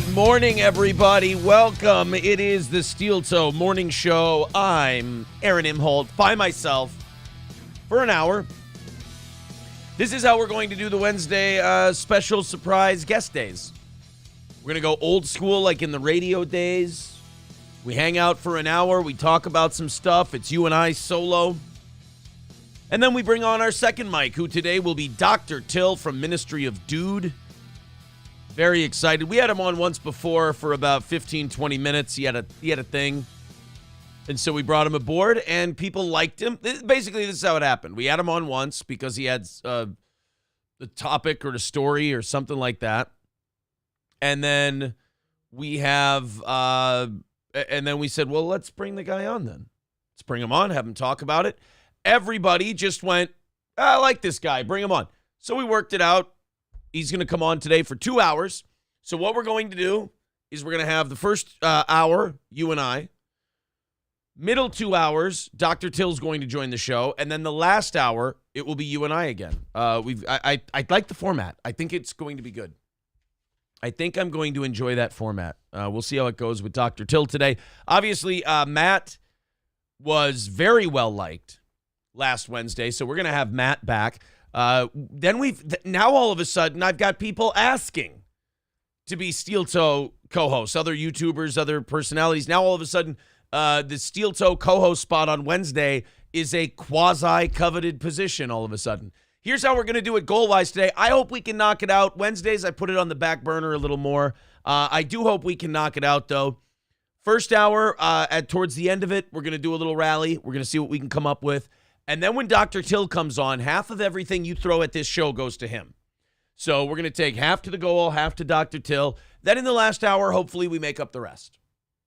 Good morning, everybody. Welcome. It is the Steel Toe Morning Show. I'm Aaron Imholt by myself for an hour. This is how we're going to do the Wednesday special surprise guest days. We're going to go old school like in the radio days. We hang out for an hour. We talk about some stuff. It's you and I solo. And then we bring on our second mic, who today will be Dr. Till from Ministry of Dude. Very excited. We had him on once before for about 15, 20 minutes. He had a thing. And so we brought him aboard, and people liked him. Basically, this is how it happened. We had him on once because he had the topic or the story or something like that. And then we have, and then we said, well, let's bring the guy on then. Let's bring him on, have him talk about it. Everybody just went, I like this guy, bring him on. So we worked it out. He's going to come on today for 2 hours. So what we're going to do is we're going to have the first hour, you and I. Middle 2 hours, Dr. Till's going to join the show. And then the last hour, it will be you and I again. I like the format. I think it's going to be good. I think I'm going to enjoy that format. We'll see how it goes with Dr. Till today. Obviously, Matt was very well liked last Wednesday, so we're going to have Matt back. Then now all of a sudden I've got people asking to be Steel Toe co-hosts, other YouTubers, other personalities. Now all of a sudden the Steel Toe co-host spot on Wednesday is a quasi-coveted position all of a sudden. Here's how we're going to do it goal-wise today. I hope we can knock it out. Wednesdays, I put it on the back burner a little more. I do hope we can knock it out, though. First hour, towards the end of it, we're going to do a little rally. We're going to see what we can come up with. And then when Dr. Till comes on, half of everything you throw at this show goes to him. So we're going to take half to the goal, half to Dr. Till. Then in the last hour, hopefully we make up the rest.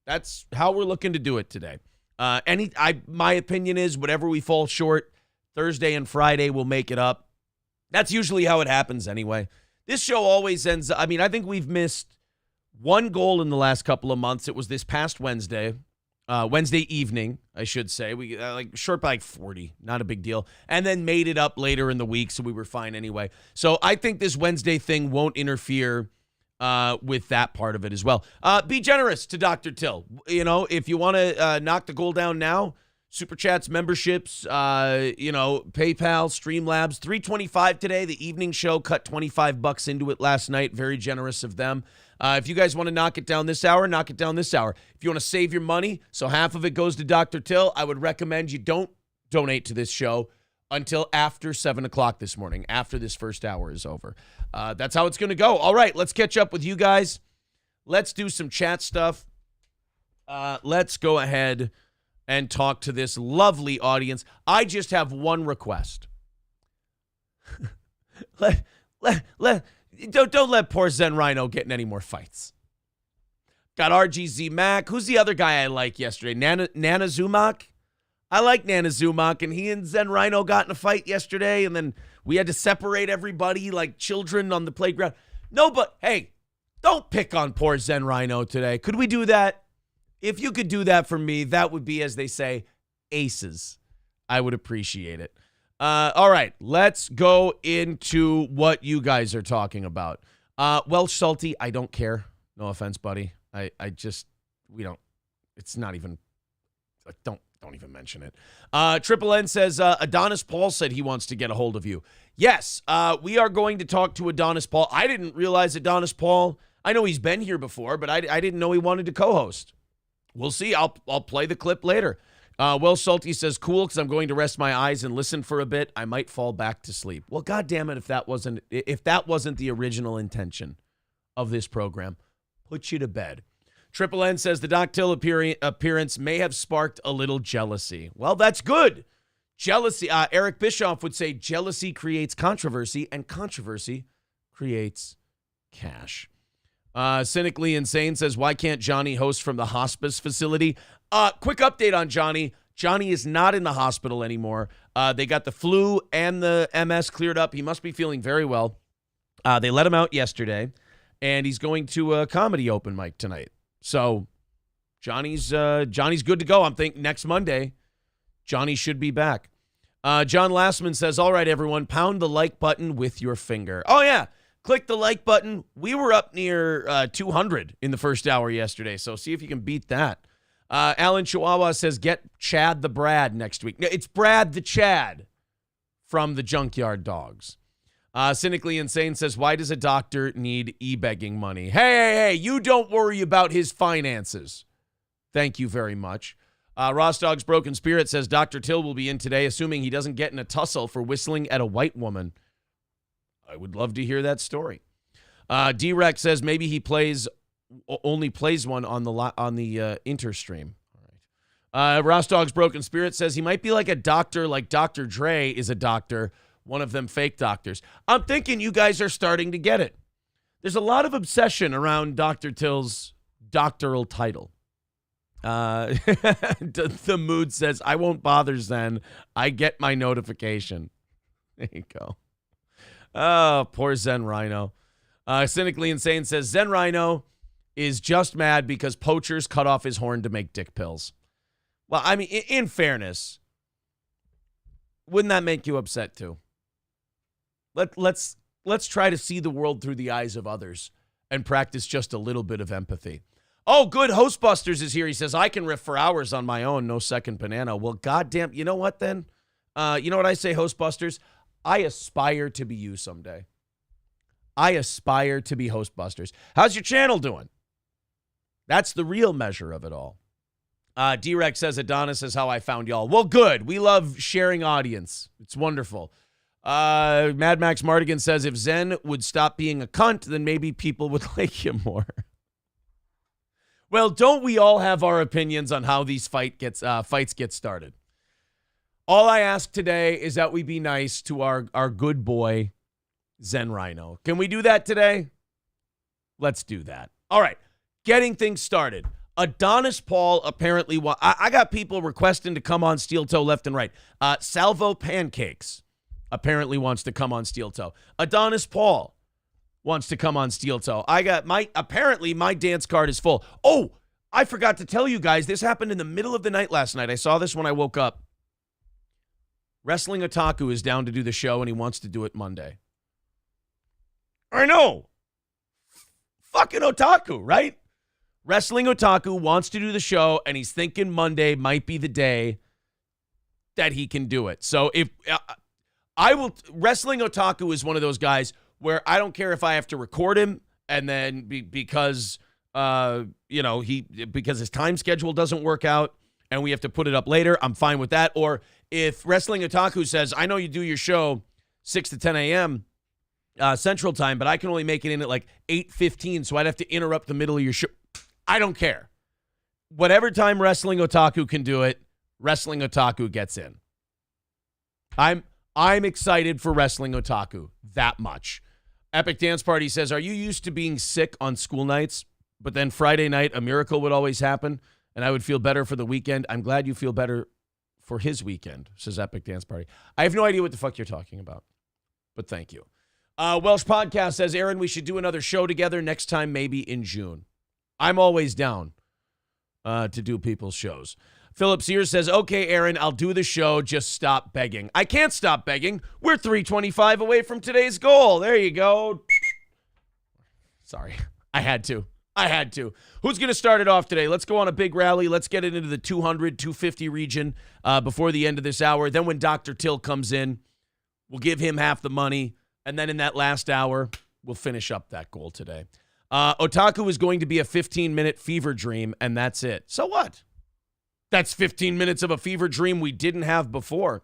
That's how we're looking to do it today. My opinion is whatever we fall short, Thursday and Friday we'll make it up. That's usually how it happens anyway. This show always ends, I think we've missed one goal in the last couple of months. It was this past Wednesday. Wednesday evening, I should say. We short by 40, not a big deal. And then made it up later in the week, so we were fine anyway. So I think this Wednesday thing won't interfere with that part of it as well. Be generous to Dr. Till. You know, if you want to knock the goal down now, Super Chats, memberships, PayPal, Streamlabs, $3.25 today. The evening show cut $25 into it last night. Very generous of them. If you guys want to knock it down this hour, knock it down this hour. If you want to save your money, so half of it goes to Dr. Till, I would recommend you don't donate to this show until after 7 o'clock this morning, after this first hour is over. That's how it's going to go. All right, let's catch up with you guys. Let's do some chat stuff. Let's go ahead and talk to this lovely audience. I just have one request. Don't let poor Zen Rhino get in any more fights. Got RGZ Mac. Who's the other guy I like yesterday? Nana Zumak. I like Nana Zumak, and he and Zen Rhino got in a fight yesterday, and then we had to separate everybody like children on the playground. No, but hey, don't pick on poor Zen Rhino today. Could we do that? If you could do that for me, that would be, as they say, aces. I would appreciate it. All right, let's go into what you guys are talking about. Welsh Salty, I don't care. No offense, buddy. We don't, it's not even, don't even mention it. Triple N says, Adonis Paul said he wants to get a hold of you. Yes, we are going to talk to Adonis Paul. I didn't realize Adonis Paul, I know he's been here before, but I didn't know he wanted to co-host. We'll see. I'll play the clip later. Welsh Salty says, cool, because I'm going to rest my eyes and listen for a bit. I might fall back to sleep. Well, God damn it, if that wasn't the original intention of this program, put you to bed. Triple N says the Doc Till appearance may have sparked a little jealousy. Well, that's good. Jealousy. Eric Bischoff would say jealousy creates controversy, and controversy creates cash. Cynically Insane says, why can't Johnny host from the hospice facility? Quick update on Johnny. Johnny is not in the hospital anymore. They got the flu and the MS cleared up. He must be feeling very well. They let him out yesterday, and he's going to a comedy open mic tonight. So Johnny's good to go. I'm thinking next Monday, Johnny should be back. John Lastman says, all right, everyone, pound the like button with your finger. Oh, yeah. Click the like button. We were up near 200 in the first hour yesterday, so see if you can beat that. Alan Chihuahua says, get Chad the Brad next week. No, it's Brad the Chad from the Junkyard Dogs. Cynically Insane says, why does a doctor need e-begging money? Hey, you don't worry about his finances. Thank you very much. Ross Dog's Broken Spirit says, Dr. Till will be in today, assuming he doesn't get in a tussle for whistling at a white woman. I would love to hear that story. D-Rex says maybe he only plays one on the Interstream. All right. Ross Dog's Broken Spirit says he might be like a doctor, like Dr. Dre is a doctor, one of them fake doctors. I'm thinking you guys are starting to get it. There's a lot of obsession around Dr. Till's doctoral title. The Mood says, I won't bother Zen. I get my notification. There you go. Oh, poor Zen Rhino. Cynically Insane says, Zen Rhino is just mad because poachers cut off his horn to make dick pills. Well, I mean, in fairness, wouldn't that make you upset too? Let's try to see the world through the eyes of others and practice just a little bit of empathy. Oh, good. Hostbusters is here. He says, I can riff for hours on my own. No second banana. Well, goddamn. You know what then? You know what I say, Hostbusters? I aspire to be you someday. I aspire to be Hostbusters. How's your channel doing? That's the real measure of it all. D-Rex says, Adonis is how I found y'all. Well, good. We love sharing audience. It's wonderful. Mad Max Mardigan says, if Zen would stop being a cunt, then maybe people would like him more. Well, don't we all have our opinions on how these fights get started? All I ask today is that we be nice to our good boy, Zen Rhino. Can we do that today? Let's do that. All right, getting things started. Adonis Paul apparently, I got people requesting to come on Steel Toe left and right. Salvo Pancakes apparently wants to come on Steel Toe. Adonis Paul wants to come on Steel Toe. Apparently my dance card is full. Oh, I forgot to tell you guys, this happened in the middle of the night last night. I saw this when I woke up. Wrestling Otaku is down to do the show, and he wants to do it Monday. I know. Fucking Otaku, right? Wrestling Otaku wants to do the show, and he's thinking Monday might be the day that he can do it. So if Wrestling Otaku is one of those guys where I don't care if I have to record him, and then because his time schedule doesn't work out, and we have to put it up later, I'm fine with that. Or if Wrestling Otaku says, I know you do your show 6 to 10 a.m. Central Time, but I can only make it in at like 8:15, so I'd have to interrupt the middle of your show. I don't care. Whatever time Wrestling Otaku can do it, Wrestling Otaku gets in. I'm excited for Wrestling Otaku that much. Epic Dance Party says, are you used to being sick on school nights, but then Friday night a miracle would always happen, and I would feel better for the weekend? I'm glad you feel better for his weekend, says Epic Dance Party. I have no idea what the fuck you're talking about, but thank you. Welsh Podcast says, Aaron, we should do another show together next time, maybe in June. I'm always down to do people's shows. Philip Sears says, okay, Aaron, I'll do the show. Just stop begging. I can't stop begging. We're 325 away from today's goal. There you go. Sorry. I had to. Who's going to start it off today? Let's go on a big rally. Let's get it into the 200, 250 region before the end of this hour. Then when Dr. Till comes in, we'll give him half the money. And then in that last hour, we'll finish up that goal today. Otaku is going to be a 15-minute fever dream, and that's it. So what? That's 15 minutes of a fever dream we didn't have before.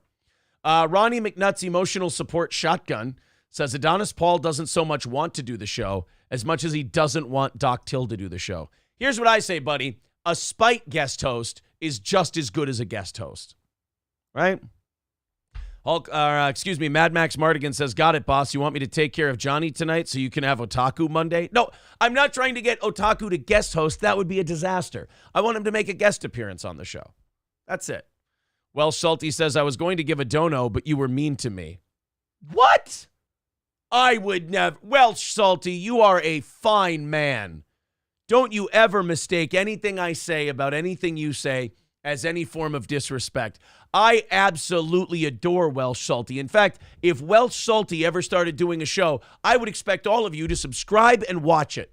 Ronnie McNutt's emotional support shotgun says Adonis Paul doesn't so much want to do the show as much as he doesn't want Doc Till to do the show. Here's what I say, buddy. A spite guest host is just as good as a guest host. Right? Mad Max Mardigan says, got it, boss. You want me to take care of Johnny tonight so you can have Otaku Monday? No, I'm not trying to get Otaku to guest host. That would be a disaster. I want him to make a guest appearance on the show. That's it. Welsh Salty says, I was going to give a dono, but you were mean to me. What? I would never. Welsh Salty, you are a fine man. Don't you ever mistake anything I say about anything you say as any form of disrespect. I absolutely adore Welsh Salty. In fact, if Welsh Salty ever started doing a show, I would expect all of you to subscribe and watch it.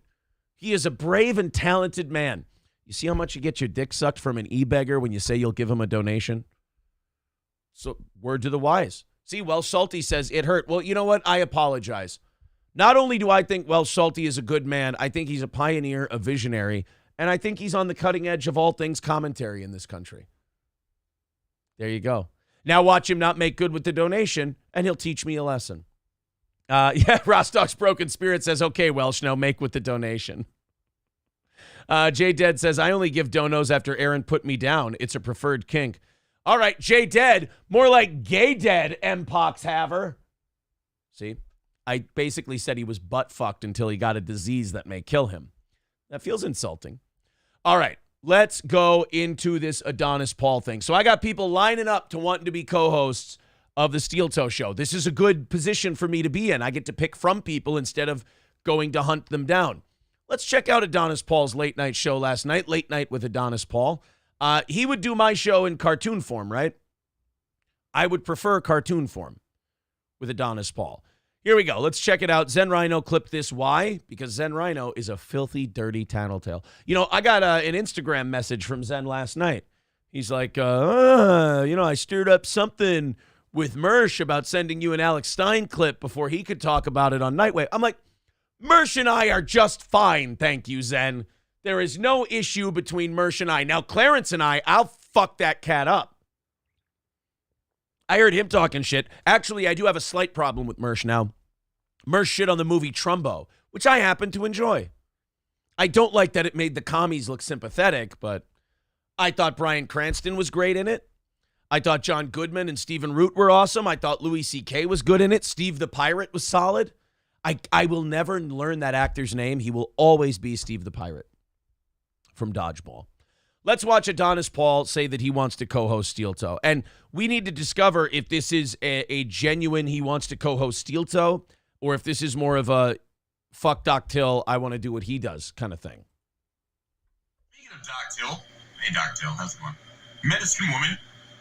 He is a brave and talented man. You see how much you get your dick sucked from an e-beggar when you say you'll give him a donation? So, word to the wise. See, Welsh Salty says it hurt. Well, you know what? I apologize. Not only do I think Welsh Salty is a good man, I think he's a pioneer, a visionary, and I think he's on the cutting edge of all things commentary in this country. There you go. Now watch him not make good with the donation, and he'll teach me a lesson. Yeah, Rostock's Broken Spirit says, okay, Welsh, now make with the donation. Jay Dead says, I only give donos after Aaron put me down. It's a preferred kink. All right, Jay Dead, more like gay dead, M-Pox haver. See, I basically said he was butt fucked until he got a disease that may kill him. That feels insulting. All right, let's go into this Adonis Paul thing. So I got people lining up to wanting to be co-hosts of the Steel Toe Show. This is a good position for me to be in. I get to pick from people instead of going to hunt them down. Let's check out Adonis Paul's late night show last night, Late Night with Adonis Paul. He would do my show in cartoon form, right? I would prefer cartoon form with Adonis Paul. Here we go. Let's check it out. Zen Rhino clipped this. Why? Because Zen Rhino is a filthy, dirty tattletale. You know, I got an Instagram message from Zen last night. He's like, I stirred up something with Mersh about sending you an Alex Stein clip before he could talk about it on Nightwave. I'm like, Mersh and I are just fine, thank you, Zen. There is no issue between Mersh and I. Now, Clarence and I'll fuck that cat up. I heard him talking shit. Actually, I do have a slight problem with Mersh now. Mersh shit on the movie Trumbo, which I happen to enjoy. I don't like that it made the commies look sympathetic, but I thought Bryan Cranston was great in it. I thought John Goodman and Stephen Root were awesome. I thought Louis C.K. was good in it. Steve the Pirate was solid. I will never learn that actor's name. He will always be Steve the Pirate from Dodgeball. Let's watch Adonis Paul say that he wants to co-host Steel Toe. And we need to discover if this is a genuine he wants to co-host Steel Toe or if this is more of a fuck Doc Till, I want to do what he does kind of thing. Speaking of Doc Till, hey Doc Till, how's it going? Medicine Woman,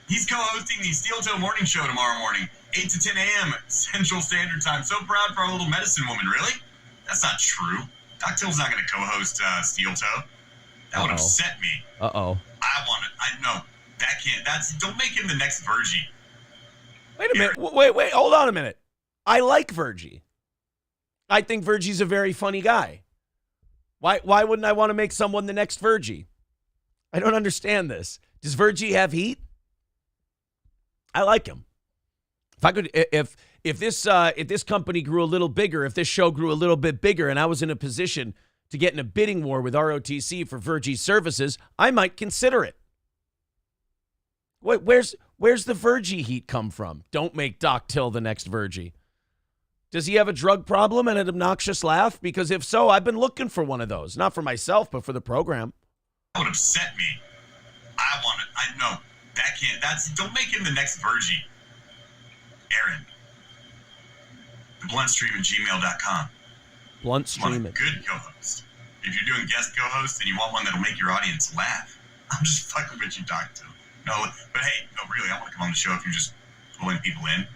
he's co-hosting the Steel Toe Morning Show tomorrow morning, 8 to 10 a.m. Central Standard Time. So proud for our little Medicine Woman, really? That's not true. Doc Till's not going to co-host Steel Toe. That would upset me. Uh-oh. Don't make him the next Virgie. Wait a minute. Wait, hold on a minute. I like Virgie. I think Virgie's a very funny guy. Why wouldn't I want to make someone the next Virgie? I don't understand this. Does Virgie have heat? I like him. If this company grew a little bigger, if this show grew a little bit bigger and I was in a position to get in a bidding war with ROTC for Virgie's services, I might consider it. Wait, where's the Virgie heat come from? Don't make Doc Till the next Virgie. Does he have a drug problem and an obnoxious laugh? Because if so, I've been looking for one of those. Not for myself, but for the program. That would upset me. Don't make him the next Virgie. Aaron. The bluntstream@gmail.com. Bluntstream. Want a good co-host. If you're doing guest co-host and you want one that'll make your audience laugh, I'm just fucking with you, Doc Till. No, but hey, no, really, I want to come on the show if you're just pulling people in.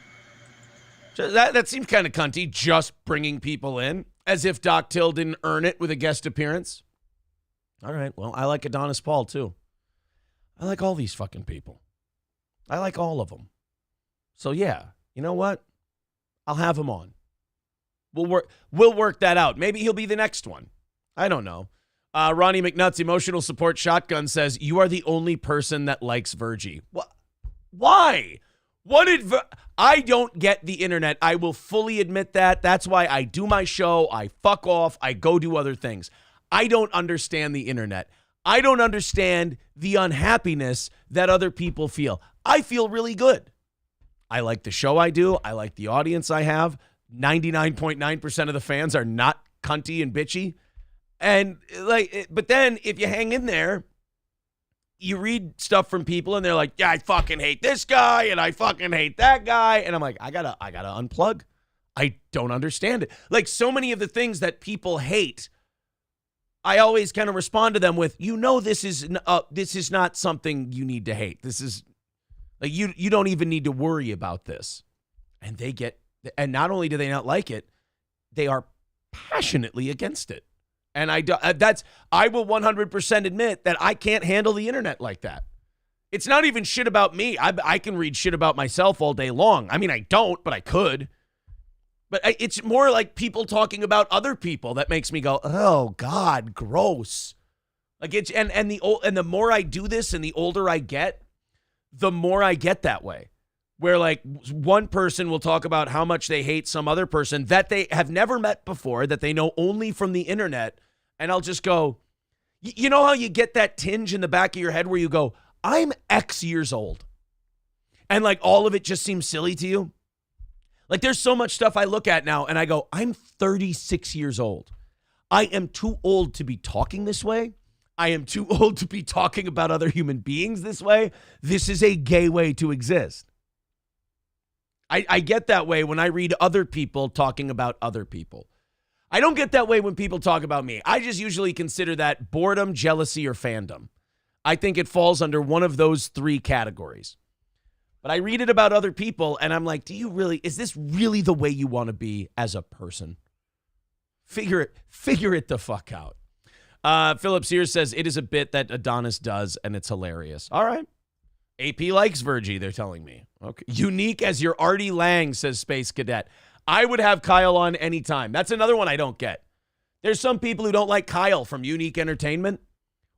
That seems kind of cunty, just bringing people in, as if Doc Till didn't earn it with a guest appearance. All right, well, I like Adonis Paul, too. I like all these fucking people. I like all of them. So, yeah, you know what? I'll have him on. We'll work that out. Maybe he'll be the next one. I don't know. Ronnie McNutt's Emotional Support Shotgun says, you are the only person that likes Virgie. What? Why? I don't get the internet. I will fully admit that. That's why I do my show. I fuck off. I go do other things. I don't understand the internet. I don't understand the unhappiness that other people feel. I feel really good. I like the show I do. I like the audience I have. 99.9% of the fans are not cunty and bitchy. And but then if you hang in there, you read stuff from people and they're like, yeah, I fucking hate this guy and I fucking hate that guy. And I'm like, I gotta unplug. I don't understand it. Like so many of the things that people hate, I always kind of respond to them with, this is not something you need to hate. This is like, you don't even need to worry about this. And not only do they not like it, they are passionately against it. And I will 100% admit that I can't handle the internet like that. It's not even shit about me. I can read shit about myself all day long. I mean, I don't, but I could. But it's more like people talking about other people that makes me go, oh God, gross. Like and the more I do this and the older I get, the more I get that way. Where like one person will talk about how much they hate some other person that they have never met before, that they know only from the internet. And I'll just go, you know how you get that tinge in the back of your head where you go, I'm X years old. And like all of it just seems silly to you. Like there's so much stuff I look at now and I go, I'm 36 years old. I am too old to be talking this way. I am too old to be talking about other human beings this way. This is a gay way to exist. I get that way when I read other people talking about other people. I don't get that way when people talk about me. I just usually consider that boredom, jealousy, or fandom. I think it falls under one of those three categories. But I read it about other people, and I'm like, is this really the way you want to be as a person? Figure it the fuck out. Philip Sears says, it is a bit that Adonis does, and it's hilarious. All right. AP likes Virgie, they're telling me. Okay. Unique as your Artie Lang, says Space Cadet. I would have Kyle on anytime. That's another one I don't get. There's some people who don't like Kyle from Unique Entertainment.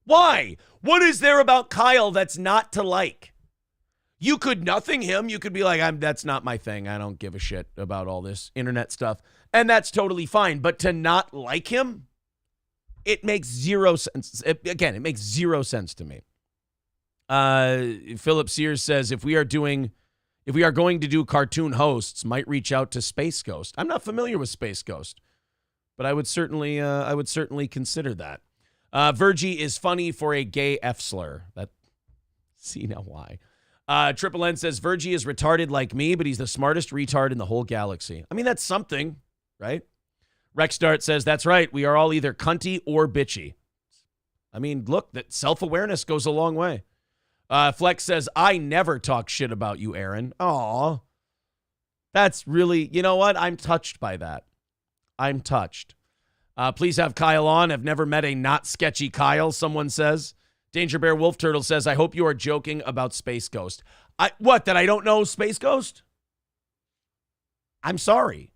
Why? What is there about Kyle that's not to like? You could nothing him. You could be like, that's not my thing. I don't give a shit about all this internet stuff. And that's totally fine. But to not like him, it makes zero sense. It makes zero sense to me. Philip Sears says, if we are going to do cartoon hosts, might reach out to Space Ghost. I'm not familiar with Space Ghost, but I would certainly consider that. Virgie is funny for a gay F slur. See now why. Triple N says, Virgie is retarded like me, but he's the smartest retard in the whole galaxy. I mean, that's something, right? Rex Dart says, that's right. We are all either cunty or bitchy. I mean, look, that self-awareness goes a long way. Flex says, I never talk shit about you, Aaron. Aw. That's really, you know what? I'm touched by that. I'm touched. Please have Kyle on. I've never met a not sketchy Kyle, someone says. Danger Bear Wolf Turtle says, I hope you are joking about Space Ghost. That I don't know Space Ghost? I'm sorry.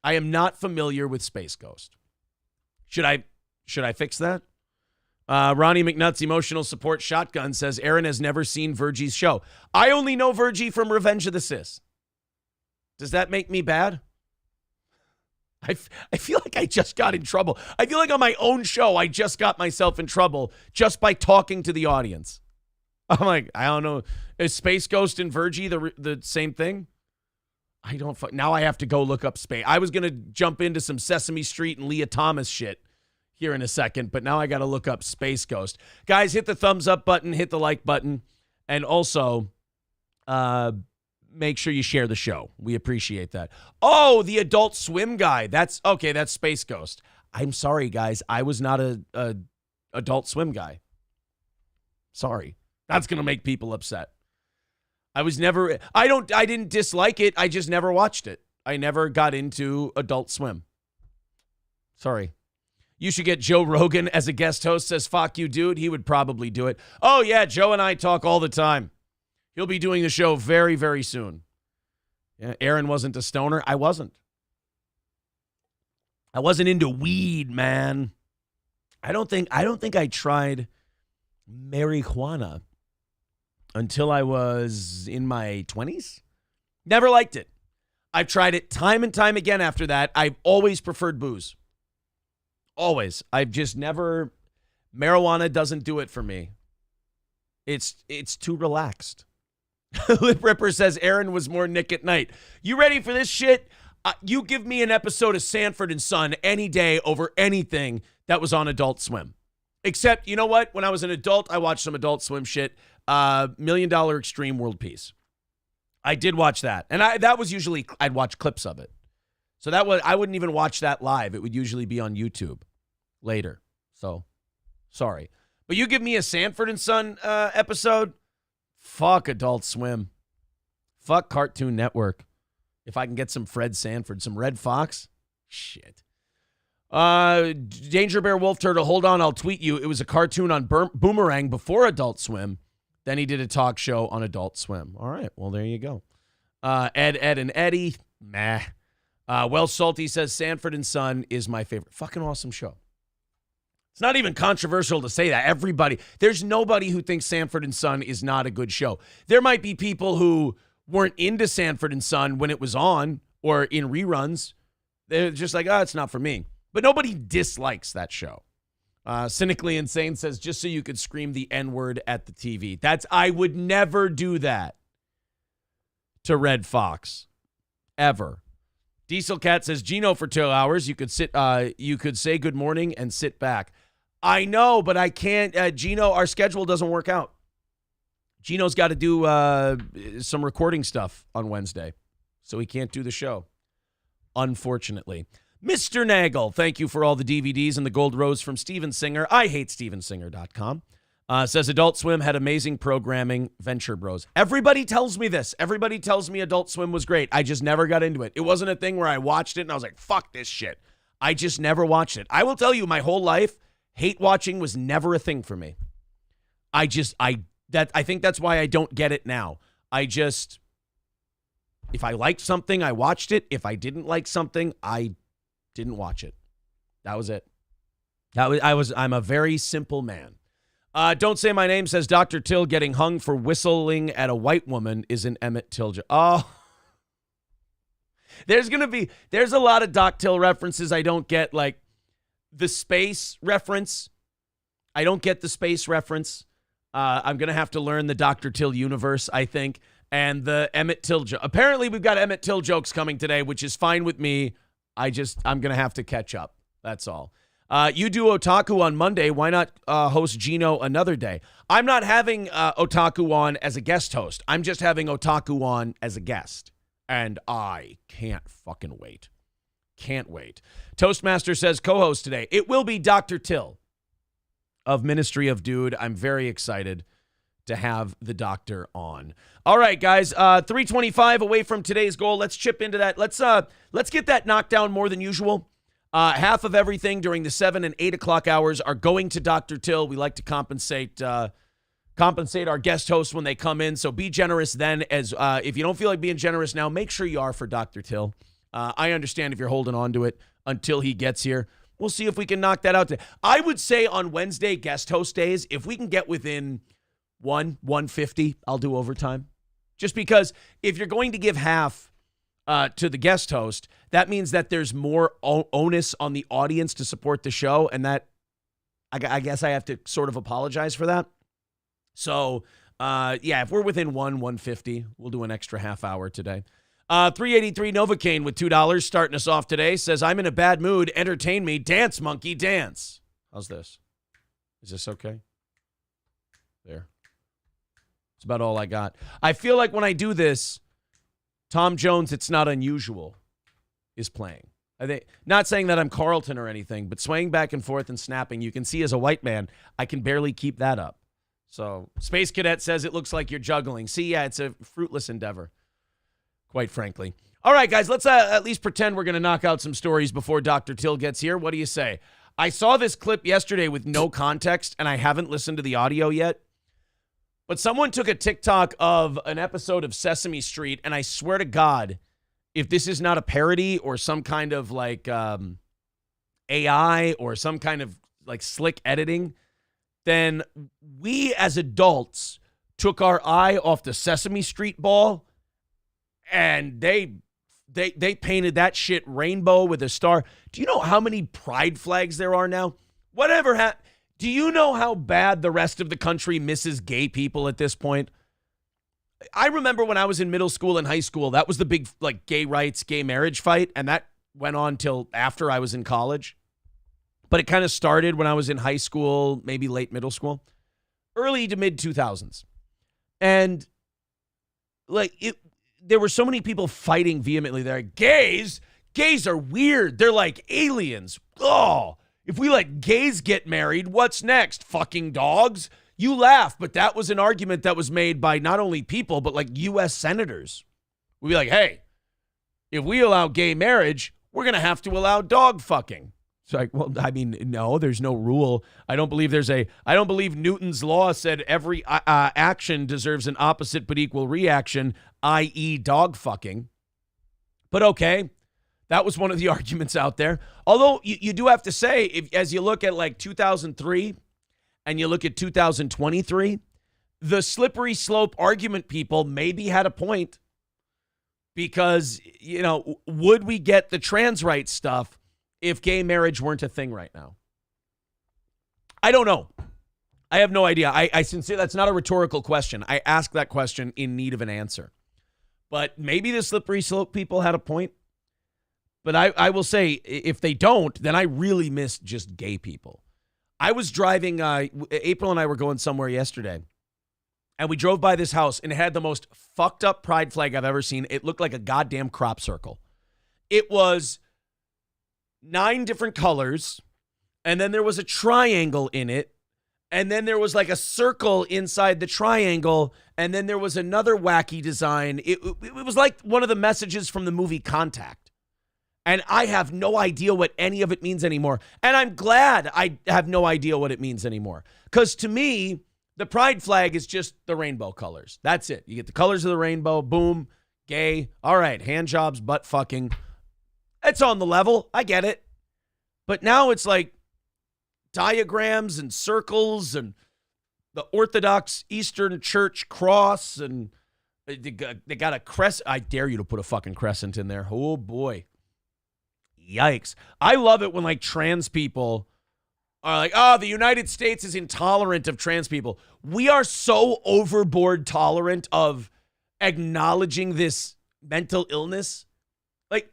I am not familiar with Space Ghost. Should I fix that? Ronnie McNutt's Emotional Support Shotgun says, Aaron has never seen Virgie's show. I only know Virgie from Revenge of the Sis. Does that make me bad? I feel like I just got in trouble. I feel like on my own show, I just got myself in trouble just by talking to the audience. I'm like, I don't know. Is Space Ghost and Virgie the same thing? Now I have to go look up Space. I was going to jump into some Sesame Street and Lia Thomas shit here in a second, but now I got to look up Space Ghost. Guys, hit the thumbs up button, hit the like button, and also make sure you share the show. We appreciate that. Oh, the Adult Swim guy. That's Space Ghost. I'm sorry, guys. I was not a Adult Swim guy. Sorry. That's going to make people upset. I didn't dislike it. I just never watched it. I never got into Adult Swim. Sorry. You should get Joe Rogan as a guest host, says fuck you, dude. He would probably do it. Oh, yeah, Joe and I talk all the time. He'll be doing the show very, very soon. Yeah, Aaron wasn't a stoner. I wasn't. I wasn't into weed, man. I don't think I tried marijuana until I was in my 20s. Never liked it. I've tried it time and time again after that. I've always preferred booze. Always. I've just never, marijuana doesn't do it for me. It's too relaxed. Lip Ripper says Aaron was more Nick at Night. You ready for this shit? You give me an episode of Sanford and Son any day over anything that was on Adult Swim. Except, you know what? When I was an adult, I watched some Adult Swim shit. $1 Million Extreme World Peace. I did watch that. And that was usually, I'd watch clips of it. So I wouldn't even watch that live. It would usually be on YouTube. later. So, sorry. But you give me a Sanford and Son episode, fuck Adult Swim. Fuck Cartoon Network. If I can get some Fred Sanford, some Red Fox, shit. Danger Bear Wolf Turtle, hold on, I'll tweet you. It was a cartoon on Boomerang before Adult Swim. Then he did a talk show on Adult Swim. All right, well, there you go. Ed, and Eddie, meh. Salty says Sanford and Son is my favorite. Fucking awesome show. It's not even controversial to say that. There's nobody who thinks Sanford and Son is not a good show. There might be people who weren't into Sanford and Son when it was on or in reruns. They're just like, it's not for me. But nobody dislikes that show. Cynically Insane says, just so you could scream the N-word at the TV. I would never do that to Red Fox. Ever. Diesel Cat says, Gino for 2 hours. You could say good morning and sit back. I know, but I can't. Gino, our schedule doesn't work out. Gino's got to do some recording stuff on Wednesday, so he can't do the show, unfortunately. Mr. Nagel, thank you for all the DVDs and the gold rose from Steven Singer. I hate stevensinger.com. Says Adult Swim had amazing programming. Venture Bros. Everybody tells me this. Everybody tells me Adult Swim was great. I just never got into it. It wasn't a thing where I watched it and I was like, fuck this shit. I just never watched it. I will tell you, my whole life, hate watching was never a thing for me. I think that's why I don't get it now. If I liked something, I watched it. If I didn't like something, I didn't watch it. That was it. I'm a very simple man. Don't Say My Name says Dr. Till getting hung for whistling at a white woman is an Emmett Till joke. Oh. There's a lot of Doc Till references I don't get, like the space reference. I don't get the space reference. I'm going to have to learn the Dr. Till universe, I think. And the Emmett Till joke. Apparently, we've got Emmett Till jokes coming today, which is fine with me. I'm going to have to catch up. That's all. You do Otaku on Monday. Why not host Gino another day? I'm not having Otaku on as a guest host. I'm just having Otaku on as a guest. And I can't fucking wait. Can't wait. Toastmaster says co-host today. It will be Dr. Till of Ministry of Dude. I'm very excited to have the doctor on. All right, guys, 325 away from today's goal. Let's chip into that. Let's get that knocked down more than usual. Half of everything during the 7 and 8 o'clock hours are going to Dr. Till. We like to compensate our guest hosts when they come in. So be generous then. As if you don't feel like being generous now, make sure you are for Dr. Till. I understand if you're holding on to it until he gets here. We'll see if we can knock that out. I would say on Wednesday guest host days, if we can get within 150, I'll do overtime. Just because if you're going to give half to the guest host, that means that there's more onus on the audience to support the show, and that I guess I have to sort of apologize for that. So, if we're within 150, we'll do an extra half hour today. 383 Novocaine with $2 starting us off today says, I'm in a bad mood. Entertain me. Dance, monkey, dance. How's this? Is this okay? There. It's about all I got. I feel like when I do this, Tom Jones, It's Not Unusual, is playing. Not saying that I'm Carlton or anything, but swaying back and forth and snapping, you can see as a white man, I can barely keep that up. So Space Cadet says it looks like you're juggling. See, yeah, it's a fruitless endeavor, quite frankly. All right, guys, let's at least pretend we're going to knock out some stories before Dr. Till gets here. What do you say? I saw this clip yesterday with no context, and I haven't listened to the audio yet. But someone took a TikTok of an episode of Sesame Street, and I swear to God, if this is not a parody or some kind of like AI or some kind of like slick editing, then we as adults took our eye off the Sesame Street ball, and they painted that shit rainbow with a star. Do you know how many pride flags there are now? Whatever happened? Do you know how bad the rest of the country misses gay people at this point? I remember when I was in middle school and high school, that was the big like gay rights, gay marriage fight, and that went on till after I was in college. But it kind of started when I was in high school, maybe late middle school, early to mid 2000s. And like there were so many people fighting vehemently there. Gays are weird. They're like aliens. Oh, If we let gays get married, what's next? Fucking dogs? You laugh, but that was an argument that was made by not only people, but like U.S. senators. We'd be like, hey, if we allow gay marriage, we're going to have to allow dog fucking. It's like, well, I mean, no, there's no rule. I don't believe Newton's law said every action deserves an opposite but equal reaction, i.e. dog fucking. But okay, that was one of the arguments out there. Although you do have to say, as you look at like 2003 and you look at 2023, the slippery slope argument people maybe had a point. Because, would we get the trans rights stuff if gay marriage weren't a thing right now? I don't know. I have no idea. I sincerely, that's not a rhetorical question. I ask that question in need of an answer. But maybe the slippery slope people had a point. But I will say, if they don't, then I really miss just gay people. I was driving, April and I were going somewhere yesterday. And we drove by this house, and it had the most fucked up pride flag I've ever seen. It looked like a goddamn crop circle. It was 9 different colors, and then there was a triangle in it, and then there was like a circle inside the triangle, and then there was another wacky design. It was like one of the messages from the movie Contact. And I have no idea what any of it means anymore. And I'm glad I have no idea what it means anymore. Because to me, the pride flag is just the rainbow colors. That's it. You get the colors of the rainbow. Boom. Gay. All right. Hand jobs, butt fucking. It's on the level. I get it. But now it's like diagrams and circles and the Orthodox Eastern Church cross. And they got a crescent. I dare you to put a fucking crescent in there. Oh, boy. Yikes. I love it when like trans people are like, oh, the United States is intolerant of trans people. We are so overboard tolerant of acknowledging this mental illness. Like,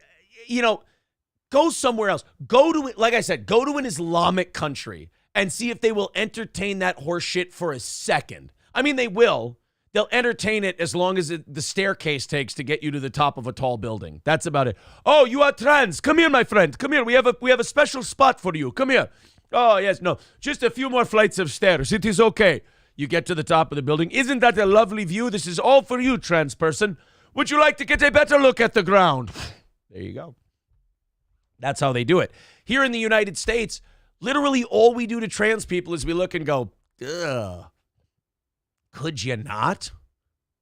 go somewhere else. Go to, like I said, go to an Islamic country and see if they will entertain that horse shit for a second. I mean, they will. They'll entertain it as long as the staircase takes to get you to the top of a tall building. That's about it. Oh, you are trans. Come here, my friend. Come here. We have a special spot for you. Come here. Oh, yes. No, just a few more flights of stairs. It is okay. You get to the top of the building. Isn't that a lovely view? This is all for you, trans person. Would you like to get a better look at the ground? There you go. That's how they do it. Here in the United States, literally all we do to trans people is we look and go, ugh, could you not?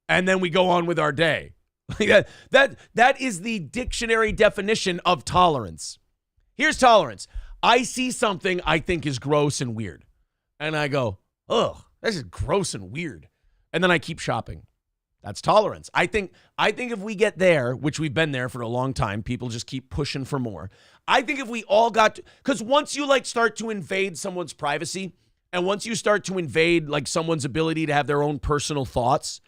And then we go on with our day. That is the dictionary definition of tolerance. Here's tolerance. I see something I think is gross and weird. And I go, ugh, this is gross and weird. And then I keep shopping. That's tolerance. I think if we get there, which we've been there for a long time, people just keep pushing for more. I think if we all got to, because once you like start to invade someone's privacy, and once you start to invade like someone's ability to have their own personal thoughts,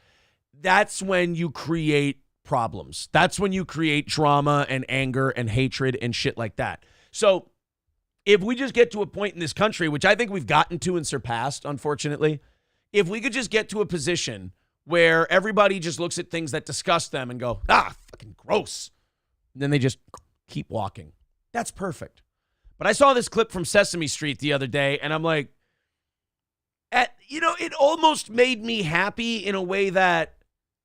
that's when you create problems. That's when you create drama and anger and hatred and shit like that. So if we just get to a point in this country, which I think we've gotten to and surpassed, unfortunately, if we could just get to a position where everybody just looks at things that disgust them and go, fucking gross. And then they just keep walking. That's perfect. But I saw this clip from Sesame Street the other day, and I'm like, it almost made me happy in a way that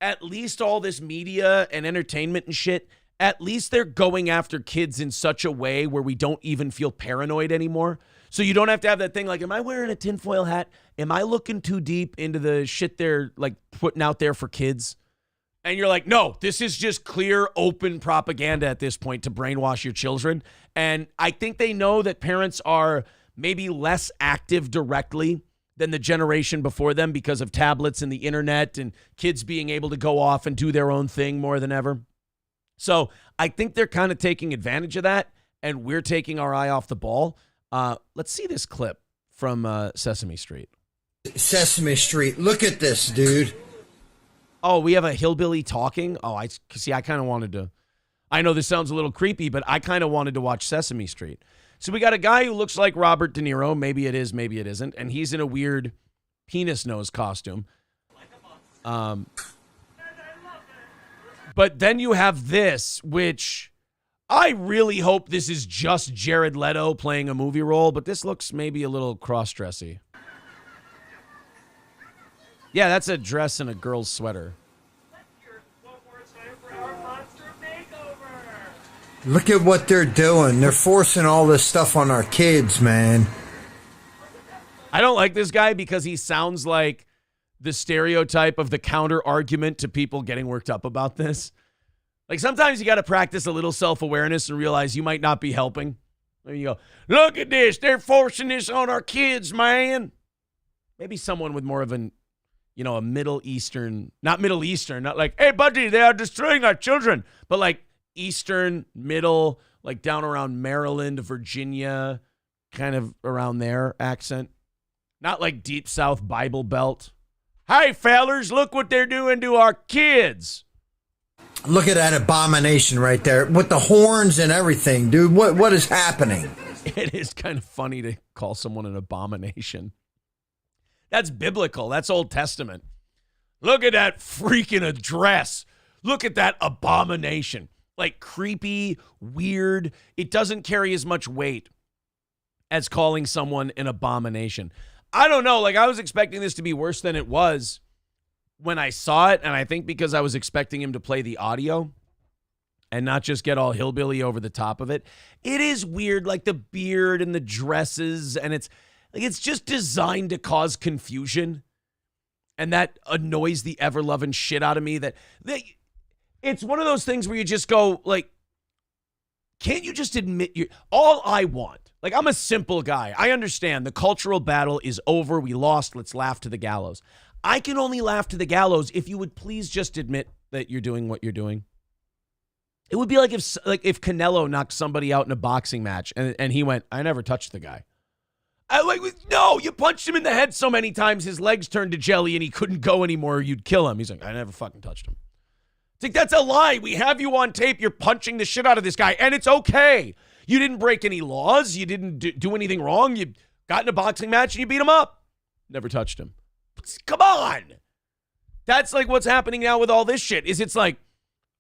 at least all this media and entertainment and shit, at least they're going after kids in such a way where we don't even feel paranoid anymore. So you don't have to have that thing like, am I wearing a tinfoil hat? Am I looking too deep into the shit they're like putting out there for kids? And you're like, no, this is just clear, open propaganda at this point to brainwash your children. And I think they know that parents are maybe less active directly than the generation before them because of tablets and the internet and kids being able to go off and do their own thing more than ever. So I think they're kind of taking advantage of that, and we're taking our eye off the ball. Let's see this clip from Sesame Street. Sesame Street, look at this, dude. Oh, we have a hillbilly talking? Oh, I kind of wanted to. I know this sounds a little creepy, but I kind of wanted to watch Sesame Street. So we got a guy who looks like Robert De Niro. Maybe it is, maybe it isn't. And he's in a weird penis nose costume. But then you have this, which I really hope this is just Jared Leto playing a movie role, but this looks maybe a little cross-dressy. Yeah, that's a dress and a girl's sweater. Look at what they're doing. They're forcing all this stuff on our kids, man. I don't like this guy because he sounds like the stereotype of the counter argument to people getting worked up about this. Like, sometimes you got to practice a little self-awareness and realize you might not be helping. And you go, look at this. They're forcing this on our kids, man. Maybe someone with more of an, a Middle Eastern, not like, hey, buddy, they are destroying our children. But like Eastern, middle, like down around Maryland, Virginia, kind of around there accent. Not like deep South Bible Belt. Hey, fellers, look what they're doing to our kids. Look at that abomination right there with the horns and everything, dude. What is happening? It is kind of funny to call someone an abomination. That's biblical. That's Old Testament. Look at that freaking address. Look at that abomination. Like creepy, weird. It doesn't carry as much weight as calling someone an abomination. I don't know. Like, I was expecting this to be worse than it was when I saw it, and I think because I was expecting him to play the audio and not just get all hillbilly over the top of it. It is weird, like the beard and the dresses, and it's just designed to cause confusion, and that annoys the ever-loving shit out of me. It's one of those things where you just go, like, can't you just admit all I want? Like, I'm a simple guy. I understand the cultural battle is over. We lost. Let's laugh to the gallows. I can only laugh to the gallows if you would please just admit that you're doing what you're doing. It would be like if Canelo knocked somebody out in a boxing match and he went, I never touched the guy. No, you punched him in the head so many times his legs turned to jelly and he couldn't go anymore or you'd kill him. He's like, I never fucking touched him. It's like, that's a lie. We have you on tape. You're punching the shit out of this guy, and it's okay. You didn't break any laws. You didn't do anything wrong. You got in a boxing match and you beat him up. Never touched him. Come on. That's like what's happening now with all this shit. It's like,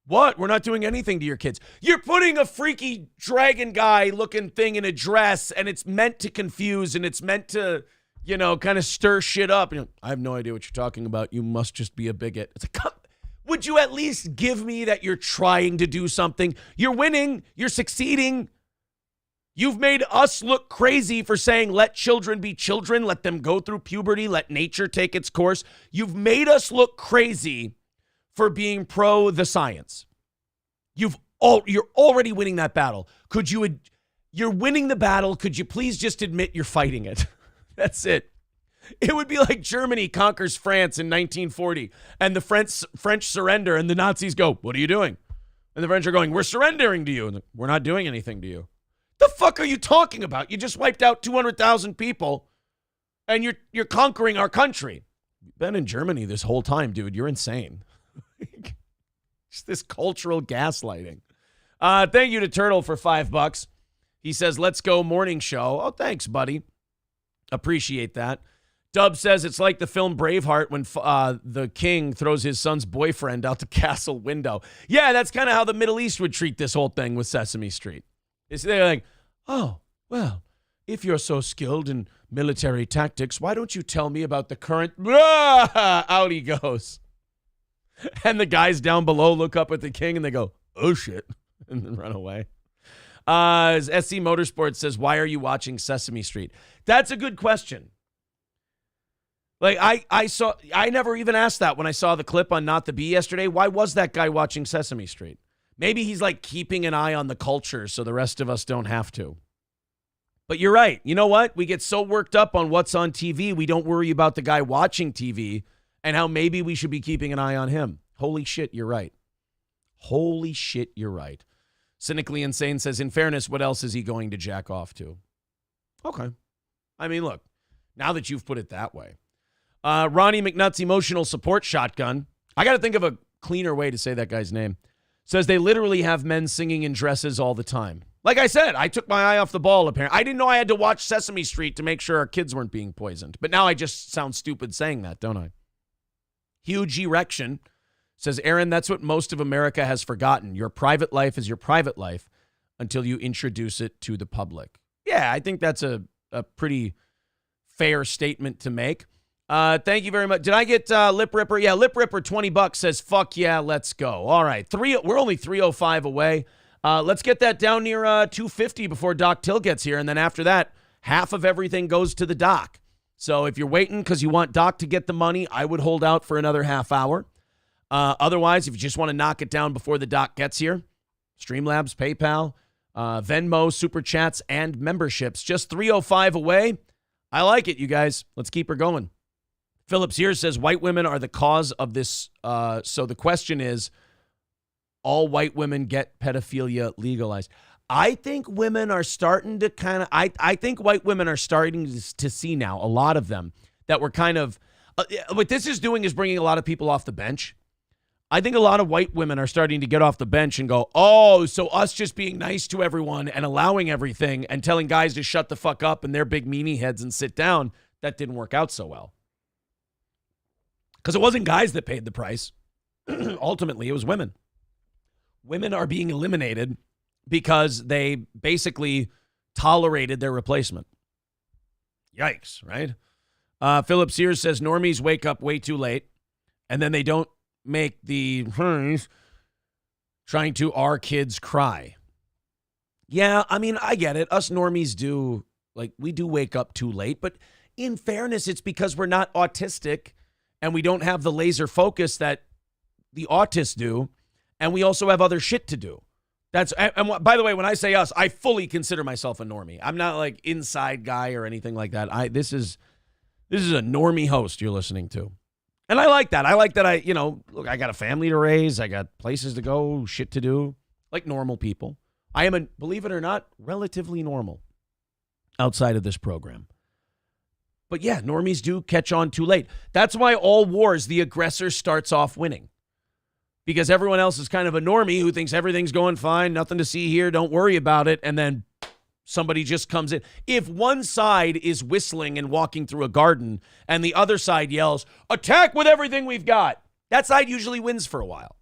what? We're not doing anything to your kids. You're putting a freaky dragon guy looking thing in a dress, and it's meant to confuse, and it's meant to, kind of stir shit up. I have no idea what you're talking about. You must just be a bigot. It's like, would you at least give me that you're trying to do something? You're winning. You're succeeding. You've made us look crazy for saying let children be children, let them go through puberty, let nature take its course. You've made us look crazy for being pro the science. You're already winning that battle. You're winning the battle. Could you please just admit you're fighting it? That's it. It would be like Germany conquers France in 1940 and the French surrender and the Nazis go, what are you doing? And the French are going, we're surrendering to you. And we're not doing anything to you. The fuck are you talking about? You just wiped out 200,000 people and you're conquering our country. You've been in Germany this whole time, dude. You're insane. Just this cultural gaslighting. Thank you to Turtle for $5. He says, let's go morning show. Oh, thanks, buddy. Appreciate that. Dub says it's like the film Braveheart when the king throws his son's boyfriend out the castle window. Yeah, that's kind of how the Middle East would treat this whole thing with Sesame Street. They're like, oh, well, if you're so skilled in military tactics, why don't you tell me about the current... Out he goes. And the guys down below look up at the king and they go, oh, shit, and then run away. SC Motorsports says, why are you watching Sesame Street? That's a good question. Like, I never even asked that when I saw the clip on Not the Bee yesterday. Why was that guy watching Sesame Street? Maybe he's like keeping an eye on the culture so the rest of us don't have to. But you're right. You know what? We get so worked up on what's on TV, we don't worry about the guy watching TV and how maybe we should be keeping an eye on him. Holy shit, you're right. Holy shit, you're right. Cynically Insane says, in fairness, what else is he going to jack off to? Okay. I mean, look, now that you've put it that way. Ronnie McNutt's emotional support shotgun. I got to think of a cleaner way to say that guy's name. Says they literally have men singing in dresses all the time. Like I said, I took my eye off the ball, apparently. I didn't know I had to watch Sesame Street to make sure our kids weren't being poisoned. But now I just sound stupid saying that, don't I? Huge Erection says, Aaron, that's what most of America has forgotten. Your private life is your private life. until you introduce it to the public. Yeah, I think that's a pretty fair statement to make. Thank you very much. Did I get Lip Ripper? Yeah, Lip Ripper, $20 says, fuck yeah, let's go. All right, we're only 305 away. Let's get that down near 250 before Doc Till gets here, and then after that, half of everything goes to the Doc. So if you're waiting because you want Doc to get the money, I would hold out for another half hour. Otherwise, if you just want to knock it down before the Doc gets here, Streamlabs, PayPal, Venmo, Super Chats, and memberships. Just 305 away. I like it, you guys. Let's keep her going. Phillips here says white women are the cause of this. So the question is, all white women get pedophilia legalized? I think women are starting to kind of, I think white women are starting to see now, a lot of them, that were kind of, what this is doing is bringing a lot of people off the bench. I think a lot of white women are starting to get off the bench and go, oh, so us just being nice to everyone and allowing everything and telling guys to shut the fuck up and their big meanie heads and sit down, that didn't work out so well. Because it wasn't guys that paid the price. Ultimately, it was women. Women are being eliminated because they basically tolerated their replacement. Yikes, right? Philip Sears says normies wake up way too late, and then they don't make the trying to our kids cry. Yeah, I mean, I get it. Us normies do, like, we do wake up too late, but in fairness, it's because we're not autistic and we don't have the laser focus that the autists do, and we also have other shit to do. And by the way, when I say us, I fully consider myself a normie. I'm not like inside guy or anything like that. This is a normie host you're listening to. And I like that. I like that look, I got a family to raise. I got places to go, shit to do, like normal people. I am, believe it or not, relatively normal outside of this program. But yeah, normies do catch on too late. That's why all wars, the aggressor starts off winning. Because everyone else is kind of a normie who thinks everything's going fine, nothing to see here, don't worry about it, and then somebody just comes in. If one side is whistling and walking through a garden and the other side yells, attack with everything we've got, that side usually wins for a while.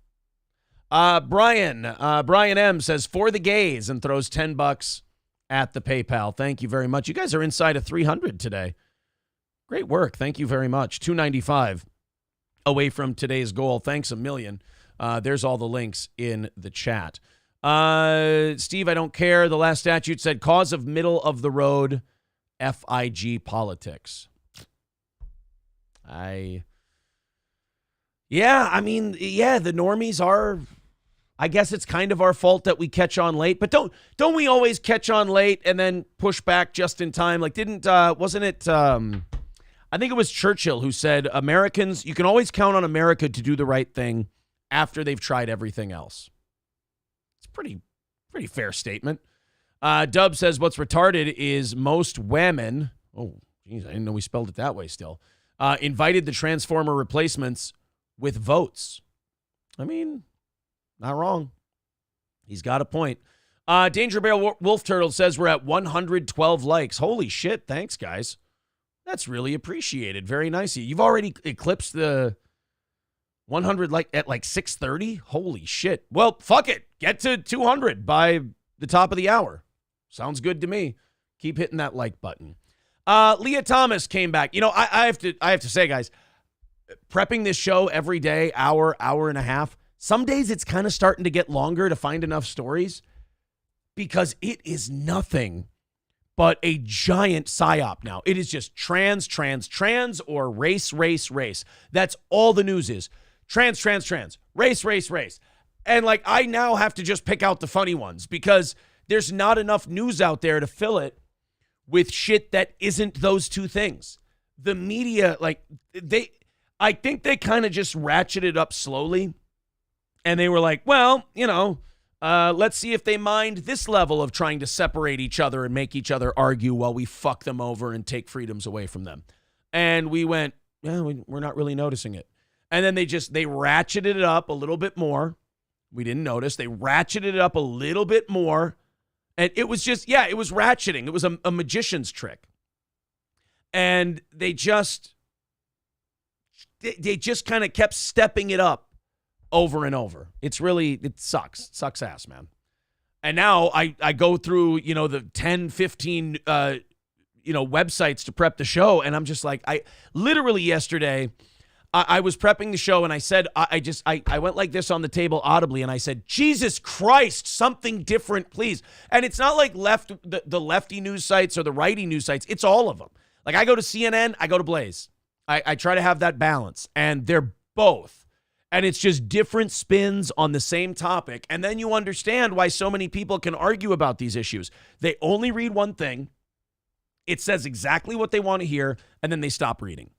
Brian M says, for the gays, and throws $10 at the PayPal. Thank you very much. You guys are inside of 300 today. Great work. Thank you very much. 295 away from today's goal. Thanks a million. There's all the links in the chat. Steve, I don't care. The last statute said cause of middle of the road FIG politics. The normies are, I guess it's kind of our fault that we catch on late, but don't we always catch on late and then push back just in time? Like wasn't it, I think it was Churchill who said, Americans, you can always count on America to do the right thing after they've tried everything else. It's pretty fair statement. Dub says what's retarded is most women, oh, geez, I didn't know we spelled it that way still, invited the Transformer replacements with votes. I mean, not wrong. He's got a point. Danger Bear Wolf Turtle says we're at 112 likes. Holy shit, thanks, guys. That's really appreciated. Very nice. You've already eclipsed the 100 at 6:30. Holy shit. Well, fuck it. Get to 200 by the top of the hour. Sounds good to me. Keep hitting that like button. Lia Thomas came back. I have to say, guys, prepping this show every day, hour and a half. Some days it's kind of starting to get longer to find enough stories because it is nothing but a giant psyop now. It is just trans, or race. That's all the news is. Trans, race. And I now have to just pick out the funny ones because there's not enough news out there to fill it with shit that isn't those two things. The media, I think they kind of just ratcheted up slowly and they were like, well, let's see if they mind this level of trying to separate each other and make each other argue while we fuck them over and take freedoms away from them. And we went, yeah, we're not really noticing it. And then they ratcheted it up a little bit more. We didn't notice. They ratcheted it up a little bit more. And it was just, it was ratcheting. It was a magician's trick. And they just kind of kept stepping it up over and over. It sucks. It sucks ass, man. And now I go through, the 10, 15, websites to prep the show. And I'm just like, literally yesterday, I was prepping the show and I said, I went like this on the table audibly and I said, Jesus Christ, something different, please. And it's not like the lefty news sites or the righty news sites. It's all of them. Like I go to CNN, I go to Blaze. I try to have that balance, and they're both. And it's just different spins on the same topic. And then you understand why so many people can argue about these issues. They only read one thing. It says exactly what they want to hear, and then they stop reading.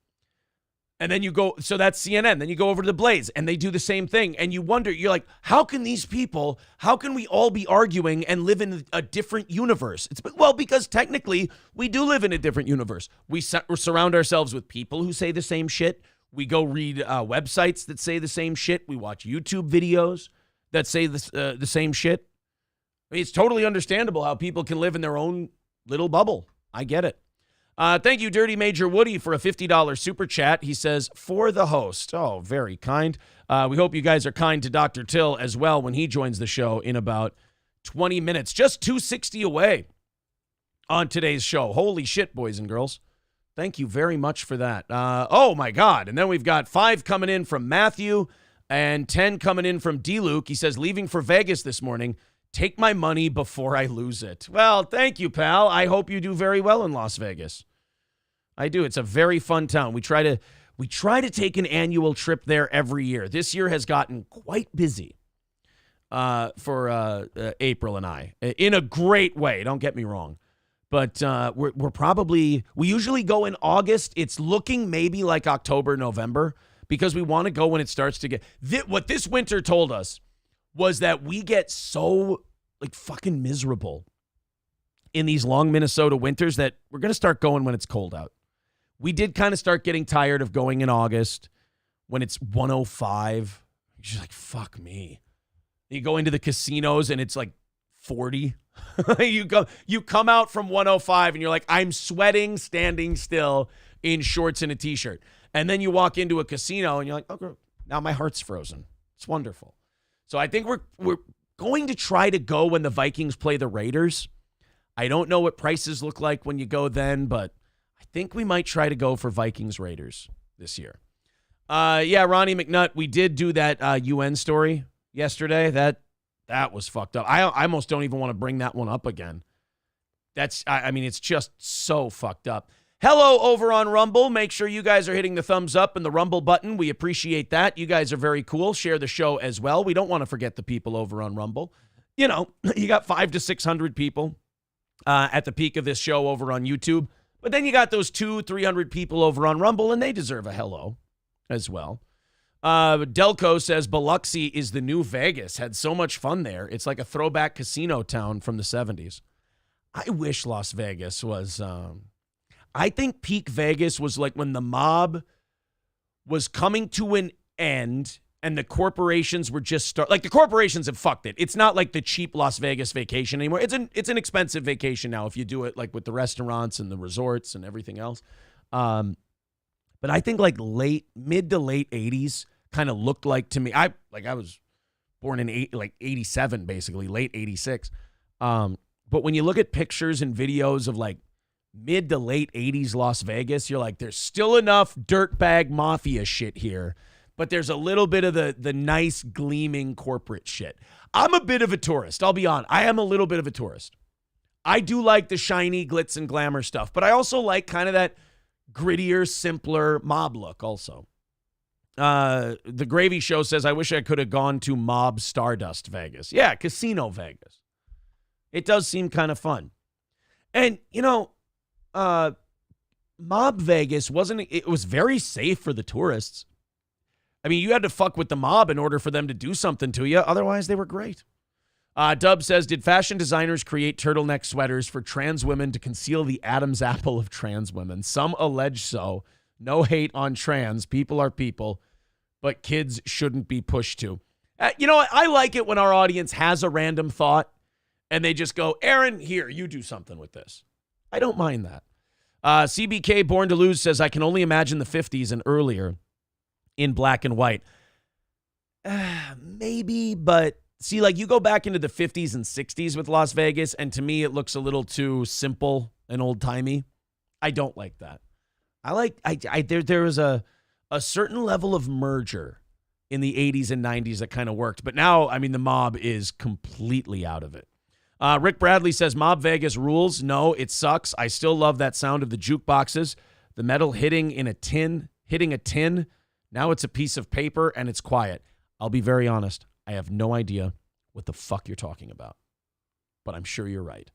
And then you go, so that's CNN. Then you go over to the Blaze, and they do the same thing. And you wonder, you're like, how can we all be arguing and live in a different universe? Because technically, we do live in a different universe. We surround ourselves with people who say the same shit. We go read websites that say the same shit. We watch YouTube videos that say the same shit. I mean, it's totally understandable how people can live in their own little bubble. I get it. Thank you, Dirty Major Woody, for a $50 super chat. He says, for the host. Oh, very kind. We hope you guys are kind to Dr. Till as well when he joins the show in about 20 minutes. Just $260 away on today's show. Holy shit, boys and girls. Thank you very much for that. Oh, my God. And then we've got 5 coming in from Matthew and 10 coming in from D-Luke. He says, leaving for Vegas this morning. Take my money before I lose it. Well, thank you, pal. I hope you do very well in Las Vegas. I do. It's a very fun town. We try to take an annual trip there every year. This year has gotten quite busy for April and I, in a great way. Don't get me wrong. But we usually go in August. It's looking maybe like October, November, because we want to go when it starts to get... What this winter told us was that we get so fucking miserable in these long Minnesota winters that we're going to start going when it's cold out. We did kind of start getting tired of going in August when it's 105. You're just like, fuck me. You go into the casinos and it's like 40. You come out from 105 and you're like, I'm sweating standing still in shorts and a t-shirt. And then you walk into a casino and you're like, oh, now my heart's frozen. It's wonderful. So I think we're going to try to go when the Vikings play the Raiders. I don't know what prices look like when you go then, but I think we might try to go for Vikings Raiders this year. Yeah, Ronnie McNutt, we did do that UN story yesterday. That was fucked up. I almost don't even want to bring that one up again. It's just so fucked up. Hello over on Rumble. Make sure you guys are hitting the thumbs up and the Rumble button. We appreciate that. You guys are very cool. Share the show as well. We don't want to forget the people over on Rumble. You got 500 to 600 people at the peak of this show over on YouTube. But then you got those 200-300 people over on Rumble, and they deserve a hello as well. Delco says Biloxi is the new Vegas. Had so much fun there. It's like a throwback casino town from the 70s. I wish Las Vegas was... I think peak Vegas was like when the mob was coming to an end and the corporations were just the corporations have fucked it. It's not like the cheap Las Vegas vacation anymore. It's an expensive vacation now if you do it like with the restaurants and the resorts and everything else. But I think like mid to late 80s kind of looked like to me. I was born in 87 basically, late 86. But when you look at pictures and videos of like mid to late 80s Las Vegas, you're like, there's still enough dirtbag mafia shit here, but there's a little bit of the nice gleaming corporate shit. I'm a bit of a tourist. I'll be honest. I am a little bit of a tourist. I do like the shiny glitz and glamour stuff, but I also like kind of that grittier, simpler mob look also. The Gravy Show says, I wish I could have gone to Mob Stardust Vegas. Yeah, Casino Vegas. It does seem kind of fun. And, Mob Vegas it was very safe for the tourists. I mean, you had to fuck with the mob in order for them to do something to you. Otherwise, they were great. Dub says, did fashion designers create turtleneck sweaters for trans women to conceal the Adam's apple of trans women? Some allege so. No hate on trans. People are people, but kids shouldn't be pushed to. You know what? I like it when our audience has a random thought and they just go, Aaron, here, you do something with this. I don't mind that. CBK Born to Lose says, I can only imagine the 50s and earlier in black and white. Maybe, but See, like you go back into the 50s and 60s with Las Vegas, and to me, it looks a little too simple and old-timey. I don't like that. There was a certain level of merger in the 80s and 90s that kind of worked. But now, I mean, the mob is completely out of it. Rick Bradley says, Mob Vegas rules. No, it sucks. I still love that sound of the jukeboxes, the metal hitting a tin. Now it's a piece of paper and it's quiet. I'll be very honest. I have no idea what the fuck you're talking about, but I'm sure you're right.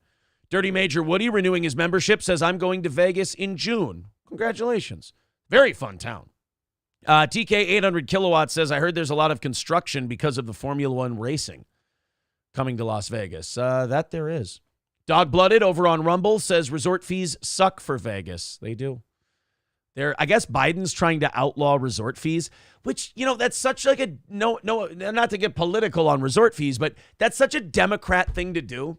Dirty Major Woody, renewing his membership, says, I'm going to Vegas in June. Congratulations. Very fun town. TK 800 Kilowatts says, I heard there's a lot of construction because of the Formula One racing coming to Las Vegas. That there is. Dog Blooded over on Rumble says, resort fees suck for Vegas. They do. I guess Biden's trying to outlaw resort fees, which, that's such like a, no, not to get political on resort fees, but that's such a Democrat thing to do.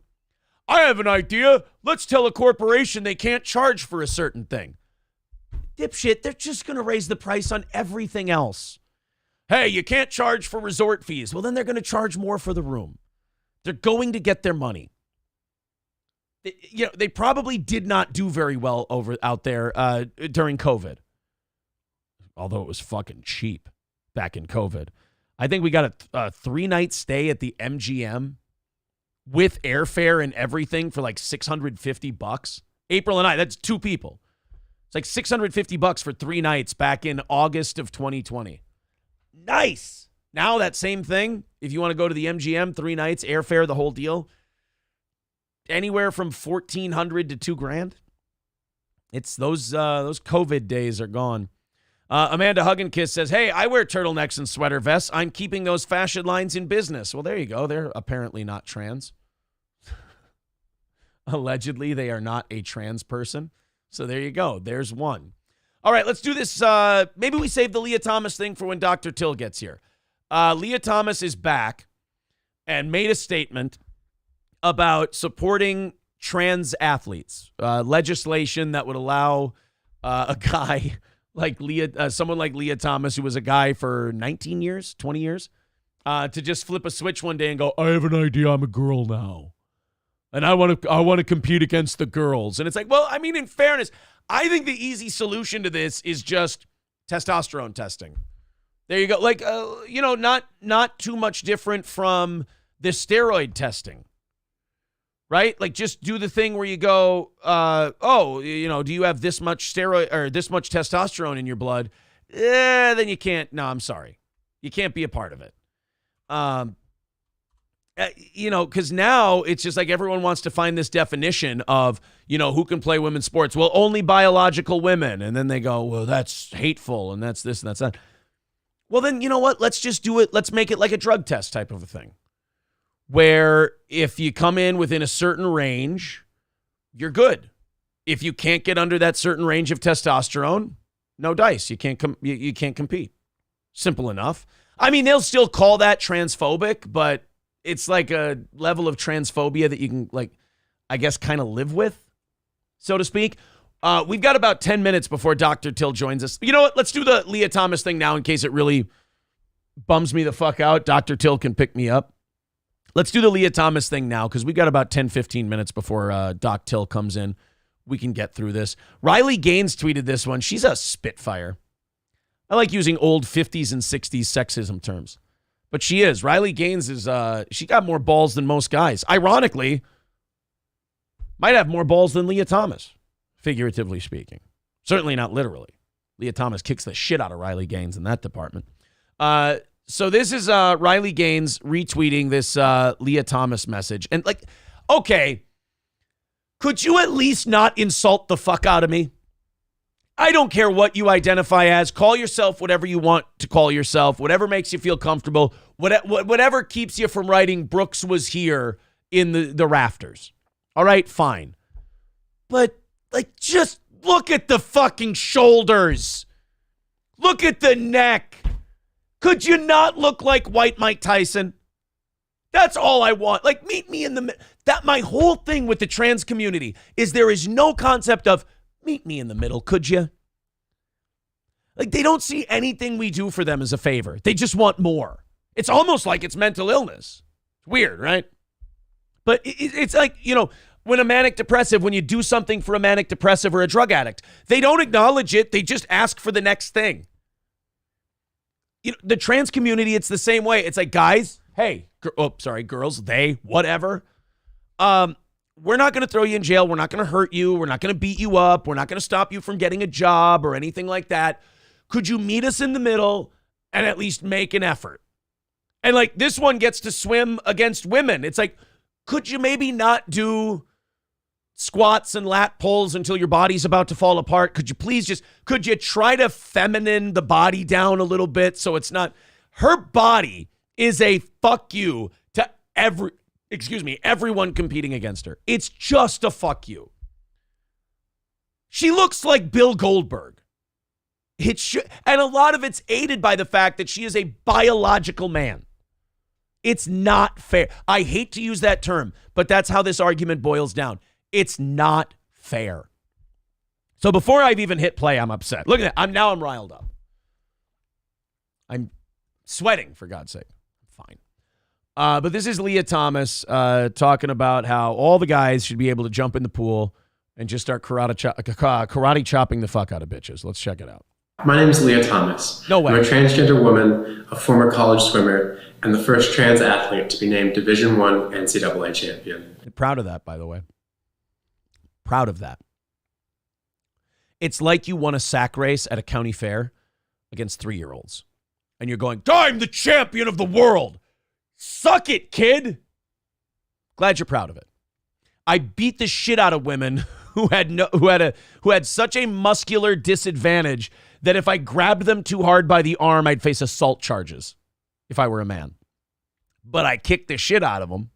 I have an idea. Let's tell a corporation they can't charge for a certain thing. Dipshit, they're just going to raise the price on everything else. Hey, you can't charge for resort fees. Well, then they're going to charge more for the room. They're going to get their money. They probably did not do very well out there during COVID. Although it was fucking cheap back in COVID. I think we got a 3-night stay at the MGM with airfare and everything for like $650. April and I, that's 2 people. It's like $650 for 3 nights back in August of 2020. Nice. Now that same thing, if you want to go to the MGM, 3 nights, airfare, the whole deal, anywhere from $1,400 to $2,000. It's those COVID days are gone. Amanda Hugginkiss says, hey, I wear turtlenecks and sweater vests. I'm keeping those fashion lines in business. Well, there you go. They're apparently not trans. Allegedly, they are not a trans person. So there you go. There's one. All right, let's do this. Maybe we save the Lia Thomas thing for when Dr. Till gets here. Lia Thomas is back and made a statement about supporting trans athletes, legislation that would allow a guy like someone like Lia Thomas, who was a guy for 19 years, 20 years, to just flip a switch one day and go, I have an idea, I'm a girl now. And I want to compete against the girls. And it's like, well, I mean, in fairness, I think the easy solution to this is just testosterone testing. There you go. Like, not too much different from the steroid testing. Right? Like, just do the thing where you go, do you have this much steroid or this much testosterone in your blood? Then you can't. No, I'm sorry. You can't be a part of it. Because now it's just like everyone wants to find this definition of, who can play women's sports. Well, only biological women. And then they go, well, that's hateful and that's this and that's that. Well, then, you know what? Let's just do it. Let's make it like a drug test type of a thing. Where if you come in within a certain range, you're good. If you can't get under that certain range of testosterone, no dice. You can't compete. Simple enough. I mean, they'll still call that transphobic, but it's like a level of transphobia that you can, like, I guess, kind of live with, so to speak. We've got about 10 minutes before Dr. Till joins us. You know what? Let's do the Lia Thomas thing now in case it really bums me the fuck out. Dr. Till can pick me up. Let's do the Lia Thomas thing now because we've got about 10, 15 minutes before Doc Till comes in. We can get through this. Riley Gaines tweeted this one. She's a spitfire. I like using old 50s and 60s sexism terms. But she is. Riley Gaines is, she got more balls than most guys. Ironically, might have more balls than Lia Thomas, figuratively speaking. Certainly not literally. Lia Thomas kicks the shit out of Riley Gaines in that department. So this is Riley Gaines retweeting this Lia Thomas message. And like, okay, could you at least not insult the fuck out of me? I don't care what you identify as. Call yourself whatever you want to call yourself, whatever makes you feel comfortable, whatever keeps you from writing Brooks was here in the rafters. All right, fine. But, like, just look at the fucking shoulders. Look at the neck. Could you not look like white Mike Tyson? That's all I want. Like, meet me in the middle. That my whole thing with the trans community is there is no concept of meet me in the middle, could you? Like, they don't see anything we do for them as a favor. They just want more. It's almost like it's mental illness. Weird, right? But it's like, when a manic depressive, when you do something for a manic depressive or a drug addict, they don't acknowledge it. They just ask for the next thing. The trans community, it's the same way. It's like, guys, hey, girls, they, whatever. We're not going to throw you in jail. We're not going to hurt you. We're not going to beat you up. We're not going to stop you from getting a job or anything like that. Could you meet us in the middle and at least make an effort? And like this one gets to swim against women. It's like, could you maybe not do squats and lat pulls until your body's about to fall apart? Could you try to feminine the body down a little bit so it's not, her body is a fuck you to everyone competing against her. It's just a fuck you. She looks like Bill Goldberg. And a lot of it's aided by the fact that she is a biological man. It's not fair. I hate to use that term, but that's how this argument boils down. It's not fair. So before I've even hit play, I'm upset. Look at that. I'm riled up. I'm sweating, for God's sake. Fine. But this is Lia Thomas talking about how all the guys should be able to jump in the pool and just start karate chopping the fuck out of bitches. Let's check it out. My name is Lia Thomas. No way. I'm a transgender woman, a former college swimmer, and the first trans athlete to be named Division I NCAA champion. I'm proud of that, by the way. Proud of that. It's like you won a sack race at a county fair against 3-year-olds. And you're going, I'm the champion of the world. Suck it, kid. Glad you're proud of it. I beat the shit out of women who had such a muscular disadvantage that if I grabbed them too hard by the arm, I'd face assault charges if I were a man. But I kicked the shit out of them.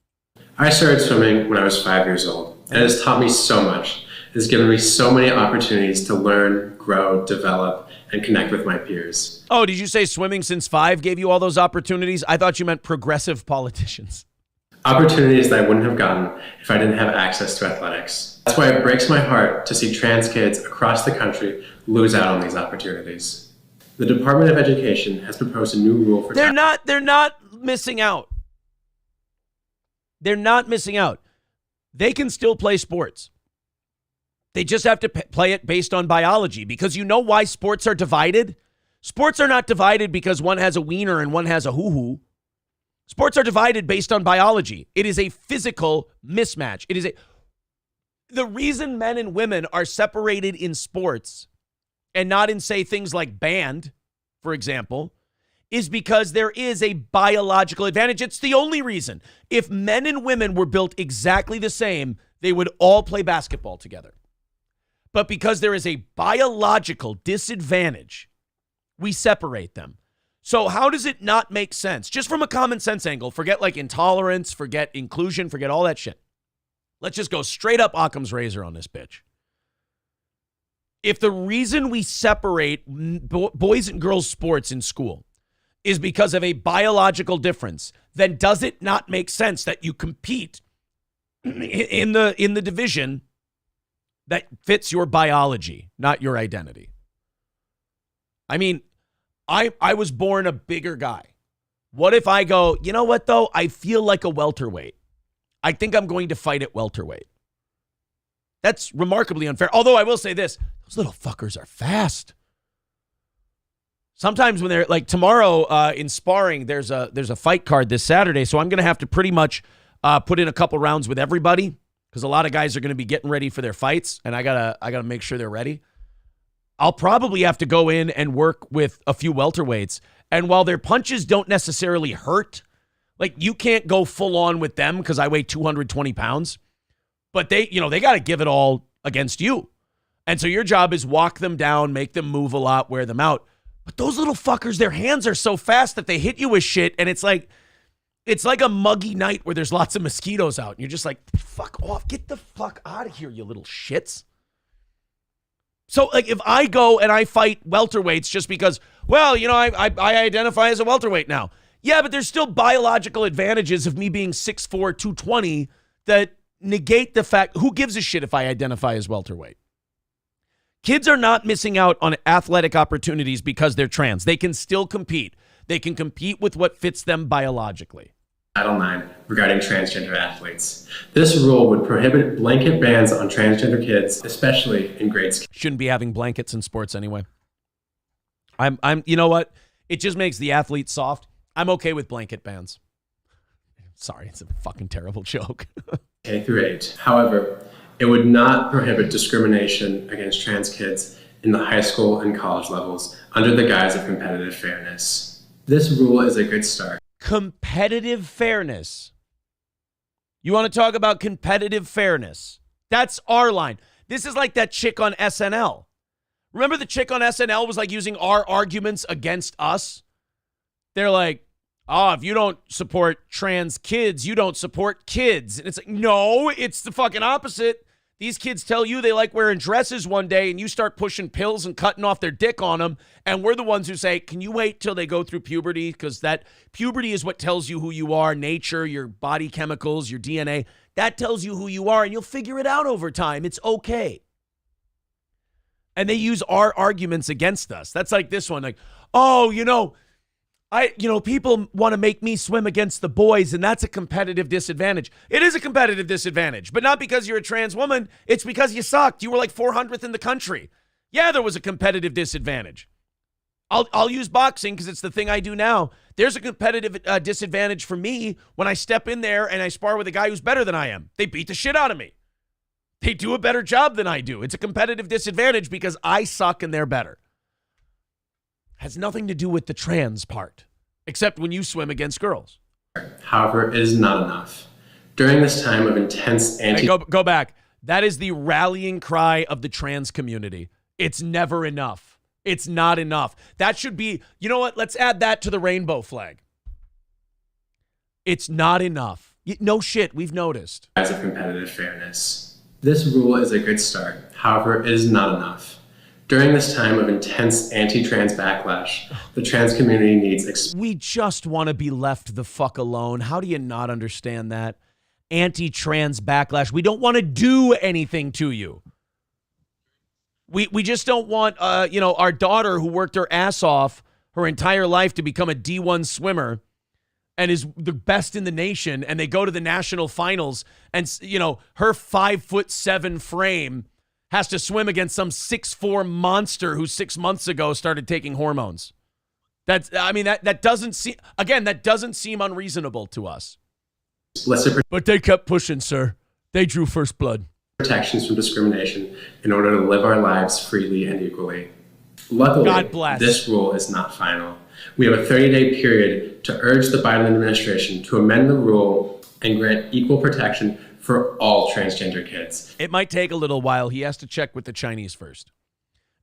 I started swimming when I was 5 years old, and it has taught me so much. It has given me so many opportunities to learn, grow, develop, and connect with my peers. Oh, did you say swimming since 5 gave you all those opportunities? I thought you meant progressive politicians. Opportunities that I wouldn't have gotten if I didn't have access to athletics. That's why it breaks my heart to see trans kids across the country lose out on these opportunities. The Department of Education has proposed a new rule for... They're not missing out. They're not missing out. They can still play sports. They just have to play it based on biology, because you know why sports are divided? Sports are not divided because one has a wiener and one has a hoo-hoo. Sports are divided based on biology. It is a physical mismatch. The reason men and women are separated in sports and not in, say, things like band, for example, is because there is a biological advantage. It's the only reason. If men and women were built exactly the same, they would all play basketball together. But because there is a biological disadvantage, we separate them. So how does it not make sense? Just from a common sense angle, forget like intolerance, forget inclusion, forget all that shit. Let's just go straight up Occam's razor on this bitch. If the reason we separate boys and girls sports in school is because of a biological difference, then does it not make sense that you compete in the division that fits your biology, not your identity? I mean, I was born a bigger guy. What if I go, you know what, though? I feel like a welterweight. I think I'm going to fight at welterweight. That's remarkably unfair. Although I will say this, those little fuckers are fast. Sometimes when they're like tomorrow in sparring, there's a fight card this Saturday. So I'm going to have to pretty much put in a couple rounds with everybody, because a lot of guys are going to be getting ready for their fights, and I gotta make sure they're ready. I'll probably have to go in and work with a few welterweights. And while their punches don't necessarily hurt, like you can't go full on with them because I weigh 220 pounds, but they got to give it all against you. And so your job is walk them down, make them move a lot, wear them out. But those little fuckers, their hands are so fast that they hit you with shit. And it's like a muggy night where there's lots of mosquitoes out. And you're just like, fuck off. Get the fuck out of here, you little shits. So, like, if I go and I fight welterweights just because, well, I identify as a welterweight now. Yeah, but there's still biological advantages of me being 6'4", 220 that negate the fact, who gives a shit if I identify as welterweight? Kids are not missing out on athletic opportunities because they're trans. They can still compete. They can compete with what fits them biologically. Title IX regarding transgender athletes. This rule would prohibit blanket bans on transgender kids, especially in grade school. Shouldn't be having blankets in sports anyway. You know what? It just makes the athlete soft. I'm okay with blanket bans. Sorry, it's a fucking terrible joke. K through 8. However, it would not prohibit discrimination against trans kids in the high school and college levels under the guise of competitive fairness. This rule is a good start. Competitive fairness. You want to talk about competitive fairness? That's our line. This is like that chick on SNL. Remember the chick on SNL was like using our arguments against us? They're like, oh, if you don't support trans kids, you don't support kids. And it's like, no, it's the fucking opposite. These kids tell you they like wearing dresses one day and you start pushing pills and cutting off their dick on them. And we're the ones who say, can you wait till they go through puberty? Because that puberty is what tells you who you are, nature, your body chemicals, your DNA. That tells you who you are and you'll figure it out over time. It's okay. And they use our arguments against us. That's like this one, like, oh, people want to make me swim against the boys, and that's a competitive disadvantage. It is a competitive disadvantage, but not because you're a trans woman. It's because you sucked. You were like 400th in the country. Yeah, there was a competitive disadvantage. I'll use boxing because it's the thing I do now. There's a competitive disadvantage for me when I step in there and I spar with a guy who's better than I am. They beat the shit out of me. They do a better job than I do. It's a competitive disadvantage because I suck and they're better. Has nothing to do with the trans part, except when you swim against girls. However, it is not enough. During this time of intense Go back. That is the rallying cry of the trans community. It's never enough. It's not enough. That should be, you know what? Let's add that to the rainbow flag. It's not enough. No shit, we've noticed. As of competitive fairness. This rule is a good start. However, it is not enough. During this time of intense anti-trans backlash, the trans community needs... We just want to be left the fuck alone. How do you not understand that? Anti-trans backlash. We don't want to do anything to you. We just don't want, our daughter who worked her ass off her entire life to become a D1 swimmer and is the best in the nation, and they go to the national finals, and, her 5'7" frame has to swim against some 6'4" monster who 6 months ago started taking hormones. That doesn't seem unreasonable to us. But they kept pushing, sir. They drew first blood. Protections from discrimination in order to live our lives freely and equally. Luckily, God bless. This rule is not final. We have a 30-day period to urge the Biden administration to amend the rule and grant equal protection for all transgender kids. It might take a little while. He has to check with the Chinese first.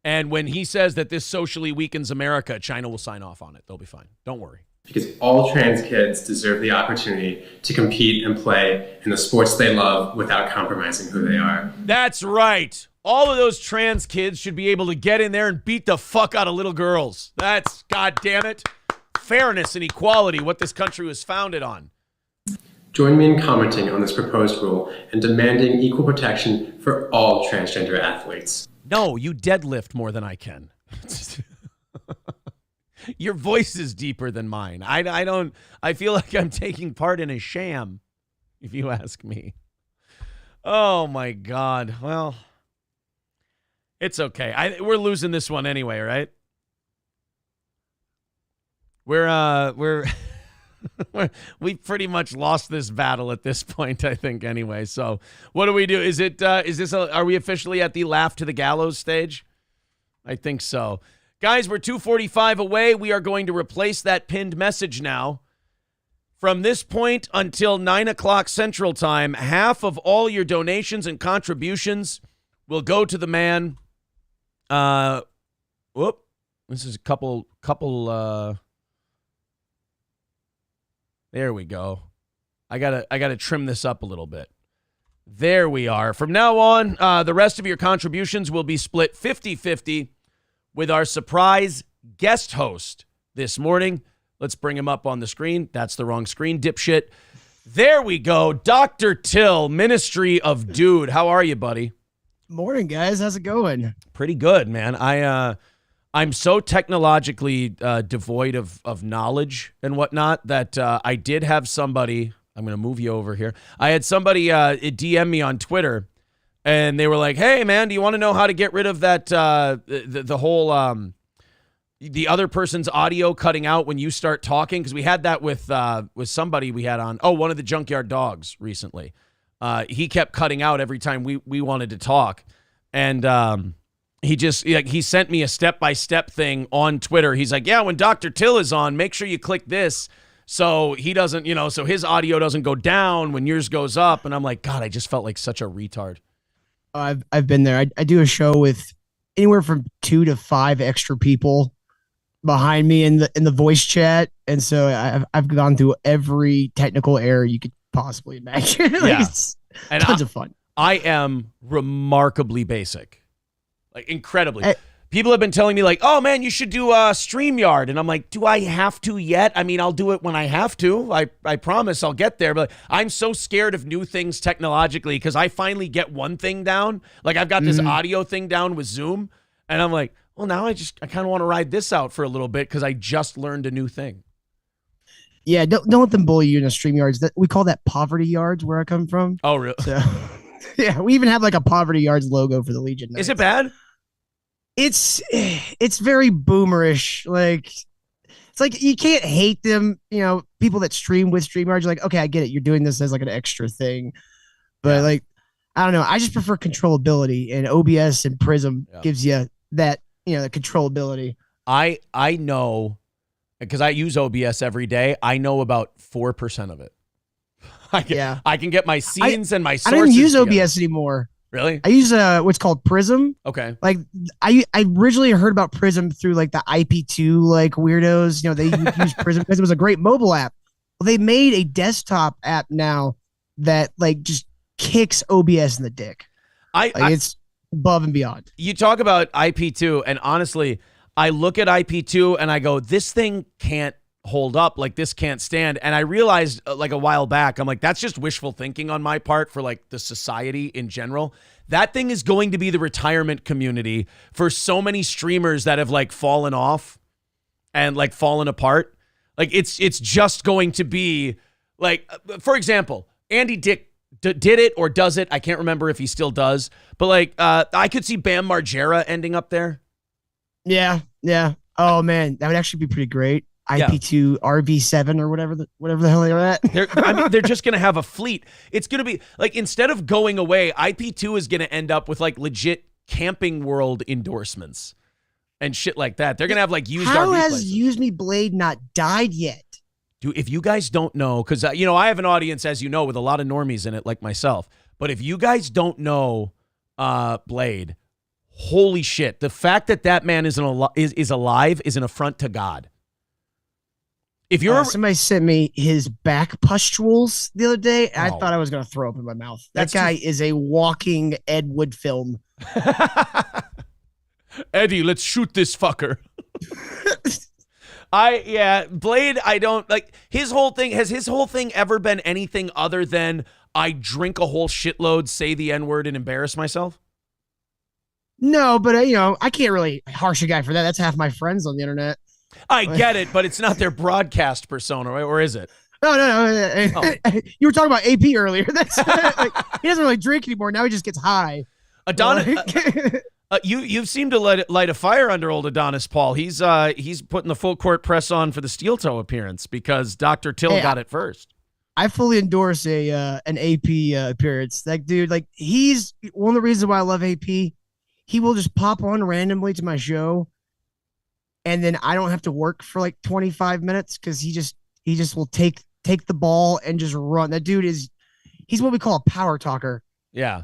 And when he says that this socially weakens America, China will sign off on it. They'll be fine. Don't worry. Because all trans kids deserve the opportunity to compete and play in the sports they love without compromising who they are. That's right. All of those trans kids should be able to get in there and beat the fuck out of little girls. That's, God damn it, fairness and equality, what this country was founded on. Join me in commenting on this proposed rule and demanding equal protection for all transgender athletes. No, you deadlift more than I can. Your voice is deeper than mine. I feel like I'm taking part in a sham, if you ask me. Oh my God. Well, it's okay. We're losing this one anyway, right? We've pretty much lost this battle at this point, I think, anyway. So what do we do? Are we officially at the laugh to the gallows stage? I think so. Guys, we're 2:45 away. We are going to replace that pinned message now. From this point until 9 o'clock Central Time, half of all your donations and contributions will go to the man. This is a couple. There we go. I gotta trim this up a little bit. There we are. From now on, the rest of your contributions will be split 50-50 with our surprise guest host this morning. Let's bring him up on the screen. That's the wrong screen, dipshit. There we go. Dr. Till, Ministry of Dude. How are you, buddy? Morning, guys. How's it going? Pretty good, man. I'm so technologically devoid of knowledge and whatnot that I did have somebody. I'm going to move you over here. I had somebody DM me on Twitter, and they were like, "Hey, man, do you want to know how to get rid of that the whole the other person's audio cutting out when you start talking?" Because we had that with somebody we had on. Oh, one of the Junkyard Dogs recently. He kept cutting out every time we wanted to talk, and he sent me a step-by-step thing on Twitter. He's like, "Yeah, when Dr. Till is on, make sure you click this so he doesn't, so his audio doesn't go down when yours goes up." And I'm like, God, I just felt like such a retard. I've been there. I do a show with anywhere from 2 to 5 extra people behind me in the voice chat, and so I've gone through every technical error you could possibly imagine. It's tons of fun. I am remarkably basic, like incredibly. People have been telling me like, "Oh man, you should do StreamYard," and I'm like, "Do I have to yet? I mean, I'll do it when I have to. I promise I'll get there." But I'm so scared of new things technologically because I finally get one thing down. Like I've got this audio thing down with Zoom, and I'm like, well, now I kind of want to ride this out for a little bit because I just learned a new thing. Yeah, don't let them bully you in the StreamYards. We call that poverty yards where I come from. Oh, really? So, yeah, we even have like a poverty yards logo for the Legion Knights. Is it bad? It's very boomerish. Like it's like you can't hate them. People that stream with StreamYards, you're like, okay, I get it. You're doing this as like an extra thing, but like I don't know. I just prefer controllability, and OBS and Prism gives you that the controllability. I know because I use OBS every day. I know about 4% of it. I can get my scenes and my sources. I don't use together. OBS anymore. Really? I use what's called Prism. Okay. Like I originally heard about Prism through like the IP2 like weirdos. They use Prism because it was a great mobile app. Well, they made a desktop app now that like just kicks OBS in the dick. It's above and beyond. You talk about IP2, and honestly, I look at IP2 and I go, this thing can't hold up, like this can't stand. And I realized like a while back, I'm like, that's just wishful thinking on my part for like the society in general. That thing is going to be the retirement community for so many streamers that have like fallen off and like fallen apart. Like it's just going to be like, for example, Andy Dick did it or does it. I can't remember if he still does, but like I could see Bam Margera ending up there. Yeah. Oh man, that would actually be pretty great. IP2 RV7 or whatever the hell they're at. They're just going to have a fleet. It's going to be like, instead of going away, IP2 is going to end up with like legit Camping World endorsements and shit like that. They're going to have like used RV How has places. Use Me Blade not died yet? Dude, if you guys don't know, because, I have an audience, as you know, with a lot of normies in it like myself. But if you guys don't know Blade, holy shit. The fact that man is alive is an affront to God. If you're somebody sent me his back pustules the other day, I thought I was going to throw up in my mouth. That guy is a walking Ed Wood film. Eddie, let's shoot this fucker. Blade, I don't like his whole thing. Has his whole thing ever been anything other than I drink a whole shitload, say the N-word, and embarrass myself? No, but I can't really harsh a guy for that. That's half my friends on the internet. I get it, but it's not their broadcast persona, right? Or is it? No. You were talking about AP earlier. That's like, he doesn't really drink anymore. Now he just gets high. Adonis, you seem to light a fire under old Adonis Paul. He's putting the full court press on for the steel toe appearance because Dr. Till got it first. I fully endorse an AP appearance. That dude, like, he's one of the reasons why I love AP. He will just pop on randomly to my show, and then I don't have to work for like 25 minutes because he just will take the ball and just run. That dude he's what we call a power talker. Yeah.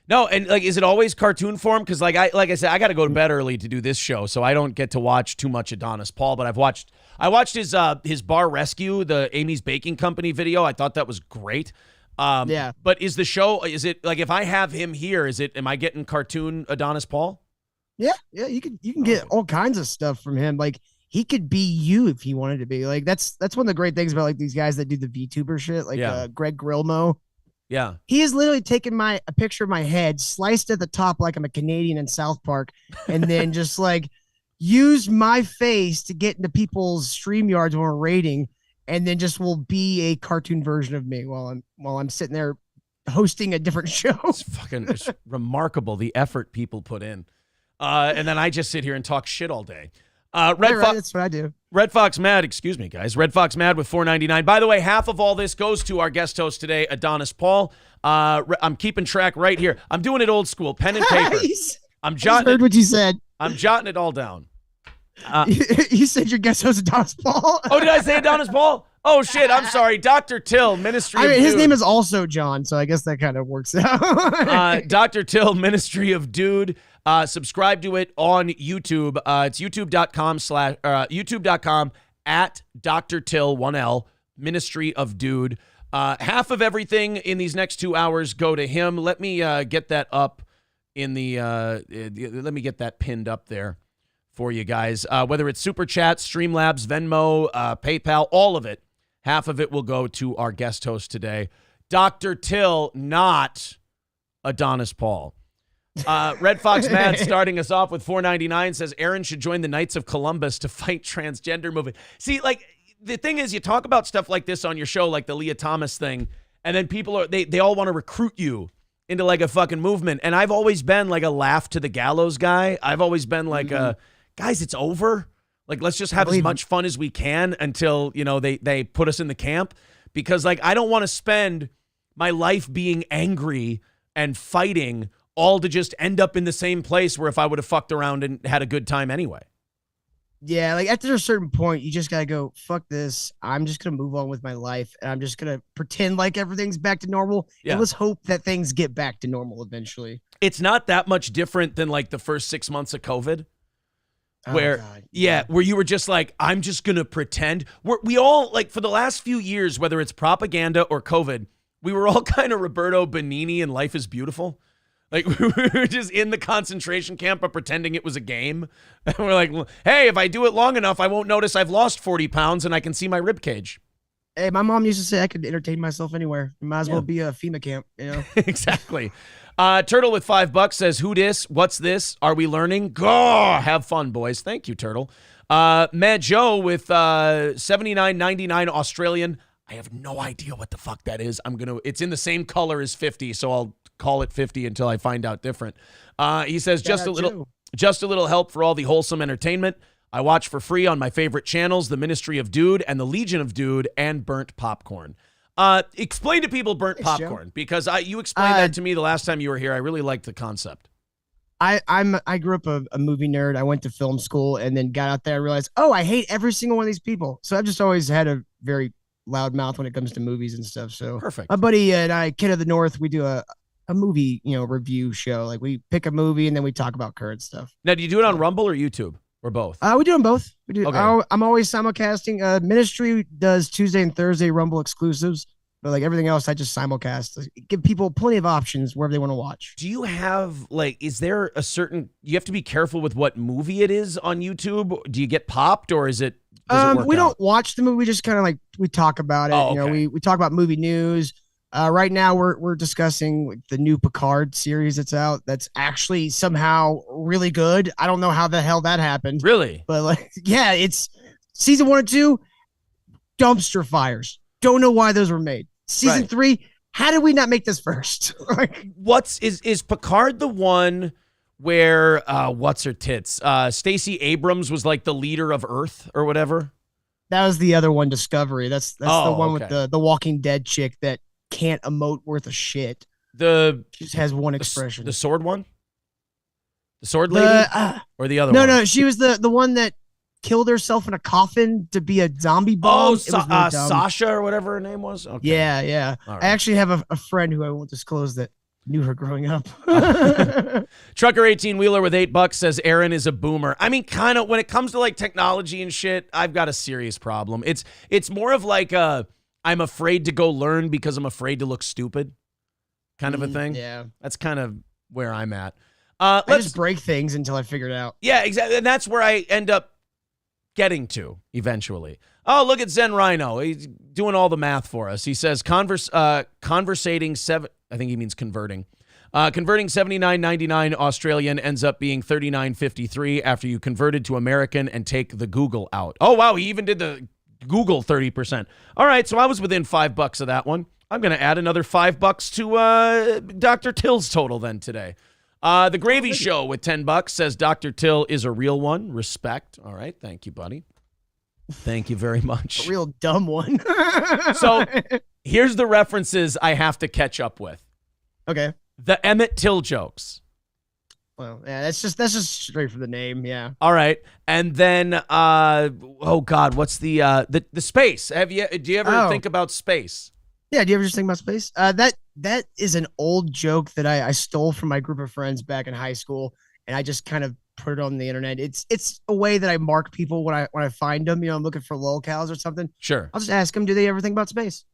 No, and like, is it always cartoon form? Because like I said, I got to go to bed early to do this show, so I don't get to watch too much Adonis Paul. But I watched his bar rescue, the Amy's Baking Company video. I thought that was great. Yeah. But is the show? Is it like, if I have him here? Am I getting cartoon Adonis Paul? Yeah. You can get all kinds of stuff from him. Like, he could be you if he wanted to be. Like, that's one of the great things about like these guys that do the VTuber shit, like Greg Grilmo. Yeah. He has literally taken a picture of my head, sliced at the top like I'm a Canadian in South Park, and then just like use my face to get into people's StreamYards when we're rating, and then just will be a cartoon version of me while I'm sitting there hosting a different show. It's remarkable the effort people put in. And then I just sit here and talk shit all day. That's what I do. Red Fox Mad, excuse me, guys. Red Fox Mad with $4.99. By the way, half of all this goes to our guest host today, Adonis Paul. I'm keeping track right here. I'm doing it old school, pen and paper. I heard what you said. I'm jotting it all down. You said your guest host Adonis Paul. Oh, did I say Adonis Paul? Oh, shit. I'm sorry. Dr. Till, Ministry of Dude. His name is also John, so I guess that kind of works out. Dr. Till, Ministry of Dude. Subscribe to it on YouTube. It's youtube.com at Dr. Till, 1L, Ministry of Dude. Half of everything in these next 2 hours go to him. Let me get that up in the let me get that pinned up there for you guys. Whether it's Super Chat, Streamlabs, Venmo, PayPal, all of it. Half of it will go to our guest host today, Dr. Till, not Adonis Paul. Red Fox Mad starting us off with $4.99 says Aaron should join the Knights of Columbus to fight transgender movement. See, like, the thing is, you talk about stuff like this on your show, like the Lia Thomas thing, and then people they all want to recruit you into like a fucking movement. And I've always been like a laugh to the gallows guy. I've always been like, guys, it's over. Like, let's just have as much fun as we can until, they put us in the camp. Because, like, I don't want to spend my life being angry and fighting all to just end up in the same place where if I would have fucked around and had a good time anyway. Yeah, like after a certain point, you just got to go, fuck this. I'm just going to move on with my life. And I'm just going to pretend like everything's back to normal. Yeah. And let's hope that things get back to normal eventually. It's not that much different than like the first 6 months of COVID. Where, God, where you were just like, I'm just going to pretend. We all, like, for the last few years, whether it's propaganda or COVID, we were all kind of Roberto Benigni in Life is Beautiful. Like, we were just in the concentration camp but pretending it was a game. And we're like, hey, if I do it long enough, I won't notice I've lost 40 pounds and I can see my rib cage. Hey, my mom used to say I could entertain myself anywhere. It might as well be a FEMA camp, Exactly. Turtle with $5 says, who dis? What's this? Are we learning? Go! Have fun, boys. Thank you, Turtle. Mad Joe with $79.99 Australian. I have no idea what the fuck that is. It's in the same color as 50, so I'll call it 50 until I find out different. He says, just a little help for all the wholesome entertainment I watch for free on my favorite channels, the Ministry of Dude and the Legion of Dude and Burnt Popcorn. Explain to people burnt popcorn, because you explained that to me the last time you were here. I really liked the concept. I grew up a movie nerd. I went to film school and then got out there and realized, I hate every single one of these people. So I've just always had a very loud mouth when it comes to movies and stuff. So perfect. My buddy and I, Kid of the North, we do a movie, review show. Like we pick a movie and then we talk about current stuff. Now, do you do it on Rumble or YouTube or both? We do them both. We do. Okay. I'm always simulcasting. Ministry does Tuesday and Thursday Rumble exclusives, but like everything else, I just simulcast. Give people plenty of options wherever they want to watch. Do you have is there a certain? You have to be careful with what movie it is on YouTube. Do you get popped or is it? We don't watch the movie. We just kind of we talk about it. Oh, okay. We talk about movie news. Right now we're discussing the new Picard series that's out. That's actually somehow really good. I don't know how the hell that happened. Really? But it's season 1 and 2, dumpster fires. Don't know why those were made. Season 3, how did we not make this first? Is Picard the one where what's her tits? Stacey Abrams was like the leader of Earth or whatever? That was the other one, Discovery. That's the one with the Walking Dead chick that can't emote worth a shit. She just has one expression. The sword one? The sword lady? Or the other one? No, she was the one that killed herself in a coffin to be a zombie bomb. Sasha or whatever her name was? Okay. Yeah. Right. I actually have a friend who I won't disclose that knew her growing up. Trucker 18-wheeler with $8 says Aaron is a boomer. I mean, kind of when it comes to like technology and shit, I've got a serious problem. It's more of like I'm afraid to go learn because I'm afraid to look stupid kind of a thing. Yeah. That's kind of where I'm at. I just break things until I figure it out. Yeah, exactly. And that's where I end up getting to eventually. Oh, look at Zen Rhino. He's doing all the math for us. He says conversating seven. I think he means converting. Converting 79.99 Australian ends up being 39.53 after you converted to American and take the Google out. Oh, wow. He even did the Google 30%. All right. So I was within $5 of that one. I'm going to add another $5 to Dr. Till's total then today. The Gravy Show with $10 says Dr. Till is a real one. Respect. All right. Thank you, buddy. Thank you very much. A real dumb one. So here's the references I have to catch up with. Okay. The Emmett Till jokes. Well, yeah, that's just straight from the name, yeah. All right, and then oh God, what's the space? Do you ever think about space? Yeah, do you ever just think about space? That is an old joke that I stole from my group of friends back in high school, and I just kind of put it on the internet. It's a way that I mark people when I find them. You know, I'm looking for locales or something. Sure. I'll just ask them, do they ever think about space?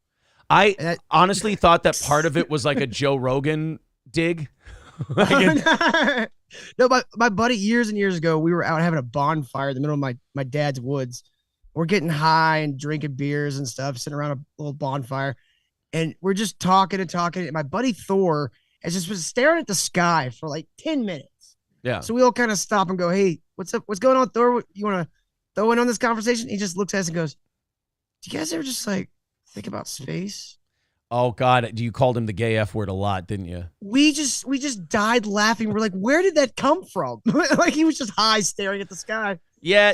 I honestly thought that part of it was like a Joe Rogan dig. No, my buddy, years and years ago, we were out having a bonfire in the middle of my dad's woods. We're getting high and drinking beers and stuff, sitting around a little bonfire, and we're just talking and talking. And my buddy Thor has just been staring at the sky for like 10 minutes. Yeah. So we all kind of stop and go, "Hey, what's up? What's going on, Thor? You want to throw in on this conversation?" He just looks at us and goes, "Do you guys ever just like think about space?" Oh God, you called him the gay F word a lot, didn't you? We just died laughing. We're like, where did that come from? Like he was just high staring at the sky. Yeah.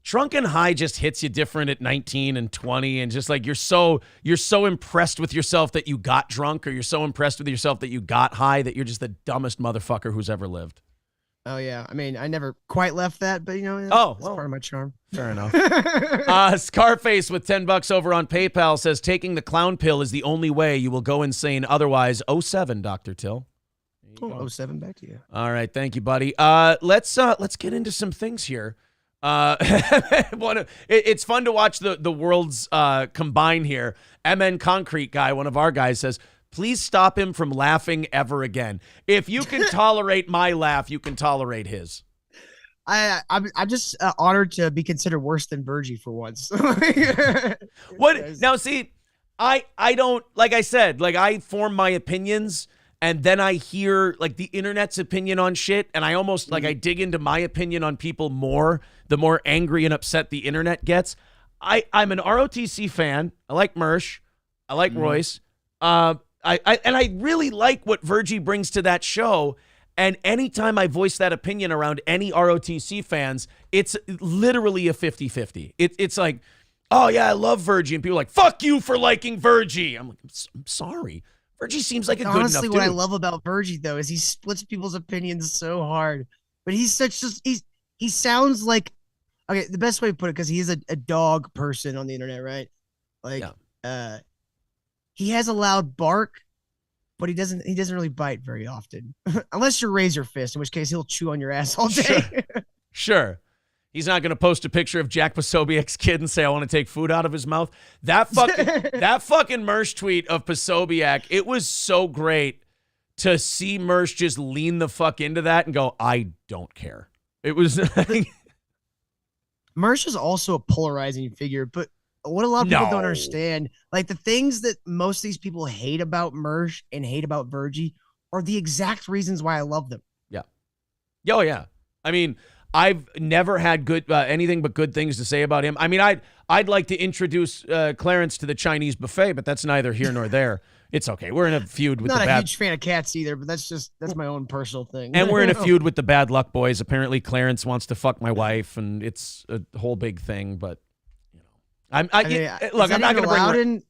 Drunken high just hits you different at 19 and 20, and just like you're so impressed with yourself that you got drunk, or you're so impressed with yourself that you got high that you're just the dumbest motherfucker who's ever lived. Oh yeah, I mean, I never quite left that, but you know, that's part of my charm. Fair enough. Scarface with $10 over on PayPal says taking the clown pill is the only way you will go insane. Otherwise, 07, Dr. Till. 07, back to you. All right, thank you, buddy. Let's get into some things here. It's fun to watch the worlds combine here. MN Concrete guy, one of our guys, says, please stop him from laughing ever again. If you can tolerate my laugh, you can tolerate his. I'm just honored to be considered worse than Virgie for once. What now? See, I don't, like I said, like I form my opinions, and then I hear like the internet's opinion on shit, and I almost like I dig into my opinion on people more the more angry and upset the internet gets. I'm an ROTC fan. I like Mersh. I like Royce. I really like what Virgie brings to that show. And anytime I voice that opinion around any ROTC fans, it's literally a 50-50. It's like, oh yeah, I love Virgie. And people are like, fuck you for liking Virgie. I'm like, I'm sorry. Virgie seems like a good enough dude. Honestly, what I love about Virgie though is he splits people's opinions so hard. But he's he sounds like, okay, the best way to put it, because he is a dog person on the internet, right? Like, he has a loud bark, but he doesn't really bite very often. Unless you're Razor Fist, in which case he'll chew on your ass all day. Sure. He's not going to post a picture of Jack Posobiec's kid and say, I want to take food out of his mouth. That fucking Mersh tweet of Posobiec, it was so great to see Mersh just lean the fuck into that and go, I don't care. It was like... Mersh is also a polarizing figure, but what a lot of people don't understand, like the things that most of these people hate about Mersh and hate about Virgie are the exact reasons why I love them. Yeah. Oh yeah. I mean, I've never had good anything but good things to say about him. I mean, I'd like to introduce Clarence to the Chinese buffet, but that's neither here nor there. It's okay. We're in a feud with not a huge fan of cats either, but that's my own personal thing. And we're in a feud with the Bad Luck Boys. Apparently, Clarence wants to fuck my wife, and it's a whole big thing. But you know, look, I'm not going to bring.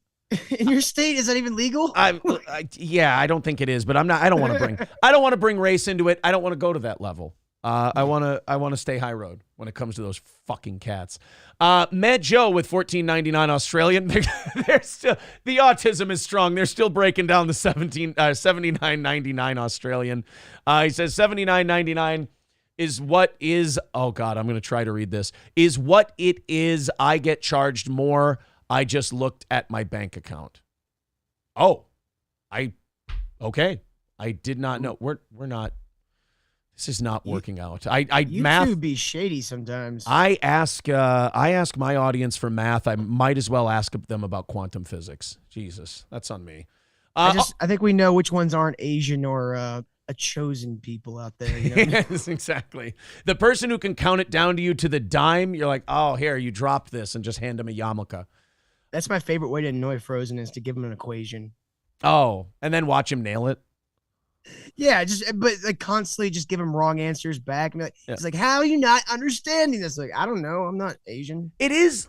In your state, is that even legal? Yeah, I don't think it is, but I'm not. I don't want to bring race into it. I don't want to go to that level. I want to stay high road when it comes to those fucking cats. Med Joe with $14.99 Australian. They're still, the autism is strong. They're still breaking down the $79.99 Australian. He says $79.99 is what is. Oh God, I'm going to try to read this. Is what it is. I get charged more. I just looked at my bank account. Oh, okay. I did not know. We're not. This is not working out. You math two be shady sometimes. I ask my audience for math. I might as well ask them about quantum physics. Jesus, that's on me. I think we know which ones aren't Asian or a chosen people out there. You know? Yes, exactly. The person who can count it down to you to the dime, you're like, oh, here, you dropped this, and just hand him a yarmulke. That's my favorite way to annoy Frozen is to give him an equation. Oh, and then watch him nail it. Yeah, but like constantly just give him wrong answers back. And he's like, how are you not understanding this? Like, I don't know. I'm not Asian. It is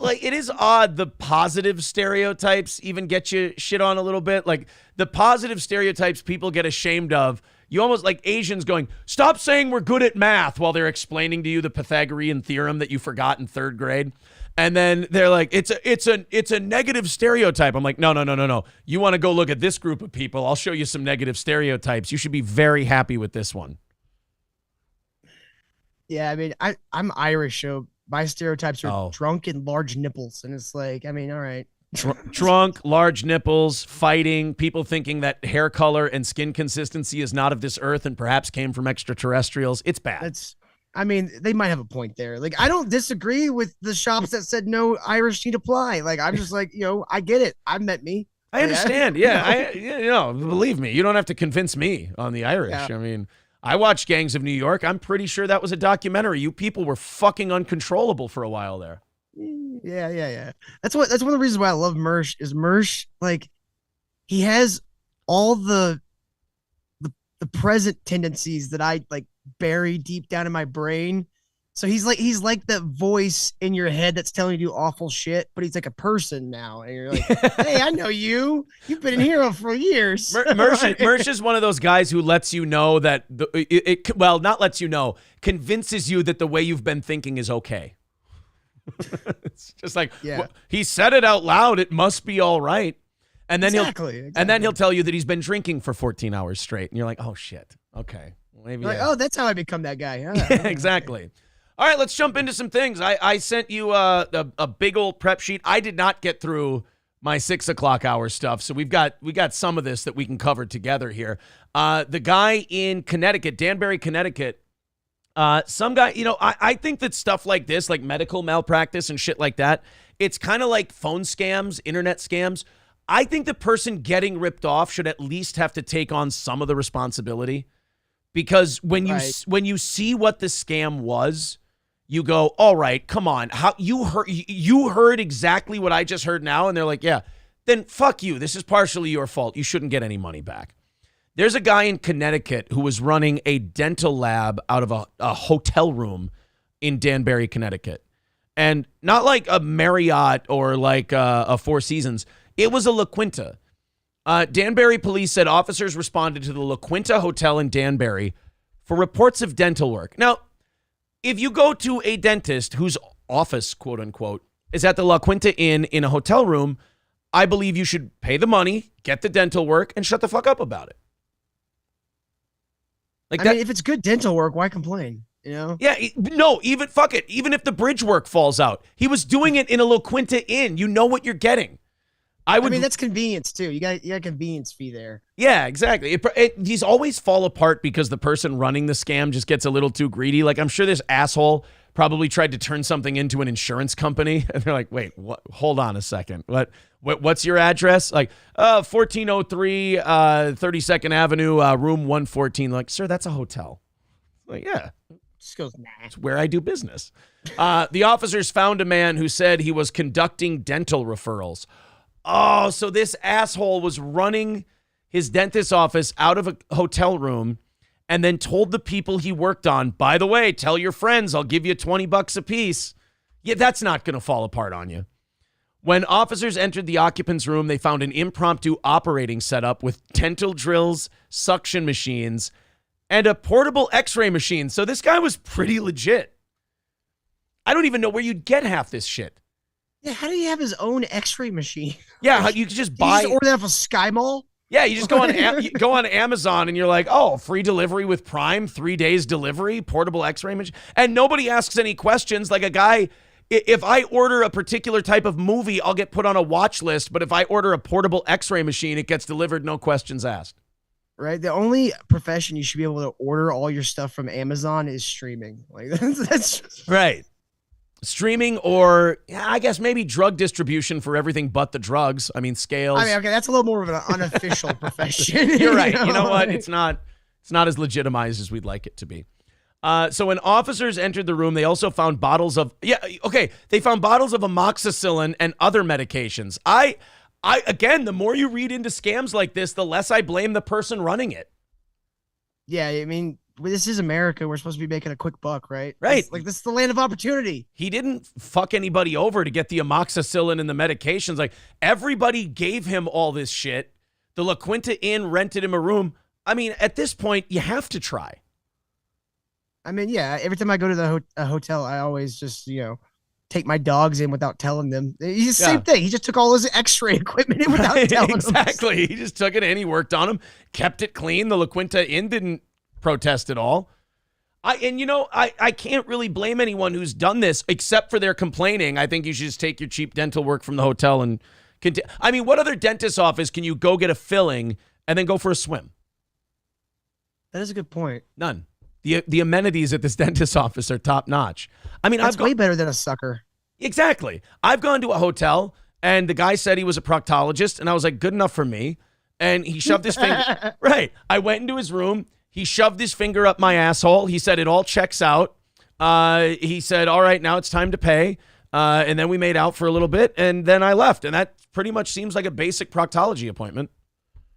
odd. The positive stereotypes even get you shit on a little bit. Like the positive stereotypes people get ashamed of. You almost like Asians going, stop saying we're good at math while they're explaining to you the Pythagorean theorem that you forgot in 3rd grade. And then they're like, it's a negative stereotype. I'm like, no. You want to go look at this group of people? I'll show you some negative stereotypes. You should be very happy with this one. Yeah, I mean, I'm Irish, so my stereotypes are drunk and large nipples. And it's like, I mean, all right. Drunk, large nipples, fighting, people thinking that hair color and skin consistency is not of this earth and perhaps came from extraterrestrials. It's bad. I mean, they might have a point there. Like, I don't disagree with the shops that said no Irish need apply. Like, I'm just like, I get it. I met me. I understand. Yeah, believe me, you don't have to convince me on the Irish. Yeah. I mean, I watched Gangs of New York. I'm pretty sure that was a documentary. You people were fucking uncontrollable for a while there. Yeah. That's one of the reasons why I love Mersh is Mersh, like, he has all the present tendencies that I like bury deep down in my brain. So he's like that voice in your head that's telling you to do awful shit, but he's like a person now. And you're like, hey, I know you. You've been in Hero for years. Mersh is one of those guys who lets you know that not lets you know, convinces you that the way you've been thinking is okay. It's just like, well, he said it out loud. It must be all right. And then he'll tell you that he's been drinking for 14 hours straight. And you're like, oh shit. Okay. Maybe. Like, oh, that's how I become that guy. Huh? Yeah, exactly. All right, let's jump into some things. I sent you a big old prep sheet. I did not get through my 6 o'clock hour stuff. So we got some of this that we can cover together here. The guy in Connecticut, Danbury, Connecticut, some guy, I think that stuff like this, like medical malpractice and shit like that, it's kind of like phone scams, internet scams. I think the person getting ripped off should at least have to take on some of the responsibility, because when you see what the scam was, you go, all right, come on. How you heard exactly what I just heard now, and they're like, yeah, then fuck you. This is partially your fault. You shouldn't get any money back. There's a guy in Connecticut who was running a dental lab out of a hotel room in Danbury, Connecticut. And not like a Marriott or like a Four Seasons. It was a La Quinta. Danbury police said officers responded to the La Quinta Hotel in Danbury for reports of dental work. Now, if you go to a dentist whose office, quote unquote, is at the La Quinta Inn in a hotel room, I believe you should pay the money, get the dental work, and shut the fuck up about it. Like, I mean, if it's good dental work, why complain? Yeah, no, even fuck it. Even if the bridge work falls out, he was doing it in a La Quinta Inn. You know what you're getting. I mean, that's convenience too. You got a convenience fee there. Yeah, exactly. These always fall apart because the person running the scam just gets a little too greedy. Like, I'm sure this asshole probably tried to turn something into an insurance company, and they're like, "Wait, what? Hold on a second. What's your address?" Like, 1403 32nd Avenue, room 114. Like, sir, that's a hotel. Like, yeah. Just goes, nah. It's where I do business. The officers found a man who said he was conducting dental referrals. Oh, so this asshole was running his dentist's office out of a hotel room and then told the people he worked on, by the way, tell your friends, I'll give you $20 a piece. Yeah, that's not going to fall apart on you. When officers entered the occupant's room, they found an impromptu operating setup with dental drills, suction machines, and a portable x-ray machine. So this guy was pretty legit. I don't even know where you'd get half this shit. Yeah, how do you have his own x-ray machine? Yeah, you could just buy. You just order that off a Sky Mall? Yeah, you just go on Amazon and you're like, oh, free delivery with Prime, 3 days delivery, portable x-ray machine. And nobody asks any questions. Like a guy, if I order a particular type of movie, I'll get put on a watch list. But if I order a portable x-ray machine, it gets delivered, no questions asked. Right? The only profession you should be able to order all your stuff from Amazon is streaming. Like that's right. Streaming or, I guess, maybe drug distribution for everything but the drugs. I mean, scales. I mean, okay, that's a little more of an unofficial profession. You're right. You know what? It's not as legitimized as we'd like it to be. So when officers entered the room, they also found bottles of, they found bottles of amoxicillin and other medications. Again, the more you read into scams like this, the less I blame the person running it. Yeah, I mean, this is America. We're supposed to be making a quick buck, right? Right. This is the land of opportunity. He didn't fuck anybody over to get the amoxicillin and the medications. Like, everybody gave him all this shit. The La Quinta Inn rented him a room. I mean, at this point, you have to try. I mean, yeah, every time I go to the hotel, I always just, take my dogs in without telling them. He's the same thing. He just took all his x-ray equipment in without telling them. Exactly. He just took it in. He worked on them, kept it clean. The La Quinta Inn didn't protest at all. I can't really blame anyone who's done this except for their complaining. I think you should just take your cheap dental work from the hotel and continue. I mean, what other dentist's office can you go get a filling and then go for a swim? That is a good point. None. The amenities at this dentist's office are top notch. I mean, that's way better than a sucker. Exactly. I've gone to a hotel and the guy said he was a proctologist and I was like, good enough for me. And he shoved his finger. Right. I went into his room. He shoved his finger up my asshole. He said, it all checks out. He said, all right, now it's time to pay. And then we made out for a little bit and then I left. And that pretty much seems like a basic proctology appointment.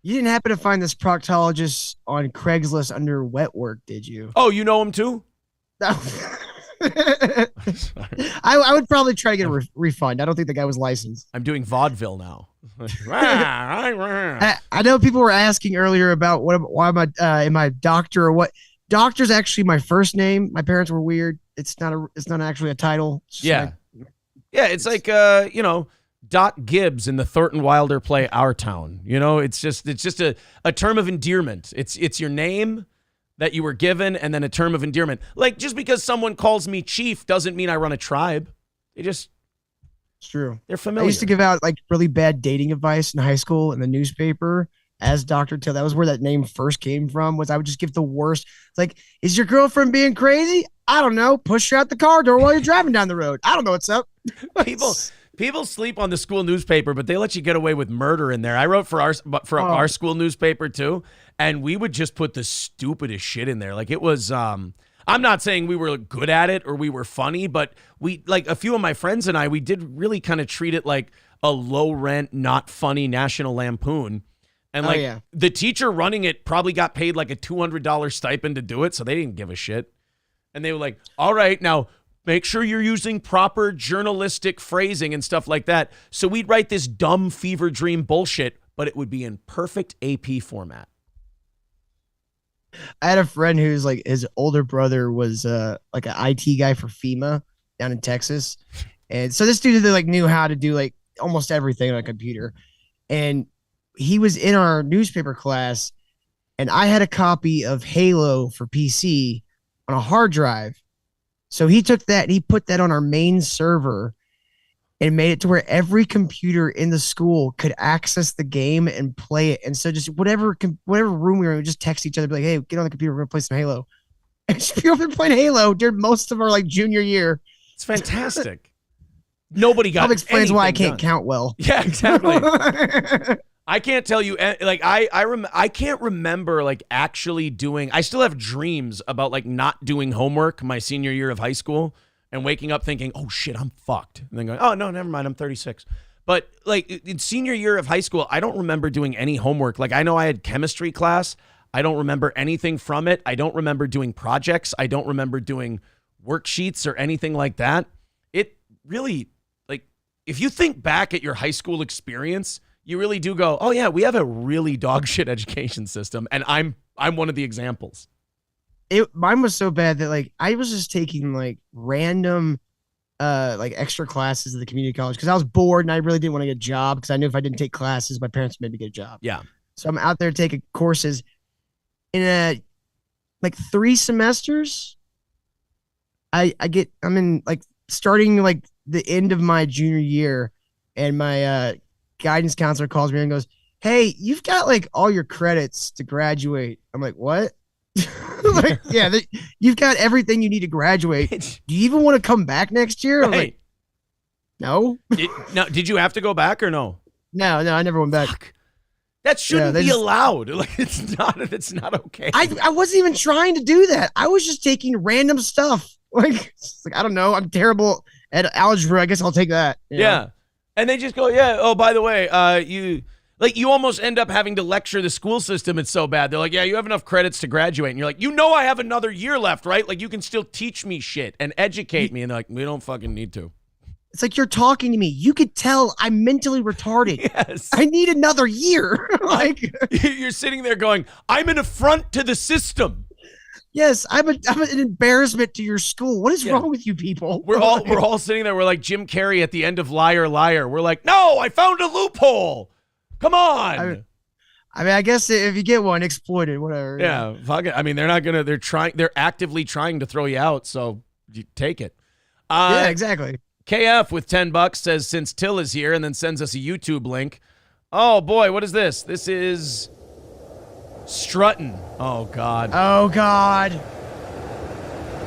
You didn't happen to find this proctologist on Craigslist under wet work, did you? Oh, you know him too? No. I would probably try to get a refund. I don't think the guy was licensed. I'm doing vaudeville now. I know people were asking earlier about why am I doctor or what. Doctor's actually my first name. My parents were weird. It's not actually a title. Yeah. It's like Dot Gibbs in the Thornton Wilder play Our Town. It's just a term of endearment. It's your name that you were given and then a term of endearment. Like, just because someone calls me chief doesn't mean I run a tribe. It's true. They're familiar. I used to give out like really bad dating advice in high school in the newspaper as Dr. Till. That was where that name first came from. I would just give the worst. It's like, is your girlfriend being crazy? I don't know. Push her out the car door while you're driving down the road. I don't know what's up. People sleep on the school newspaper, but they let you get away with murder in there. I wrote for our school newspaper too, and we would just put the stupidest shit in there. Like, it was I'm not saying we were good at it or we were funny, but we, like, a few of my friends and I, we did really kind of treat it like a low rent, not funny National Lampoon. And the teacher running it probably got paid like a $200 stipend to do it, so they didn't give a shit. And they were like, all right, now make sure you're using proper journalistic phrasing and stuff like that. So we'd write this dumb fever dream bullshit, but it would be in perfect AP format. I had a friend who's like, his older brother was like an IT guy for FEMA down in Texas. And so this dude like knew how to do like almost everything on a computer. And he was in our newspaper class and I had a copy of Halo for PC on a hard drive. So he took that and he put that on our main server and made it to where every computer in the school could access the game and play it. And so just whatever room we were in, we just text each other, be like, hey, get on the computer, we're gonna play some Halo. And just be over there playing Halo during most of our like junior year. It's fantastic. Nobody got. That explains why I can't count well. Yeah, exactly. I can't tell you, like, I can't remember, like, actually doing, I still have dreams about, like, not doing homework my senior year of high school and waking up thinking, oh, shit, I'm fucked. And then going, oh, no, never mind, I'm 36. But, like, in senior year of high school, I don't remember doing any homework. Like, I know I had chemistry class. I don't remember anything from it. I don't remember doing projects. I don't remember doing worksheets or anything like that. It really, like, if you think back at your high school experience, you really do go, oh yeah, we have a really dog shit education system, and I'm one of the examples. Mine was so bad that like I was just taking like random like extra classes at the community college because I was bored and I really didn't want to get a job because I knew if I didn't take classes, my parents would maybe get a job. Yeah. So I'm out there taking courses in like 3 semesters. I'm in like starting like the end of my junior year, and my guidance counselor calls me and goes, hey, you've got like all your credits to graduate. I'm like, what? Like, yeah, you've got everything you need to graduate. Do you even want to come back next year? I'm like, no. Did you have to go back or no? No, I never went back. Fuck. That shouldn't be allowed. Like, it's not okay. I wasn't even trying to do that. I was just taking random stuff. Like I don't know. I'm terrible at algebra. I guess I'll take that. Yeah. And they just go, yeah, oh, by the way, you almost end up having to lecture the school system. It's so bad. They're like, yeah, you have enough credits to graduate. And you're like, I have another year left, right? Like, you can still teach me shit and educate me. And they're like, we don't fucking need to. It's like, you're talking to me. You could tell I'm mentally retarded. Yes. I need another year. Like, you're sitting there going, I'm an affront to the system. Yes, I'm an embarrassment to your school. What is wrong with you people? We're all sitting there. We're like Jim Carrey at the end of Liar, Liar. We're like, no, I found a loophole. Come on. I mean, I guess if you get one, exploit it, whatever. Yeah, fuck it. I mean, they're actively trying to throw you out, so you take it. Yeah, exactly. KF with $10 says, since Till is here, and then sends us a YouTube link. Oh boy, what is this? This is Struttin'. Oh God. Oh God.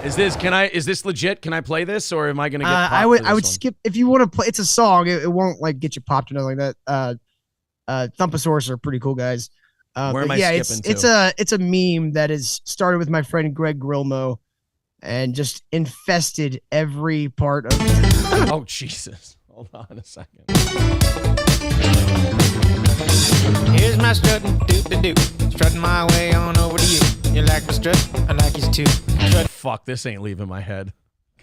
Is this legit? Can I play this, or am I gonna get popped? I would skip if you want to play. It's a song. It won't like get you popped or nothing like that. Thumpasaurus are pretty cool guys. Where am I skipping to? It's a meme that is started with my friend Greg Grilmo, and just infested every part of. Oh Jesus! Hold on a second. Here's my strutting, doop-de-doo. Strutting my way on over to you. You like my strut? I like yours too. Fuck, this ain't leaving my head.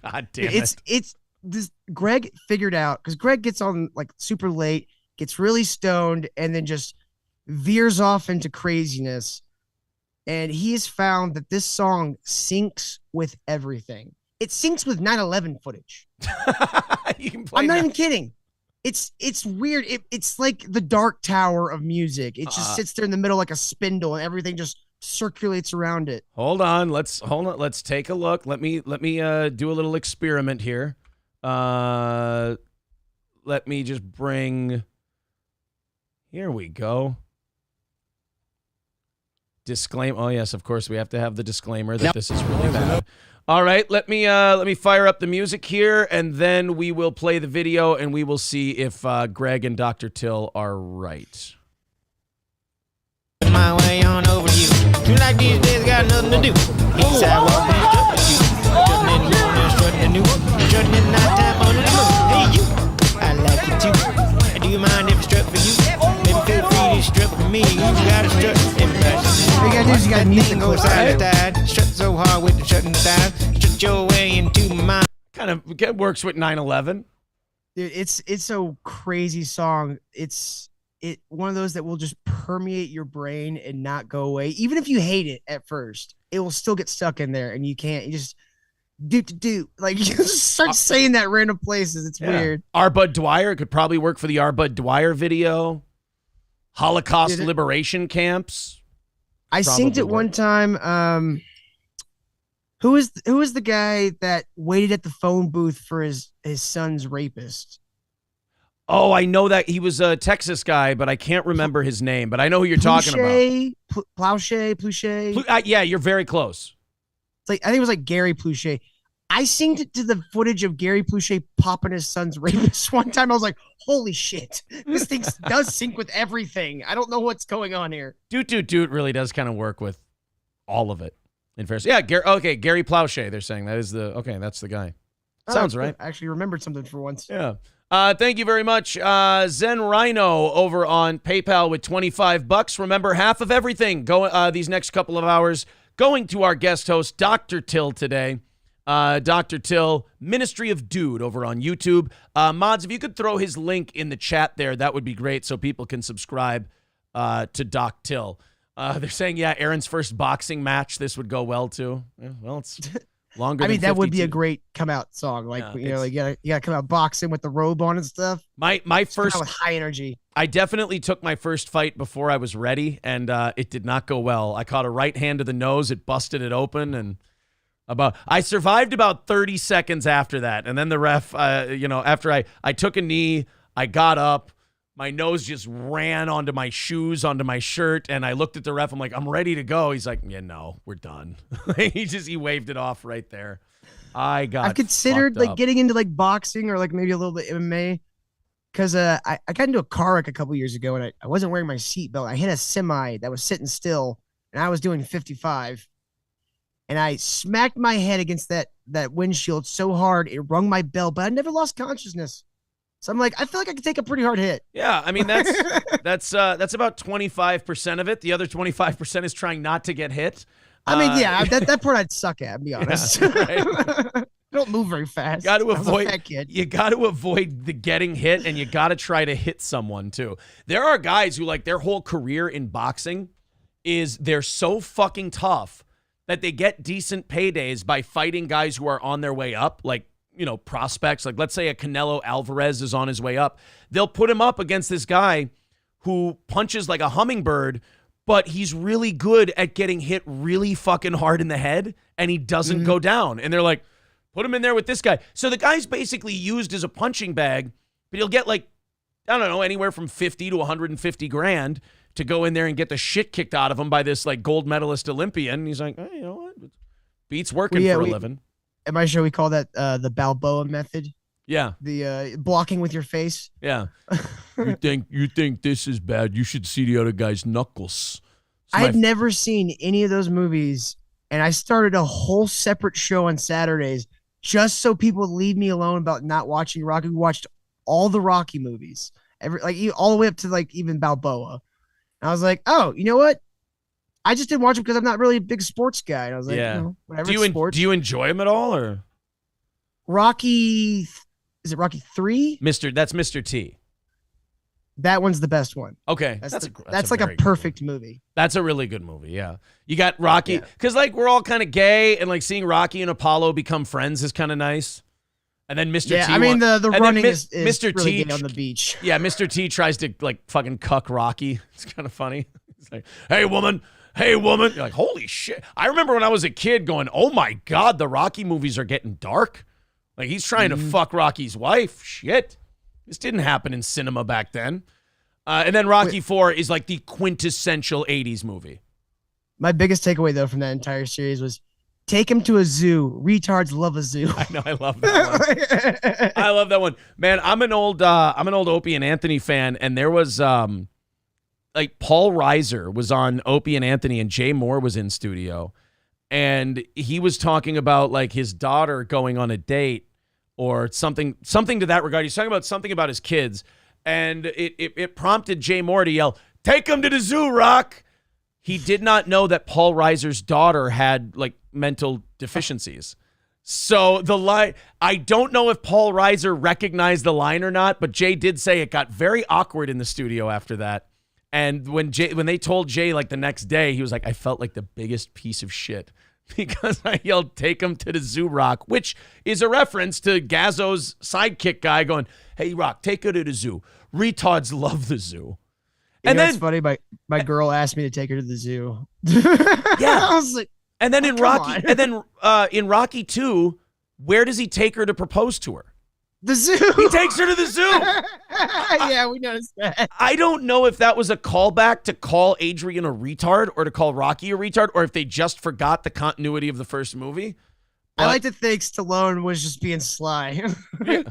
God damn it. It's this. Greg figured out, because Greg gets on like super late, gets really stoned, and then just veers off into craziness. And he has found that this song syncs with everything. It syncs with 9/11 footage. I'm not even kidding. It's weird. It's like the Dark Tower of music. It just sits there in the middle like a spindle, and everything just circulates around it. Hold on. Let's take a look. Let me do a little experiment here. Let me just bring. Here we go. Disclaimer. Oh yes, of course we have to have the disclaimer that this is really bad. All right, let me fire up the music here, and then we will play the video, and we will see if Greg and Dr. Till are right. My way on over to you. Seems like these days got nothing to do. East side walking and strut with you. Strutting in the morning, strutting in the noon. Strutting in the nighttime under the moon. Hey you, I like you too. Do you mind if I strut for you? Maybe feel free to strut for me. You gotta strut. What you gotta do is you gotta music go side to side. Strut so hard with the strutting thighs. Strut your way into my mind. Kind of works with 9/11. Dude, it's a crazy song. It's one of those that will just permeate your brain and not go away. Even if you hate it at first, it will still get stuck in there, and you just do like you just start saying that random places. It's weird. R. Bud Dwyer could probably work for the R. Bud Dwyer video. Holocaust liberation camps. I synced it one time. Who is the guy that waited at the phone booth for his son's rapist? Oh, I know that he was a Texas guy, but I can't remember his name. But I know who you're talking about. Pluchet. Yeah, you're very close. It's like I think it was like Gary Pluchet. I synced it to the footage of Gary Pluchet popping his son's rapist one time. I was like, holy shit, this thing does sync with everything. I don't know what's going on here. Doot really does kind of work with all of it. In fairness, yeah, Gary Pluchet. They're saying that's the guy. Sounds right. I actually remembered something for once. Yeah. Thank you very much, Zen Rhino over on PayPal with $25. Remember, half of everything these next couple of hours going to our guest host, Dr. Till today. Dr. Till, Ministry of Dude over on YouTube. Mods, if you could throw his link in the chat there, that would be great so people can subscribe to Doc Till. They're saying, yeah, Aaron's first boxing match, this would go well too. Yeah, well, it's longer than 52. That would be a great come out song. Like, you gotta come out boxing with the robe on and stuff. My first with high energy. I definitely took my first fight before I was ready, and it did not go well. I caught a right hand to the nose, it busted it open, and I survived about 30 seconds after that. And then the ref, after I took a knee, I got up, My nose just ran onto my shoes, onto my shirt, and I looked at the ref. I'm like, I'm ready to go. He's like, yeah, no, we're done. he waved it off right there. I've considered fucked like up. getting into like boxing or like maybe a little bit MMA because I got into a car wreck a couple years ago and I wasn't wearing my seatbelt. I hit a semi that was sitting still and I was doing 55 and I smacked my head against that windshield so hard it rung my bell, but I never lost consciousness. So I'm like, I feel like I could take a pretty hard hit. Yeah, I mean that's about 25% of it. The other 25% is trying not to get hit. I mean, yeah, that part I'd suck at, to be honest. Yeah, right. Don't move very fast. Got to I was a avoid fat kid. You got to avoid the getting hit, and you got to try to hit someone too. There are guys who like their whole career in boxing is they're so fucking tough that they get decent paydays by fighting guys who are on their way up, like, you know, prospects. Like, let's say a Canelo Alvarez is on his way up. They'll put him up against this guy who punches like a hummingbird, but he's really good at getting hit really fucking hard in the head, and he doesn't go down. And they're like, put him in there with this guy. So the guy's basically used as a punching bag, but he'll get like, I don't know, anywhere from 50 to 150 grand to go in there and get the shit kicked out of him by this like gold medalist Olympian. And he's like, hey, you know what? Beats working for a living. At my show, we call that the Balboa method. Yeah. The blocking with your face. Yeah. you think this is bad? You should see the other guy's knuckles. I had never seen any of those movies, and I started a whole separate show on Saturdays just so people would leave me alone about not watching Rocky. We watched all the Rocky movies, all the way up to like even Balboa. And I was like, oh, you know what? I just didn't watch them because I'm not really a big sports guy. And I was like, whatever. Do you enjoy them at all, or Rocky? Is it Rocky 3? That's Mr. T. That one's the best one. Okay, that's like a perfect movie. That's a really good movie. Yeah, you got Rocky because like we're all kind of gay, and like seeing Rocky and Apollo become friends is kind of nice. And then Mr. T. I mean the running is Mr. really T gay on the beach. Yeah, Mr. T tries to like fucking cuck Rocky. It's kind of funny. It's like, hey woman. You're like, holy shit. I remember when I was a kid going, oh my God, the Rocky movies are getting dark. Like he's trying to fuck Rocky's wife. Shit. This didn't happen in cinema back then. And then Rocky 4 is like the quintessential 80s movie. My biggest takeaway, though, from that entire series was take him to a zoo. Retards love a zoo. I know. I love that one. I love that one. Man, I'm an old Opie and Anthony fan, and there was like Paul Reiser was on Opie and Anthony, and Jay Moore was in studio. And he was talking about like his daughter going on a date or something to that regard. He's talking about something about his kids. And it prompted Jay Moore to yell, take him to the zoo, Rock. He did not know that Paul Reiser's daughter had like mental deficiencies. So the line, I don't know if Paul Reiser recognized the line or not, but Jay did say it got very awkward in the studio after that. And when they told Jay like the next day, he was like, I felt like the biggest piece of shit because I yelled, take him to the zoo, Rock, which is a reference to Gazzo's sidekick guy going, hey, Rock, take her to the zoo. Retards love the zoo. And then it's funny. My girl asked me to take her to the zoo. Yeah. I was like, and then in Rocky 2, where does he take her to propose to her? The zoo. He takes her to the zoo. Yeah, we noticed that. I don't know if that was a callback to call Adrian a retard or to call Rocky a retard or if they just forgot the continuity of the first movie. I like to think Stallone was just being sly. Yeah.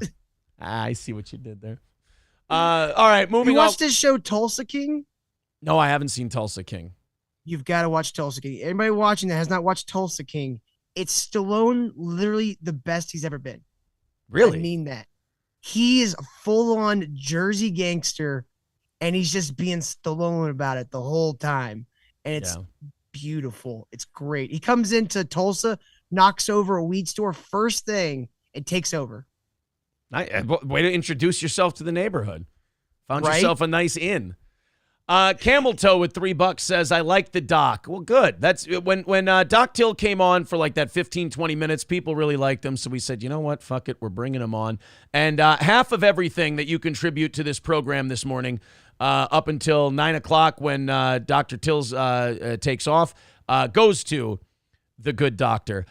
I see what you did there. All right, moving on. You watched this show Tulsa King? No, I haven't seen Tulsa King. You've got to watch Tulsa King. Anybody watching that has not watched Tulsa King, it's Stallone literally the best he's ever been. Really? I mean that. He is a full-on Jersey gangster, and he's just being Stallone about it the whole time. And it's beautiful. It's great. He comes into Tulsa, knocks over a weed store first thing, and takes over. Way to introduce yourself to the neighborhood. Found yourself a nice inn. Camel Toe with $3 says, I like the doc. Well, good. That's when Doc Till came on for like that 15, 20 minutes, people really liked him. So we said, you know what? Fuck it. We're bringing him on. And half of everything that you contribute to this program this morning, up until 9 o'clock when Dr. Tills takes off, goes to the good doctor.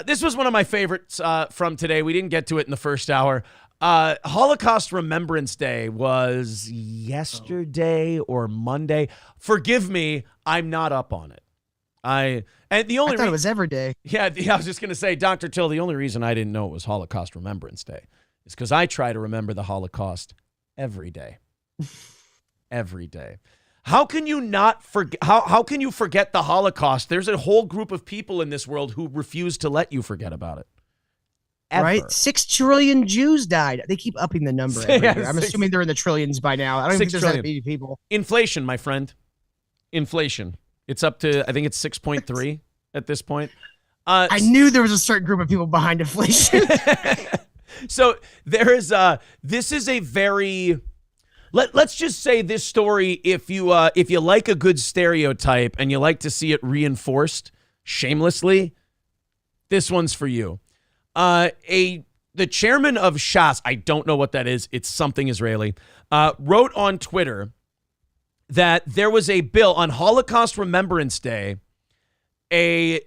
This was one of my favorites from today. We didn't get to it in the first hour. Holocaust Remembrance Day was yesterday or Monday. Forgive me, I'm not up on it. I thought it was every day. Yeah, I was just going to say, Dr. Till, the only reason I didn't know it was Holocaust Remembrance Day is because I try to remember the Holocaust every day. Every day. How can you not forget? How can you forget the Holocaust? There's a whole group of people in this world who refuse to let you forget about it. Ever. Right? 6 trillion Jews died. They keep upping the number every year. I'm assuming they're in the trillions by now. I don't think there's that many people. Inflation, my friend. Inflation. It's up to, I think it's 6.3 at this point. I knew there was a certain group of people behind inflation. So there is this is a very, let's just say this story, if you like a good stereotype and you like to see it reinforced shamelessly, this one's for you. The chairman of Shas, I don't know what that is. It's something Israeli, wrote on Twitter that there was a bill on Holocaust Remembrance Day, a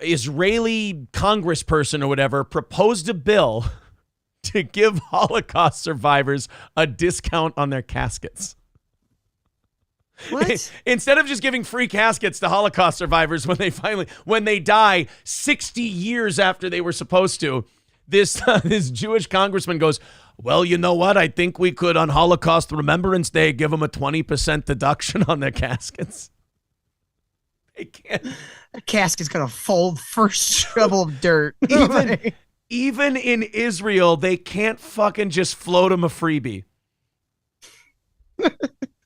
Israeli congressperson or whatever proposed a bill to give Holocaust survivors a discount on their caskets. What? Instead of just giving free caskets to Holocaust survivors when they die 60 years after they were supposed to, this Jewish congressman goes, well, you know what? I think we could, on Holocaust Remembrance Day, give them a 20% deduction on their caskets. They can't. That casket's going to fold first shovel of dirt. Even in Israel, they can't fucking just float them a freebie.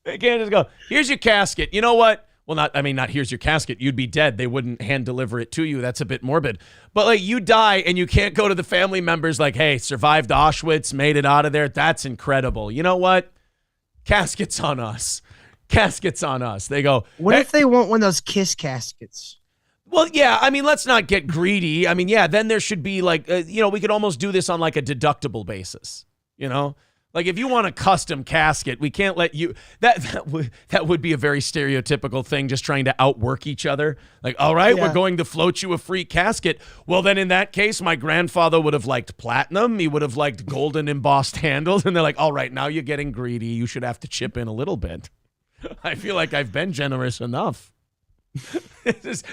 They can't just go, here's your casket. You know what? Well, not here's your casket. You'd be dead. They wouldn't hand deliver it to you. That's a bit morbid. But like, you die and you can't go to the family members like, hey, survived Auschwitz, made it out of there. That's incredible. You know what? Caskets on us. Caskets on us. They go, what if they want one of those kiss caskets? Well, yeah, I mean, let's not get greedy. I mean, yeah, then there should be like, we could almost do this on like a deductible basis, you know? Like if you want a custom casket, we can't let you, that would be a very stereotypical thing, just trying to outwork each other. Like, all right, we're going to float you a free casket. Well, then in that case, my grandfather would have liked platinum. He would have liked golden embossed handles. And they're like, all right, now you're getting greedy. You should have to chip in a little bit. I feel like I've been generous enough.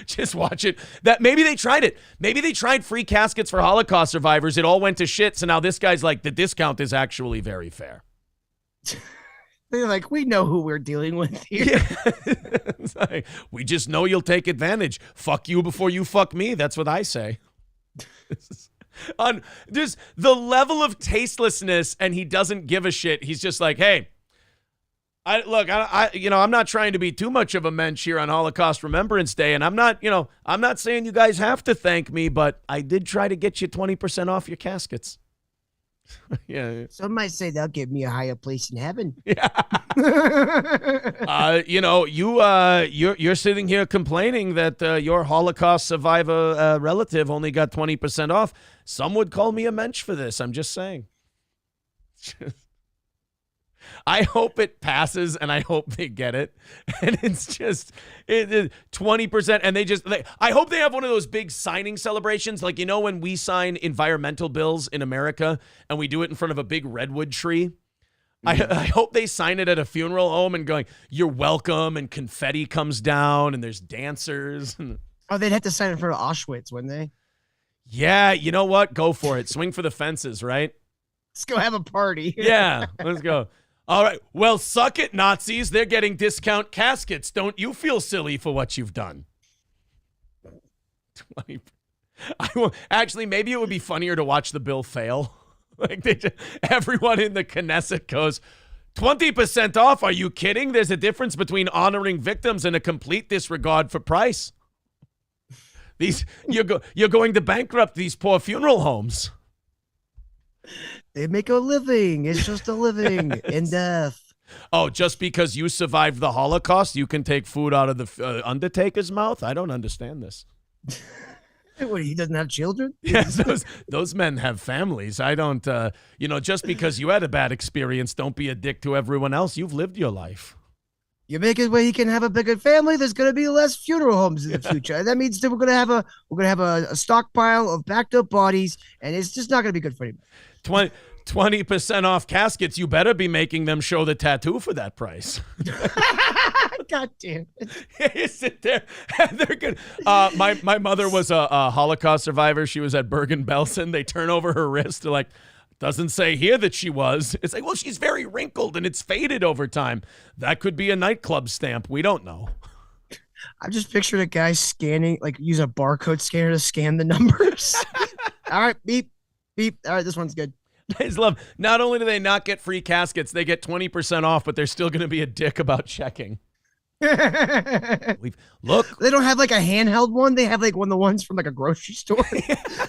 just watch it. That maybe they tried it. Maybe they tried free caskets for Holocaust survivors. It all went to shit. So now this guy's like, the discount is actually very fair. They're like, we know who we're dealing with here. Yeah. It's like, we just know you'll take advantage. Fuck you before you fuck me. That's what I say. On just the level of tastelessness, and he doesn't give a shit. He's just like, hey, I'm not trying to be too much of a mensch here on Holocaust Remembrance Day, and I'm not saying you guys have to thank me, but I did try to get you 20% off your caskets. Yeah. Some might say they'll give me a higher place in heaven. Yeah. You're sitting here complaining that your Holocaust survivor relative only got 20% off. Some would call me a mensch for this. I'm just saying. I hope it passes, and I hope they get it. And it's just 20%, and I hope they have one of those big signing celebrations, like, when we sign environmental bills in America, and we do it in front of a big redwood tree. Mm-hmm. I hope they sign it at a funeral home and going, you're welcome, and confetti comes down, and there's dancers. Oh, they'd have to sign it for Auschwitz, wouldn't they? Yeah, you know what? Go for it. Swing for the fences, right? Let's go have a party. Yeah, let's go. All right. Well, suck it, Nazis. They're getting discount caskets. Don't you feel silly for what you've done? Actually, maybe it would be funnier to watch the bill fail. Like everyone in the Knesset goes, 20% off. Are you kidding? There's a difference between honoring victims and a complete disregard for price. You're going to bankrupt these poor funeral homes. They make a living. It's just a living in death. Oh, just because you survived the Holocaust, you can take food out of the undertaker's mouth? I don't understand this. What, he doesn't have children? Yes, those men have families. I don't, just because you had a bad experience, don't be a dick to everyone else. You've lived your life. You make it where he can have a bigger family. There's going to be less funeral homes in the future. That means that we're going to have a stockpile of backed up bodies, and it's just not going to be good for him. 20% off caskets. You better be making them show the tattoo for that price. God damn it. You sit there and they're good. My mother was a Holocaust survivor. She was at Bergen-Belsen. They turn over her wrist. They're like, doesn't say here that she was. It's like, well, she's very wrinkled and it's faded over time. That could be a nightclub stamp. We don't know. I just pictured a guy scanning, like use a barcode scanner to scan the numbers. All right, beep, beep. All right, this one's good. I just love, not only do they not get free caskets, they get 20% off, but they're still going to be a dick about checking. Look, they don't have like a handheld one. They have like one of the ones from like a grocery store.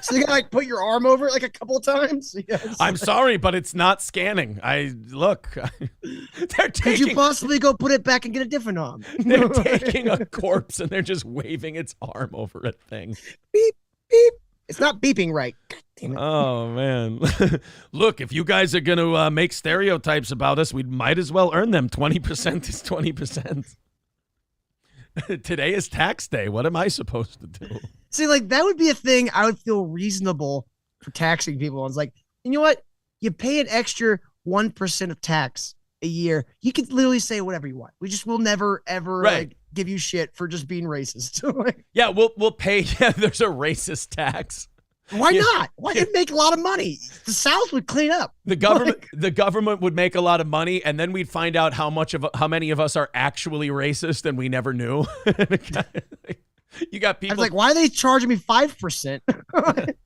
So you gotta like put your arm over it like a couple of times. Yes. I'm sorry, but it's not scanning. They're Could taking. you possibly go put it back and get a different arm? They're taking a corpse and they're just waving its arm over a thing. Beep beep. It's not beeping right. God damn it. Oh man! Look, if you guys are gonna make stereotypes about us, we might as well earn them. 20% is 20%. Today is tax day. What am I supposed to do? See, like that would be a thing I would feel reasonable for taxing people. It's like, you know what? You pay an extra 1% of tax a year. You can literally say whatever you want. We just will never ever like give you shit for just being racist. Yeah, we'll pay. Yeah, there's a racist tax. Why not? Why did it make a lot of money? The South would clean up. The government would make a lot of money, and then we'd find out how many of us are actually racist, and we never knew. You got people. I was like, why are they charging me 5%? That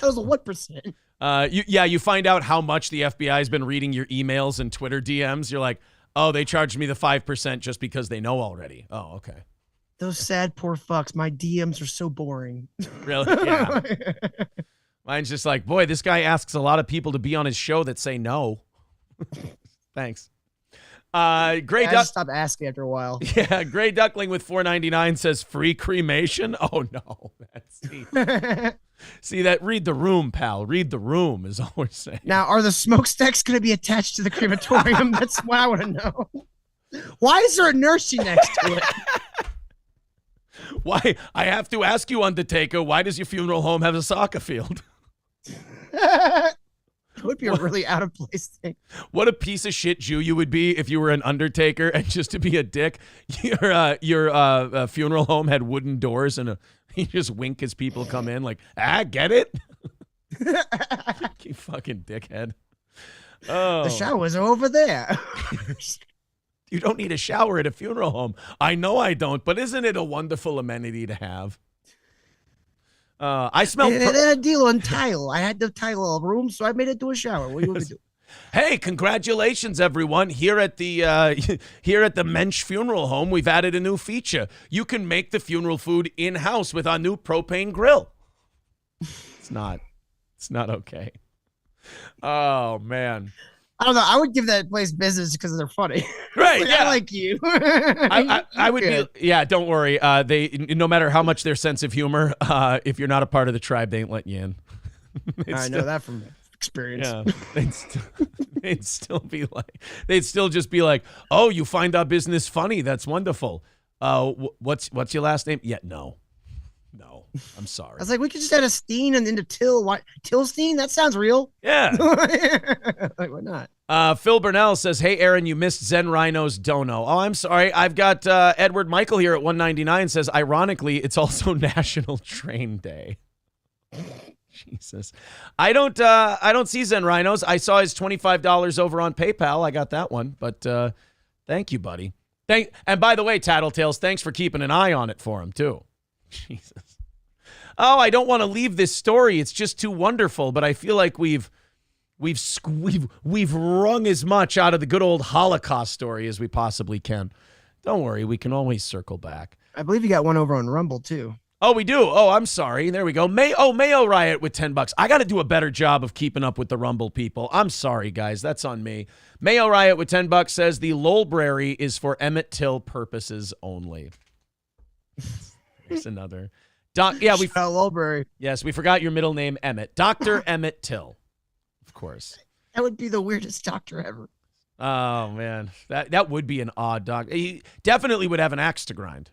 was a 1%. You find out how much the FBI has been reading your emails and Twitter DMs. You're like, oh, they charged me the 5% just because they know already. Oh, okay. Those sad poor fucks. My DMs are so boring. Really? Yeah. Mine's just like, boy, this guy asks a lot of people to be on his show that say no. Thanks. Gray Duck. Stop asking after a while. Yeah, Gray Duckling with $4.99 says free cremation. Oh no, see that? Read the room, pal. Read the room is all we're saying. Now, are the smokestacks going to be attached to the crematorium? That's what I want to know. Why is there a nursery next to it? Why? I have to ask you, Undertaker, why does your funeral home have a soccer field? It would be a really out of place thing. What a piece of shit Jew you would be if you were an Undertaker, and just to be a dick, your funeral home had wooden doors and you just wink as people come in like, get it? You fucking dickhead. Oh. The shower's over there. You don't need a shower at a funeral home. I know I don't, but isn't it a wonderful amenity to have? I smell. They had a deal on tile. I had the tile room, so I made it to a shower. What do you want to do? Hey, congratulations, everyone! Here at the Mensch Funeral Home, we've added a new feature. You can make the funeral food in house with our new propane grill. It's not okay. Oh man. I don't know. I would give that place business because they're funny. Right. Like, yeah. I like you. I would be. Yeah. Don't worry. They, no matter how much their sense of humor, if you're not a part of the tribe, they ain't letting you in. I know that from experience. Yeah. They'd still just be like, oh, you find our business funny. That's wonderful. What's your last name? Yeah. No, I'm sorry. I was like, we could just add a Steen and into Till. What? Tilstein? That sounds real. Yeah. Like, why not? Phil Burnell says, hey, Aaron, you missed Zen Rhino's dono. Oh, I'm sorry. I've got Edward Michael here at 199 says, ironically, it's also National Train Day. Jesus. I don't see Zen Rhinos. I saw his $25 over on PayPal. I got that one, but thank you, buddy. And by the way, Tattletales, thanks for keeping an eye on it for him, too. Jesus. Oh, I don't want to leave this story. It's just too wonderful, but I feel like we've wrung as much out of the good old Holocaust story as we possibly can. Don't worry, we can always circle back. I believe you got one over on Rumble too. Oh, we do. Oh, I'm sorry. There we go. Mayo Riot with $10. I got to do a better job of keeping up with the Rumble people. I'm sorry, guys. That's on me. Mayo Riot with $10 says the Lolbrary is for Emmett Till purposes only. There's another. Yeah, Lolbrary. Yes, we forgot your middle name, Emmett. Dr. Emmett Till, of course. That would be the weirdest doctor ever. Oh man, that would be an odd doctor. He definitely would have an axe to grind.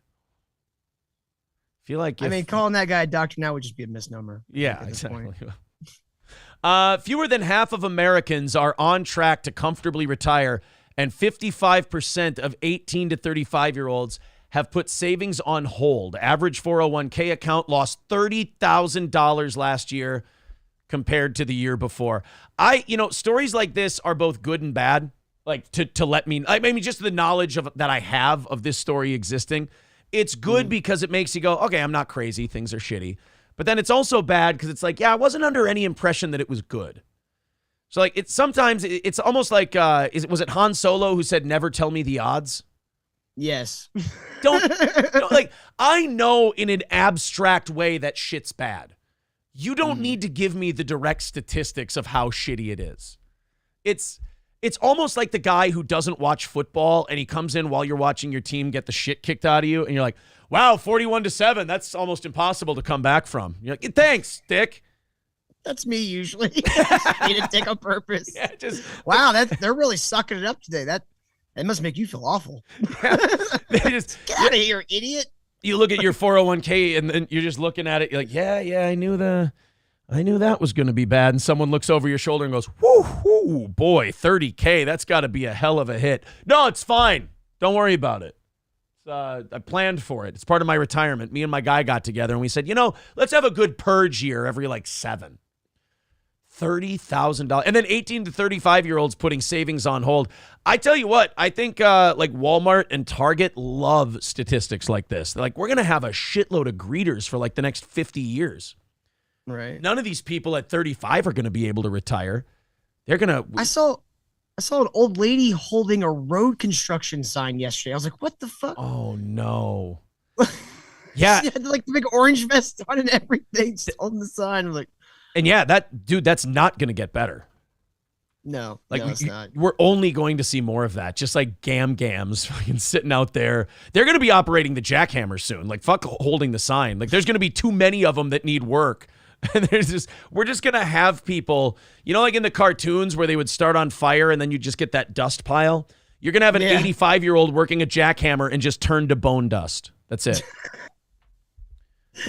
Feel like calling that guy a doctor now would just be a misnomer. Yeah, exactly. Fewer than half of Americans are on track to comfortably retire, and 55% of 18 to 35-year-olds have put savings on hold. Average 401k account lost $30,000 last year compared to the year before. Stories like this are both good and bad. Like to let me, I mean, just the knowledge that I have of this story existing. It's good because it makes you go, okay, I'm not crazy. Things are shitty. But then it's also bad because it's like, yeah, I wasn't under any impression that it was good. So like it's almost like, was it Han Solo who said, never tell me the odds? Yes. Don't like, I know in an abstract way that shit's bad. You don't need to give me the direct statistics of how shitty it is. It's almost like the guy who doesn't watch football and he comes in while you're watching your team get the shit kicked out of you. And you're like, wow, 41-7. That's almost impossible to come back from. You're like, thanks, Dick. That's me usually. Eat a dick on purpose. Yeah, wow, they're really sucking it up today. That must make you feel awful. Yeah, get out of here, idiot. You look at your 401k and then you're just looking at it. You're like, yeah, I knew that was going to be bad. And someone looks over your shoulder and goes, whoo, boy, 30K. That's got to be a hell of a hit. No, it's fine. Don't worry about it. I planned for it. It's part of my retirement. Me and my guy got together and we said, let's have a good purge year every like 7. $30,000. And then 18 to 35-year-olds putting savings on hold. I tell you what, I think like Walmart and Target love statistics like this. They're like, we're going to have a shitload of greeters for like the next 50 years. Right. None of these people at 35 are going to be able to retire. They're going to. I saw an old lady holding a road construction sign yesterday. I was like, what the fuck? Oh, no. Yeah. She had like the big orange vest on and everything on the sign. I'm like, and yeah, that's not going to get better. No, it's not. We're only going to see more of that. Just like gams fucking sitting out there. They're going to be operating the jackhammer soon. Like, fuck holding the sign. Like, there's going to be too many of them that need work. And we're just going to have people, like in the cartoons where they would start on fire and then you just get that dust pile. You're going to have an 85-year-old working a jackhammer and just turn to bone dust. That's it.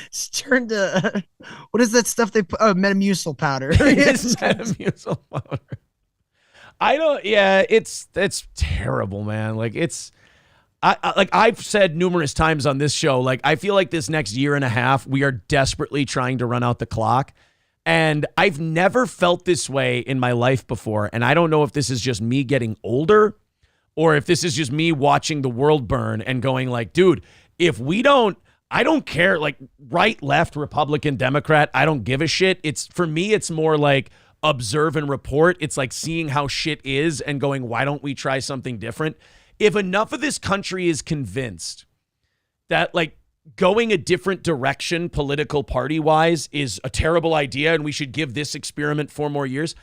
It's turned to what is that stuff they put? Oh, Metamucil powder. It's Metamucil powder. It's terrible, man. Like I've said numerous times on this show, like I feel like this next year and a half, we are desperately trying to run out the clock. And I've never felt this way in my life before. And I don't know if this is just me getting older or if this is just me watching the world burn and going like, dude, if we don't, I don't care, like right, left, Republican, Democrat, I don't give a shit. For me, it's more like observe and report. It's like seeing how shit is and going, why don't we try something different? If enough of this country is convinced that like going a different direction political party wise is a terrible idea and we should give this experiment 4 more years.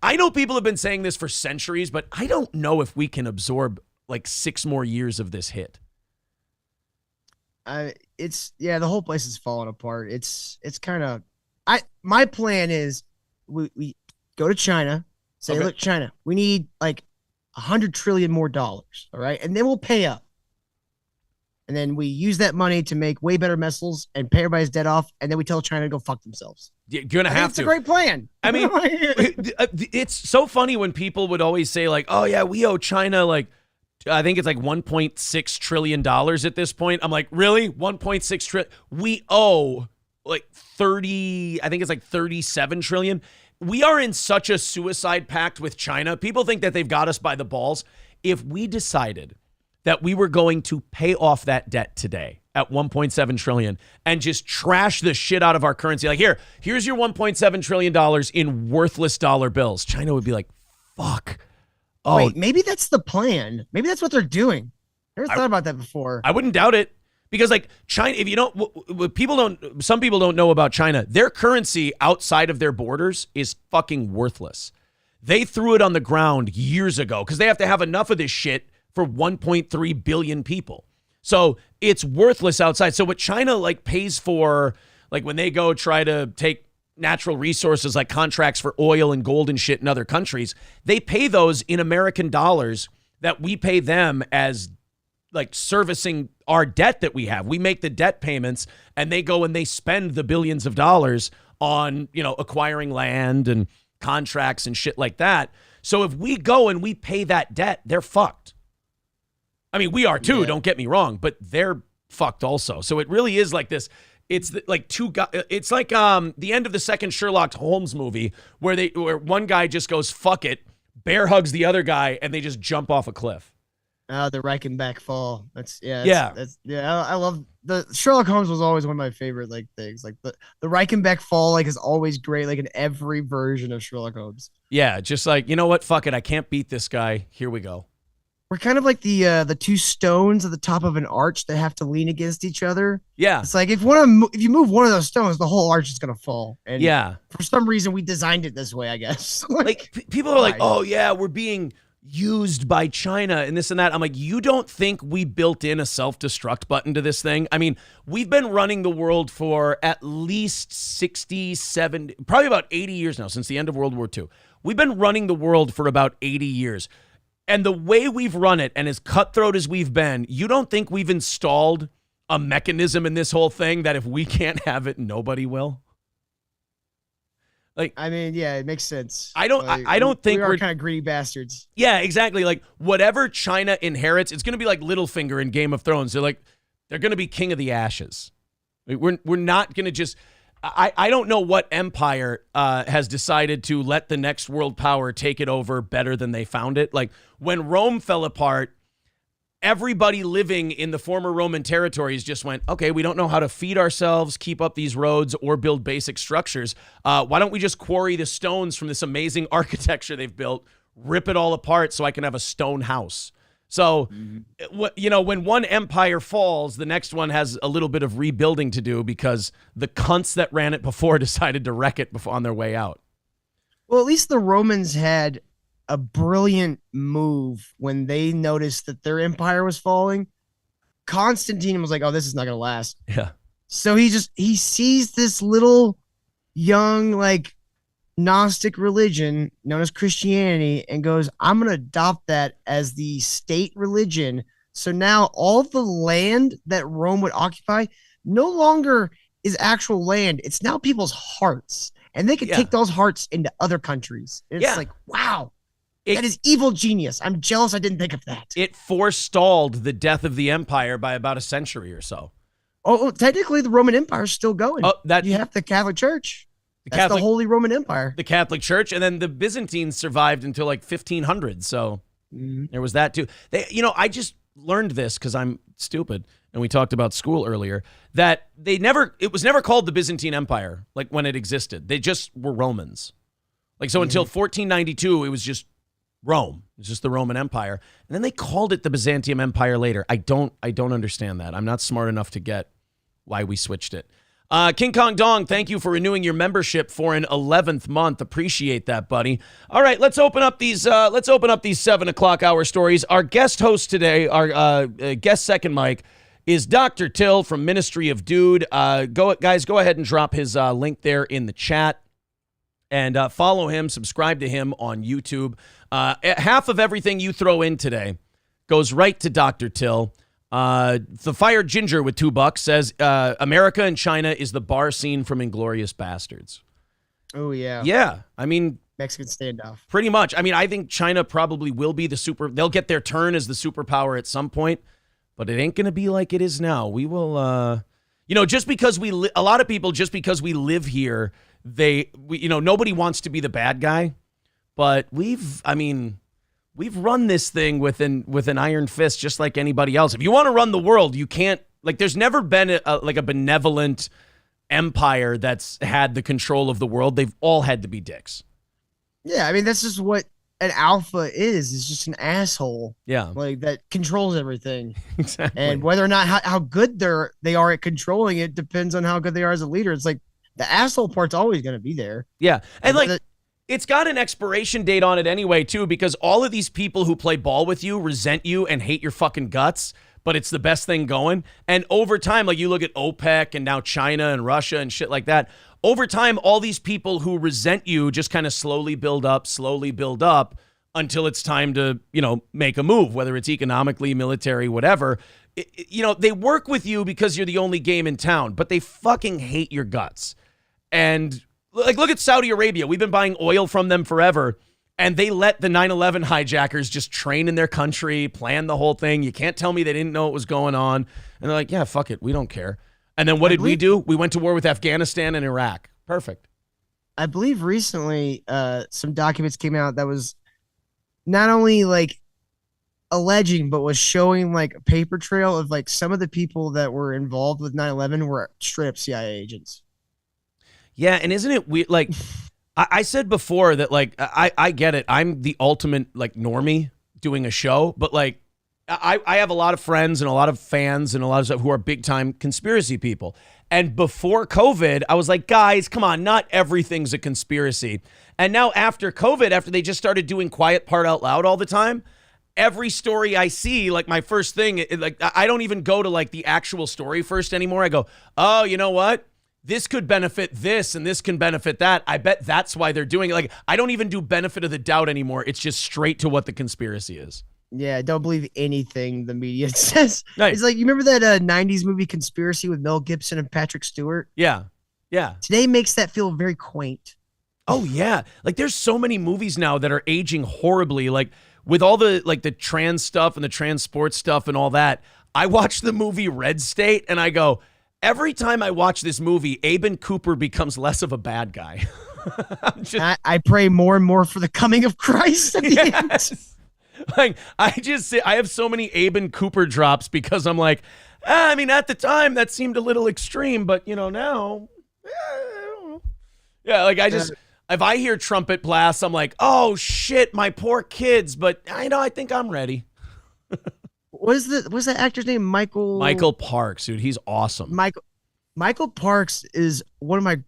I know people have been saying this for centuries, but I don't know if we can absorb like 6 more years of this hit. The whole place is falling apart. It's kind of, my plan is we go to China, say, okay, look, China, we need like $100 trillion more dollars. All right. And then we'll pay up. And then we use that money to make way better missiles and pay everybody's debt off. And then we tell China to go fuck themselves. You're going to have to. It's a great plan. I mean, it's so funny when people would always say like, oh yeah, we owe China like, I think it's like $1.6 trillion at this point. I'm like, really? 1.6 trillion? We owe like 30, I think it's like 37 trillion. We are in such a suicide pact with China. People think that they've got us by the balls. If we decided that we were going to pay off that debt today at 1.7 trillion and just trash the shit out of our currency, like here's your $1.7 trillion in worthless dollar bills, China would be like, fuck. Oh, wait, maybe that's the plan. Maybe that's what they're doing. Never thought about that before. I wouldn't doubt it. Because like China, if you don't, some people don't know about China. Their currency outside of their borders is fucking worthless. They threw it on the ground years ago because they have to have enough of this shit for 1.3 billion people. So it's worthless outside. So what China like pays for, like when they go try to take natural resources like contracts for oil and gold and shit in other countries, they pay those in American dollars that we pay them as like servicing our debt that we have. We make the debt payments and they go and they spend the billions of dollars on, acquiring land and contracts and shit like that. So if we go and we pay that debt, they're fucked. I mean, we are too, don't get me wrong, but they're fucked also. So it really is like this. It's like two guys. It's like the end of the second Sherlock Holmes movie where one guy just goes, fuck it, bear hugs the other guy, and they just jump off a cliff. The Reichenbach fall. I love the Sherlock Holmes was always one of my favorite like things. Like the Reichenbach fall like is always great, like in every version of Sherlock Holmes. Yeah, just like, you know what? Fuck it. I can't beat this guy. Here we go. We're kind of like the two stones at the top of an arch that have to lean against each other. Yeah. It's like if you move one of those stones, the whole arch is going to fall. And for some reason we designed it this way, I guess. like people are like, "Oh yeah, we're being used by China and this and that." I'm like, "You don't think we built in a self-destruct button to this thing?" I mean, we've been running the world for at least 60, 70, probably about 80 years now, since the end of World War II. We've been running the world for about 80 years. And the way we've run it, and as cutthroat as we've been, you don't think we've installed a mechanism in this whole thing that if we can't have it, nobody will? Like, I mean, yeah, it makes sense. I don't think we're kind of greedy bastards. Yeah, exactly. Like whatever China inherits, it's going to be like Littlefinger in Game of Thrones. They're going to be king of the ashes. Like, we're not going to just. I don't know what empire has decided to let the next world power take it over better than they found it. Like when Rome fell apart, everybody living in the former Roman territories just went, okay, we don't know how to feed ourselves, keep up these roads, or build basic structures. Why don't we just quarry the stones from this amazing architecture they've built, rip it all apart so I can have a stone house? So, when one empire falls, the next one has a little bit of rebuilding to do because the cunts that ran it before decided to wreck it on their way out. Well, at least the Romans had a brilliant move when they noticed that their empire was falling. Constantine was like, oh, this is not going to last. Yeah. So he sees this little young, like, Gnostic religion known as Christianity and goes, I'm going to adopt that as the state religion. So now all the land that Rome would occupy no longer is actual land. It's now people's hearts, and they can take those hearts into other countries. It's like, wow, that is evil genius. I'm jealous I didn't think of that. It forestalled the death of the empire by about a century or so. Oh, technically the Roman Empire is still going. Oh, you have the Catholic Church. That's the Holy Roman Empire. The Catholic Church, and then the Byzantines survived until like 1500. So there was that too. I just learned this because I'm stupid, and we talked about school earlier, that it was never called the Byzantine Empire, like when it existed. They just were Romans. Like, so until 1492, it was just Rome. It was just the Roman Empire. And then they called it the Byzantium Empire later. I don't understand that. I'm not smart enough to get why we switched it. King Kong Dong, thank you for renewing your membership for an 11th month. Appreciate that, buddy. All right, let's open up these 7 o'clock hour stories. Our guest host today, our guest second mic, is Dr. Till from Ministry of Dude. Go ahead and drop his link there in the chat. And follow him, subscribe to him on YouTube. Half of everything you throw in today goes right to Dr. Till. The Fire Ginger with $2 says, America and China is the bar scene from Inglourious Bastards. Oh, yeah. Yeah. I mean, Mexican standoff. Pretty much. I mean, I think China probably will be they'll get their turn as the superpower at some point, but it ain't going to be like it is now. We will, just because a lot of people, just because we live here, nobody wants to be the bad guy, but we've run this thing with an iron fist, just like anybody else. If you want to run the world, you can't. Like, there's never been a benevolent empire that's had the control of the world. They've all had to be dicks. Yeah, I mean, that's just what an alpha is. It's just an asshole. Yeah, like that controls everything. Exactly. And whether or not how good they are at controlling it depends on how good they are as a leader. It's like the asshole part's always going to be there. Yeah, and it's got an expiration date on it anyway, too, because all of these people who play ball with you resent you and hate your fucking guts, but it's the best thing going. And over time, like you look at OPEC and now China and Russia and shit like that, over time, all these people who resent you just kind of slowly build up until it's time to, make a move, whether it's economically, military, whatever. They work with you because you're the only game in town, but they fucking hate your guts. And Like, look at Saudi Arabia. We've been buying oil from them forever, and they let the 9/11 hijackers just train in their country, plan the whole thing. You can't tell me they didn't know what was going on. And they're like, yeah, fuck it. We don't care. And then what did we do? We went to war with Afghanistan and Iraq. Perfect. I believe recently some documents came out that was not only like alleging, but was showing like a paper trail of like some of the people that were involved with 9/11 were straight up CIA agents. Yeah, and isn't it weird? Like, I said before that, like, I get it. I'm the ultimate, like, normie doing a show, but, like, I have a lot of friends and a lot of fans and a lot of stuff who are big-time conspiracy people. And before COVID, I was like, guys, come on, not everything's a conspiracy. And now after COVID, after they just started doing Quiet Part Out Loud all the time, every story I see, like, my first thing, like, I don't even go to, like, the actual story first anymore. I go, oh, you know what? This could benefit this and this can benefit that. I bet that's why they're doing it. Like, I don't even do benefit of the doubt anymore. It's just straight to what the conspiracy is. Yeah, I don't believe anything the media says. Right. It's like, you remember that 90s movie Conspiracy with Mel Gibson and Patrick Stewart? Yeah. Yeah. Today makes that feel very quaint. Oh, yeah. Like, there's so many movies now that are aging horribly. Like, with all the, like, the trans stuff and the trans sports stuff and all that, I watched the movie Red State and I go, every time I watch this movie, Aben Cooper becomes less of a bad guy. I pray more and more for the coming of Christ at the end. Like, I have so many Aben Cooper drops because I'm like, I mean, at the time that seemed a little extreme, but you know, now, yeah, like if I hear trumpet blasts, I'm like, oh shit, my poor kids, but I think I'm ready. What's that actor's name? Michael Parks, dude. He's awesome. Michael Parks is one of my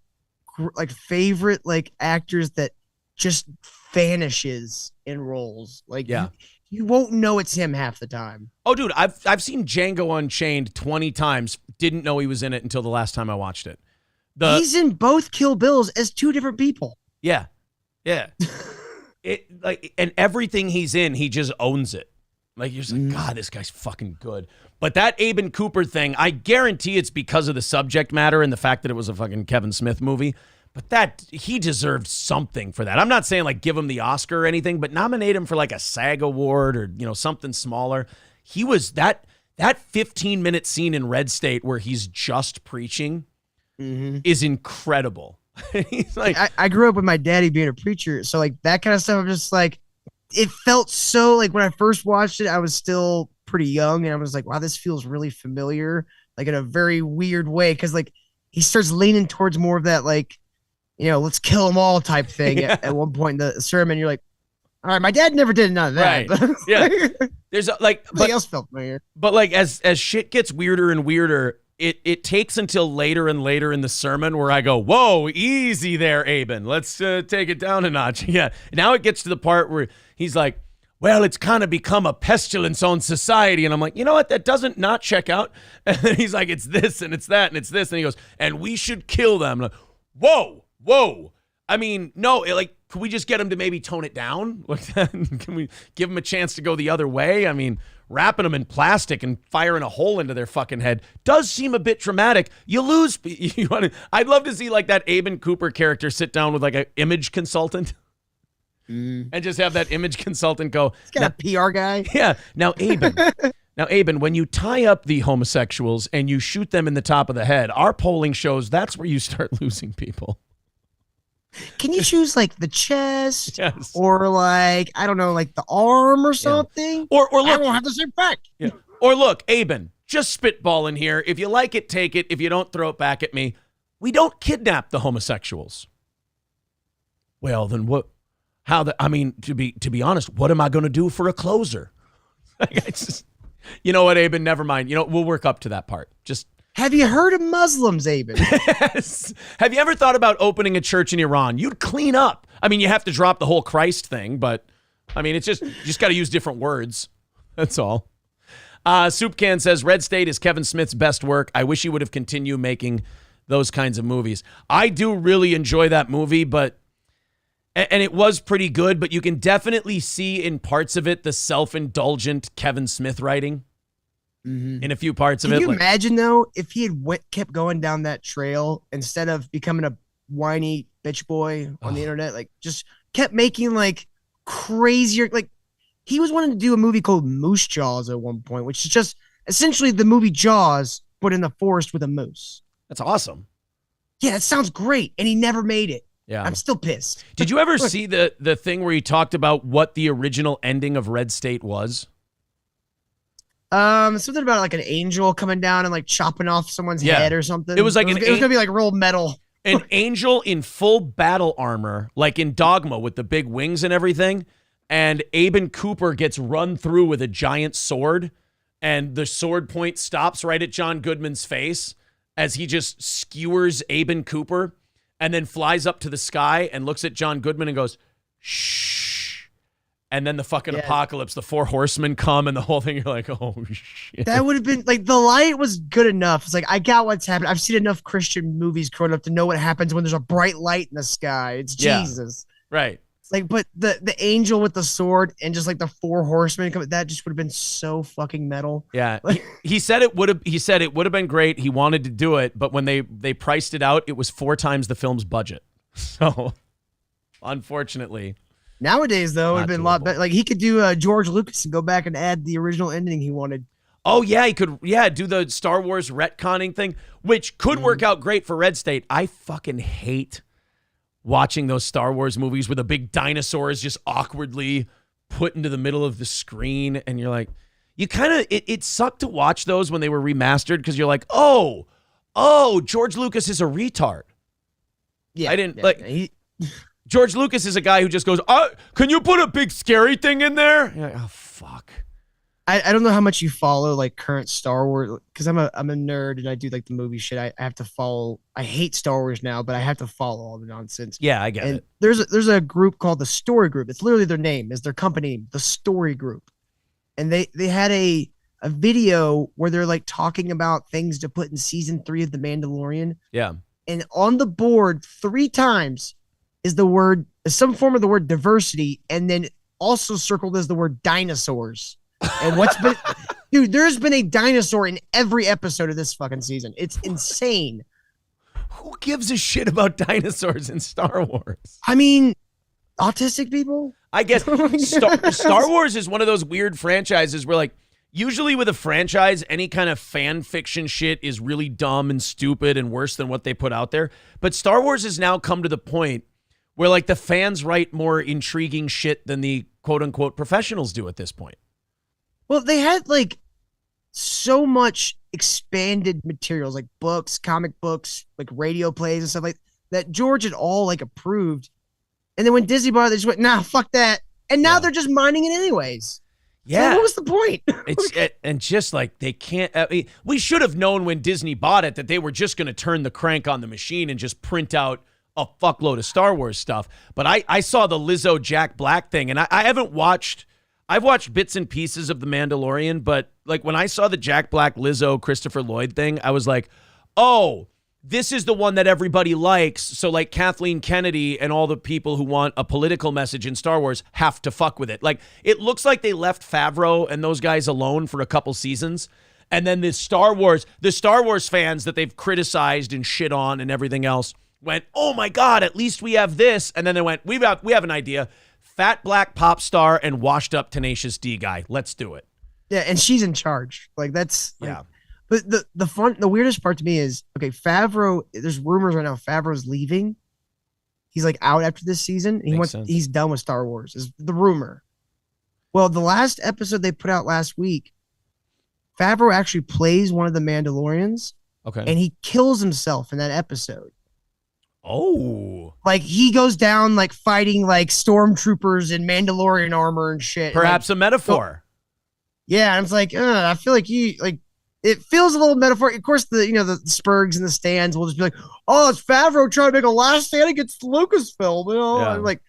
like favorite like actors that just vanishes in roles. Like, yeah, you won't know it's him half the time. Oh, dude, I've seen Django Unchained 20 times. Didn't know he was in it until the last time I watched it. He's in both Kill Bills as two different people. Yeah, yeah. And everything he's in, he just owns it. Like, you're just like, God, this guy's fucking good. But that Aben Cooper thing, I guarantee it's because of the subject matter and the fact that it was a fucking Kevin Smith movie. But that, he deserved something for that. I'm not saying, like, give him the Oscar or anything, but nominate him for, like, a SAG award or, you know, something smaller. He was, that 15-minute scene in Red State where he's just preaching is incredible. He's like, I grew up with my daddy being a preacher, so, like, that kind of stuff, I'm just like, it felt so, like, when I first watched it, I was still pretty young, and I was like, wow, this feels really familiar, like, in a very weird way, because, like, he starts leaning towards more of that, like, you know, let's kill them all type thing. Yeah. At one point in the sermon, you're like, all right, my dad never did none of that. Right. Yeah. There's like, but else felt familiar. But like, as shit gets weirder and weirder, it takes until later and later in the sermon where I go, whoa, easy there, Aben. Let's take it down a notch. Yeah. Now it gets to the part where he's like, well, it's kind of become a pestilence on society. And I'm like, you know what? That doesn't not check out. And then he's like, it's this and it's that and it's this. And he goes, and we should kill them. I'm like, whoa. I mean, no, like, could we just get him to maybe tone it down? Like, can we give him a chance to go the other way? I mean, wrapping them in plastic and firing a hole into their fucking head does seem a bit dramatic. You lose. I'd love to see, like, that Aben Cooper character sit down with, like, an image consultant and just have that image consultant go. He's got a PR guy. Yeah. Now, Aben, when you tie up the homosexuals and you shoot them in the top of the head, our polling shows that's where you start losing people. Can you choose, like, the chest? Yes. Or, like, I don't know, like the arm or something? Yeah. Or look, I won't have the same fact. Yeah. Or look, Aben, just spitballing here. If you like it, take it. If you don't, throw it back at me. We don't kidnap the homosexuals. Well, then what? I mean, to be honest, what am I going to do for a closer? You know what, Aben? Never mind. You know, we'll work up to that part. Just. Have you heard of Muslims, Aben? Yes. Have you ever thought about opening a church in Iran? You'd clean up. I mean, you have to drop the whole Christ thing, but I mean, it's you just got to use different words. That's all. Soup Can says, Red State is Kevin Smith's best work. I wish he would have continued making those kinds of movies. I do really enjoy that movie, and it was pretty good, but you can definitely see in parts of it the self-indulgent Kevin Smith writing. In a few parts of it. Can you imagine, though, if he had kept going down that trail instead of becoming a whiny bitch boy on the internet, like just kept making like crazier, like he was wanting to do a movie called Moose Jaws at one point, which is just essentially the movie Jaws, but in the forest with a moose. That's awesome. Yeah, that sounds great. And he never made it. Yeah. I'm still pissed. Did you ever see the thing where he talked about what the original ending of Red State was? Something about like an angel coming down and like chopping off someone's head or something. It was like it was gonna be like real metal. An angel in full battle armor, like in Dogma with the big wings and everything. And Aben Cooper gets run through with a giant sword, and the sword point stops right at John Goodman's face as he just skewers Aben Cooper and then flies up to the sky and looks at John Goodman and goes, shh. And then the fucking apocalypse, the 4 horsemen come and the whole thing, you're like, oh, shit. That would have been, like, the light was good enough. It's like, I got what's happening. I've seen enough Christian movies growing up to know what happens when there's a bright light in the sky. It's Jesus. Right. It's like, but the angel with the sword and just, like, the 4 horsemen, that just would have been so fucking metal. Yeah. He said it would have been great. He wanted to do it, but when they priced it out, it was 4 times the film's budget. So, unfortunately... Nowadays, though, it would have been a lot better. Like, he could do George Lucas and go back and add the original ending he wanted. Oh, yeah, he could, do the Star Wars retconning thing, which could work out great for Red State. I fucking hate watching those Star Wars movies where the big dinosaur is just awkwardly put into the middle of the screen, and you're like, you kind of, it sucked to watch those when they were remastered, because you're like, oh, George Lucas is a retard. Yeah. I didn't, George Lucas is a guy who just goes, can you put a big scary thing in there? You're like, oh, fuck. I don't know how much you follow like current Star Wars, because I'm a nerd and I do like the movie shit. I have to follow. I hate Star Wars now, but I have to follow all the nonsense. Yeah, I get it. There's a group called the Story Group. It's literally their name, is their company, the Story Group. And they had a video where they're like talking about things to put in season 3 of The Mandalorian. Yeah. And on the board 3 times is some form of the word diversity, and then also circled as the word dinosaurs. And dude, there's been a dinosaur in every episode of this fucking season. It's insane. Who gives a shit about dinosaurs in Star Wars? I mean, autistic people? I guess Star Wars is one of those weird franchises where, like, usually with a franchise, any kind of fan fiction shit is really dumb and stupid and worse than what they put out there. But Star Wars has now come to the point where, like, the fans write more intriguing shit than the quote-unquote professionals do at this point. Well, they had, like, so much expanded materials, like books, comic books, like radio plays and stuff like that George had all, like, approved. And then when Disney bought it, they just went, nah, fuck that. And now they're just mining it anyways. Yeah. So what was the point? And just, like, they can't... we should have known when Disney bought it that they were just going to turn the crank on the machine and just print out a fuckload of Star Wars stuff. But I saw the Lizzo Jack Black thing, and I haven't watched... I've watched bits and pieces of The Mandalorian, but, like, when I saw the Jack Black, Lizzo, Christopher Lloyd thing, I was like, oh, this is the one that everybody likes. So, like, Kathleen Kennedy and all the people who want a political message in Star Wars have to fuck with it. Like, it looks like they left Favreau and those guys alone for a couple seasons. And then the Star Wars fans that they've criticized and shit on and everything else went, oh my God, at least we have this. And then they went, we have an idea. Fat black pop star and washed up Tenacious D guy. Let's do it. Yeah, and she's in charge. Like, that's like, yeah. But the weirdest part to me is, okay, Favreau, there's rumors right now Favreau's leaving. He's like out after this season. He's done with Star Wars, is the rumor. Well, the last episode they put out last week, Favreau actually plays one of the Mandalorians. Okay. And he kills himself in that episode. Oh. Like, he goes down, like, fighting, like, stormtroopers in Mandalorian armor and shit. Perhaps a metaphor. Yeah, and it's like, I feel like it feels a little metaphor. Of course, the Spurgs and the stands will just be like, oh, it's Favreau trying to make a last stand against Lucasfilm. Yeah. Like,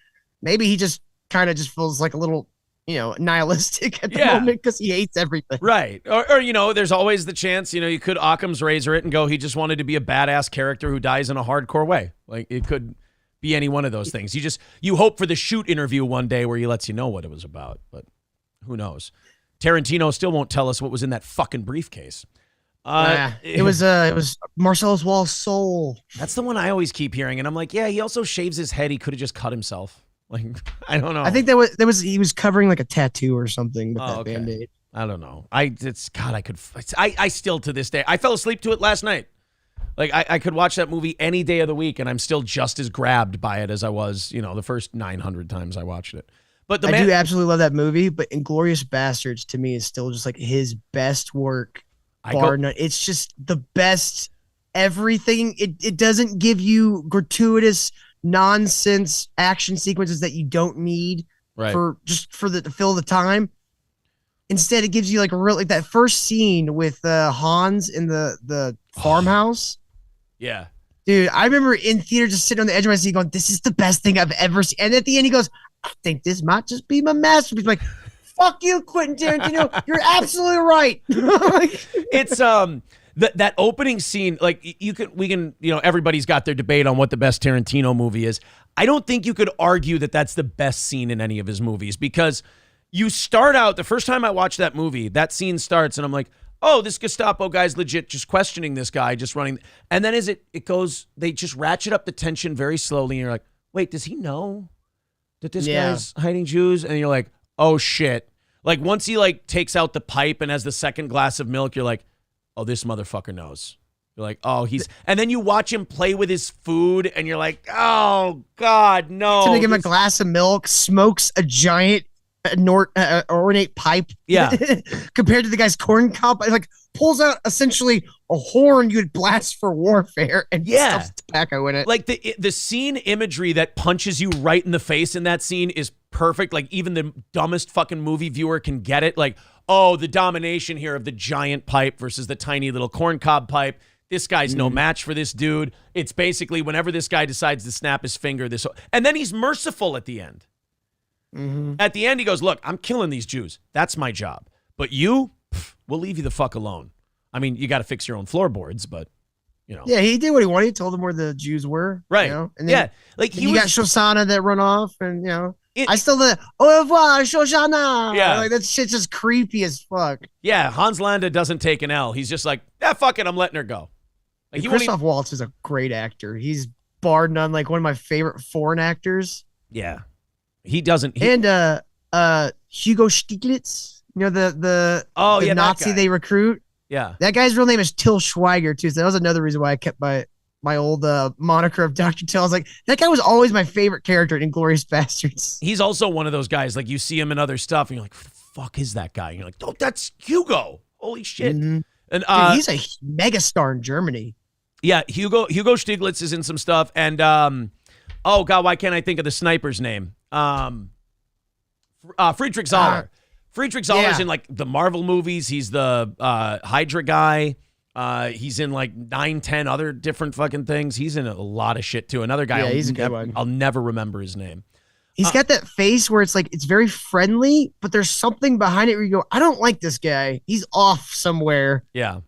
maybe he just kind of just feels like a little, nihilistic at the moment because he hates everything. Right. Or, there's always the chance, you could Occam's razor it and go, he just wanted to be a badass character who dies in a hardcore way. Like, it could be any one of those things. You hope for the shoot interview one day where he lets you know what it was about, but who knows? Tarantino still won't tell us what was in that fucking briefcase. It was Marcellus Wallace's soul. That's the one I always keep hearing, and I'm like, yeah, he also shaves his head. He could have just cut himself. Like, I don't know. I think he was covering like a tattoo or something with that Band-Aid. I don't know. I still to this day, I fell asleep to it last night. Like I could watch that movie any day of the week, and I'm still just as grabbed by it as I was, the first 900 times I watched it. But I do absolutely love that movie, but Inglourious Bastards to me is still just like his best work. It's just the best everything. It doesn't give you gratuitous nonsense action sequences that you don't need to fill the time. Instead, it gives you like that first scene with Hans in the farmhouse. Yeah. Dude, I remember in theater just sitting on the edge of my seat going, this is the best thing I've ever seen. And at the end, he goes, I think this might just be my masterpiece. Like, fuck you, Quentin Tarantino. You're absolutely right. It's that opening scene, like we can, everybody's got their debate on what the best Tarantino movie is. I don't think you could argue that that's the best scene in any of his movies, because you start out, the first time I watched that movie, that scene starts and I'm like, oh, this Gestapo guy's legit just questioning this guy, just running. And then as it goes, they just ratchet up the tension very slowly. And you're like, wait, does he know that this guy's hiding Jews? And you're like, oh shit. Like once he like takes out the pipe and has the second glass of milk, you're like, oh, this motherfucker knows. You're like, oh, and then you watch him play with his food and you're like, oh God, no. He's gonna give him a glass of milk, smokes a giant ornate pipe, compared to the guy's corn cob, like pulls out essentially a horn you'd blast for warfare and stuffs tobacco in it. Like the scene imagery that punches you right in the face in that scene is perfect. Like even the dumbest fucking movie viewer can get it. Like, oh, the domination here of the giant pipe versus the tiny little corn cob pipe. This guy's no match for this dude. It's basically whenever this guy decides to snap his finger, and then he's merciful at the end. Mm-hmm. At the end, he goes, look, I'm killing these Jews. That's my job. But we'll leave you the fuck alone. I mean, you got to fix your own floorboards, but, Yeah, he did what he wanted. He told them where the Jews were. Right. And then, like you got Shoshana that run off, and, I still the au revoir, Shoshana. Yeah. Like, that shit's just creepy as fuck. Yeah, Hans Landa doesn't take an L. He's just like, fuck it, I'm letting her go. Like, Christoph Waltz is a great actor. He's bar none, like one of my favorite foreign actors. Yeah. He doesn't. And Hugo Stieglitz, the Nazi they recruit. Yeah. That guy's real name is Till Schweiger, too. So that was another reason why I kept my old moniker of Dr. Till. I was like, that guy was always my favorite character in Inglourious Bastards. He also one of those guys, like you see him in other stuff and you're like, who the fuck is that guy? And you're like, oh, that's Hugo. Holy shit. Mm-hmm. And dude, he's a megastar in Germany. Yeah, Hugo Stieglitz is in some stuff. And oh God, why can't I think of the sniper's name? Friedrich Zoller. Friedrich Zoller's in like the Marvel movies. He's the Hydra guy. He's in like 9-10 other different fucking things. He's in a lot of shit too. Another guy, he's a good one. I'll never remember his name. He's got that face where it's like it's very friendly, but there's something behind it where you go, I don't like this guy. He's off somewhere. Yeah.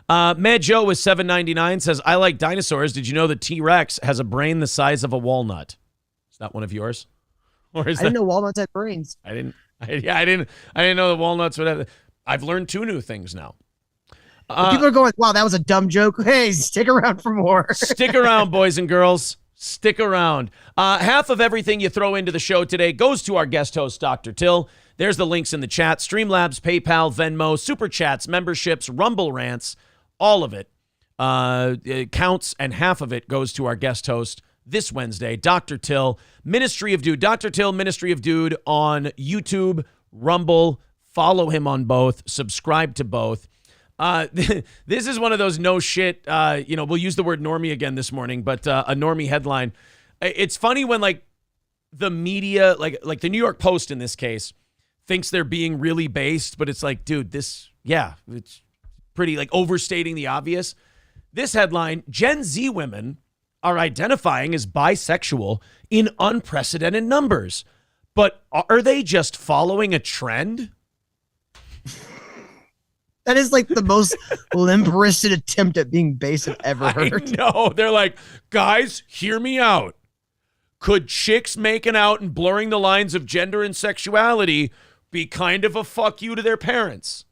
Mad Joe with $7.99 says, I like dinosaurs. Did you know the T-Rex has a brain the size of a walnut? Is that one of yours? Or is I didn't know walnuts had brains. I didn't know the walnuts would have. I've learned 2 new things now. People are going, wow, that was a dumb joke. Hey, stick around for more. Stick around, boys and girls. Stick around. Half of everything you throw into the show today goes to our guest host, Dr. Till. There's the links in the chat. Streamlabs, PayPal, Venmo, Super Chats, memberships, Rumble Rants, all of it. It counts, and half of it goes to our guest host this Wednesday, Dr. Till, Ministry of Dude. Dr. Till, Ministry of Dude on YouTube, Rumble. Follow him on both. Subscribe to both. This is one of those no shit, we'll use the word normie again this morning, but a normie headline. It's funny when like the media, like the New York Post in this case, thinks they're being really based, but it's like, dude, it's pretty like overstating the obvious. This headline, Gen Z women are identifying as bisexual in unprecedented numbers, but are they just following a trend? That is like the most limp-wristed attempt at being base I've ever heard. No, they're like, guys, hear me out. Could chicks making out and blurring the lines of gender and sexuality be kind of a fuck you to their parents?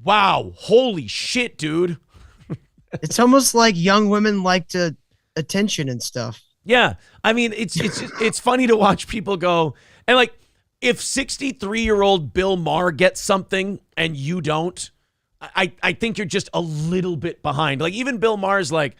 Wow. Holy shit, dude. It's almost like young women like to attention and stuff. Yeah. I mean, it's funny to watch people go, and like, if 63-year-old Bill Maher gets something and you don't, I think you're just a little bit behind. Like, even Bill Maher's like,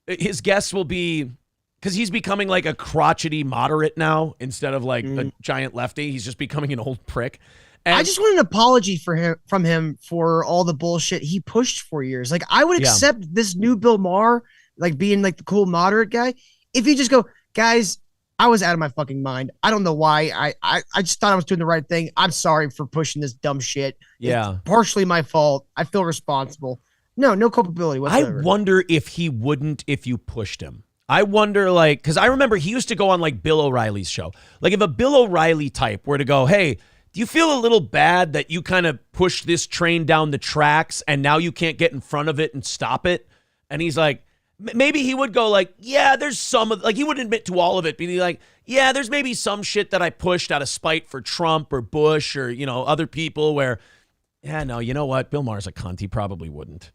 his guests will be, because he's becoming like a crotchety moderate now instead of like a giant lefty. He's just becoming an old prick. And I just want an apology from him for all the bullshit he pushed for years. Like, I would accept this new Bill Maher, like being like the cool moderate guy, if you just go, guys, I was out of my fucking mind. I don't know why. I just thought I was doing the right thing. I'm sorry for pushing this dumb shit. Yeah. It's partially my fault. I feel responsible. No culpability whatsoever. I wonder if he wouldn't if you pushed him. I wonder, like, because I remember he used to go on like Bill O'Reilly's show. Like, if a Bill O'Reilly type were to go, hey, do you feel a little bad that you kind of pushed this train down the tracks and now you can't get in front of it and stop it? And he's like, maybe he would go like, yeah, there's some of, like, he wouldn't admit to all of it, but he'd be like, yeah, there's maybe some shit that I pushed out of spite for Trump or Bush or, you know, other people where, yeah, no, you know what? Bill Maher's a cunt. He probably wouldn't.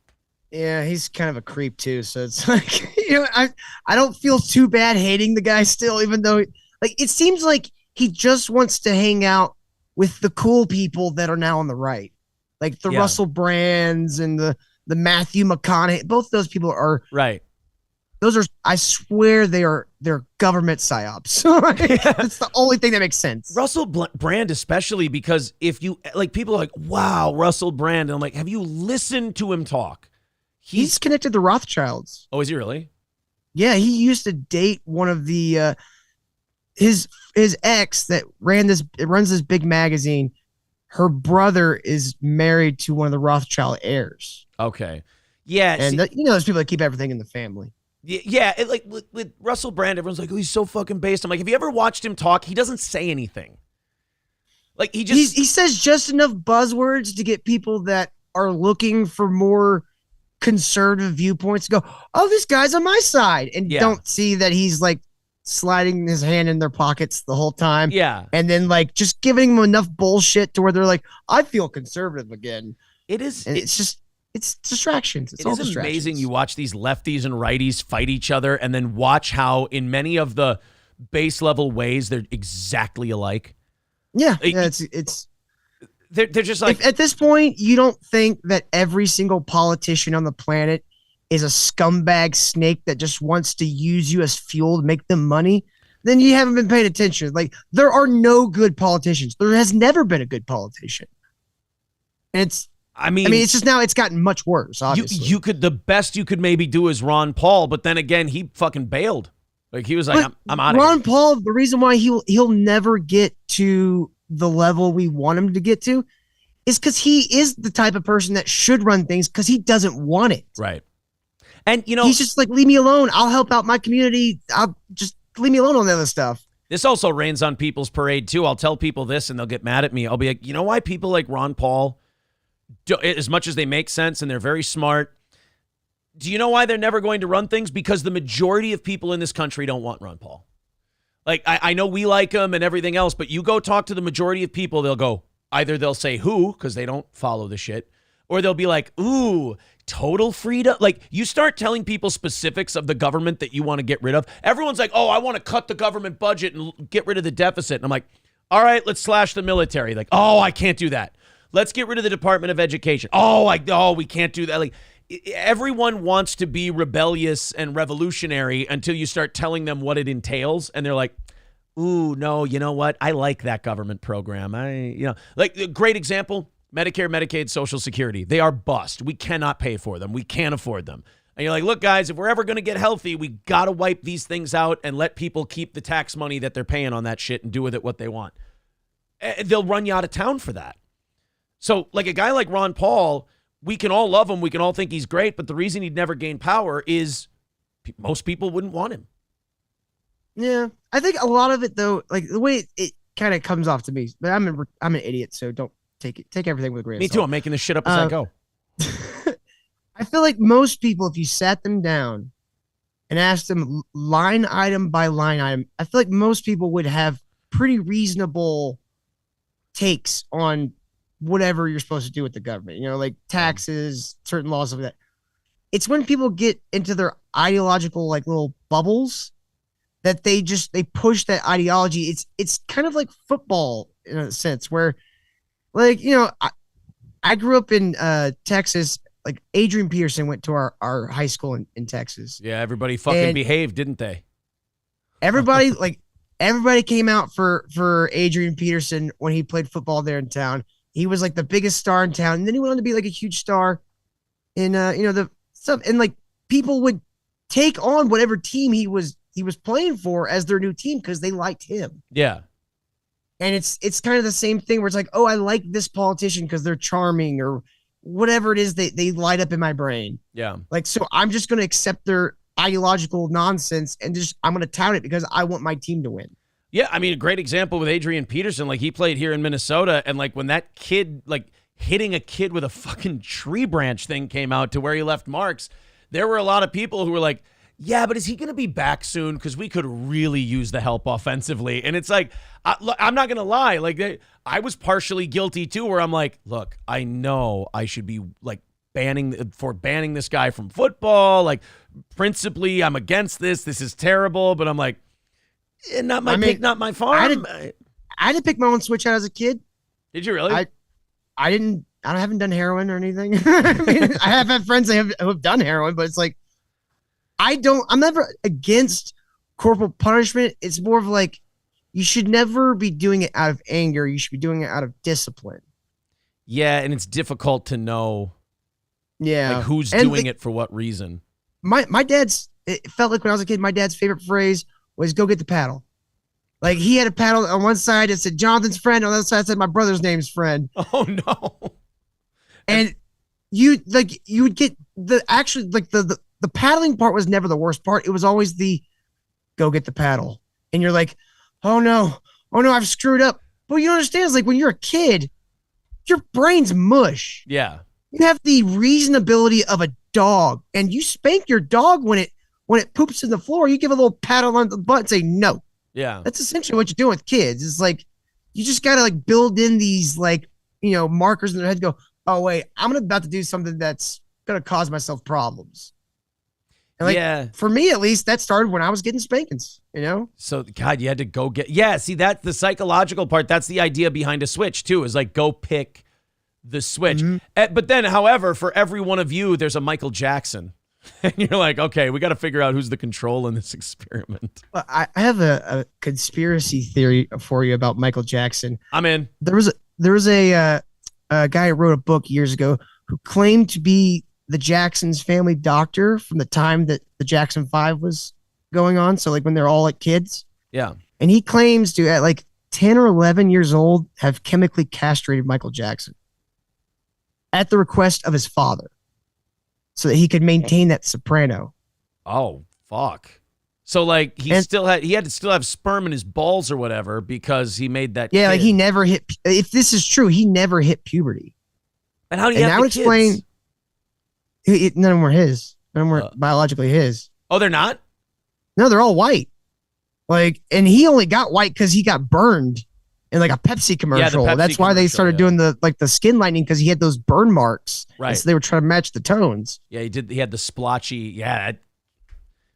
Yeah, he's kind of a creep too. So it's like, you know, I don't feel too bad hating the guy still, even though, like, it seems like he just wants to hang out with the cool people that are now on the right, like the Russell Brands and the Matthew McConaughey. Both those people are right. Those are, I swear, they're government psyops. That's the only thing that makes sense. Russell Brand, especially, because if you, like, people are like, wow, Russell Brand. And I'm like, have you listened to him talk? He's connected to Rothschilds. Oh, is he really? Yeah, he used to date one of the his ex that runs this big magazine. Her brother is married to one of the Rothschild heirs. Okay, yeah, and you know, there's people that keep everything in the family. Yeah, like with Russell Brand, everyone's like, oh, he's so fucking based. I'm like, have you ever watched him talk? He doesn't say anything. Like, he says just enough buzzwords to get people that are looking for more conservative viewpoints to go, oh, this guy's on my side, and don't see that he's like sliding his hand in their pockets the whole time. Yeah. And then like just giving them enough bullshit to where they're like, I feel conservative again. It is. And it's distractions. It's all distractions. Amazing. You watch these lefties and righties fight each other and then watch how in many of the base level ways they're exactly alike. Yeah. It's they're just like, if at this point you don't think that every single politician on the planet is a scumbag snake that just wants to use you as fuel to make them money, then you haven't been paying attention. Like, there are no good politicians. There has never been a good politician. I mean, it's just now it's gotten much worse, obviously. The best you could maybe do is Ron Paul, but then again, he fucking bailed. Like, he was like, I'm out of here. Ron Paul, the reason why he'll never get to the level we want him to get to is because he is the type of person that should run things because he doesn't want it. Right. And, you know, he's just like, leave me alone. I'll help out my community. I'll just leave me alone on the other stuff. This also rains on people's parade, too. I'll tell people this and they'll get mad at me. I'll be like, you know why people like Ron Paul, as much as they make sense and they're very smart, do you know why they're never going to run things? Because the majority of people in this country don't want Ron Paul. Like, I know we like him and everything else, but you go talk to the majority of people, they'll go, either they'll say who, because they don't follow the shit, or they'll be like, ooh, total freedom. Like, you start telling people specifics of the government that you want to get rid of. Everyone's like, oh, I want to cut the government budget and get rid of the deficit. And I'm like, all right, let's slash the military. Like, oh, I can't do that. Let's get rid of the Department of Education. Oh, we can't do that. Like, everyone wants to be rebellious and revolutionary until you start telling them what it entails. And they're like, ooh, no, you know what? I like that government program. Like, a great example, Medicare, Medicaid, Social Security. They are bust. We cannot pay for them. We can't afford them. And you're like, look, guys, if we're ever going to get healthy, we got to wipe these things out and let people keep the tax money that they're paying on that shit and do with it what they want. They'll run you out of town for that. So, like, a guy like Ron Paul, we can all love him. We can all think he's great. But the reason he'd never gain power is most people wouldn't want him. Yeah. I think a lot of it, though, like, the way it kind of comes off to me, but I'm an idiot, so don't take everything with a grain of salt. Me too. I'm making this shit up as I go. I feel like most people, if you sat them down and asked them line item by line item, I feel like most people would have pretty reasonable takes on whatever you're supposed to do with the government, like taxes, certain laws of that. It's when people get into their ideological like little bubbles that they push that ideology. It's kind of like football in a sense where, like, I grew up in Texas. Like Adrian Peterson went to our high school in Texas. Yeah, everybody fucking behaved, didn't they? Everybody came out for Adrian Peterson when he played football there in town. He was like the biggest star in town, and then he went on to be like a huge star in the stuff. And like people would take on whatever team he was playing for as their new team because they liked him. Yeah. And it's kind of the same thing where it's like, oh, I like this politician because they're charming or whatever it is they light up in my brain. Yeah. Like, so I'm just going to accept their ideological nonsense and I'm going to tout it because I want my team to win. Yeah, I mean, a great example with Adrian Peterson. Like, he played here in Minnesota, and like when that kid, like hitting a kid with a fucking tree branch thing came out to where he left marks, there were a lot of people who were like, yeah, but is he going to be back soon? Because we could really use the help offensively. And it's like, I'm not going to lie. Like, I was partially guilty too, where I'm like, look, I know I should be like banning this guy from football. Like, principally, I'm against this. This is terrible. But I'm like, not my pick, not my farm. I had to pick my own switch out as a kid. Did you really? I haven't done heroin or anything. I mean, I have had friends who have done heroin, but it's like, I'm never against corporal punishment. It's more of like, you should never be doing it out of anger. You should be doing it out of discipline. Yeah, and it's difficult to know. Yeah, like who's doing it for what reason. It felt like when I was a kid, my dad's favorite phrase was "go get the paddle." Like he had a paddle on one side that said Jonathan's friend, on the other side said my brother's name's friend. Oh no! And you would get the paddling part was never the worst part. It was always the go get the paddle. And you're like, oh no, I've screwed up. But you understand, it's like when you're a kid, your brain's mush. Yeah. You have the reasonability of a dog, and you spank your dog when it poops in the floor. You give a little paddle on the butt and say no. Yeah. That's essentially what you're doing with kids. It's like, you just got to like build in these like, markers in their head, go, oh wait, I'm about to do something that's going to cause myself problems. And like, for me, at least, that started when I was getting spankings, So, God, you had to go get... Yeah, see, that's the psychological part. That's the idea behind a switch, too, is like, go pick the switch. Mm-hmm. But then, however, for every one of you, there's a Michael Jackson. And you're like, okay, we got to figure out who's the control in this experiment. Well, I have a conspiracy theory for you about Michael Jackson. I'm in. There was a guy who wrote a book years ago who claimed to be the Jackson's family doctor from the time that the Jackson 5 was going on. So like when they're all like kids. Yeah. And he claims to at like 10 or 11 years old have chemically castrated Michael Jackson at the request of his father so that he could maintain that soprano. Oh, fuck. So like he had to still have sperm in his balls or whatever because he made that. Yeah. kid. Like he never hit, if this is true, he never hit puberty. And how do you have the explain kids? None of them were his. None of them were biologically his. Oh, they're not? No, they're all white. Like, and he only got white because he got burned in like a Pepsi commercial. Yeah, that's why they started doing the skin lightening, because he had those burn marks. Right. And so they were trying to match the tones. Yeah, he did. He had the splotchy. Yeah.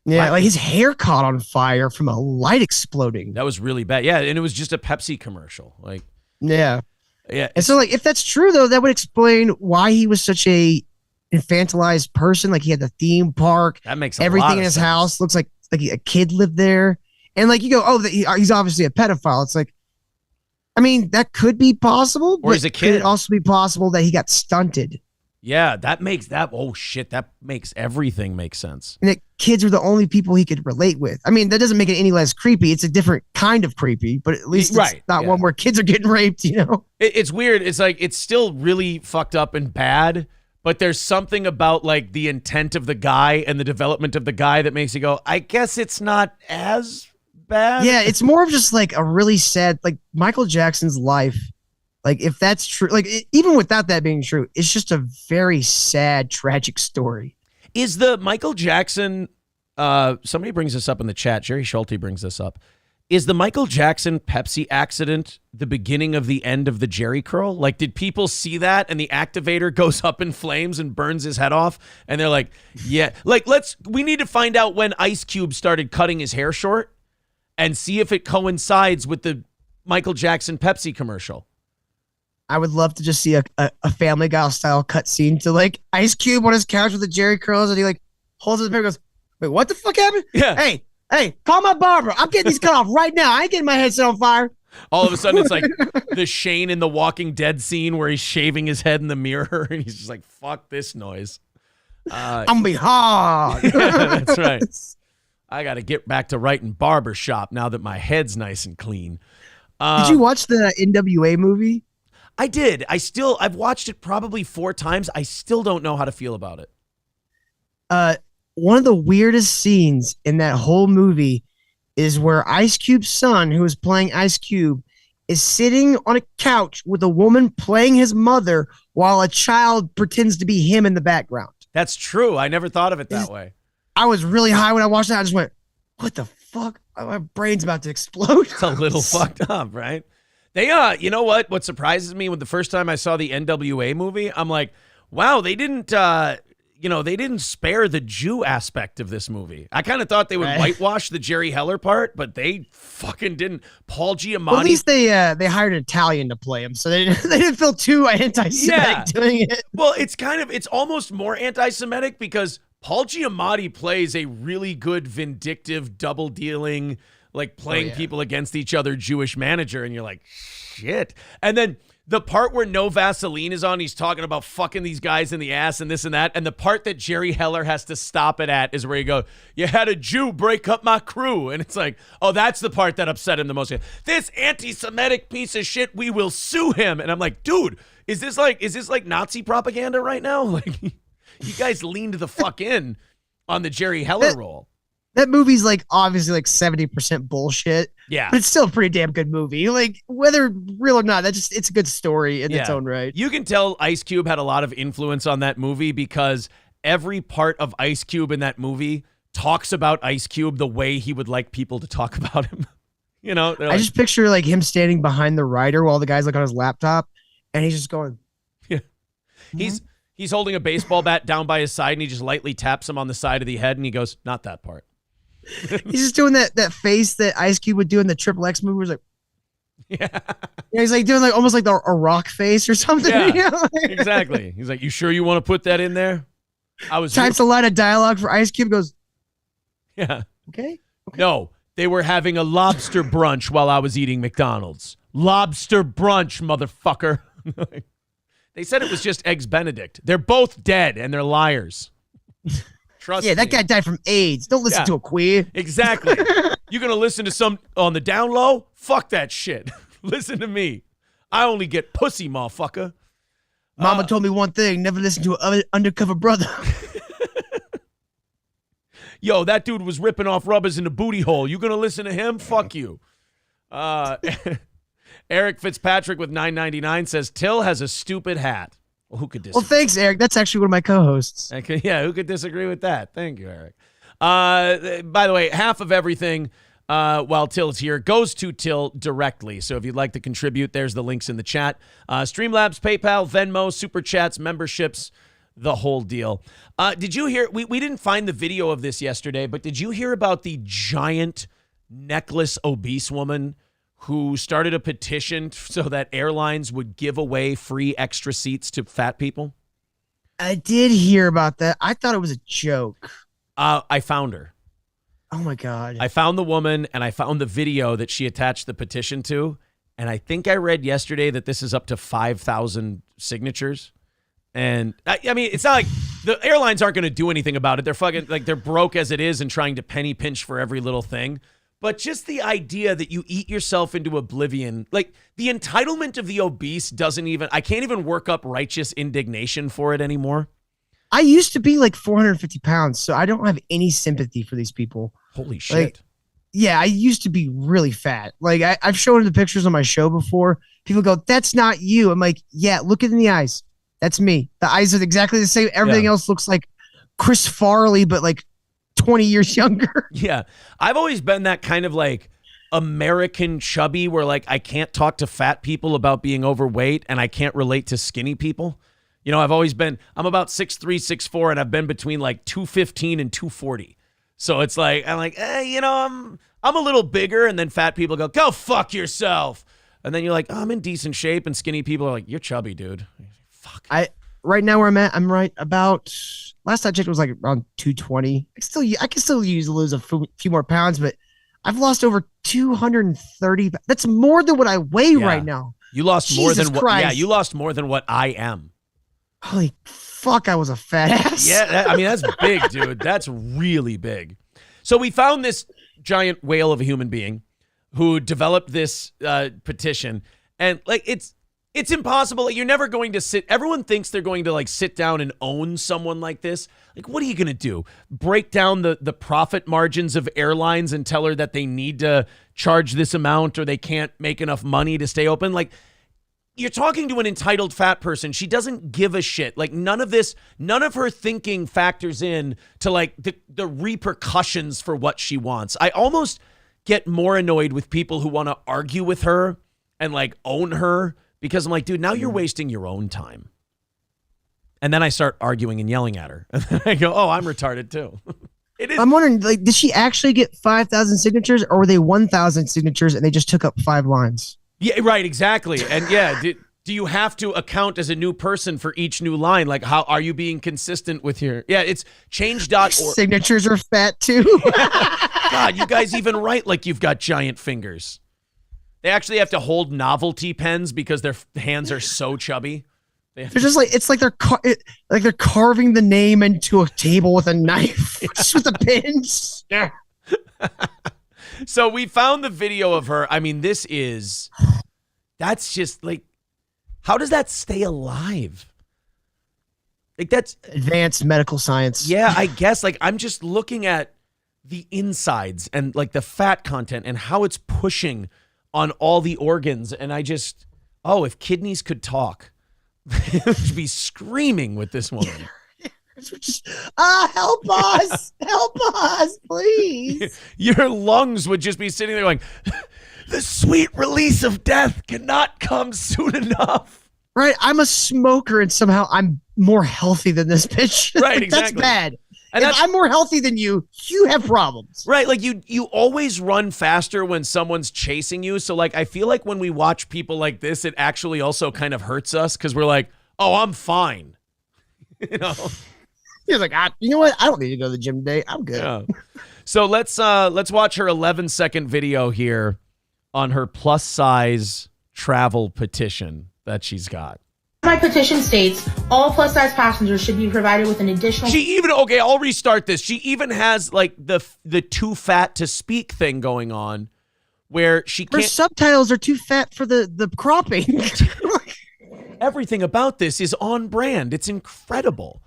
Yeah, like his hair caught on fire from a light exploding. That was really bad. Yeah, and it was just a Pepsi commercial. Like, yeah. Yeah. And so like if that's true though, that would explain why he was such a infantilized person. Like he had the theme park. That makes everything in his house looks like a kid lived there. And like you go, oh, he's obviously a pedophile. It's like, I mean, that could be possible. Or he's a kid. Could it also be possible that he got stunted? Yeah, that makes that. Oh shit, that makes everything make sense. And that kids are the only people he could relate with. I mean, that doesn't make it any less creepy. It's a different kind of creepy, but at least it's not one where kids are getting raped. It's weird. It's like it's still really fucked up and bad. But there's something about like the intent of the guy and the development of the guy that makes you go, I guess it's not as bad. Yeah, it's more of just like a really sad, like Michael Jackson's life. Like if that's true, like even without that being true, it's just a very sad, tragic story. Is the Michael Jackson, somebody brings this up in the chat, Jerry Schulte brings this up. Is the Michael Jackson Pepsi accident the beginning of the end of the Jerry curl? Like, did people see that and the activator goes up in flames and burns his head off? And they're like, yeah, like, we need to find out when Ice Cube started cutting his hair short and see if it coincides with the Michael Jackson Pepsi commercial. I would love to just see a Family Guy style cut scene to like Ice Cube on his couch with the Jerry curls, and he like holds his hair and goes, wait, what the fuck happened? Yeah. Hey, call my barber. I'm getting these cut off right now. I ain't getting my head set on fire. All of a sudden, it's like the Shane in the Walking Dead scene where he's shaving his head in the mirror, and he's just like, fuck this noise. I'm going to be hard. Yeah, that's right. I got to get back to writing Barbershop now that my head's nice and clean. Did you watch the NWA movie? I did. I've watched it probably 4 times. I still don't know how to feel about it. One of the weirdest scenes in that whole movie is where Ice Cube's son, who is playing Ice Cube, is sitting on a couch with a woman playing his mother while a child pretends to be him in the background. That's true. I never thought of it that way. I was really high when I watched that. I just went, what the fuck? My brain's about to explode. It's a little fucked up, right? They, you know what? What surprises me when the first time I saw the NWA movie, I'm like, wow, they didn't spare the Jew aspect of this movie. I kind of thought they would whitewash the Jerry Heller part, but they fucking didn't. Paul Giamatti. Well, at least they hired an Italian to play him, so they didn't feel too anti-Semitic doing it. Well, it's almost more anti-Semitic because Paul Giamatti plays a really good vindictive, double-dealing, like playing people against each other Jewish manager, and you're like, shit. And then the part where No Vaseline is on, he's talking about fucking these guys in the ass and this and that. And the part that Jerry Heller has to stop it at is where you go, you had a Jew break up my crew. And it's like, oh, that's the part that upset him the most. This anti-Semitic piece of shit, we will sue him. And I'm like, dude, is this like Nazi propaganda right now? Like, you guys leaned the fuck in on the Jerry Heller role. That movie's like obviously like 70% bullshit. Yeah. But it's still a pretty damn good movie. Like whether real or not, it's a good story in its own right. You can tell Ice Cube had a lot of influence on that movie because every part of Ice Cube in that movie talks about Ice Cube the way he would like people to talk about him. You know, I just picture like him standing behind the writer while the guy's like on his laptop and he's just going. Yeah. He's holding a baseball bat down by his side and he just lightly taps him on the side of the head and he goes, not that part. He's just doing that face that Ice Cube would do in the Triple X movie. He's like, yeah, he's like doing like almost like a rock face or something. Yeah, you know? Exactly. He's like, you sure you want to put that in there? Types a lot of dialogue for Ice Cube. Goes, yeah, okay. No, they were having a lobster brunch while I was eating McDonald's. Lobster brunch, motherfucker. They said it was just Eggs Benedict. They're both dead and they're liars. Trust me. That guy died from AIDS. Don't listen to a queer. Exactly. You're going to listen to some on the down low? Fuck that shit. Listen to me. I only get pussy, motherfucker. Mama told me one thing, never listen to an undercover brother. Yo, that dude was ripping off rubbers in the booty hole. You going to listen to him? Fuck you. Eric Fitzpatrick with $9.99 says, Till has a stupid hat. Well, who could disagree? Well, thanks, Eric. That's actually one of my co-hosts. Okay, yeah, who could disagree with that? Thank you, Eric. By the way, half of everything while Till's here goes to Till directly. So if you'd like to contribute, there's the links in the chat. Streamlabs, PayPal, Venmo, Super Chats, memberships, the whole deal. Did you hear? We didn't find the video of this yesterday, but did you hear about the giant necklace obese woman who started a petition so that airlines would give away free extra seats to fat people? I did hear about that. I thought it was a joke. I found her. Oh, my God. I found the woman, and I found the video that she attached the petition to, and I think I read yesterday that this is up to 5,000 signatures. And, I mean, it's not like the airlines aren't going to do anything about it. They're fucking, like, they're broke as it is and trying to penny pinch for every little thing. But just the idea that you eat yourself into oblivion, like the entitlement of the obese I can't even work up righteous indignation for it anymore. I used to be like 450 pounds, so I don't have any sympathy for these people. Holy shit. Like, yeah, I used to be really fat. Like I've shown the pictures on my show before. People go, that's not you. I'm like, yeah, look it in the eyes. That's me. The eyes are exactly the same. Everything else looks like Chris Farley, but like 20 years younger. Yeah. I've always been that kind of like, American chubby where like I can't talk to fat people about being overweight and I can't relate to skinny people. You know, I'm about 6'3", 6'4", and I've been between like 215 and 240. So it's like, I'm like, you know, I'm a little bigger, and then fat people go fuck yourself. And then you're like, oh, I'm in decent shape, and skinny people are like, you're chubby, dude. Fuck. Right now where I'm at, I'm right about, last I checked was like around 220. I can still lose a few more pounds, but I've lost over 230. That's more than what I weigh right now. You lost Jesus more than what? Christ. Yeah, you lost more than what I am. Holy fuck, I was a fat ass. Yeah, I mean, that's big, dude. That's really big. So we found this giant whale of a human being who developed this petition, and like it's impossible. You're never going to sit. Everyone thinks they're going to like sit down and own someone like this. Like, what are you going to do? Break down the profit margins of airlines and tell her that they need to charge this amount or they can't make enough money to stay open? Like, you're talking to an entitled fat person. She doesn't give a shit. Like, none of her thinking factors in to like the repercussions for what she wants. I almost get more annoyed with people who want to argue with her and like own her, because I'm like, dude, now you're wasting your own time. And then I start arguing and yelling at her. And then I go, oh, I'm retarded too. I'm wondering, like, did she actually get 5,000 signatures, or were they 1,000 signatures and they just took up 5 lines? Yeah, right, exactly. And yeah, do you have to account as a new person for each new line? Like, how are you being consistent with your... Yeah, it's change.org. Signatures are fat too. God, you guys even write like you've got giant fingers. They actually have to hold novelty pens because their hands are so chubby. They're just like, it's like they're carving the name into a table with a knife, just with the pins. Yeah. So we found the video of her. I mean, that's just like, how does that stay alive? Like, that's advanced medical science. Yeah, I guess. Like, I'm just looking at the insides and like the fat content and how it's pushing on all the organs. And I just, if kidneys could talk, they would be screaming with this woman. Help us! Help us, please! Your lungs would just be sitting there going, the sweet release of death cannot come soon enough. Right, I'm a smoker and somehow I'm more healthy than this bitch. Right, exactly. That's bad. And if I'm more healthy than you, you have problems. Right, like you always run faster when someone's chasing you. So like, I feel like when we watch people like this, it actually also kind of hurts us because we're like, oh, I'm fine. You know? He's like, you know what? I don't need to go to the gym today. I'm good. Yeah. So let's watch her 11-second video here on her plus size travel petition that she's got. My petition states all plus size passengers should be provided with an additional. I'll restart this. She even has like the too fat to speak thing going on, where she can't. Her subtitles are too fat for the cropping. Everything about this is on brand. It's incredible.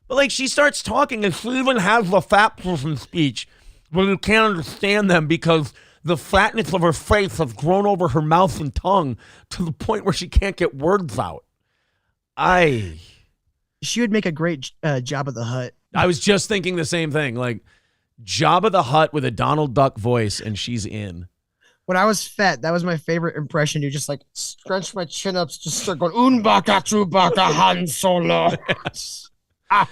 But like, she starts talking and she even has the fat person speech where you can't understand them because the fatness of her face has grown over her mouth and tongue to the point where she can't get words out. She would make a great Jabba the Hutt. I was just thinking the same thing. Like, Jabba the Hutt with a Donald Duck voice, and she's in. When I was fat, that was my favorite impression. You just like scrunch my chin ups, just start going Unbaka Chewbacca Han Solo.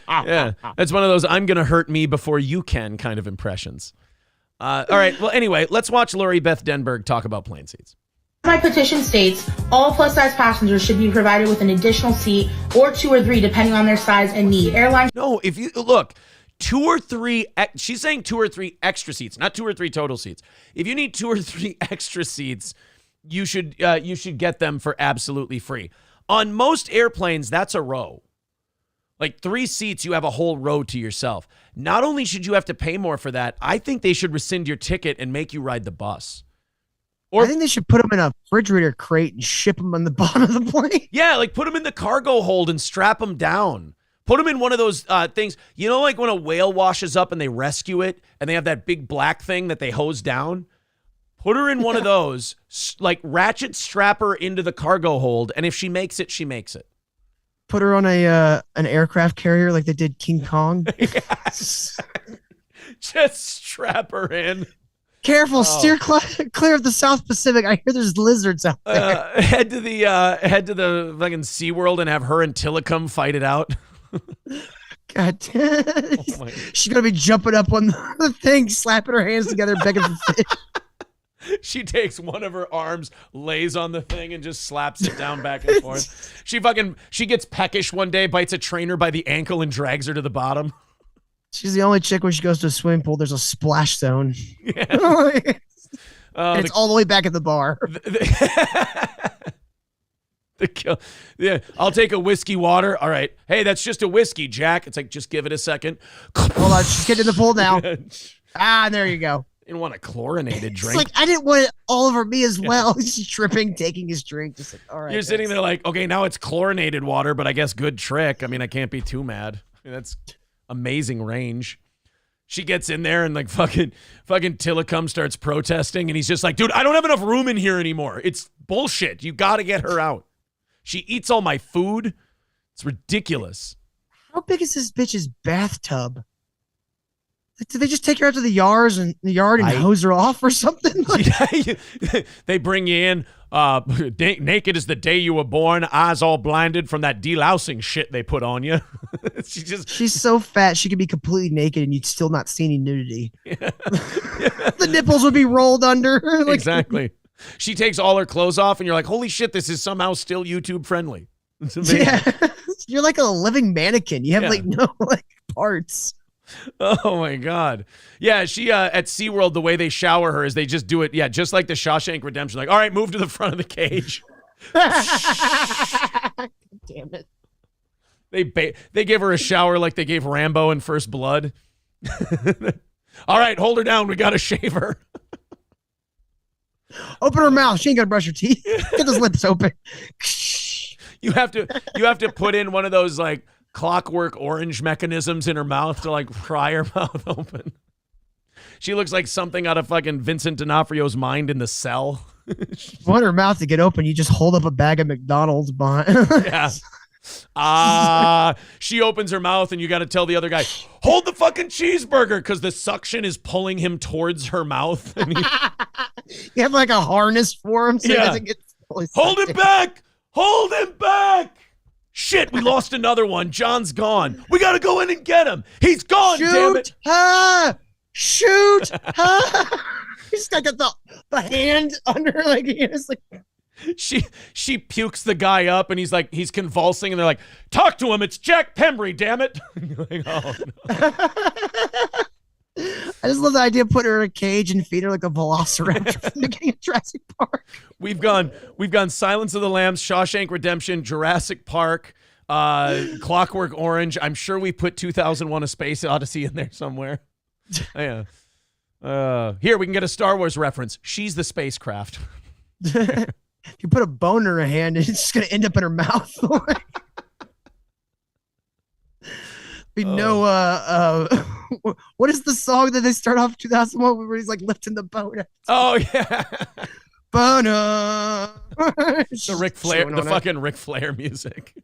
Yeah, that's one of those I'm gonna hurt me before you can kind of impressions. All right, well, anyway, let's watch Lori Beth Denberg talk about plane seats. My petition states all plus size passengers should be provided with an additional seat or 2 or 3 depending on their size and need. Airlines. No, if you look, 2 or 3, she's saying 2 or 3 extra seats, not 2 or 3 total seats. If you need 2 or 3 extra seats, you should get them for absolutely free. On most airplanes, that's a row. Like 3 seats, you have a whole row to yourself. Not only should you have to pay more for that, I think they should rescind your ticket and make you ride the bus. I think they should put them in a refrigerator crate and ship them on the bottom of the plane. Yeah, like put them in the cargo hold and strap them down. Put them in one of those things. You know, like when a whale washes up and they rescue it and they have that big black thing that they hose down? Put her in one of those, like ratchet strap her into the cargo hold, and if she makes it, she makes it. Put her on an aircraft carrier like they did King Kong. Yes. Just strap her in. Careful, steer clear of the South Pacific. I hear there's lizards out there. Head to the fucking SeaWorld and have her and Tillicum fight it out. God damn. She's gonna be jumping up on the thing, slapping her hands together, begging for fish. She takes one of her arms, lays on the thing, and just slaps it down back and forth. She gets peckish one day, bites a trainer by the ankle, and drags her to the bottom. She's the only chick when she goes to a swimming pool, there's a splash zone. Yeah. And it's all the way back at the bar. Yeah, I'll take a whiskey water. All right. Hey, that's just a whiskey, Jack. It's like, just give it a second. Hold on, she's getting in the pool now. There you go. Didn't want a chlorinated drink. It's like, I didn't want it all over me as well. He's tripping, taking his drink. Just like, all right. You're sitting there like, okay, now it's chlorinated water, but I guess good trick. I mean, I can't be too mad. I mean, that's amazing range. She gets in there and like fucking Tillicum starts protesting, and he's just like, dude, I don't have enough room in here anymore. It's bullshit. You got to get her out. She eats all my food. It's ridiculous. How big is this bitch's bathtub? Like, did they just take her out to the yard and hose her off or something? Like, they bring you in naked as the day you were born, eyes all blinded from that delousing shit they put on you. She's so fat she could be completely naked and you'd still not see any nudity. Yeah. The nipples would be rolled under. Like, exactly. She takes all her clothes off and you're like, holy shit, this is somehow still YouTube friendly. It's amazing. Yeah. You're like a living mannequin. You have like no like parts. Oh my God. Yeah, she at SeaWorld, the way they shower her is they just do it, just like the Shawshank Redemption. Like, all right, move to the front of the cage. Damn it. They give her a shower like they gave Rambo in First Blood. All right, hold her down. We got to shave her. Open her mouth. She ain't got to brush her teeth. Get those lips open. You have to put in one of those like Clockwork Orange mechanisms in her mouth to like pry her mouth open. She looks like something out of fucking Vincent D'Onofrio's Mind in The Cell. Want her mouth to get open, you just hold up a bag of McDonald's behind. Yeah. She opens her mouth and you got to tell the other guy, hold the fucking cheeseburger, because the suction is pulling him towards her mouth. And you have like a harness for him so he doesn't get hold him back. Hold him back. Shit, we lost another one. John's gone. We got to go in and get him. He's gone, damn it. Shoot. He's got the hand under, like, he's like. She pukes the guy up and he's convulsing and they're like, talk to him. It's Jack Pembry, damn it. Like, oh, no. I just love the idea of putting her in a cage and feed her like a velociraptor from the beginning of Jurassic Park. We've gone Silence of the Lambs, Shawshank Redemption, Jurassic Park, Clockwork Orange. I'm sure we put 2001: A Space Odyssey in there somewhere. Yeah. Here we can get a Star Wars reference. She's the spacecraft. You put a bone in her hand and it's just gonna end up in her mouth. What is the song that they start off 2001 where he's like lifting the boat? Oh yeah. Bono. The Ric Flair, the fucking Ric Flair music.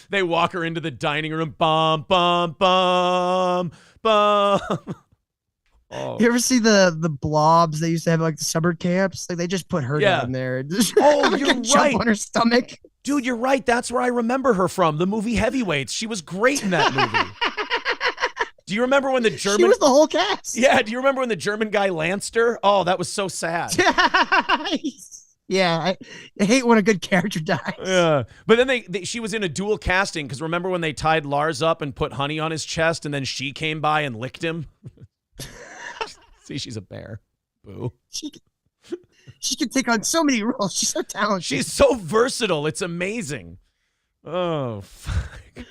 They walk her into the dining room. Bum bum bum bum. Oh. You ever see the blobs they used to have like the summer camps? Like they just put her down there. Oh, you're right. Jump on her stomach. Dude, you're right. That's where I remember her from. The movie Heavyweights. She was great in that movie. Do you remember when the German... She was the whole cast. Yeah, do you remember when the German guy lanced her? Oh, that was so sad. Yeah, I hate when a good character dies. Yeah, but then she was in a dual casting, because remember when they tied Lars up and put honey on his chest and then she came by and licked him? See, she's a bear. Boo. She can take on so many roles. She's so talented. She's so versatile. It's amazing. Oh, fuck.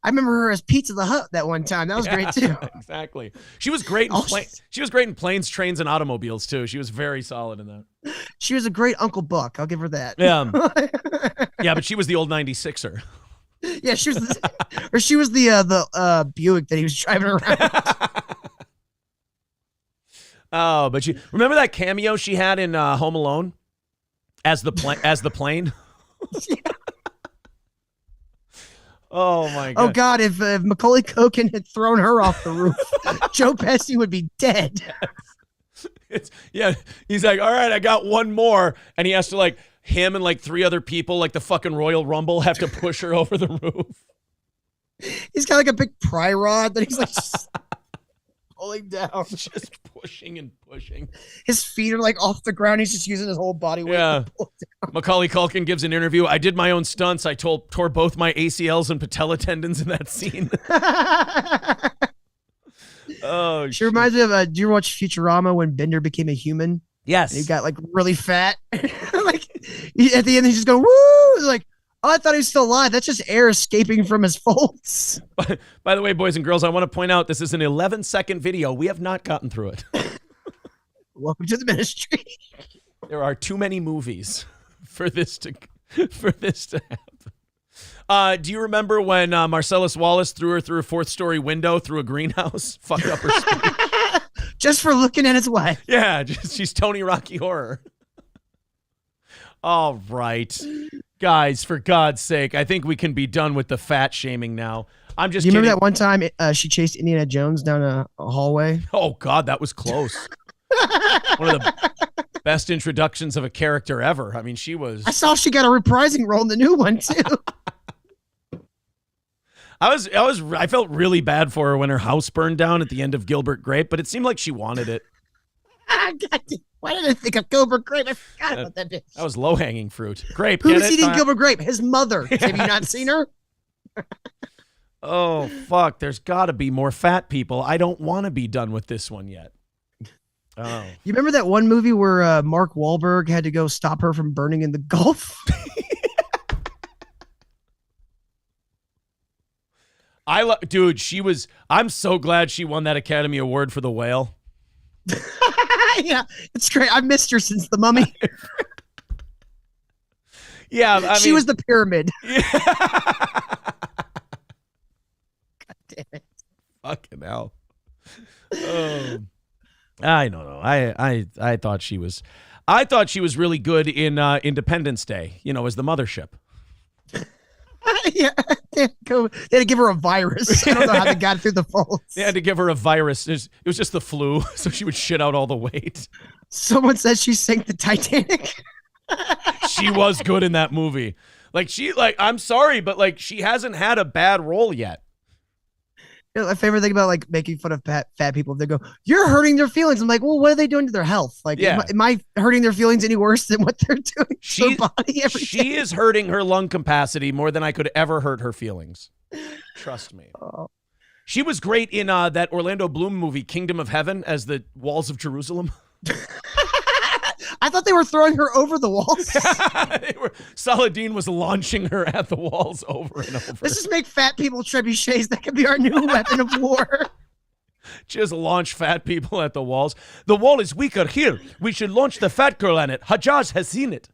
I remember her as Pizza the Hut that one time. That was great too. Exactly. She was great in she was great in Planes, Trains, and Automobiles too. She was very solid in that. She was a great Uncle Buck. I'll give her that. Yeah. Yeah, but she was the old 96er. Yeah, she was the Buick that he was driving around. Oh, but you remember that cameo she had in Home Alone as the plane? Yeah. Oh my Oh god. God, if Macaulay Culkin had thrown her off the roof, Joe Pesci would be dead. Yeah, he's like, all right, I got one more, and he has to like him and like 3 other people, like the fucking Royal Rumble, have to push her over the roof. He's got like a big pry rod that he's like pulling down. Just pushing and pushing. His feet are like off the ground. He's just using his whole body weight. Yeah. To pull down. Macaulay Culkin gives an interview. I did my own stunts. I tore both my ACLs and patella tendons in that scene. Oh, She reminds me of. Do you ever watch Futurama when Bender became a human? yes. And he got like really fat. Like at the end, he's just going woo. Like, oh, I thought he was still alive. That's just air escaping from his folds. By the way, boys and girls, I want to point out this is an 11-second video. We have not gotten through it. Welcome to the ministry. There are too many movies for this to happen. Do you remember when Marcellus Wallace threw her through a 4th-story window through a greenhouse? Fucked up her speech. Just for looking at his wife. Yeah, she's Tony Rocky Horror. All right. Guys, for God's sake, I think we can be done with the fat shaming now. I'm just Do you kidding. remember that one time she chased Indiana Jones down a hallway? Oh, God, that was close. One of the best introductions of a character ever. I mean, she was... I saw she got a reprising role in the new one, too. I felt really bad for her when her house burned down at the end of Gilbert Grape, but it seemed like she wanted it. Why did I think of Gilbert Grape? I forgot about that bitch. That was low-hanging fruit. Grape, Who get was it? eating Gilbert Grape? His mother. Have you not seen her? Oh, fuck. There's got to be more fat people. I don't want to be done with this one yet. Oh. You remember that one movie where Mark Wahlberg had to go stop her from burning in the Gulf? Dude, I'm so glad she won that Academy Award for The Whale. Yeah, it's great. I've missed her since The Mummy. Yeah, I mean, she was the pyramid. Yeah. God damn it. Fucking hell. Oh. I don't know. I thought she was really good in Independence Day, as the mothership. Yeah, they had to give her a virus. I don't know how they got through the folds. They had to give her a virus. It was just the flu, so she would shit out all the weight. Someone said she sank the Titanic. She was good in that movie. I'm sorry, but she hasn't had a bad role yet. My favorite thing about making fun of fat people, they go, "You're hurting their feelings." I'm like, well, what are they doing to their health? Am I hurting their feelings any worse than what they're doing to their body every day? She is hurting her lung capacity more than I could ever hurt her feelings. Trust me. Oh. She was great in that Orlando Bloom movie, Kingdom of Heaven, as the walls of Jerusalem. I thought they were throwing her over the walls. Saladin was launching her at the walls over and over. Let's just make fat people trebuchets. That could be our new weapon of war. Just launch fat people at the walls. The wall is weaker here. We should launch the fat girl on it. Hajjaj has seen it.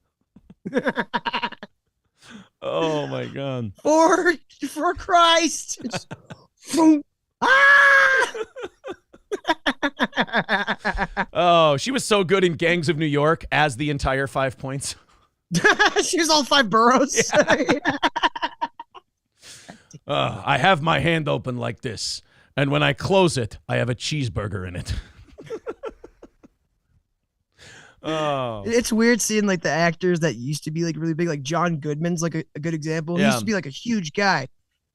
Oh my God. For Christ. Ah! Oh, she was so good in Gangs of New York as the entire 5 Points. She was all 5 boroughs. Yeah. I have my hand open like this, and when I close it, I have a cheeseburger in it. Oh, it's weird seeing the actors that used to be really big, like John Goodman's a good example. He used to be a huge guy,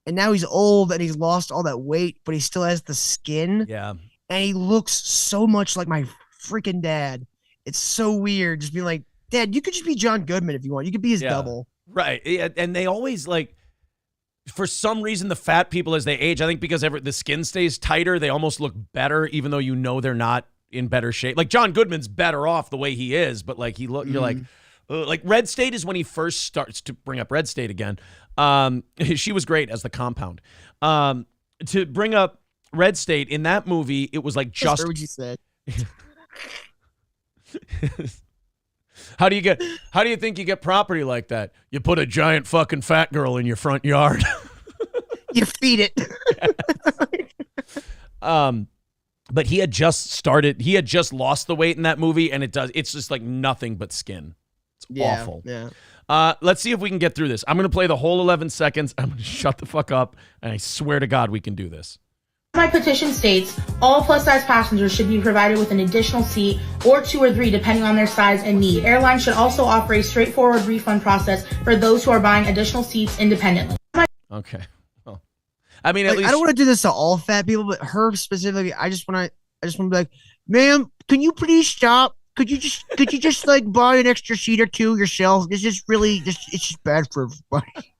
and now he's old and he's lost all that weight, but he still has the skin. Yeah. And he looks so much like my freaking dad. It's so weird just being like, Dad, you could just be John Goodman if you want. You could be his double. Right. And they always for some reason, the fat people as they age, I think because the skin stays tighter, they almost look better, even though they're not in better shape. John Goodman's better off the way he is, but you're like Red State is when he first starts, to bring up Red State again. She was great as the Compound. To bring up Red State in that movie, it was just what you said. How do you think you get property like that? You put a giant fucking fat girl in your front yard. You feed it. But he had just lost the weight in that movie, and it's just nothing but skin. It's awful. Yeah. Let's see if we can get through this. I'm going to play the whole 11 seconds. I'm going to shut the fuck up, and I swear to God we can do this. My petition states all plus-size passengers should be provided with an additional seat or 2 or 3 depending on their size and need. Airlines should also offer a straightforward refund process for those who are buying additional seats independently. Okay. Well, I mean, at Like, least I don't want to do this to all fat people, but her specifically, I just want to be like, ma'am, can you please stop? Could you just like buy an extra seat or 2 yourself? It's just it's just bad for everybody.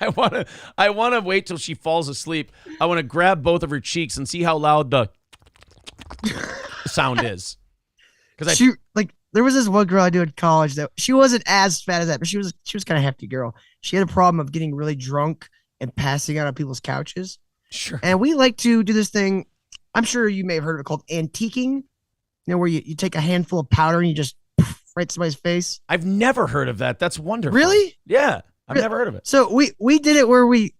I want to wait till she falls asleep. I want to grab both of her cheeks and see how loud the sound is. Because there was this one girl I knew in college that she wasn't as fat as that, but she was kind of hefty girl. She had a problem of getting really drunk and passing out on people's couches. Sure. And we like to do this thing. I'm sure you may have heard of it called antiquing. You know, where you take a handful of powder and you just right in somebody's face. I've never heard of that. That's wonderful. Really? Yeah. I've never heard of it. So we did it where we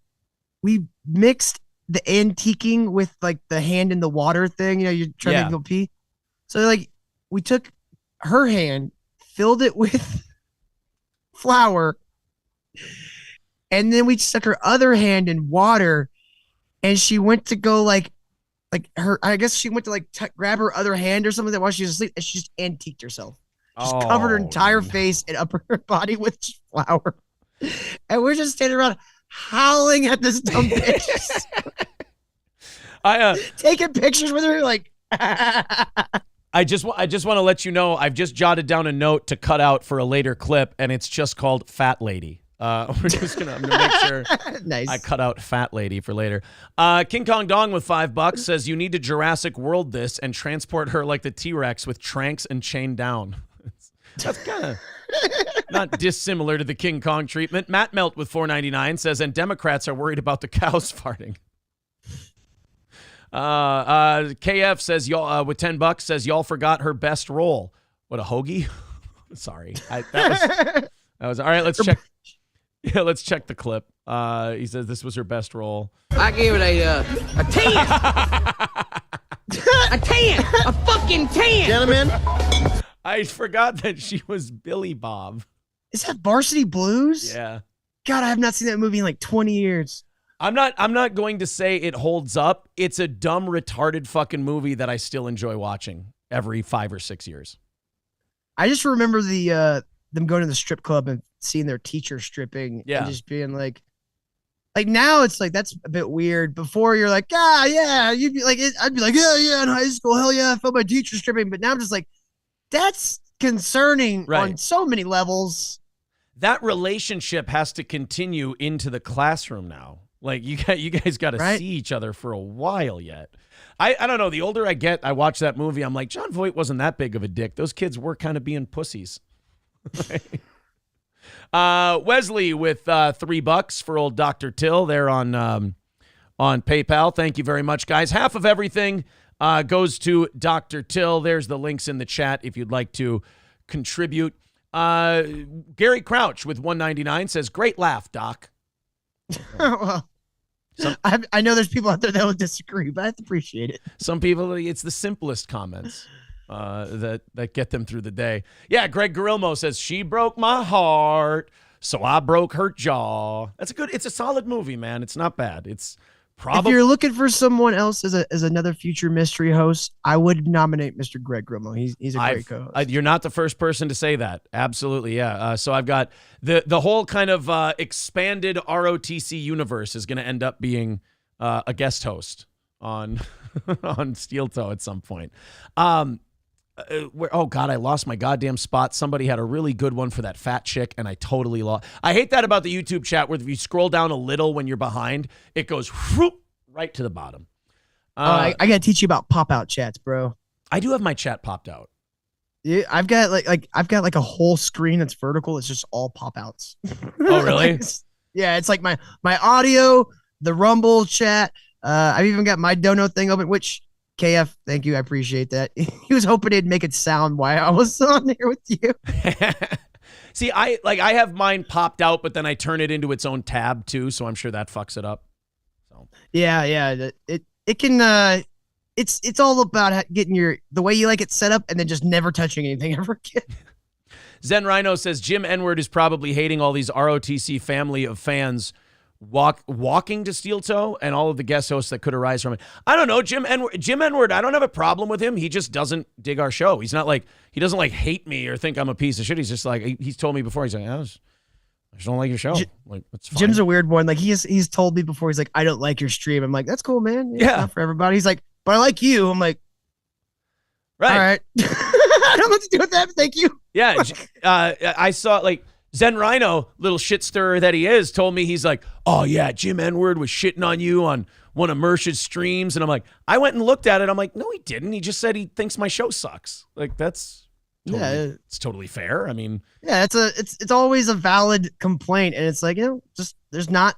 mixed the antiquing with like the hand in the water thing. You know, you're trying to go pee. So like we took her hand, filled it with flour, and then we stuck her other hand in water, and she went to go like her. I guess she went to like grab her other hand or something while she was asleep, and she just antiqued herself. Just covered her entire face and upper body with flour. And we're just standing around howling at this dumb bitch. Taking pictures with her like I just want to let you know I've just jotted down a note to cut out for a later clip, and it's just called Fat Lady. I'm gonna make sure nice. I cut out Fat Lady for later. King Kong Dong with $5 says you need to Jurassic World this and transport her like the T-Rex with tranks and chained down. That's kind of not dissimilar to the King Kong treatment. Matt Melt with $4.99 says, and Democrats are worried about the cows farting. KF says y'all with $10 says y'all forgot her best role. What, a hoagie? Sorry, that was all right. Let's check. Yeah, let's check the clip. He says this was her best role. I gave it a 10. A 10. A fucking 10. Gentlemen. I forgot that she was Billy Bob. Is that Varsity Blues? Yeah. God, I have not seen that movie in like 20 years. I'm not going to say it holds up. It's a dumb, retarded fucking movie that I still enjoy watching every 5 or 6 years. I just remember them going to the strip club and seeing their teacher stripping and just being like now it's like that's a bit weird. Before you're like, yeah, you'd be like, I'd be like, yeah, in high school, hell yeah, I felt my teacher stripping. But now I'm just like, that's concerning on so many levels. That relationship has to continue into the classroom now. Like you guys got to see each other for a while yet. I don't know. The older I get, I watch that movie. I'm like, John Voight wasn't that big of a dick. Those kids were kind of being pussies. Wesley with $3 for old Dr. Till there on PayPal. Thank you very much, guys. Half of everything goes to Dr. Till. There's the links in the chat if you'd like to contribute. Gary Crouch with $1.99 says, great laugh, Doc. Well, I know there's people out there that will disagree, but I appreciate it. Some people, it's the simplest comments that get them through the day. Yeah, Greg Gurilmo says, she broke my heart, so I broke her jaw. It's a solid movie, man. It's not bad. It's probably. If you're looking for someone else as another future mystery host, I would nominate Mr. Greg Gurilmo. He's a great co-host. You're not the first person to say that. Absolutely, yeah. So I've got the whole kind of expanded ROTC universe is going to end up being a guest host on on Steel Toe at some point. Oh God, I lost my goddamn spot. Somebody had a really good one for that fat chick, and I totally lost. I hate that about the YouTube chat, where if you scroll down a little when you're behind, it goes whoop, right to the bottom. I gotta teach you about pop-out chats, bro. I do have my chat popped out. Yeah, I've got like a whole screen that's vertical. It's just all pop-outs. Oh, really? Yeah, it's like my audio, the Rumble chat. I've even got my dono thing open, which. KF, thank you. I appreciate that. He was hoping it'd make it sound while I was on there with you. See, I have mine popped out, but then I turn it into its own tab too, so I'm sure that fucks it up. So yeah. It can it's all about getting the way you like it set up and then just never touching anything ever again. Zen Rhino says Jim N-word is probably hating all these ROTC family of fans walking to Steel Toe and all of the guest hosts that could arise from it. I don't know. Jim N-word, I don't have a problem with him. He just doesn't dig our show. He's not like, he doesn't like hate me or think I'm a piece of shit. He's just like, he's told me before, he's like, I just don't like your show. Like, that's fine. Jim's a weird one. Like he's told me before, he's like, I don't like your stream. I'm like, that's cool, man. It's not for everybody. He's like, but I like you. I'm like, right. All right. I don't know what to do with that. Thank you. Yeah. I saw like Zen Rhino, little shit stirrer that he is, told me, he's like, oh yeah, Jim N-word was shitting on you on one of Mersh's streams. And I'm like, I went and looked at it. I'm like, no, he didn't. He just said he thinks my show sucks. Like it's totally fair. I mean, yeah, it's always a valid complaint. And it's like, just there's not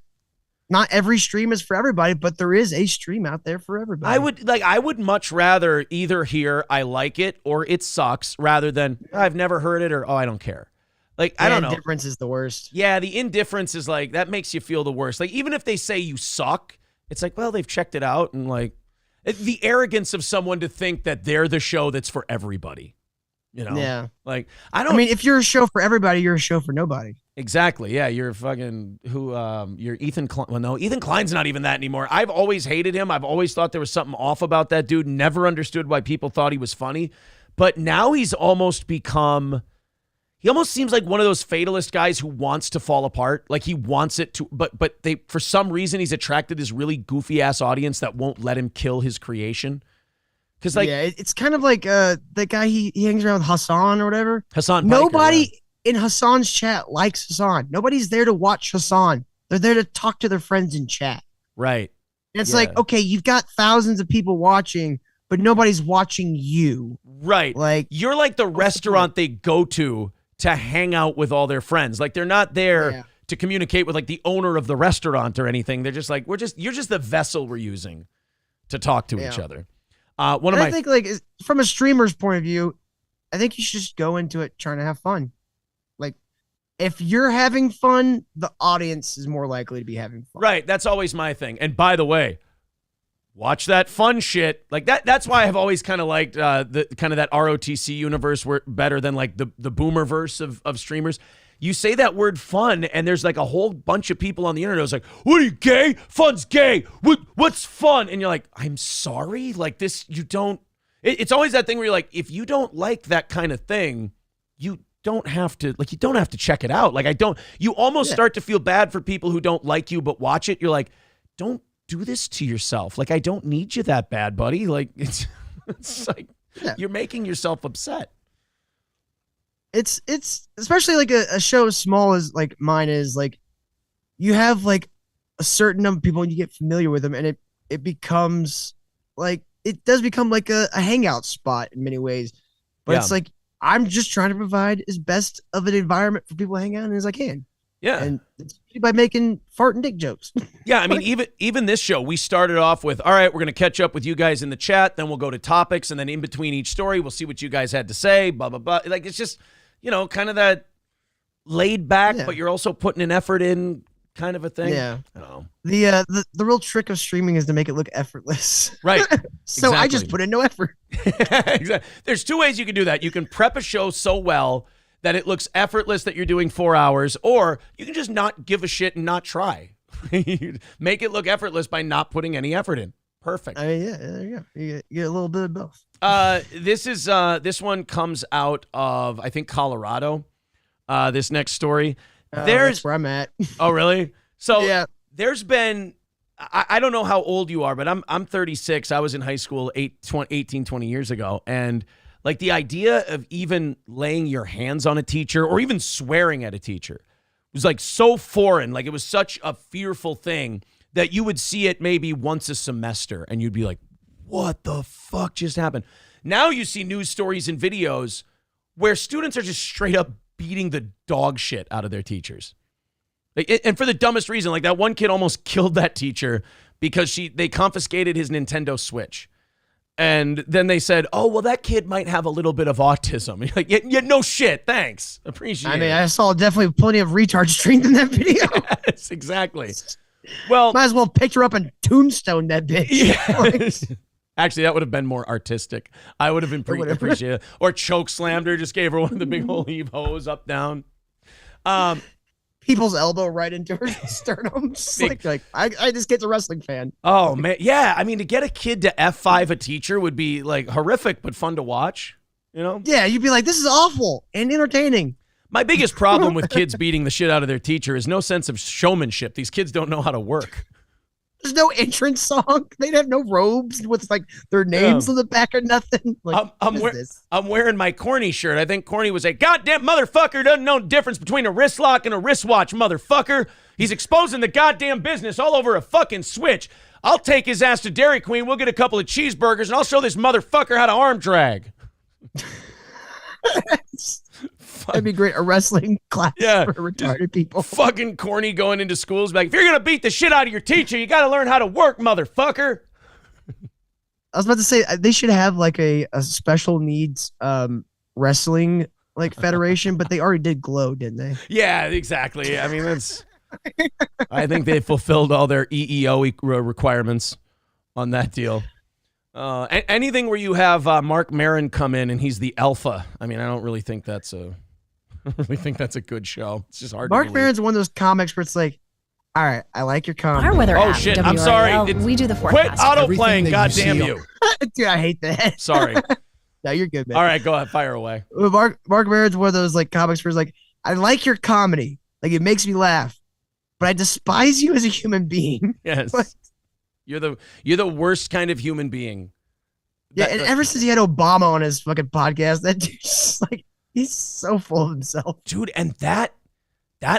every stream is for everybody, but there is a stream out there for everybody. I would much rather either hear I like it or it sucks rather than I've never heard it or I don't care. Like, I don't know. Indifference is the worst. Yeah, the indifference is like, that makes you feel the worst. Like, even if they say you suck, it's like, well, they've checked it out. And like, the arrogance of someone to think that they're the show that's for everybody. You know? Yeah. Like, I mean, if you're a show for everybody, you're a show for nobody. Exactly. Yeah, you're fucking you're Ethan Klein. Well, no, Ethan Klein's not even that anymore. I've always hated him. I've always thought there was something off about that dude. Never understood why people thought he was funny. But now he's almost become... He almost seems like one of those fatalist guys who wants to fall apart. Like he wants it to, but they, for some reason, he's attracted this really goofy ass audience that won't let him kill his creation. Because like, yeah, it's kind of like the guy he hangs around with, Hassan or whatever. Hassan. Nobody in Hassan's chat likes Hassan. Nobody's there to watch Hassan. They're there to talk to their friends in chat. Right. And it's like, okay, you've got thousands of people watching, but nobody's watching you. Right. Like you're like the restaurant they go to hang out with all their friends. Like they're not there to communicate with like the owner of the restaurant or anything. They're just like, you're just the vessel we're using to talk to each other. I think like from a streamer's point of view, I think you should just go into it trying to have fun. Like if you're having fun, the audience is more likely to be having fun. Right. That's always my thing. And by the way, watch that fun shit. Like that's why I've always kind of liked the kind of that ROTC universe better than like the boomerverse of streamers. You say that word fun and there's like a whole bunch of people on the internet who's like, what are you, gay? Fun's gay. What's fun? And you're like, I'm sorry. Like this, you don't, it's always that thing where you're like, if you don't like that kind of thing, you don't have to check it out. Like you almost start to feel bad for people who don't like you, but watch it. You're like, don't do this to yourself. Like, I don't need you that bad, buddy. Like, it's like you're making yourself upset. It's especially like a show as small as like mine is, like you have like a certain number of people and you get familiar with them and it becomes like, it does become like a hangout spot in many ways, but it's like, I'm just trying to provide as best of an environment for people to hang out in as I can. Yeah. And it's by making fart and dick jokes. Yeah, I mean, even this show, we started off with, all right, we're going to catch up with you guys in the chat, then we'll go to topics, and then in between each story, we'll see what you guys had to say, blah, blah, blah. Like, it's just, kind of that laid back, but you're also putting an effort in kind of a thing. Yeah. I don't know. The real trick of streaming is to make it look effortless. Right. So I just put in no effort. Exactly. There's two ways you can do that. You can prep a show so well that it looks effortless that you're doing 4 hours, or you can just not give a shit and not try. Make it look effortless by not putting any effort in. Perfect. I mean, there you go. You get a little bit of both. This one comes out of, I think, Colorado. This next story. That's where I'm at. Oh, really? So there's been, I don't know how old you are, but I'm 36. I was in high school 18, 20 years ago. And like the idea of even laying your hands on a teacher or even swearing at a teacher was like so foreign. Like it was such a fearful thing that you would see it maybe once a semester and you'd be like, what the fuck just happened? Now you see news stories and videos where students are just straight up beating the dog shit out of their teachers. And for the dumbest reason, like that one kid almost killed that teacher because they confiscated his Nintendo Switch. And then they said, oh, well, that kid might have a little bit of autism. You're like, yeah, no shit. Thanks. Appreciate it. I mean, I saw definitely plenty of retard strength in that video. Yes, exactly. Well, might as well pick her up and tombstone that bitch. Yes. Actually, that would have been more artistic. I would have appreciated it. Or choke slammed her, just gave her one of the big old heave hose up, down. People's elbow right into her sternum. Just like I just get a wrestling fan. Oh, man. Yeah, I mean, to get a kid to F5 a teacher would be, like, horrific but fun to watch, you know? Yeah, you'd be like, this is awful and entertaining. My biggest problem with kids beating the shit out of their teacher is no sense of showmanship. These kids don't know how to work. There's no entrance song. They'd have no robes with like their names on the back or nothing. Like, I'm wearing my Corny shirt. I think Corny was a goddamn motherfucker doesn't know the difference between a wrist lock and a wristwatch, motherfucker. He's exposing the goddamn business all over a fucking switch. I'll take his ass to Dairy Queen. We'll get a couple of cheeseburgers and I'll show this motherfucker how to arm drag. That'd be great. A wrestling class for retarded people. Fucking Corny going into schools like, if you're gonna beat the shit out of your teacher, you gotta learn how to work, motherfucker. I was about to say they should have like a special needs wrestling like federation, but they already did Glow, didn't they? Yeah, exactly. I mean, that's. I think they fulfilled all their EEO requirements on that deal. Anything where you have Mark Maron come in and he's the alpha. I mean, I don't really think that's a good show. It's just hard. Mark Maron's one of those comics where it's like, all right, I like your comic. Our weather oh app, shit! WRL, I'm sorry. we do the forecast. Quit auto playing. Goddamn you! Dude, I hate that. Sorry. No, you're good, man. All right, go ahead, fire away. Mark Maron's one of those like comics where it's like, I like your comedy, like it makes me laugh, but I despise you as a human being. Yes. You're the worst kind of human being. Yeah, and ever since he had Obama on his fucking podcast, that dude's just like, he's so full of himself. Dude, and that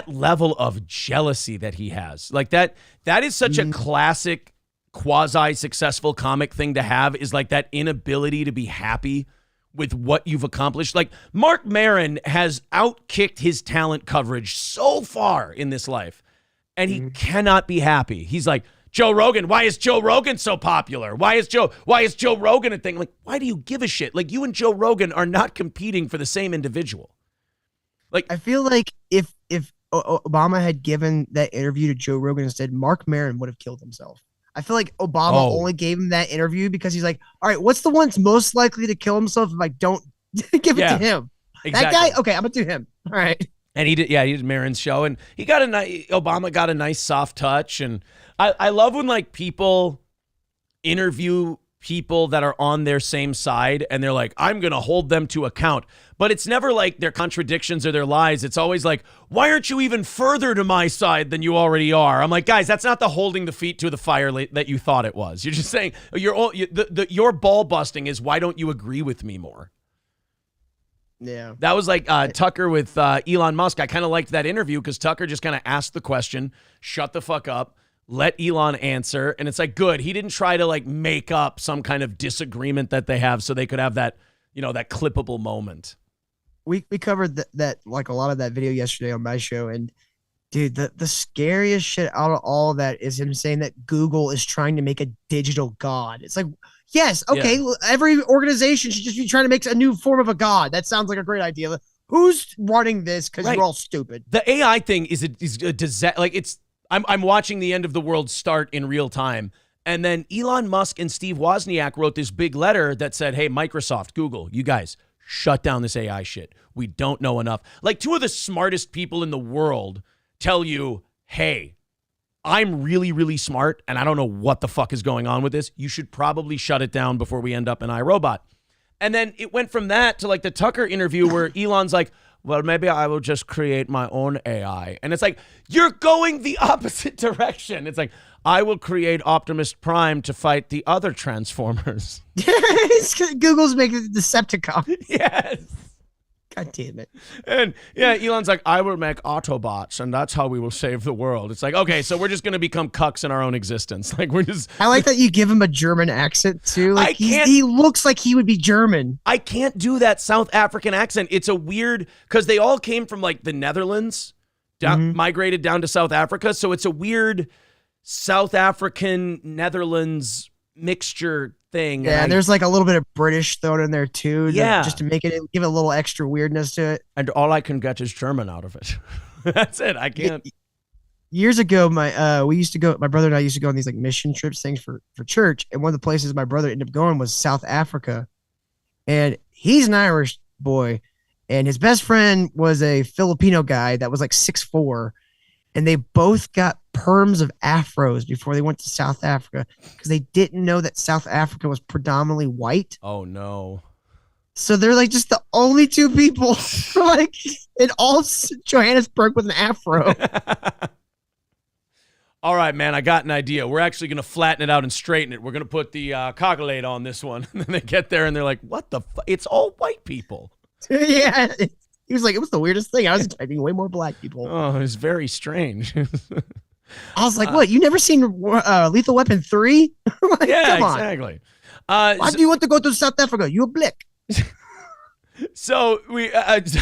level of jealousy that he has, like that is such a classic quasi-successful comic thing to have, is like that inability to be happy with what you've accomplished. Like Mark Maron has outkicked his talent coverage so far in this life, and he cannot be happy. He's like, Joe Rogan, why is Joe Rogan so popular? Why is Joe Rogan a thing? Like, why do you give a shit? Like, you and Joe Rogan are not competing for the same individual. Like, I feel like if Obama had given that interview to Joe Rogan instead, Mark Maron would have killed himself. I feel like Obama only gave him that interview because he's like, all right, what's the one that's most likely to kill himself if I don't give it to him? Exactly. That guy? Okay, I'm going to do him. All right. And he did Maron's show, and Obama got a nice soft touch. And I love when like people interview people that are on their same side and they're like, I'm going to hold them to account. But it's never like their contradictions or their lies. It's always like, why aren't you even further to my side than you already are? I'm like, guys, that's not the holding the feet to the fire that you thought it was. You're just saying your ball busting is, why don't you agree with me more? Yeah. That was like Tucker with Elon Musk. I kind of liked that interview because Tucker just kind of asked the question, shut the fuck up, let Elon answer. And it's like, good. He didn't try to like make up some kind of disagreement that they have so they could have that, that clippable moment. We covered that like a lot of that video yesterday on my show. And dude, the scariest shit out of all of that is him saying that Google is trying to make a digital god. It's like, yes, okay, every organization should just be trying to make a new form of a god. That sounds like a great idea. Who's running this? Because you're all stupid. The AI thing is a disaster. Like I'm watching the end of the world start in real time. And then Elon Musk and Steve Wozniak wrote this big letter that said, hey, Microsoft, Google, you guys, shut down this AI shit. We don't know enough. Like two of the smartest people in the world tell you, hey, I'm really, really smart, and I don't know what the fuck is going on with this. You should probably shut it down before we end up in iRobot. And then it went from that to like the Tucker interview where Elon's like, well, maybe I will just create my own AI. And it's like, you're going the opposite direction. It's like, I will create Optimus Prime to fight the other Transformers. Google's making the Decepticon. Yes. God damn it. And yeah, Elon's like, I will make Autobots, and that's how we will save the world. It's like, okay, so we're just going to become cucks in our own existence. Like I like that you give him a German accent too. Like he looks like he would be German. I can't do that South African accent. It's a weird, because they all came from like the Netherlands, migrated down to South Africa. So it's a weird South African Netherlands mixture thing. Yeah, and there's like a little bit of British thrown in there too. Yeah. Just to make it, give it a little extra weirdness to it. And all I can get is German out of it. That's it. I can't. years ago, my brother and I used to go on these like mission trips things for church, and one of the places my brother ended up going was South Africa, and he's an Irish boy, and his best friend was a Filipino guy that was like 6'4", and they both got perms of afros before they went to South Africa because they didn't know that South Africa was predominantly white. Oh no. So they're like just the only two people like in all Johannesburg with an afro. All right, man, I got an idea. We're actually going to flatten it out and straighten it. We're going to put the coagulate on this one. And then they get there and they're like, what the fuck? It's all white people. Yeah. He was like, it was the weirdest thing. I was expecting way more black people. Oh, it was very strange. I was like, what? You never seen Lethal Weapon 3? Like, yeah, come on. Exactly. Why do you want to go to South Africa? You a blick. So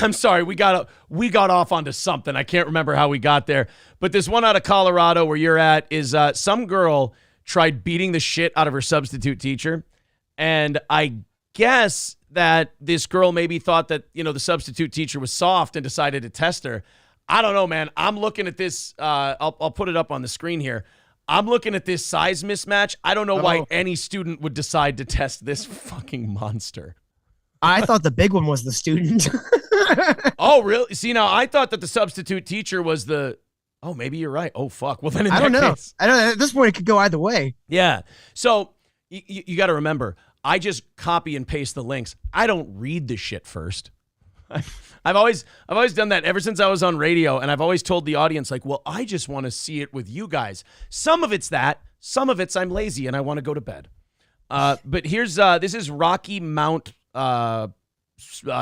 I'm sorry, we got off onto something. I can't remember how we got there. But this one out of Colorado where you're at is some girl tried beating the shit out of her substitute teacher. And I guess that this girl maybe thought that, the substitute teacher was soft and decided to test her. I don't know, man. I'm looking at this. I'll put it up on the screen here. I'm looking at this size mismatch. I don't know why any student would decide to test this fucking monster. I thought the big one was the student. Oh, really? See, now I thought that the substitute teacher was the... Oh, maybe you're right. Oh, fuck. Well, then in I don't know. Case... I don't know. At this point, it could go either way. Yeah. So you got to remember, I just copy and paste the links. I don't read the shit first. I've always done that ever since I was on radio, and I've always told the audience, like, well, I just want to see it with you guys. Some of it's that. Some of it's I'm lazy and I want to go to bed. But here's this is Rocky Mount, I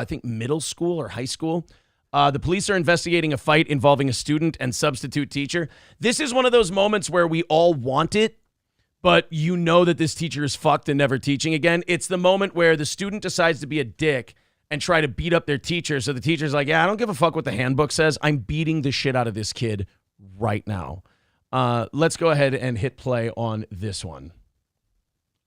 think middle school or high school. The police are investigating a fight involving a student and substitute teacher. This is one of those moments where we all want it, but you know that this teacher is fucked and never teaching again. It's the moment where the student decides to be a dick and try to beat up their teacher. So the teacher's like, yeah, I don't give a fuck what the handbook says. I'm beating the shit out of this kid right now. Let's go ahead and hit play on this one.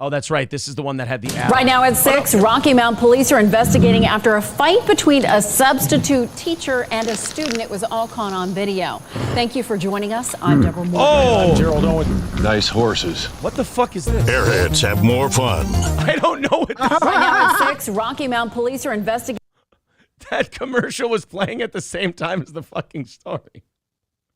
Oh, that's right. This is the one that had the ad. Right now at 6, Rocky Mount police are investigating after a fight between a substitute teacher and a student. It was all caught on video. Thank you for joining us. I'm Deborah Moore. Oh, I'm Gerald Owen. Nice horses. What the fuck is this? Airheads have more fun. I don't know what this is. Right now at 6, Rocky Mount police are investigating. That commercial was playing at the same time as the fucking story.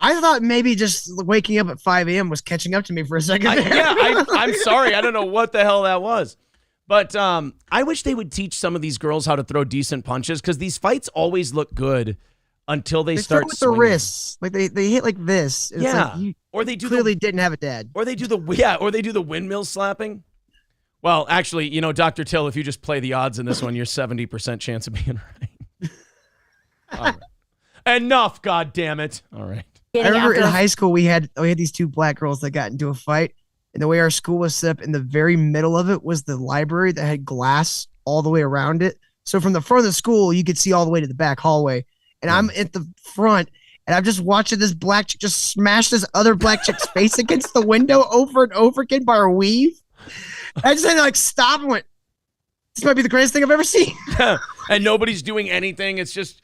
I thought maybe just waking up at 5 a.m. was catching up to me for a second. I'm sorry. I don't know what the hell that was. But I wish they would teach some of these girls how to throw decent punches, because these fights always look good until they start throw with swinging. the wrists. Like they hit like this. It's Yeah. like Or they do clearly didn't have a dad. Or they do the windmill slapping. Well, actually, Dr. Till, if you just play the odds in this one, you're 70% chance of being right. All right. Enough, goddammit. All right. I remember in high school we had these two black girls that got into a fight, and the way our school was set up, in the very middle of it was the library that had glass all the way around it. So from the front of the school, you could see all the way to the back hallway. And I'm at the front, and I'm just watching this black chick just smash this other black chick's face against the window over and over again by her weave. I just had to stop and went, this might be the greatest thing I've ever seen. And nobody's doing anything. It's just...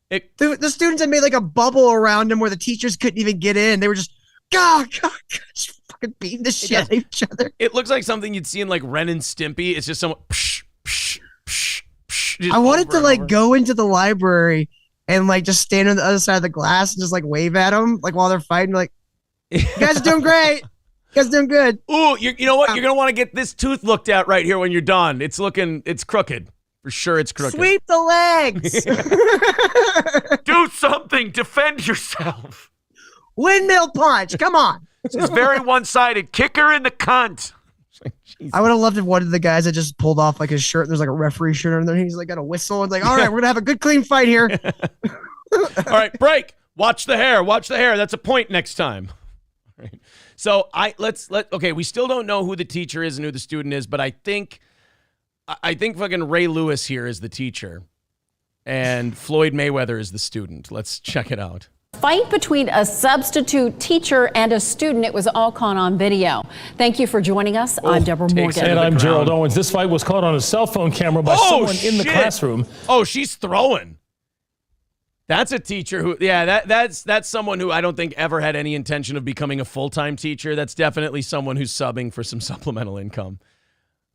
The students had made a bubble around them where the teachers couldn't even get in. They were just, just fucking beating the shit out of each other. It looks like something you'd see in Ren and Stimpy. It's just someone, psh, psh, psh, psh, I wanted to go into the library and just stand on the other side of the glass and just wave at them while they're fighting. You guys are doing great. You guys are doing good. Ooh, you know what? You're going to want to get this tooth looked at right here when you're done. It's crooked. For sure it's crooked. Sweep the legs. Do something. Defend yourself. Windmill punch. Come on. It's very one-sided. Kick her in the cunt. I would have loved if one of the guys had just pulled off his shirt. And there's a referee shirt under there. He's got a whistle. And all right, we're going to have a good, clean fight here. All right, break. Watch the hair. Watch the hair. That's a point next time. All right. So okay, we still don't know who the teacher is and who the student is, but I think fucking Ray Lewis here is the teacher and Floyd Mayweather is the student. Let's check it out. Fight between a substitute teacher and a student. It was all caught on video. Thank you for joining us. I'm Deborah Morgan. And I'm Gerald Owens. This fight was caught on a cell phone camera by someone in the classroom. Oh, she's throwing. That's a teacher who, that's someone who I don't think ever had any intention of becoming a full-time teacher. That's definitely someone who's subbing for some supplemental income.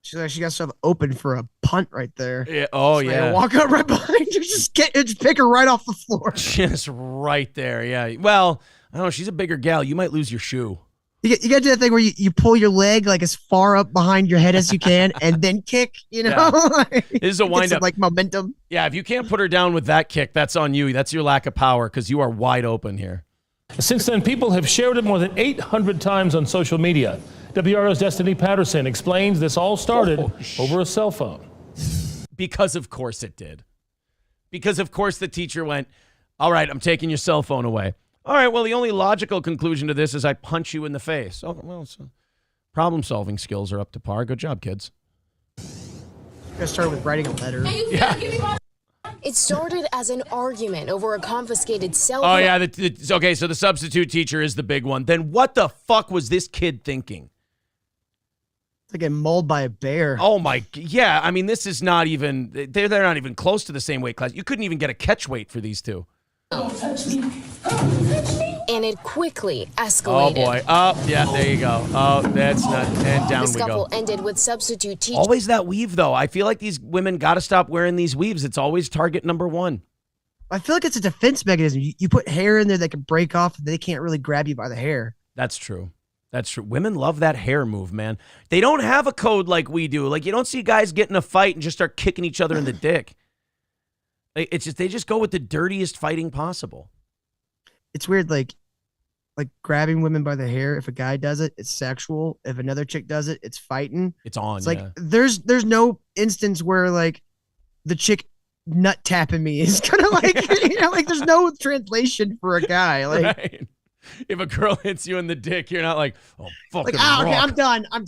She got stuff open for a punt right there. Yeah. Oh, so yeah. Walk up right behind you, just pick her right off the floor. Just right there. Yeah. Well, I don't know. She's a bigger gal. You might lose your shoe. You got to do that thing where you pull your leg like as far up behind your head as you can and then kick, Yeah. This is a wind up. Like momentum. Yeah, if you can't put her down with that kick, that's on you. That's your lack of power because you are wide open here. Since then, people have shared it more than 800 times on social media. WRO's Destiny Patterson explains this all started over a cell phone. Because of course it did. Because of course the teacher went, all right, I'm taking your cell phone away. All right, well, the only logical conclusion to this is I punch you in the face. Oh, well, so problem-solving skills are up to par. Good job, kids. I started with writing a letter. Yeah. It started as an argument over a confiscated cell phone. Oh, yeah. Okay, so the substitute teacher is the big one. Then what the fuck was this kid thinking? It's like getting mauled by a bear. Oh, my. Yeah, I mean, this is not even, they're not even close to the same weight class. You couldn't even get a catch weight for these two. And it quickly escalated. Oh, boy. Oh, yeah, there you go. Oh, that's not, and down the we go. scuffle ended with substitute teacher. Always that weave, though. I feel like these women got to stop wearing these weaves. It's always target number one. I feel like it's a defense mechanism. You put hair in there that can break off. They can't really grab you by the hair. That's true. That's true. Women love that hair move, man. They don't have a code like we do. Like, you don't see guys get in a fight and just start kicking each other in the dick. It's just, they just go with the dirtiest fighting possible. It's weird, like grabbing women by the hair. If a guy does it, it's sexual. If another chick does it, it's fighting. It's on. It's like there's no instance where like the chick nut tapping me is gonna like like there's no translation for a guy. Like right. If a girl hits you in the dick, you're not like, oh fucking. Like, okay, I'm done. I'm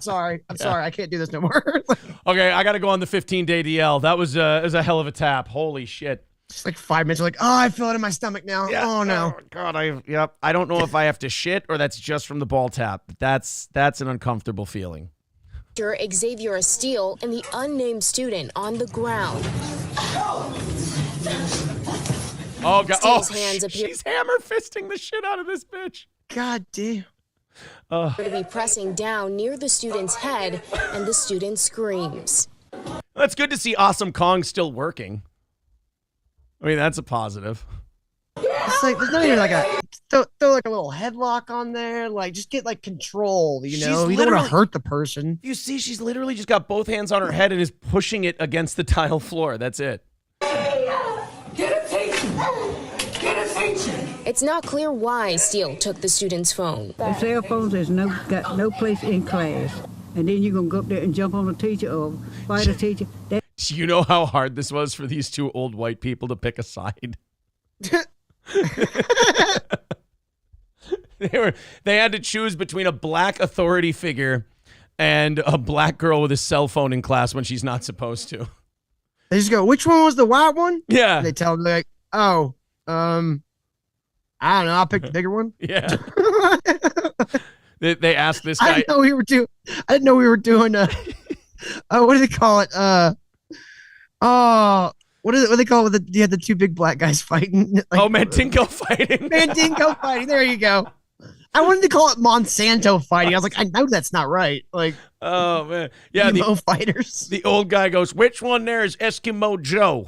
sorry. I'm sorry. I can't do this no more. Okay, I got to go on the 15-day DL. That was a hell of a tap. Holy shit. Just like 5 minutes, like, oh, I feel it in my stomach now. Yeah. Oh no. Oh, God, I don't know if I have to shit or that's just from the ball tap. But that's an uncomfortable feeling. Xavier Steele and the unnamed student on the ground. Oh, God. Steele's hands appear she's hammer fisting the shit out of this bitch. God damn. To be pressing down near the student's head, and the student screams. That's good to see Awesome Kong still working. I mean, that's a positive. It's like there's not even like a throw like a little headlock on there. Like just get like control. You know, you don't want to hurt the person. You see, she's literally just got both hands on her head and is pushing it against the tile floor. That's it. Get a teacher. It's not clear why Steele took the student's phone. The cell phones is got no place in class, and then you're gonna go up there and jump on a teacher or fight a teacher. You know how hard this was for these two old white people to pick a side. They had to choose between a black authority figure and a black girl with a cell phone in class when she's not supposed to. They just go, which one was the white one? Yeah. And they tell them like, oh, I don't know. I'll pick the bigger one. Yeah. They asked this guy. I didn't know we were doing. What do they call it? What do they call it? You had the two big black guys fighting. Like, Mandingo fighting. Mandingo fighting. There you go. I wanted to call it Monsanto fighting. I was like, I know that's not right. Like, oh man, yeah, the fighters. The old guy goes, "Which one there is Eskimo Joe?"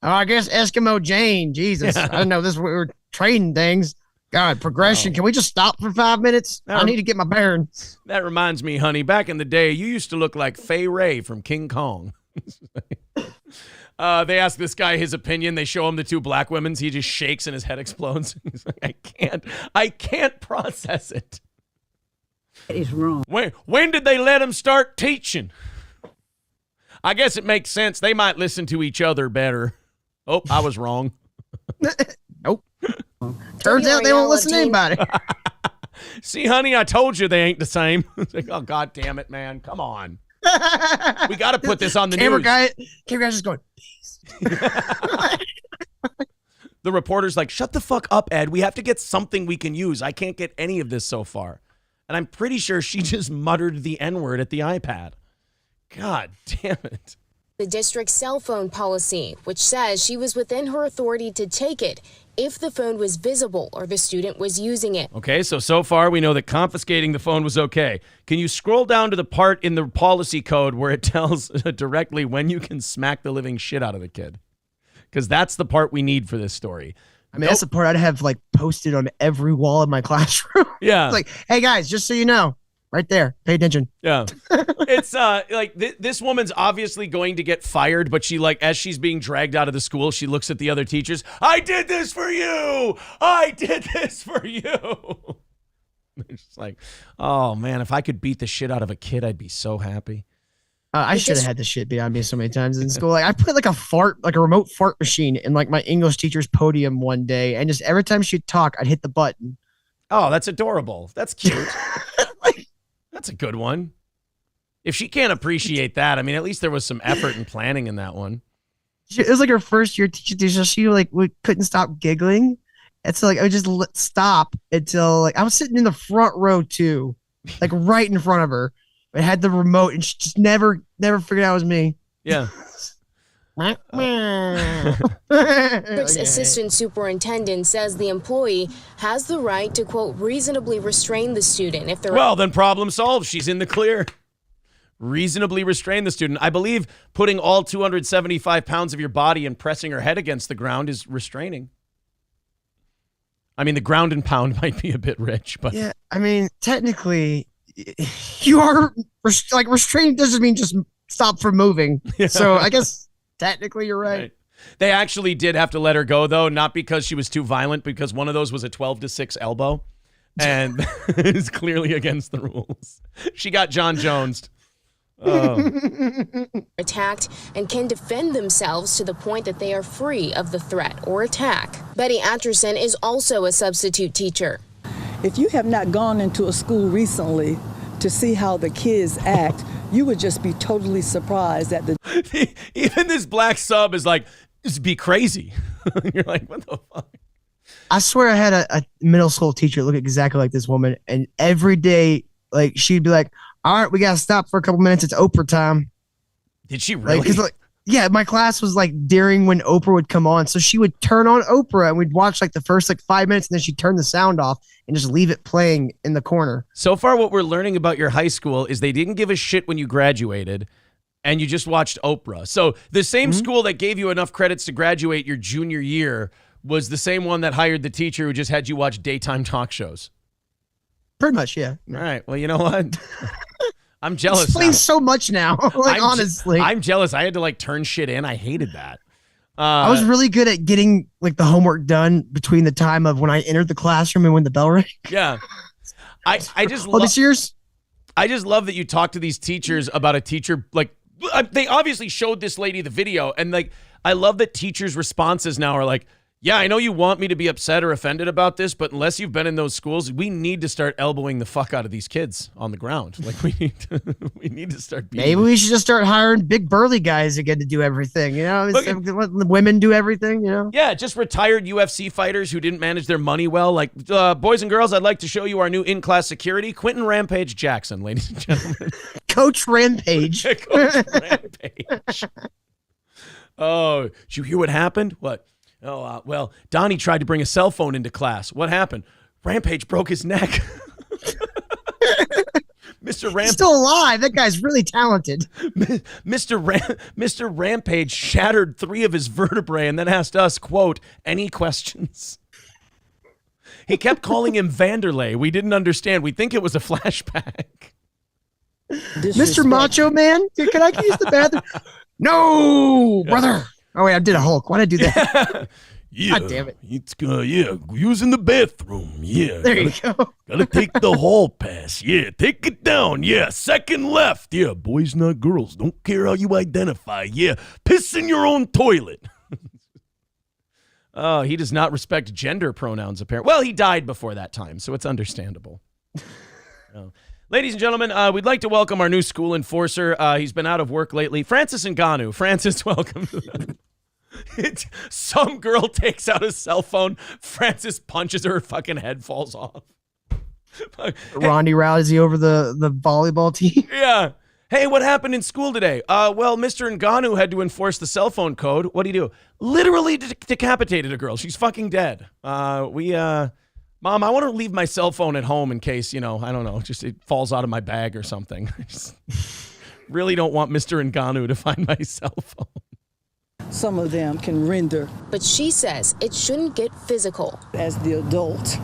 I guess Eskimo Jane. Jesus, yeah. I don't know. We were trading things. God, progression. Can we just stop for 5 minutes? I need to get my bearings. That reminds me, honey. Back in the day, you used to look like Fay Ray from King Kong. They ask this guy his opinion. They show him the two black women's. He just shakes and his head explodes. He's like, I can't process it. It's wrong. When did they let him start teaching? I guess it makes sense. They might listen to each other better. Oh, I was wrong. Nope. Turns out they won't listen to anybody. See, honey, I told you they ain't the same. It's like, oh, God damn it, man. Come on. We got to put this on the news. Camera guy's just going, peace. The reporter's like, shut the fuck up, Ed. We have to get something we can use. I can't get any of this so far. And I'm pretty sure she just muttered the N-word at the iPad. God damn it. The district's cell phone policy, which says she was within her authority to take it if the phone was visible or the student was using it. Okay, so far we know that confiscating the phone was okay. Can you scroll down to the part in the policy code where it tells directly when you can smack the living shit out of the kid? Because that's the part we need for this story. I mean, that's the part I'd have like posted on every wall in my classroom. Yeah. It's like, hey guys, just so you know, right there, pay attention. Yeah. It's like this woman's obviously going to get fired, but she like, as she's being dragged out of the school, she looks at the other teachers. I did this for you. I did this for you. It's like, oh man, if I could beat the shit out of a kid, I'd be so happy. I should have had the shit beat on me so many times in school. Like I put like a remote fart machine in like my English teacher's podium one day, and just every time she'd talk, I'd hit the button. Oh, that's adorable. That's cute. That's a good one. If she can't appreciate that, I mean, at least there was some effort and planning in that one. It was like her first year teacher, so she like couldn't stop giggling. And so like I would just stop until like I was sitting in the front row too, like right in front of her. I had the remote, and she just never figured out it was me. Yeah. District's assistant superintendent says the employee has the right to, quote, reasonably restrain the student if they're... Well, then problem solved. She's in the clear. Reasonably restrain the student. I believe putting all 275 pounds of your body and pressing her head against the ground is restraining. I mean, the ground and pound might be a bit rich, but... Yeah, I mean, technically... You are like restrained doesn't mean just stop from moving. Yeah. So I guess technically you're right. They actually did have to let her go though, not because she was too violent, because one of those was a 12-6 elbow, and it's clearly against the rules. She got John Jones'd. Attacked and can defend themselves to the point that they are free of the threat or attack. Betty Atcherson is also a substitute teacher. If you have not gone into a school recently to see how the kids act, you would just be totally surprised at the... Even this black sub is like, this would be crazy. You're like, what the fuck? I swear I had a middle school teacher look exactly like this woman, and every day, like, she'd be like, all right, we got to stop for a couple minutes. It's Oprah time. Did she really? Yeah, my class was like during when Oprah would come on. So she would turn on Oprah and we'd watch like the first like 5 minutes, and then she'd turn the sound off and just leave it playing in the corner. So far, what we're learning about your high school is they didn't give a shit when you graduated and you just watched Oprah. So the same school that gave you enough credits to graduate your junior year was the same one that hired the teacher who just had you watch daytime talk shows. Pretty much, yeah. All right. Well, you know what? I'm jealous. It explains so much now. Honestly, I'm jealous. I had to like turn shit in. I hated that. I was really good at getting like the homework done between the time of when I entered the classroom and when the bell rang. Yeah, I just this year's. I just love that you talk to these teachers about a teacher. Like they obviously showed this lady the video, and like I love that teachers' responses now are like, yeah, I know you want me to be upset or offended about this, but unless you've been in those schools, we need to start elbowing the fuck out of these kids on the ground. Like we need to start beating Maybe we should just start hiring big burly guys again to do everything. You know, let women do everything. You know, yeah, just retired UFC fighters who didn't manage their money well. Like boys and girls, I'd like to show you our new in-class security, Quentin Rampage Jackson, ladies and gentlemen. Coach Rampage. Coach Rampage. Oh, did you hear what happened? What? Oh, well, Donnie tried to bring a cell phone into class. What happened? Rampage broke his neck. Mr. Rampage. He's still alive. That guy's really talented. Mr. Rampage shattered 3 of his vertebrae and then asked us, quote, any questions? He kept calling him Vanderlei. We didn't understand. We think it was a flashback. Mr. Macho Man? Can I use the bathroom? No, brother. Oh, wait, I did a Hulk. Why'd I do that? Yeah. God damn it. It's using the bathroom. Yeah. There you go. Gotta take the hall pass. Yeah, take it down. Yeah, second left. Yeah, boys, not girls. Don't care how you identify. Yeah, piss in your own toilet. Oh, he does not respect gender pronouns, apparently. Well, he died before that time, so it's understandable. Ladies and gentlemen, we'd like to welcome our new school enforcer. He's been out of work lately. Francis Ngannou. Francis, welcome. Some girl takes out his cell phone. Francis punches her fucking head falls off. Ronda Rousey over the volleyball team. Yeah. Hey, what happened in school today? Well, Mr. Ngannou had to enforce the cell phone code. What do you do? Literally decapitated a girl. She's fucking dead. Mom, I want to leave my cell phone at home in case, I don't know, just it falls out of my bag or something. I just really don't want Mr. Ngannou to find my cell phone. Some of them can render. But she says it shouldn't get physical. As the adult,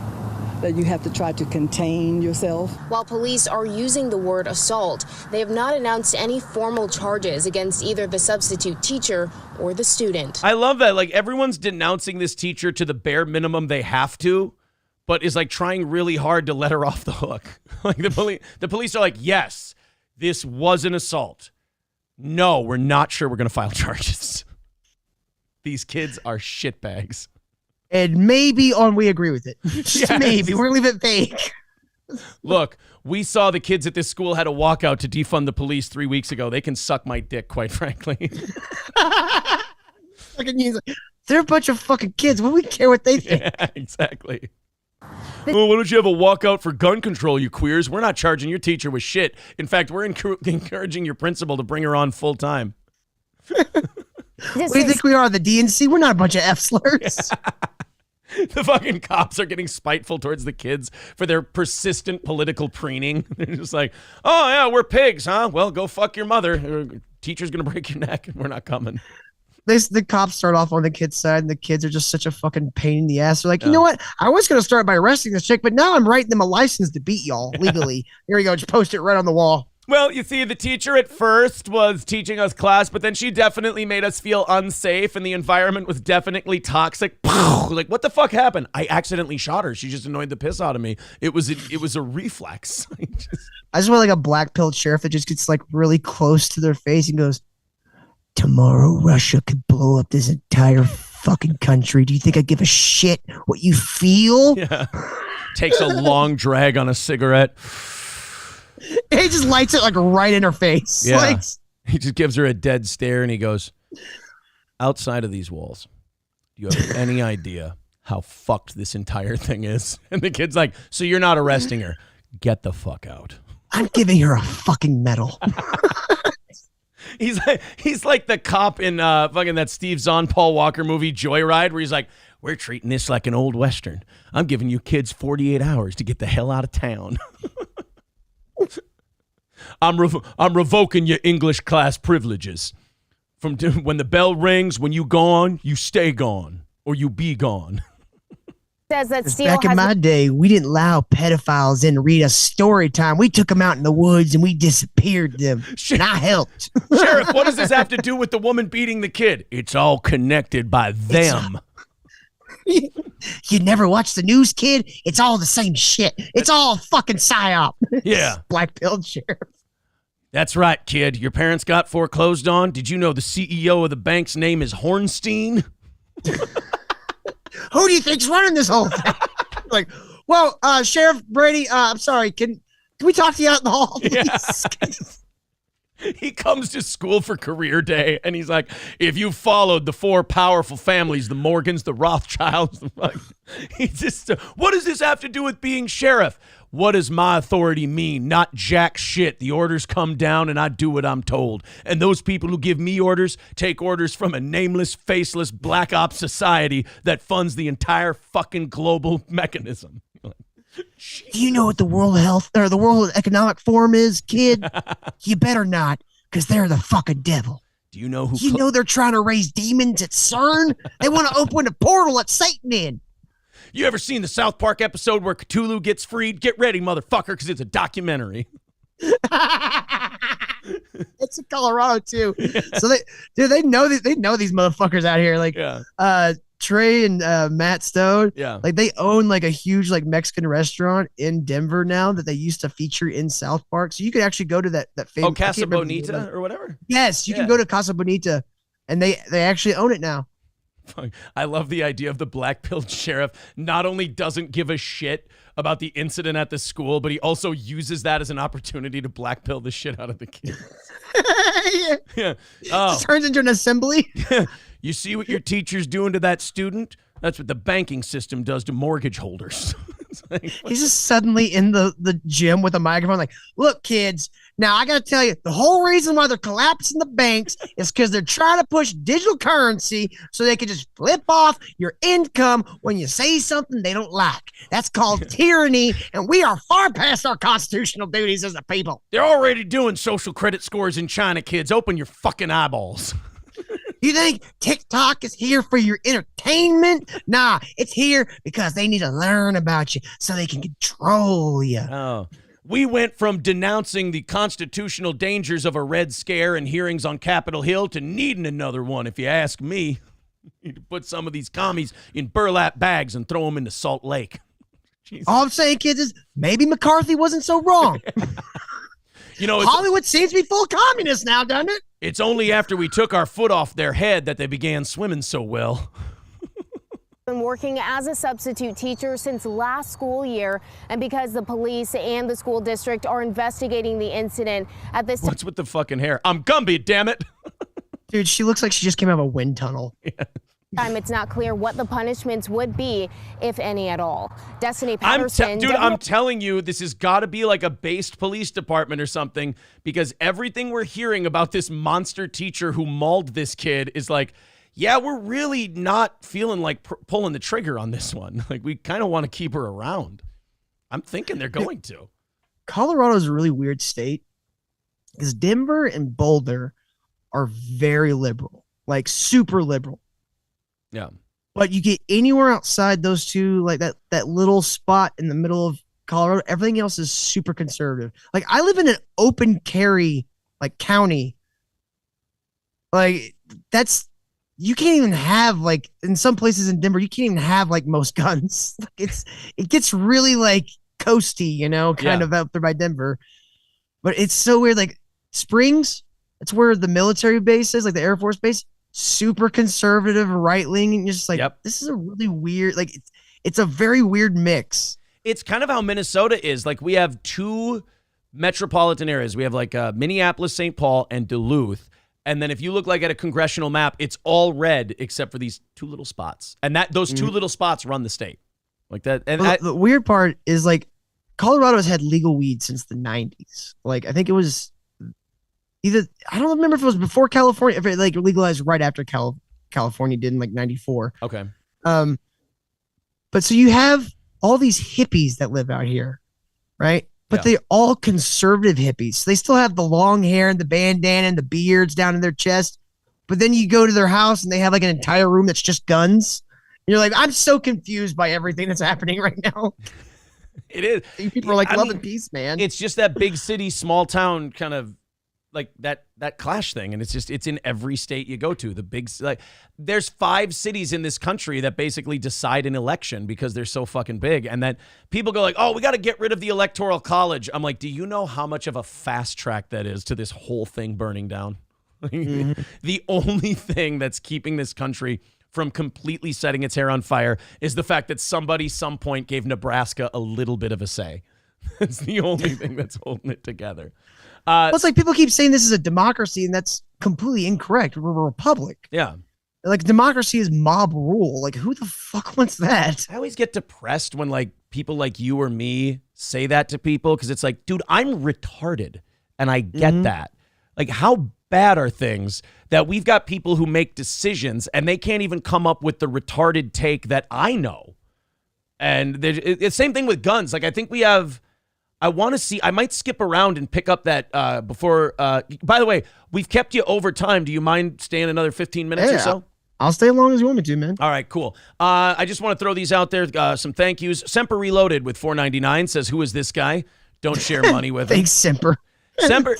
that you have to try to contain yourself. While police are using the word assault, they have not announced any formal charges against either the substitute teacher or the student. I love that. Like, everyone's denouncing this teacher to the bare minimum they have to, but is like trying really hard to let her off the hook. Like the police are like, yes, this was an assault. No, we're not sure we're going to file charges. These kids are shitbags. And maybe we agree with it. Yes. Maybe. We're going to leave it vague. Look, we saw the kids at this school had a walkout to defund the police 3 weeks ago. They can suck my dick, quite frankly. They're a bunch of fucking kids. What do we care what they think? Yeah, exactly. Well, why don't you have a walkout for gun control, you queers? We're not charging your teacher with shit. In fact, we're encouraging your principal to bring her on full time. What do you think we are, the DNC? We're not a bunch of F-slurs. Yeah. The fucking cops are getting spiteful towards the kids for their persistent political preening. They're just like, oh, yeah, we're pigs, huh? Well, go fuck your mother. Teacher's going to break your neck, and we're not coming. The cops start off on the kids' side, and the kids are just such a fucking pain in the ass. They're like, you know what? I was going to start by arresting this chick, but now I'm writing them a license to beat y'all legally. Here you go. Just post it right on the wall. Well, you see, the teacher at first was teaching us class, but then she definitely made us feel unsafe, and the environment was definitely toxic. Like, what the fuck happened? I accidentally shot her. She just annoyed the piss out of me. It was a reflex. I just want like a black-pilled sheriff that just gets like really close to their face and goes, tomorrow Russia could blow up this entire fucking country. Do you think I give a shit what you feel? Yeah. Takes a long drag on a cigarette. He just lights it like right in her face. Yeah. Like, he just gives her a dead stare and he goes, outside of these walls, do you have any idea how fucked this entire thing is? And the kid's like, so you're not arresting her. Get the fuck out. I'm giving her a fucking medal. He's like the cop in fucking that Steve Zahn, Paul Walker movie Joyride, where he's like, we're treating this like an old Western. I'm giving you kids 48 hours to get the hell out of town. I'm revoking your English class privileges. From when the bell rings, when you gone, you stay gone, or you be gone. Says that back in my day, we didn't allow pedophiles in to read us story time. We took them out in the woods and we disappeared them. And I helped. Sheriff, what does this have to do with the woman beating the kid? It's all connected by them. You never watch the news, kid? It's all the same shit. It's all fucking psyop. Yeah. Black-pilled sheriff. That's right, kid. Your parents got foreclosed on. Did you know the CEO of the bank's name is Hornstein? Who do you think's running this whole thing? Like, well, Sheriff Brady, I'm sorry. Can we talk to you out in the hall, please? Yeah. He comes to school for career day, and he's like, if you followed the four powerful families, the Morgans, the Rothschilds, what does this have to do with being sheriff? What does my authority mean? Not jack shit. The orders come down, and I do what I'm told. And those people who give me orders take orders from a nameless, faceless black ops society that funds the entire fucking global mechanism. Do you know what the World Health or the World Economic Forum is, kid? You better not, because they're the fucking devil. Do you know who? You know they're trying to raise demons at CERN? They want to open a portal at Satan in. You ever seen the South Park episode where Cthulhu gets freed? Get ready, motherfucker, because it's a documentary. It's in Colorado too. Yeah. So they know these motherfuckers out here. Like Trey and Matt Stone. Yeah. Like they own like a huge like Mexican restaurant in Denver now that they used to feature in South Park. So you could actually go to that famous Casa Bonita or whatever. Yes, you can go to Casa Bonita, and they actually own it now. I love the idea of the black-pilled sheriff not only doesn't give a shit about the incident at the school, but he also uses that as an opportunity to black-pill the shit out of the kids. Yeah. Oh. It turns into an assembly. You see what your teacher's doing to that student? That's what the banking system does to mortgage holders. He's just suddenly in the gym with a microphone like, look, kids, Now, I got to tell you, the whole reason why they're collapsing the banks is because they're trying to push digital currency so they can just flip off your income when you say something they don't like. That's called tyranny, and we are far past our constitutional duties as a people. They're already doing social credit scores in China, kids. Open your fucking eyeballs. You think TikTok is here for your entertainment? Nah, it's here because they need to learn about you so they can control you. Oh. We went from denouncing the constitutional dangers of a Red Scare and hearings on Capitol Hill to needing another one, if you ask me. Need to put some of these commies in burlap bags and throw them into Salt Lake. Jesus. All I'm saying, kids, is maybe McCarthy wasn't so wrong. Hollywood seems to be full of communists now, doesn't it? It's only after we took our foot off their head that they began swimming so well. Been working as a substitute teacher since last school year, and because the police and the school district are investigating the incident at this What's with the fucking hair? I'm Gumby, damn it. Dude, she looks like she just came out of a wind tunnel. time, it's not clear what the punishments would be, if any at all. Destiny Patterson. I'm telling you, this has got to be like a based police department or something, because everything we're hearing about this monster teacher who mauled this kid is like, yeah, we're really not feeling like pulling the trigger on this one. Like, we kind of want to keep her around. I'm thinking they're going to. Colorado is a really weird state because Denver and Boulder are very liberal, like super liberal. Yeah. But you get anywhere outside those two, like that little spot in the middle of Colorado, everything else is super conservative. Like, I live in an open carry, like, county. Like, you can't even have, like, in some places in Denver, you can't even have, like, most guns. Like, it gets really, like, coasty, you know, kind of out there by Denver. But it's so weird. Like, Springs, that's where the military base is, like the Air Force base, super conservative, right-wing, and you're just like, this is a really weird, like, it's a very weird mix. It's kind of how Minnesota is. Like, we have two metropolitan areas. We have, like, Minneapolis, St. Paul, and Duluth. And then if you look like at a congressional map, it's all red except for these two little spots. And those two little spots run the state. Like that. And the weird part is, like, Colorado's had legal weed since the 90s. Like, I think it was either, I don't remember if it was before California, if it, like, legalized right after California did in, like, 94. Okay. But so you have all these hippies that live out here, right? But they're all conservative hippies. So they still have the long hair and the bandana and the beards down in their chest. But then you go to their house and they have, like, an entire room that's just guns. And you're like, I'm so confused by everything that's happening right now. It is. These people are like love and peace, man. It's just that big city, small town kind of, like, that clash thing. And it's in every state you go to. The big, like, there's 5 cities in this country that basically decide an election because they're so fucking big. And then people go like, oh, we got to get rid of the Electoral College. I'm like, do you know how much of a fast track that is to this whole thing burning down? The only thing that's keeping this country from completely setting its hair on fire is the fact that somebody some point gave Nebraska a little bit of a say. It's the only thing that's holding it together. Well, it's like people keep saying this is a democracy, and that's completely incorrect. We're a republic. Yeah. Like, democracy is mob rule. Like, who the fuck wants that? I always get depressed when, like, people like you or me say that to people, because it's like, dude, I'm retarded, and I get that. Like, how bad are things that we've got people who make decisions, and they can't even come up with the retarded take that I know? And it's the same thing with guns. Like, I think we have... I might skip around and pick up that before. By the way, we've kept you over time. Do you mind staying another 15 minutes or so? I'll stay as long as you want me to, man. All right, cool. I just want to throw these out there. Some thank yous. Semper Reloaded with $4.99 says, who is this guy? Don't share money with him. Thanks, Semper.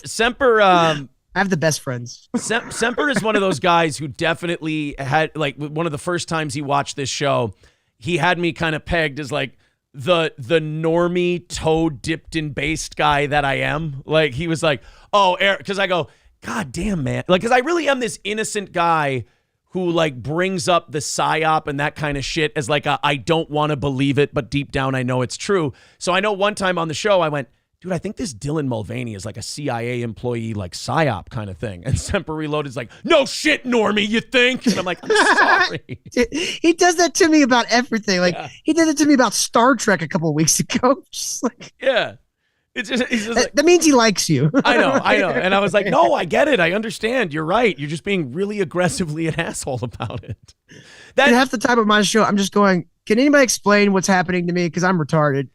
Semper. I have the best friends. Semper is one of those guys who definitely had, like, one of the first times he watched this show, he had me kind of pegged as, like, the normie toe dipped in based guy that I am. Like, he was like, oh, because I go, God damn, man. Like, because I really am this innocent guy who, like, brings up the psyop and that kind of shit as, like, I don't want to believe it, but deep down I know it's true. So I know one time on the show I went, dude, I think this Dylan Mulvaney is like a CIA employee, like psyop kind of thing. And Semper Reloaded is like, no shit, normie, you think? And I'm like, I'm sorry. He does that to me about everything. Like, he did it to me about Star Trek a couple of weeks ago. Just like, yeah. That means he likes you. I know. And I was like, no, I get it. I understand. You're right. You're just being really aggressively an asshole about it. And half the time of my show, I'm just going, can anybody explain what's happening to me? Because I'm retarded.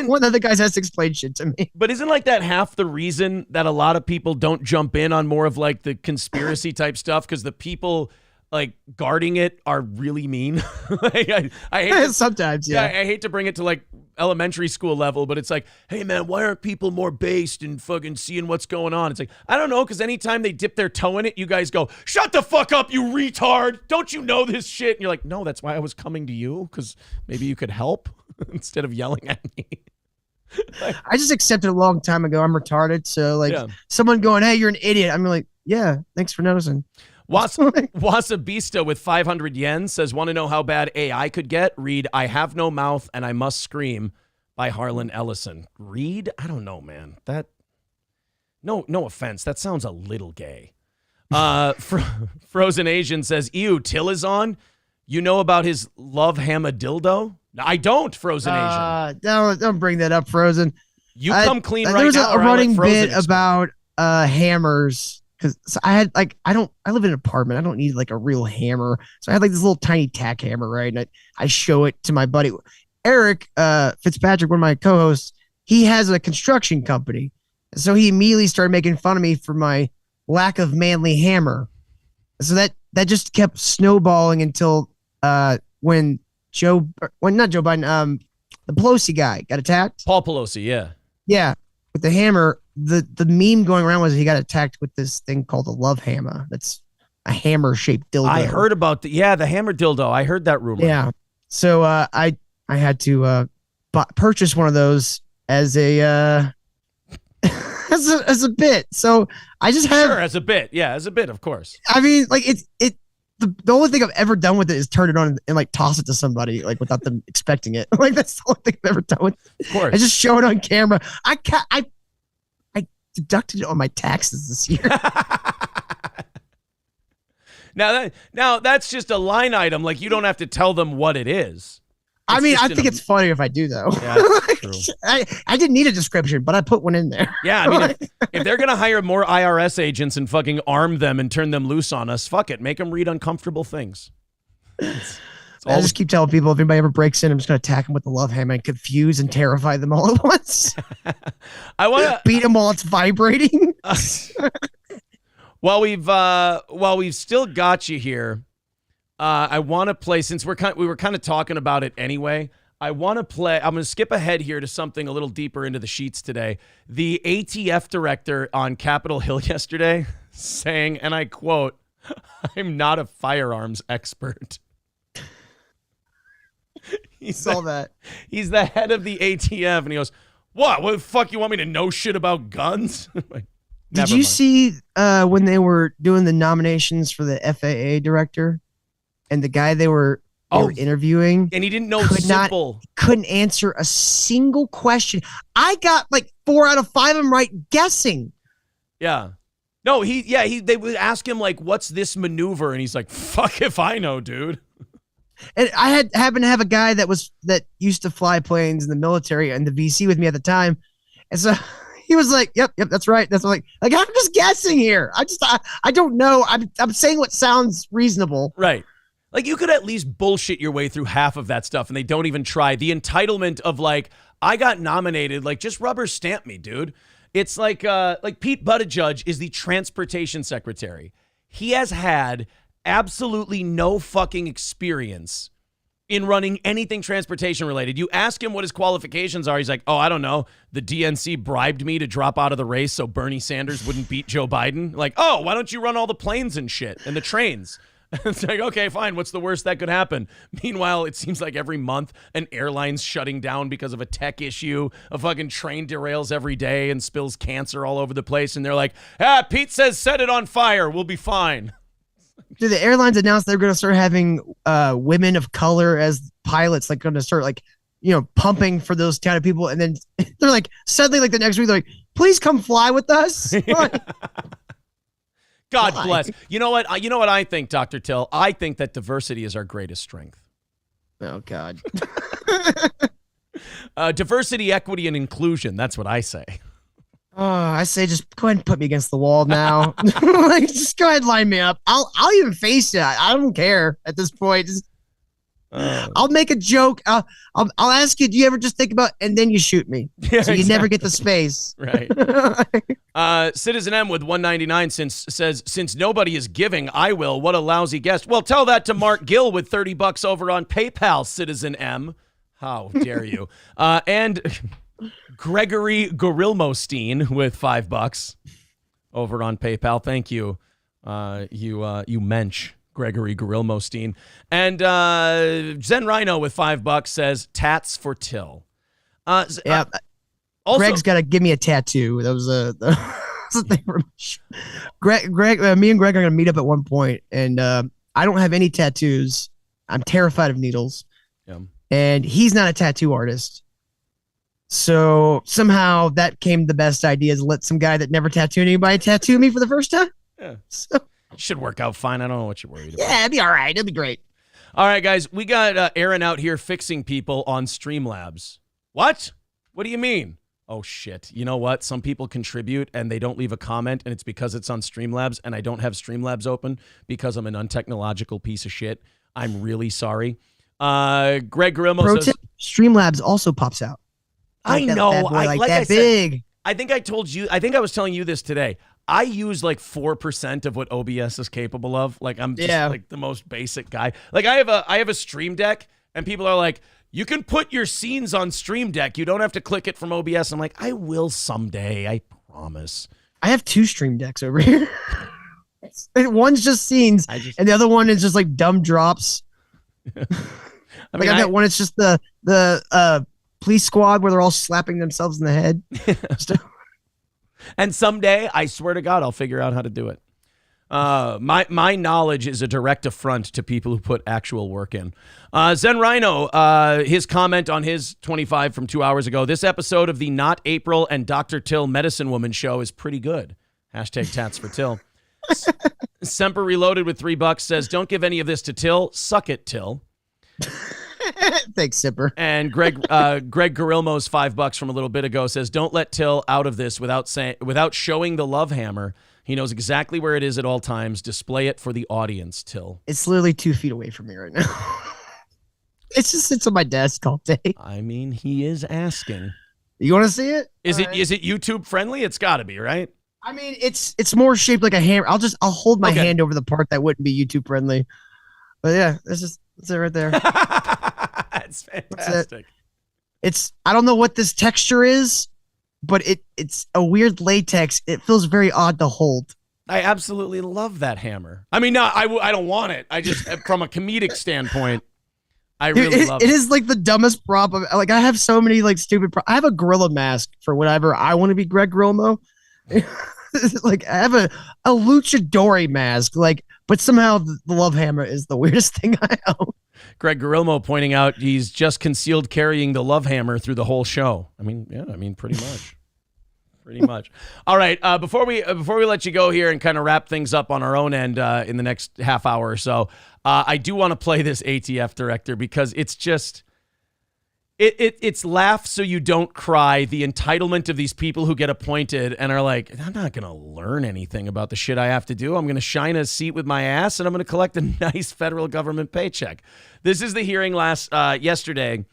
One of the guys has to explain shit to me. But isn't like that half the reason that a lot of people don't jump in on more of like the conspiracy type stuff? Because the people like guarding it are really mean. I hate sometimes, yeah. I hate to bring it to like elementary school level, but it's like, hey man, why aren't people more based and fucking seeing what's going on? It's like, I don't know, because anytime they dip their toe in it, you guys go, shut the fuck up, you retard. Don't you know this shit? And you're like, no, that's why I was coming to you, because maybe you could help instead of yelling at me. I just accepted a long time ago I'm retarded. So like someone going, hey, you're an idiot. I'm like, yeah, thanks for noticing. Wasabista with 500 yen says, want to know how bad AI could get? Read I Have No Mouth and I Must Scream by Harlan Ellison. Read? I don't know, man. That no offense. That sounds a little gay. Frozen Asian says, ew, Till is on. You know about his love hammer dildo? I don't, Frozen Asian. Don't bring that up, Frozen. You come clean right now. There's a running bit about hammers. Because I live in an apartment. I don't need like a real hammer. So I had like this little tiny tack hammer, right? And I show it to my buddy, Eric Fitzpatrick, one of my co-hosts. He has a construction company. So he immediately started making fun of me for my lack of manly hammer. So that just kept snowballing until when not Joe Biden, the Pelosi guy got attacked. Paul Pelosi, yeah. Yeah, with the hammer. The meme going around was he got attacked with this thing called a love hammer. That's a hammer-shaped dildo. I heard about the hammer dildo. I heard that rumor. Yeah. So I had to purchase one of those as a as a bit. So I just have as a bit. Yeah, as a bit, of course. I mean, like the only thing I've ever done with it is turn it on and like toss it to somebody like without them expecting it. Like that's the only thing I've ever done with it. Of course. I just show it on camera. I deducted it on my taxes this year. Now that's just a line item. Like you don't have to tell them what it is. I mean, I think it's funny if I do though. Yeah, that's true. I didn't need a description, but I put one in there. Yeah, I mean, if they're gonna hire more IRS agents and fucking arm them and turn them loose on us, fuck it, make them read uncomfortable things. I just keep telling people if anybody ever breaks in, I'm just going to attack them with the love hammer and confuse and terrify them all at once. I want to beat them while it's vibrating. While we've still got you here, I want to play, since we were kind of talking about it anyway. I'm going to skip ahead here to something a little deeper into the sheets today. The ATF director on Capitol Hill yesterday saying, and I quote, "I'm not a firearms expert." He's the head of the ATF, and he goes, what the fuck, you want me to know shit about guns? Like, did you see when they were doing the nominations for the FAA director and the guy they were interviewing, and he didn't know couldn't answer a single question. I got like 4 out of 5 of them right guessing. Yeah. No, they would ask him like, what's this maneuver? And he's like, fuck if I know, dude. And I happened to have a guy that used to fly planes in the military and the VC with me at the time. And so he was like, yep, that's right. That's like I'm just guessing here. I don't know. I'm saying what sounds reasonable. Right. Like you could at least bullshit your way through half of that stuff and they don't even try. The entitlement of like, I got nominated, like just rubber stamp me, dude. It's like Pete Buttigieg is the transportation secretary. He has had absolutely no fucking experience in running anything transportation related. You ask him what his qualifications are. He's like, oh, I don't know. The DNC bribed me to drop out of the race so Bernie Sanders wouldn't beat Joe Biden. Like, oh, why don't you run all the planes and shit and the trains? It's like, okay, fine. What's the worst that could happen? Meanwhile, it seems like every month an airline's shutting down because of a tech issue. A fucking train derails every day and spills cancer all over the place. And they're like, Pete says set it on fire. We'll be fine. Did the airlines announce they're going to start having women of color as pilots, like going to start like, pumping for those kind of people? And then they're like, suddenly like the next week, they're like, please come fly with us. God bless. You know what I think, Dr. Till? I think that diversity is our greatest strength. Oh, God. Diversity, equity, and inclusion. That's what I say. I say just go ahead and put me against the wall now. Like, just go ahead and line me up. I'll even face it. I don't care at this point. I'll make a joke. I'll ask you, do you ever just think about, and then you shoot me. Yeah, so you never get the space. Right. Citizen M with 199 says, since nobody is giving, I will. What a lousy guest. Well, tell that to Mark Gill with $30 over on PayPal, Citizen M. How dare you? And Gregory Gorilmostein with $5 over on PayPal. Thank you. You mensch. Gregory Gorilmostein. And Zen Rhino with $5 says, tats for Till. Yeah. Also, Greg's got to give me a tattoo. That was a thing for Greg. Me and Greg are going to meet up at one point, and I don't have any tattoos. I'm terrified of needles. Yeah. And he's not a tattoo artist. So somehow that came the best idea is let some guy that never tattooed anybody tattoo me for the first time. Yeah. So should work out fine. I don't know what you're worried about. yeah, it'd be all right. It'll be great. All right, guys. We got Aaron out here fixing people on Streamlabs. What? What do you mean? Oh, shit. You know what? Some people contribute and they don't leave a comment, and it's because it's on Streamlabs, and I don't have Streamlabs open because I'm an untechnological piece of shit. I'm really sorry. Greg Grimmo says, Streamlabs also pops out. I know. Like that big. I think I told you. I think I was telling you this today. I use like 4% of what OBS is capable of. Like I'm just like the most basic guy. Like I have a Stream Deck, and people are like, you can put your scenes on Stream Deck. You don't have to click it from OBS. I'm like, I will someday. I promise. I have 2 Stream Decks over here. One's just scenes, and the other one is just like dumb drops. I mean, I got one. It's just the police squad where they're all slapping themselves in the head. And someday, I swear to God, I'll figure out how to do it. My knowledge is a direct affront to people who put actual work in. Zen Rhino, his comment on his 25 from 2 hours ago. This episode of the Not April and Dr. Till Medicine Woman show is pretty good. Hashtag tats for Till. Semper Reloaded with $3 says, don't give any of this to Till. Suck it, Till. Thanks, Sipper. And Greg Gorilmo's $5 from a little bit ago says, don't let Till out of this without showing the love hammer. He knows exactly where it is at all times. Display it for the audience, Till. It's literally 2 feet away from me right now. It just sits on my desk all day. I mean, he is asking. You want to see it? Is it YouTube friendly? It's got to be, right? I mean, it's more shaped like a hammer. I'll hold my hand over the part that wouldn't be YouTube friendly. But yeah, that's it right there. That's fantastic. I don't know what this texture is, but it's a weird latex. It feels very odd to hold. I absolutely love that hammer. I mean, no, I don't want it. I just, from a comedic standpoint, I really love it. It is like the dumbest prop. Like I have so many like stupid. I have a gorilla mask for whatever I want to be. Greg Grilmo. Like I have a luchadori mask. Like, but somehow the love hammer is the weirdest thing I own. Greg Gorilmo pointing out he's just concealed carrying the love hammer through the whole show. I mean, yeah, pretty much. Pretty much. All right, before we let you go here and kind of wrap things up on our own end in the next half hour or so, I do want to play this ATF director because it's just it's laugh so you don't cry. The entitlement of these people who get appointed and are like, I'm not going to learn anything about the shit I have to do. I'm going to shine a seat with my ass and I'm going to collect a nice federal government paycheck. This is the hearing yesterday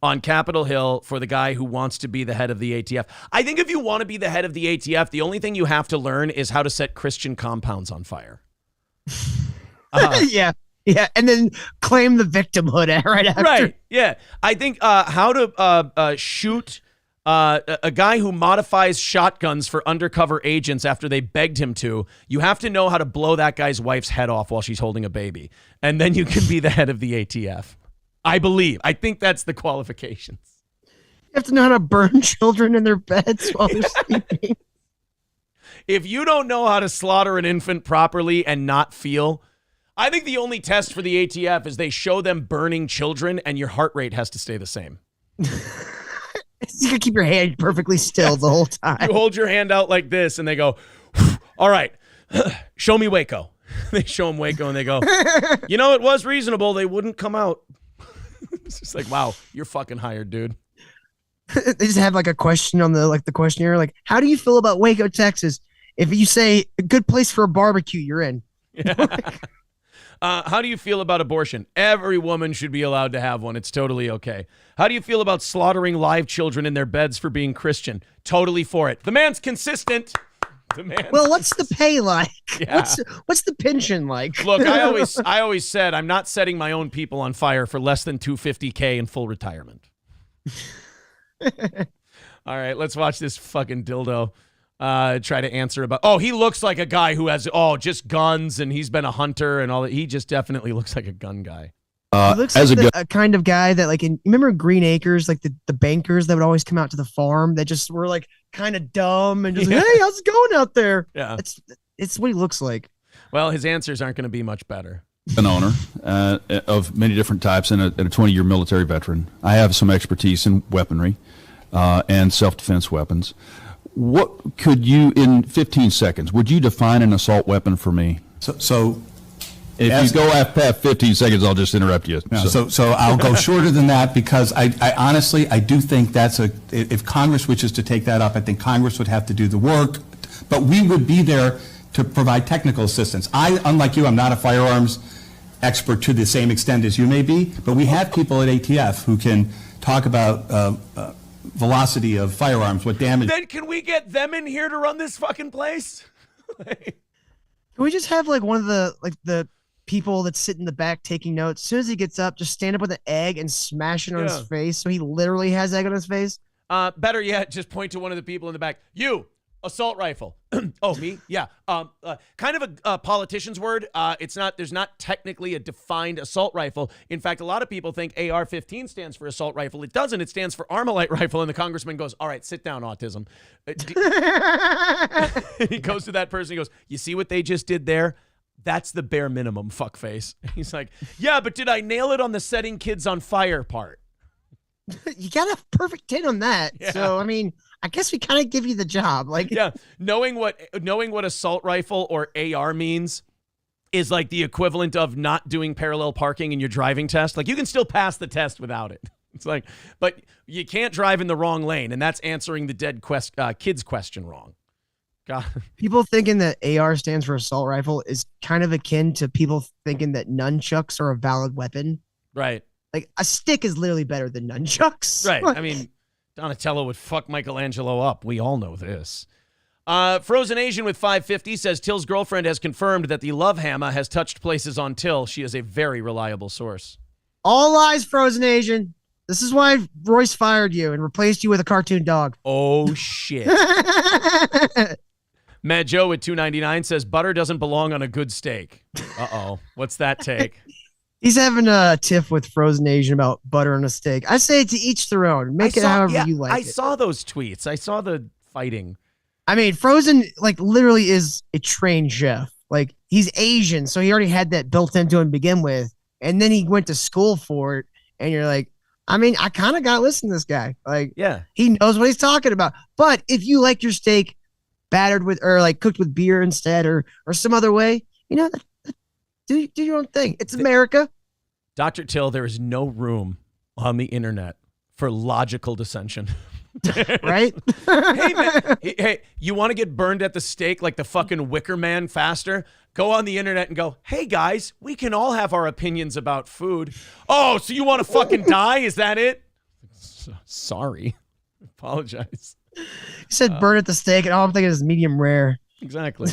on Capitol Hill for the guy who wants to be the head of the ATF. I think if you want to be the head of the ATF, the only thing you have to learn is how to set Christian compounds on fire. Yeah, and then claim the victimhood right after. Right, yeah. I think how to shoot a guy who modifies shotguns for undercover agents after they begged him to. You have to know how to blow that guy's wife's head off while she's holding a baby. And then you can be the head of the ATF. I believe. I think that's the qualifications. You have to know how to burn children in their beds while they're sleeping. If you don't know how to slaughter an infant properly and not feel... I think the only test for the ATF is they show them burning children and your heart rate has to stay the same. You can keep your hand perfectly still the whole time. You hold your hand out like this and they go, all right, show me Waco. They show them Waco and they go, you know, it was reasonable. They wouldn't come out. It's just like, wow, you're fucking hired, dude. They just have like a question on the questionnaire, like, how do you feel about Waco, Texas? If you say a good place for a barbecue, you're in. How do you feel about abortion? Every woman should be allowed to have one. It's totally okay. How do you feel about slaughtering live children in their beds for being Christian? Totally for it. The man's consistent. Well, what's the pay like? Yeah. What's the pension like? Look, I always said I'm not setting my own people on fire for less than $250K in full retirement. All right, let's watch this fucking dildo try to answer about. Oh, he looks like a guy who has just guns, and he's been a hunter and all that. He just definitely looks like a gun guy. He looks like a kind of guy that, like, remember Green Acres, like the bankers that would always come out to the farm that just were like kind of dumb and just like, hey, how's it going out there? Yeah, it's what he looks like. Well, his answers aren't going to be much better. An owner of many different types and a 20-year military veteran. I have some expertise in weaponry and self-defense weapons. What could you, in 15 seconds, would you define an assault weapon for me? So if you go past 15 seconds, I'll just interrupt you. No, so I'll go shorter than that, because I honestly do think if Congress wishes to take that up, I think Congress would have to do the work, but we would be there to provide technical assistance. Unlike you, I'm not a firearms expert to the same extent as you may be, but we have people at ATF who can talk about velocity of firearms, what damage. Then can we get them in here to run this fucking place? Can we just have like one of the people that sit in the back taking notes? As soon as he gets up, just stand up with an egg and smash it on his face, so he literally has egg on his face. Better yet, just point to one of the people in the back. You, assault rifle. Oh, me? Yeah. Kind of a politician's word. There's not technically a defined assault rifle. In fact, a lot of people think AR-15 stands for assault rifle. It doesn't. It stands for Armalite rifle. And the congressman goes, all right, sit down, autism. He goes to that person. He goes, you see what they just did there? That's the bare minimum, fuckface. He's like, yeah, but did I nail it on the setting kids on fire part? You got a perfect 10 on that. Yeah. So, I mean, I guess we kind of give you the job. Like, yeah, knowing what assault rifle or AR means is like the equivalent of not doing parallel parking in your driving test. Like, you can still pass the test without it. It's like, but you can't drive in the wrong lane, and that's answering the dead kids question wrong. God. People thinking that AR stands for assault rifle is kind of akin to people thinking that nunchucks are a valid weapon. Right. Like, a stick is literally better than nunchucks. Right. I mean, Donatello would fuck Michelangelo up. We all know this. Frozen Asian with 550 says Till's girlfriend has confirmed that the love hammer has touched places on Till. She is a very reliable source. All lies, Frozen Asian. This is why Royce fired you and replaced you with a cartoon dog. Oh, shit. Mad Joe with 299 says butter doesn't belong on a good steak. Uh-oh. What's that take? He's having a tiff with Frozen Asian about butter on a steak. I say to each their own. Make it however you like. I saw those tweets. I saw the fighting. I mean, Frozen, like, literally is a trained chef. Like, he's Asian, so he already had that built into him to begin with. And then he went to school for it. And you're like, I mean, I kind of got to listen to this guy. Like, yeah, he knows what he's talking about. But if you like your steak battered with, or like cooked with beer instead, or some other way, you know, do your own thing. It's America. Dr. Till, there is no room on the internet for logical dissension. Right? Hey, man. Hey, you want to get burned at the stake like the fucking Wicker Man faster? Go on the internet and go, hey, guys, we can all have our opinions about food. Oh, so you want to fucking die? Is that it? Sorry. Apologize. You said burn at the stake, and all I'm thinking is medium rare. Exactly.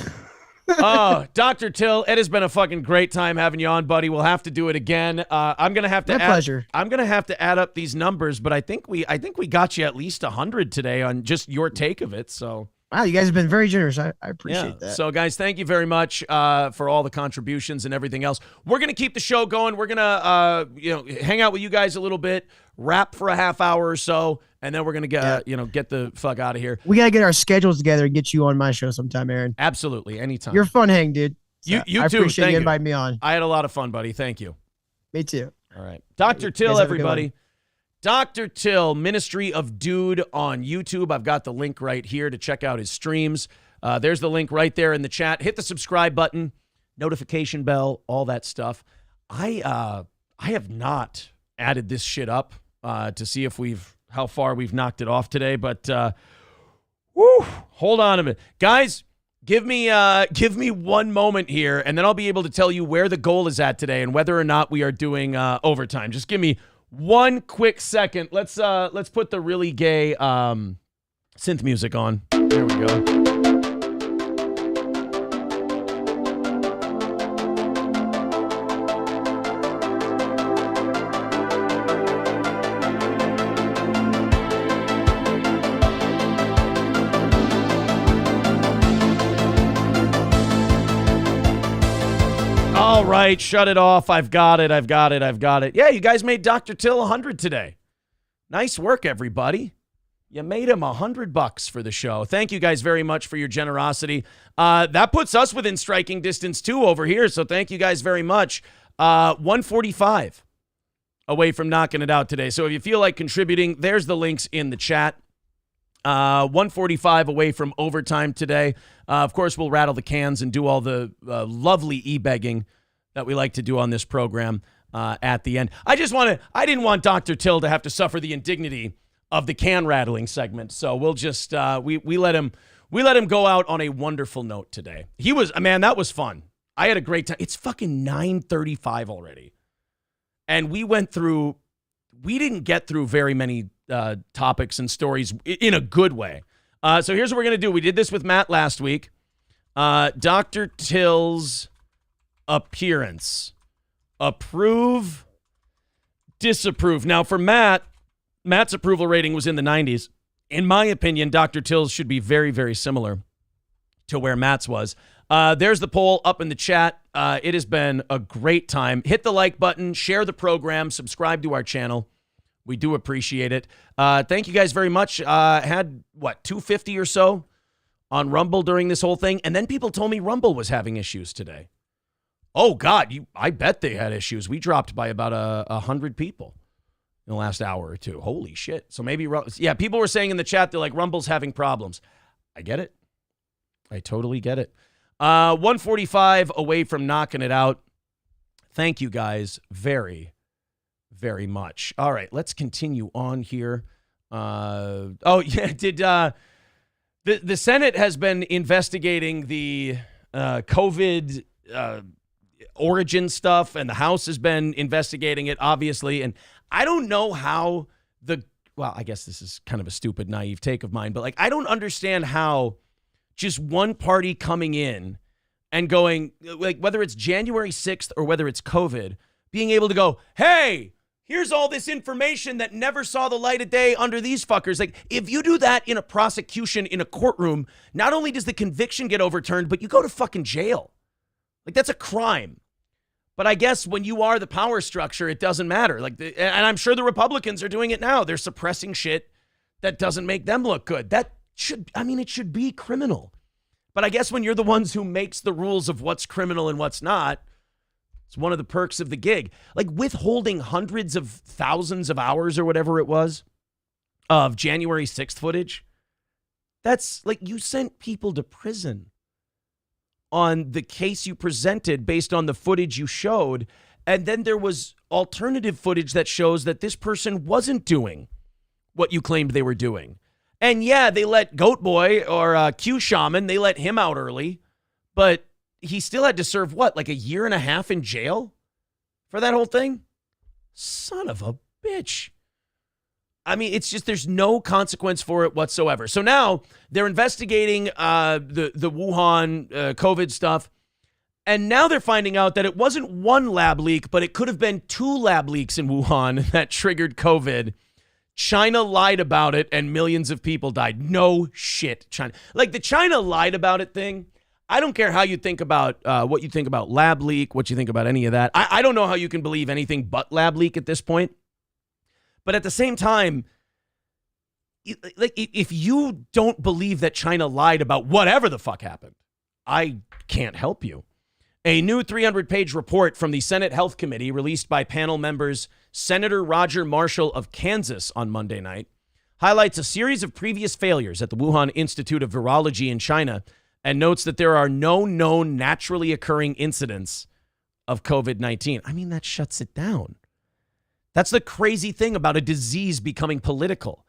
Oh, Dr. Till, it has been a fucking great time having you on, buddy. We'll have to do it again. I'm gonna have to. Pleasure. I'm gonna have to add up these numbers, but I think we got you at least 100 today on just your take of it. So. Wow, you guys have been very generous. I appreciate that. So, guys, thank you very much for all the contributions and everything else. We're going to keep the show going. We're going to, hang out with you guys a little bit, rap for a half hour or so, and then we're going to get the fuck out of here. We got to get our schedules together and get you on my show sometime, Aaron. Absolutely, anytime. You're a fun hang, dude. So you I too. Appreciate you inviting me on. I had a lot of fun, buddy. Thank you. Me too. All right. Dr. Till, everybody. Dr. Till, Ministry of Dude on YouTube. I've got the link right here to check out his streams. There's the link right there in the chat. Hit the subscribe button, notification bell, all that stuff. I have not added this shit up to see if we've how far we've knocked it off today, but hold on a minute. Guys, give me 1 moment here, and then I'll be able to tell you where the goal is at today and whether or not we are doing overtime. Just give me 1 quick second. Let's put the really gay synth music on. There we go. All right, shut it off. I've got it. Yeah, you guys made Dr. Till 100 today. Nice work, everybody. You made him $100 for the show. Thank you guys very much for your generosity. That puts us within striking distance, too, over here, so thank you guys very much. 145 away from knocking it out today. So if you feel like contributing, there's the links in the chat. 145 away from overtime today. Of course, we'll rattle the cans and do all the lovely e-begging that we like to do on this program at the end. I didn't want Dr. Till to have to suffer the indignity of the can rattling segment. So we'll just, we let him go out on a wonderful note today. That was fun. I had a great time. It's fucking 9:35 already. And we didn't get through very many topics and stories in a good way. So here's what we're going to do. We did this with Matt last week. Dr. Till's appearance. Approve, disapprove. Now for Matt's approval rating was in the 90s. In my opinion, Dr. Till's should be very, very similar to where Matt's was. There's the poll up in the chat. It has been a great time. Hit the like button, share the program, subscribe to our channel. We do appreciate it. Thank you guys very much. Had, 250 or so on Rumble during this whole thing. And then people told me Rumble was having issues today. Oh, God, I bet they had issues. We dropped by about 100 people in the last hour or two. Holy shit. So maybe, people were saying in the chat, they're like, Rumble's having problems. I get it. I totally get it. 145 away from knocking it out. Thank you guys very, very much. All right, let's continue on here. The Senate has been investigating the COVID origin stuff, and the House has been investigating it, obviously. And I don't know how I guess this is kind of a stupid, naive take of mine, but I don't understand how just one party coming in and going, whether it's January 6th or whether it's COVID, being able to go, hey, here's all this information that never saw the light of day under these fuckers. If you do that in a prosecution in a courtroom, not only does the conviction get overturned, but you go to fucking jail. That's a crime. But I guess when you are the power structure, it doesn't matter. And I'm sure the Republicans are doing it now. They're suppressing shit that doesn't make them look good. It should be criminal. But I guess when you're the ones who makes the rules of what's criminal and what's not, it's one of the perks of the gig. Withholding hundreds of thousands of hours or whatever it was of January 6th footage. That's you sent people to prison on the case you presented based on the footage you showed. And then there was alternative footage that shows that this person wasn't doing what you claimed they were doing. And yeah, they let Goat Boy or Q Shaman, they let him out early, but he still had to serve a year and a half in jail for that whole thing? Son of a bitch. It's just there's no consequence for it whatsoever. So now they're investigating the Wuhan COVID stuff, and now they're finding out that it wasn't one lab leak, but it could have been 2 lab leaks in Wuhan that triggered COVID. China lied about it, and millions of people died. No shit, China. The China lied about it thing, I don't care how you think about what you think about lab leak, what you think about any of that. I don't know how you can believe anything but lab leak at this point. But at the same time, if you don't believe that China lied about whatever the fuck happened, I can't help you. A new 300-page report from the Senate Health Committee released by panel members Senator Roger Marshall of Kansas on Monday night highlights a series of previous failures at the Wuhan Institute of Virology in China and notes that there are no known naturally occurring incidents of COVID-19. That shuts it down. That's the crazy thing about a disease becoming political.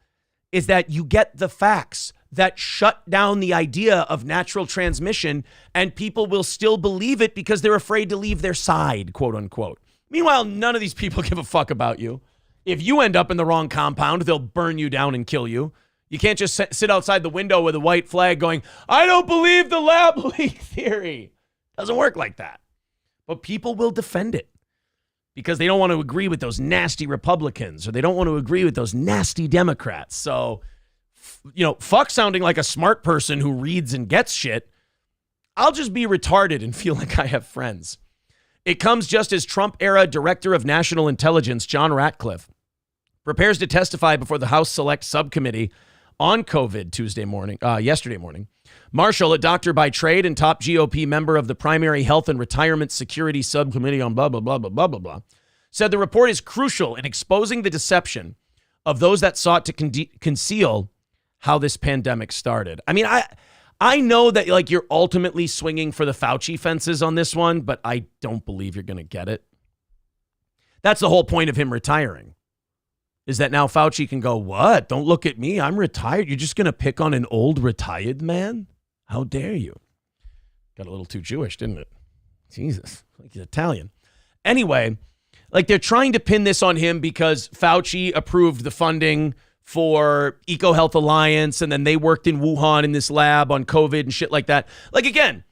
is that you get the facts that shut down the idea of natural transmission, and people will still believe it because they're afraid to leave their side, quote unquote. Meanwhile, none of these people give a fuck about you. If you end up in the wrong compound, they'll burn you down and kill you. You can't just sit outside the window with a white flag going, I don't believe the lab leak theory. Doesn't work like that. But people will defend it because they don't want to agree with those nasty Republicans, or they don't want to agree with those nasty Democrats. So, fuck sounding like a smart person who reads and gets shit. I'll just be retarded and feel like I have friends. It comes just as Trump-era Director of National Intelligence John Ratcliffe prepares to testify before the House Select Subcommittee on COVID yesterday morning. Marshall, a doctor by trade and top GOP member of the Primary Health and Retirement Security Subcommittee on blah, blah, blah, blah, blah, blah, blah, said the report is crucial in exposing the deception of those that sought to conceal how this pandemic started. I mean, I know that you're ultimately swinging for the Fauci fences on this one, but I don't believe you're going to get it. That's the whole point of him retiring, is that now Fauci can go, what? Don't look at me. I'm retired. You're just going to pick on an old retired man? How dare you? Got a little too Jewish, didn't it? Jesus, like he's Italian. Anyway, they're trying to pin this on him because Fauci approved the funding for EcoHealth Alliance, and then they worked in Wuhan in this lab on COVID and shit like that. Again,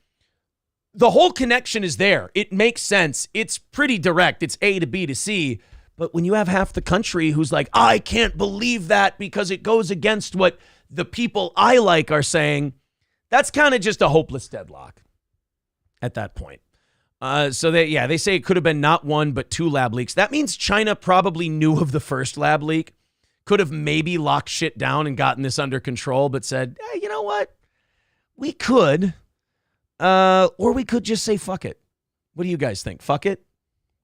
the whole connection is there. It makes sense. It's pretty direct. It's A to B to C. But when you have half the country who's like, I can't believe that because it goes against what the people I like are saying, that's kind of just a hopeless deadlock at that point. So they say it could have been not one, but 2 lab leaks. That means China probably knew of the first lab leak, could have maybe locked shit down and gotten this under control, but said, hey, you know what? We could, or we could just say, fuck it. What do you guys think? Fuck it?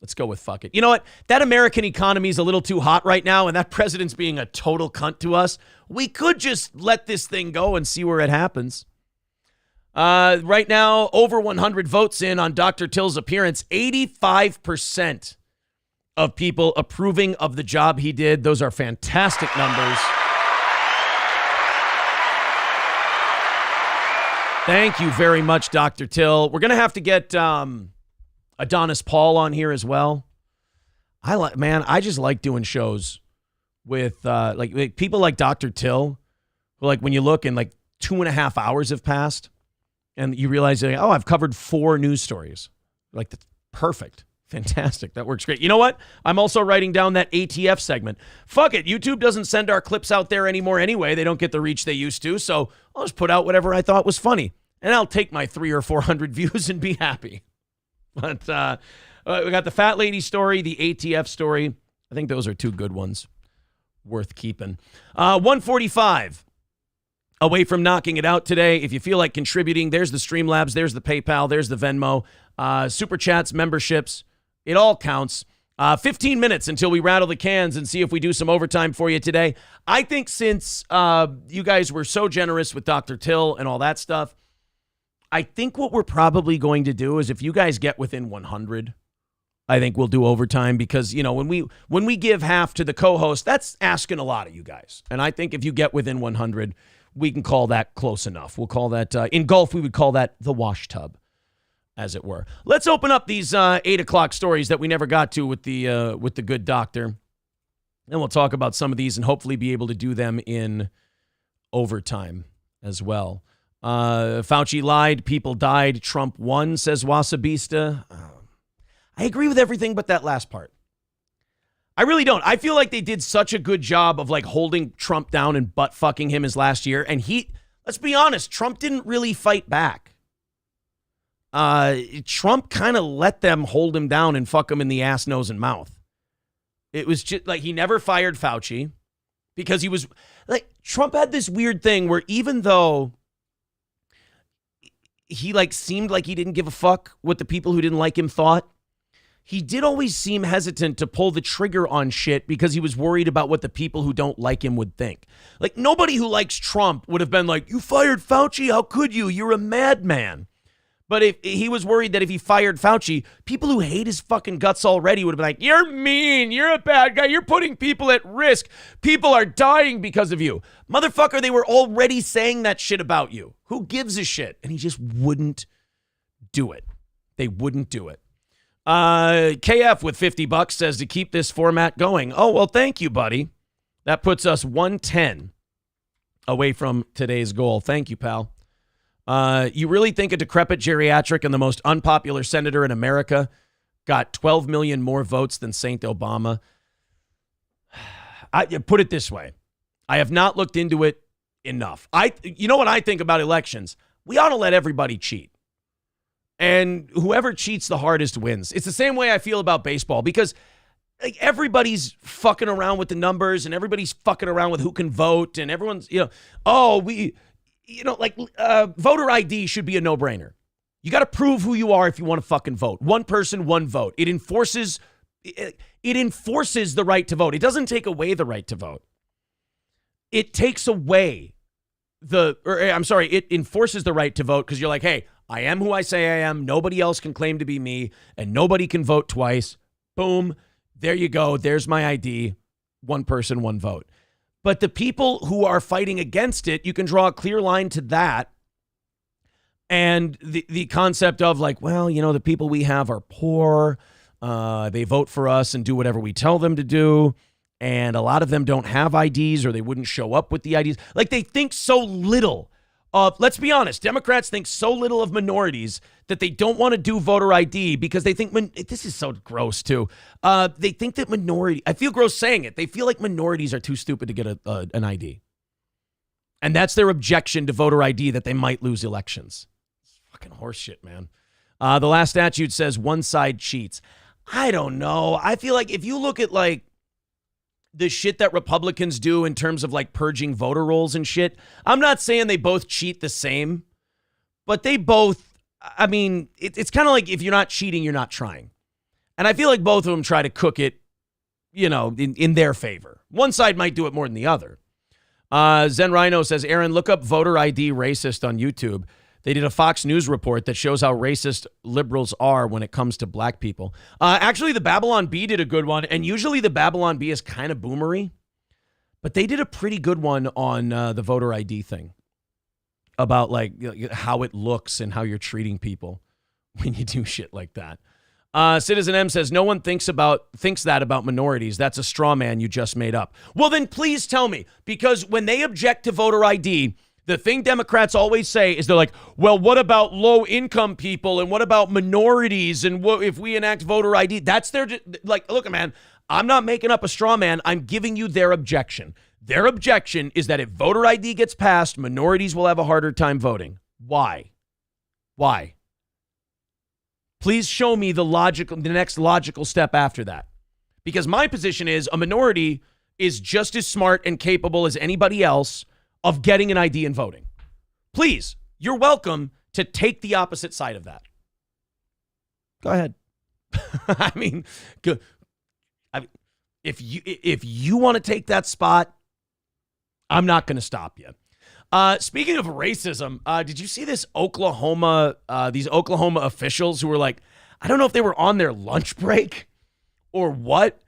Let's go with fuck it. You know what? That American economy is a little too hot right now, and that president's being a total cunt to us. We could just let this thing go and see where it happens. Right now, over 100 votes in on Dr. Till's appearance. 85% of people approving of the job he did. Those are fantastic numbers. Thank you very much, Dr. Till. We're going to have to get Adonis Paul on here as well. I just like doing shows with like people like Dr. Till, who, like, when you look and 2.5 hours have passed and you realize, I've covered 4 news stories. That's perfect. Fantastic. That works great. You know what? I'm also writing down that ATF segment. Fuck it. YouTube doesn't send our clips out there anymore anyway. They don't get the reach they used to. So I'll just put out whatever I thought was funny. And I'll take my 300 or 400 views and be happy. But we got the fat lady story, the ATF story. I think those are 2 good ones. Worth keeping. 145. Away from knocking it out today. If you feel like contributing, there's the Streamlabs, there's the PayPal, there's the Venmo, Super Chats, memberships. It all counts. 15 minutes until we rattle the cans and see if we do some overtime for you today. I think since you guys were so generous with Dr. Till and all that stuff, I think what we're probably going to do is if you guys get within 100, I think we'll do overtime because, when we give half to the co-host, that's asking a lot of you guys. And I think if you get within 100, we can call that close enough. We'll call that, in golf, we would call that the wash tub, as it were. Let's open up these 8 o'clock stories that we never got to with the good doctor. And we'll talk about some of these and hopefully be able to do them in overtime as well. Fauci lied. People died. Trump won, says Wasabista. I agree with everything but that last part. I really don't. I feel like they did such a good job of holding Trump down and butt fucking him his last year. And let's be honest, Trump didn't really fight back. Trump kind of let them hold him down and fuck him in the ass, nose, and mouth. It was just he never fired Fauci because he was Trump had this weird thing where even though he seemed like he didn't give a fuck what the people who didn't like him thought, he did always seem hesitant to pull the trigger on shit because he was worried about what the people who don't like him would think. Nobody who likes Trump would have been like, you fired Fauci? How could you? You're a madman. But if he was worried that if he fired Fauci, people who hate his fucking guts already would have been like, you're mean, you're a bad guy, you're putting people at risk. People are dying because of you. Motherfucker, they were already saying that shit about you. Who gives a shit? And he just wouldn't do it. They wouldn't do it. KF with $50 says to keep this format going. Oh, well, thank you, buddy. That puts us 110 away from today's goal. Thank you, pal. You really think a decrepit geriatric and the most unpopular senator in America got 12 million more votes than Saint Obama? I put it this way. I have not looked into it enough. You know what I think about elections? We ought to let everybody cheat. And whoever cheats the hardest wins. It's the same way I feel about baseball because like everybody's fucking around with the numbers and everybody's fucking around with who can vote and everyone's, voter ID should be a no-brainer. You got to prove who you are if you want to fucking vote. One person, one vote. It enforces the right to vote. It doesn't take away the right to vote. It takes away it enforces the right to vote because you're like, hey, I am who I say I am. Nobody else can claim to be me and nobody can vote twice. Boom. There you go. There's my ID. One person, one vote. But the people who are fighting against it, you can draw a clear line to that. And the concept of like, well, the people we have are poor. They vote for us and do whatever we tell them to do. And a lot of them don't have IDs or they wouldn't show up with the IDs. Like they think so little of, let's be honest, Democrats think so little of minorities that they don't want to do voter ID because they think, this is so gross too. They think that I feel gross saying it. They feel like minorities are too stupid to get an ID. And that's their objection to voter ID, that they might lose elections. It's fucking horseshit, man. The last statute says one side cheats. I don't know. I feel like if you look at like the shit that Republicans do in terms of like purging voter rolls and shit, I'm not saying they both cheat the same, but they both, it's kind of like if you're not cheating, you're not trying. And I feel like both of them try to cook it, in their favor. One side might do it more than the other. Zen Rhino says, Aaron, look up voter ID racist on YouTube. They did a Fox News report that shows how racist liberals are when it comes to black people. Actually, the Babylon Bee did a good one, and usually the Babylon Bee is kind of boomery, but they did a pretty good one on the voter ID thing about like how it looks and how you're treating people when you do shit like that. Citizen M says, no one thinks that about minorities. That's a straw man you just made up. Well, then please tell me, because when they object to voter ID, the thing Democrats always say is they're like, well, what about low-income people and what about minorities and what if we enact voter ID? That's their, like, look, man, I'm not making up a straw man. I'm giving you their objection. Their objection is that if voter ID gets passed, minorities will have a harder time voting. Why? Please show me the next logical step after that. Because my position is a minority is just as smart and capable as anybody else of getting an ID and voting. Please, you're welcome to take the opposite side of that. Go ahead. If you want to take that spot, I'm not going to stop you. Speaking of racism, did you see this these Oklahoma officials who were like, I don't know if they were on their lunch break or what,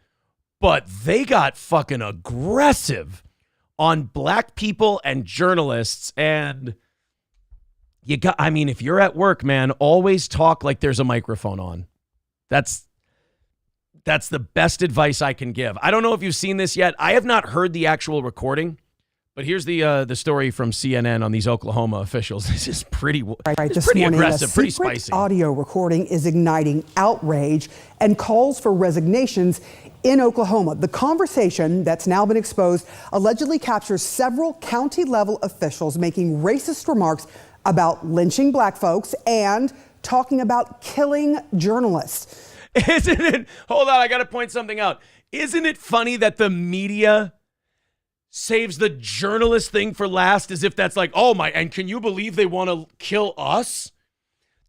but they got fucking aggressive on black people and journalists. And if you're at work, man, always talk like there's a microphone on. That's the best advice I can give. I don't know if you've seen this yet. I have not heard the actual recording, but here's the story from CNN on these Oklahoma officials. This is pretty aggressive, pretty spicy. Audio recording is igniting outrage and calls for resignations in Oklahoma. The conversation that's now been exposed allegedly captures several county-level officials making racist remarks about lynching black folks and talking about killing journalists. Isn't it? Hold on, I got to point something out. Isn't it funny that the media saves the journalist thing for last as if that's like, oh my, and can you believe they want to kill us?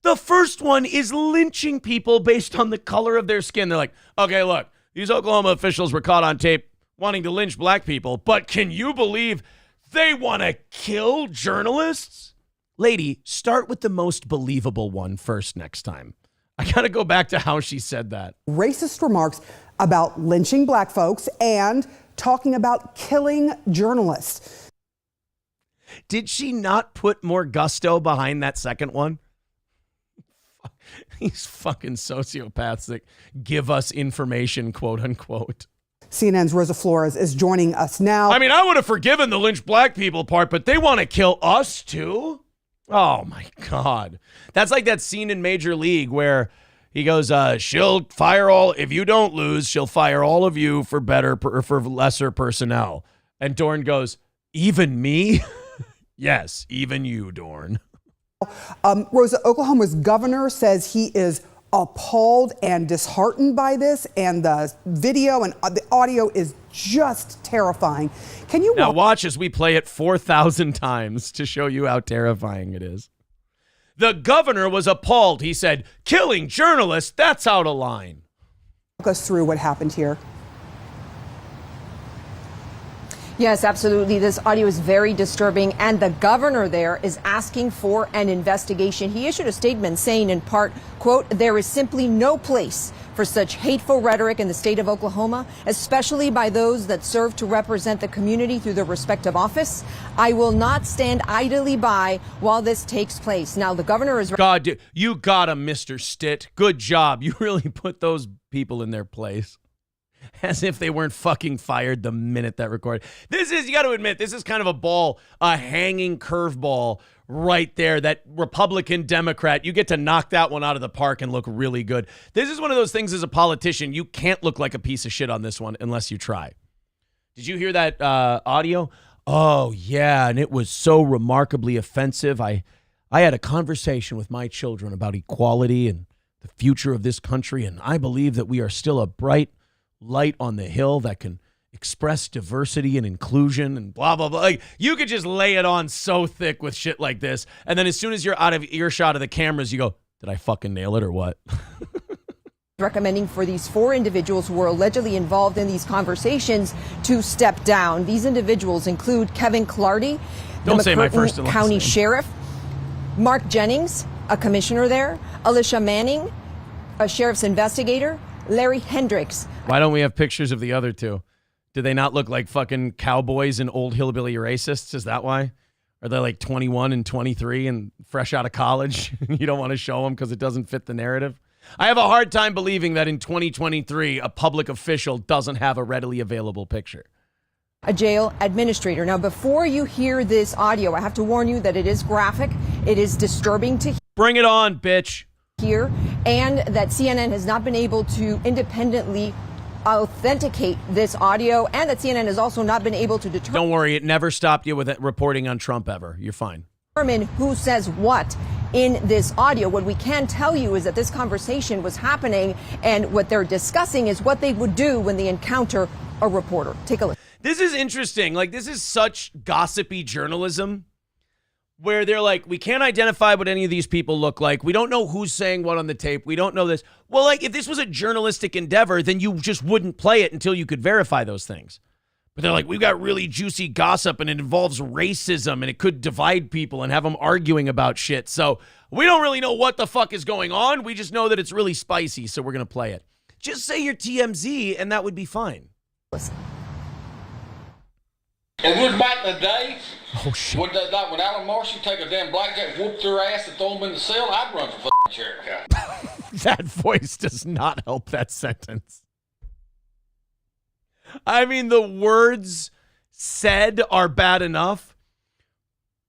The first one is lynching people based on the color of their skin. They're like, okay, look, these Oklahoma officials were caught on tape wanting to lynch black people, but can you believe they want to kill journalists? Lady, start with the most believable one first next time. I got to go back to how she said that. Racist remarks about lynching black folks and talking about killing journalists. Did she not put more gusto behind that second one? These fucking sociopaths that give us information, quote unquote. CNN's Rosa Flores is joining us now. I mean, I would have forgiven the lynch black people part, but they want to kill us too? Oh my God. That's like that scene in Major League where he goes, she'll fire all, if you don't lose, she'll fire all of you for for lesser personnel. And Dorn goes, even me? Yes, even you, Dorn. Rosa, Oklahoma's governor says he is appalled and disheartened by this, and the video and the audio is just terrifying. Can you now watch as we play it 4,000 times to show you how terrifying it is? The governor was appalled. He said, killing journalists, that's out of line. Walk us through what happened here. Yes, absolutely. This audio is very disturbing, and the governor there is asking for an investigation. He issued a statement saying, in part, quote, there is simply no place for such hateful rhetoric in the state of Oklahoma, especially by those that serve to represent the community through their respective office. I will not stand idly by while this takes place. Now, the governor is... God, you got him, Mr. Stitt. Good job. You really put those people in their place. As if they weren't fucking fired the minute that recorded. This is, you got to admit, this is kind of a hanging curveball right there. That Republican Democrat, you get to knock that one out of the park and look really good. This is one of those things as a politician, you can't look like a piece of shit on this one unless you try. Did you hear that audio? Oh, yeah, and it was so remarkably offensive. I had a conversation with my children about equality and the future of this country, and I believe that we are still a bright light on the hill that can express diversity and inclusion and blah, blah, blah. Like, you could just lay it on so thick with shit like this. And then as soon as you're out of earshot of the cameras, you go, did I fucking nail it or what? Recommending for these 4 individuals who were allegedly involved in these conversations to step down. These individuals include Kevin Clardy, Don't the say my first and last County name. Sheriff, Mark Jennings, a commissioner there, Alicia Manning, a sheriff's investigator, Larry Hendricks. Why don't we have pictures of the other two? Do they not look like fucking cowboys and old hillbilly racists? Is that why? Are they like 21 and 23 and fresh out of college? You don't want to show them because it doesn't fit the narrative? I have a hard time believing that in 2023, a public official doesn't have a readily available picture. A jail administrator. Now, before you hear this audio, I have to warn you that it is graphic. It is disturbing to Bring it on, bitch. Hear, and that CNN has not been able to independently authenticate this audio, and that CNN has also not been able to determine. Don't worry, it never stopped you with it reporting on Trump ever. You're fine. Who says what in this audio. What we can tell you is that this conversation was happening, and what they're discussing is what they would do when they encounter a reporter. Take a look. This is interesting. Like, this is such gossipy journalism where they're like, we can't identify what any of these people look like. We don't know who's saying what on the tape. We don't know this. Well, like, if this was a journalistic endeavor, then you just wouldn't play it until you could verify those things. But they're like, we've got really juicy gossip and it involves racism and it could divide people and have them arguing about shit. So we don't really know what the fuck is going on. We just know that it's really spicy, so we're going to play it. Just say you're TMZ and that would be fine. Listen. If it was back in the day, oh, shit. Would Alan Marshall take a damn blackjack, whoop their ass, and throw them in the cell? I'd run for sheriff. That voice does not help that sentence. I mean, the words said are bad enough,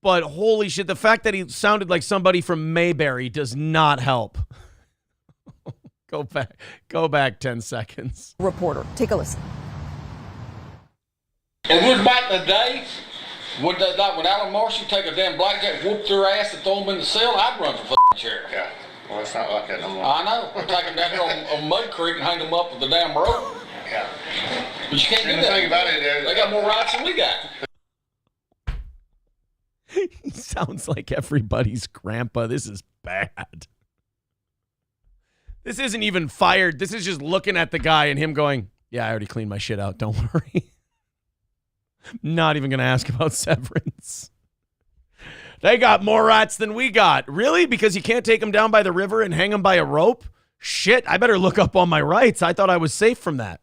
but holy shit, the fact that he sounded like somebody from Mayberry does not help. Go back 10 seconds. Reporter, take a listen. If it was back in the day, would Alan Marshall take a damn blackjack, whoop their ass, and throw them in the cell? I'd run for sheriff. Yeah, well, it's not like that no more. I know. We'll take them down here on Mud Creek and hang them up with the damn rope. Yeah. But you can't do And that. the thing about it, they got more rights than we got. He sounds like everybody's grandpa. This is bad. This isn't even fired. This is just looking at the guy and him going, yeah, I already cleaned my shit out. Don't worry. Not even going to ask about severance. They got more rights than we got. Really? Because you can't take them down by the river and hang them by a rope? Shit, I better look up on my rights. I thought I was safe from that.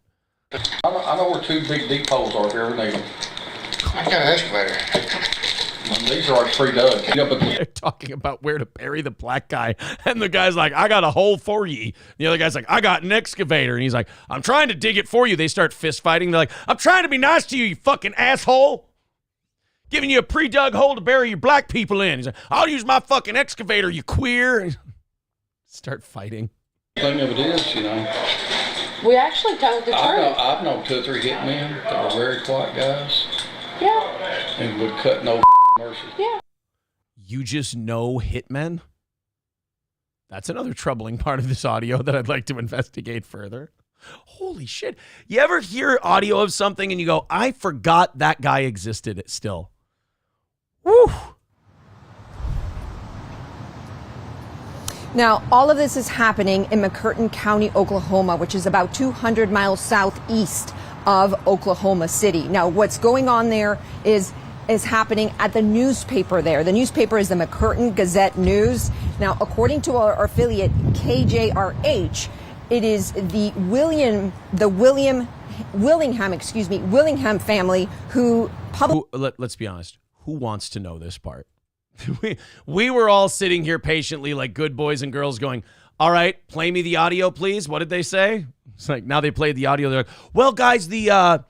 I know where 2 big deep holes are if you ever need them. I got an excavator. These are like pre-dug. They're talking about where to bury the black guy. And the guy's like, I got a hole for ye. The other guy's like, I got an excavator. And he's like, I'm trying to dig it for you. They start fist fighting. They're like, I'm trying to be nice to you, you fucking asshole. Giving you a pre-dug hole to bury your black people in. He's like, I'll use my fucking excavator, you queer. Start fighting. Thing of it is, you know. We actually told the truth. I've known 2 or 3 hitmen that were very quiet guys. Yeah. And would cut no mercy. Yeah. You just know hitmen? That's another troubling part of this audio that I'd like to investigate further. Holy shit. You ever hear audio of something and you go, I forgot that guy existed still? Woo! Now, all of this is happening in McCurtain County, Oklahoma, which is about 200 miles southeast of Oklahoma City. Now, what's going on there is happening at the newspaper there. The newspaper is the McCurtain Gazette News. Now, according to our affiliate KJRH, it is the Willingham family who let's be honest. Who wants to know this part? We were all sitting here patiently like good boys and girls going, all right, play me the audio, please. What did they say? It's like, now they played the audio. They're like, well, guys, the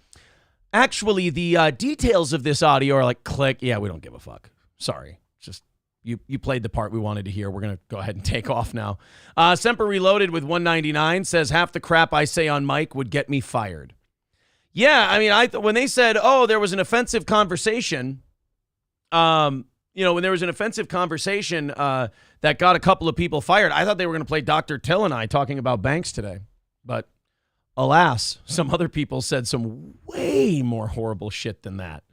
details of this audio are like, click. Yeah, we don't give a fuck. Sorry. Just you played the part we wanted to hear. We're going to go ahead and take off now. Semper Reloaded with 199 says, half the crap I say on mic would get me fired. Yeah, I mean, when they said, oh, there was an offensive conversation, when there was an offensive conversation that got a couple of people fired, I thought they were going to play Dr. Till and I talking about banks today. But alas, some other people said some way more horrible shit than that.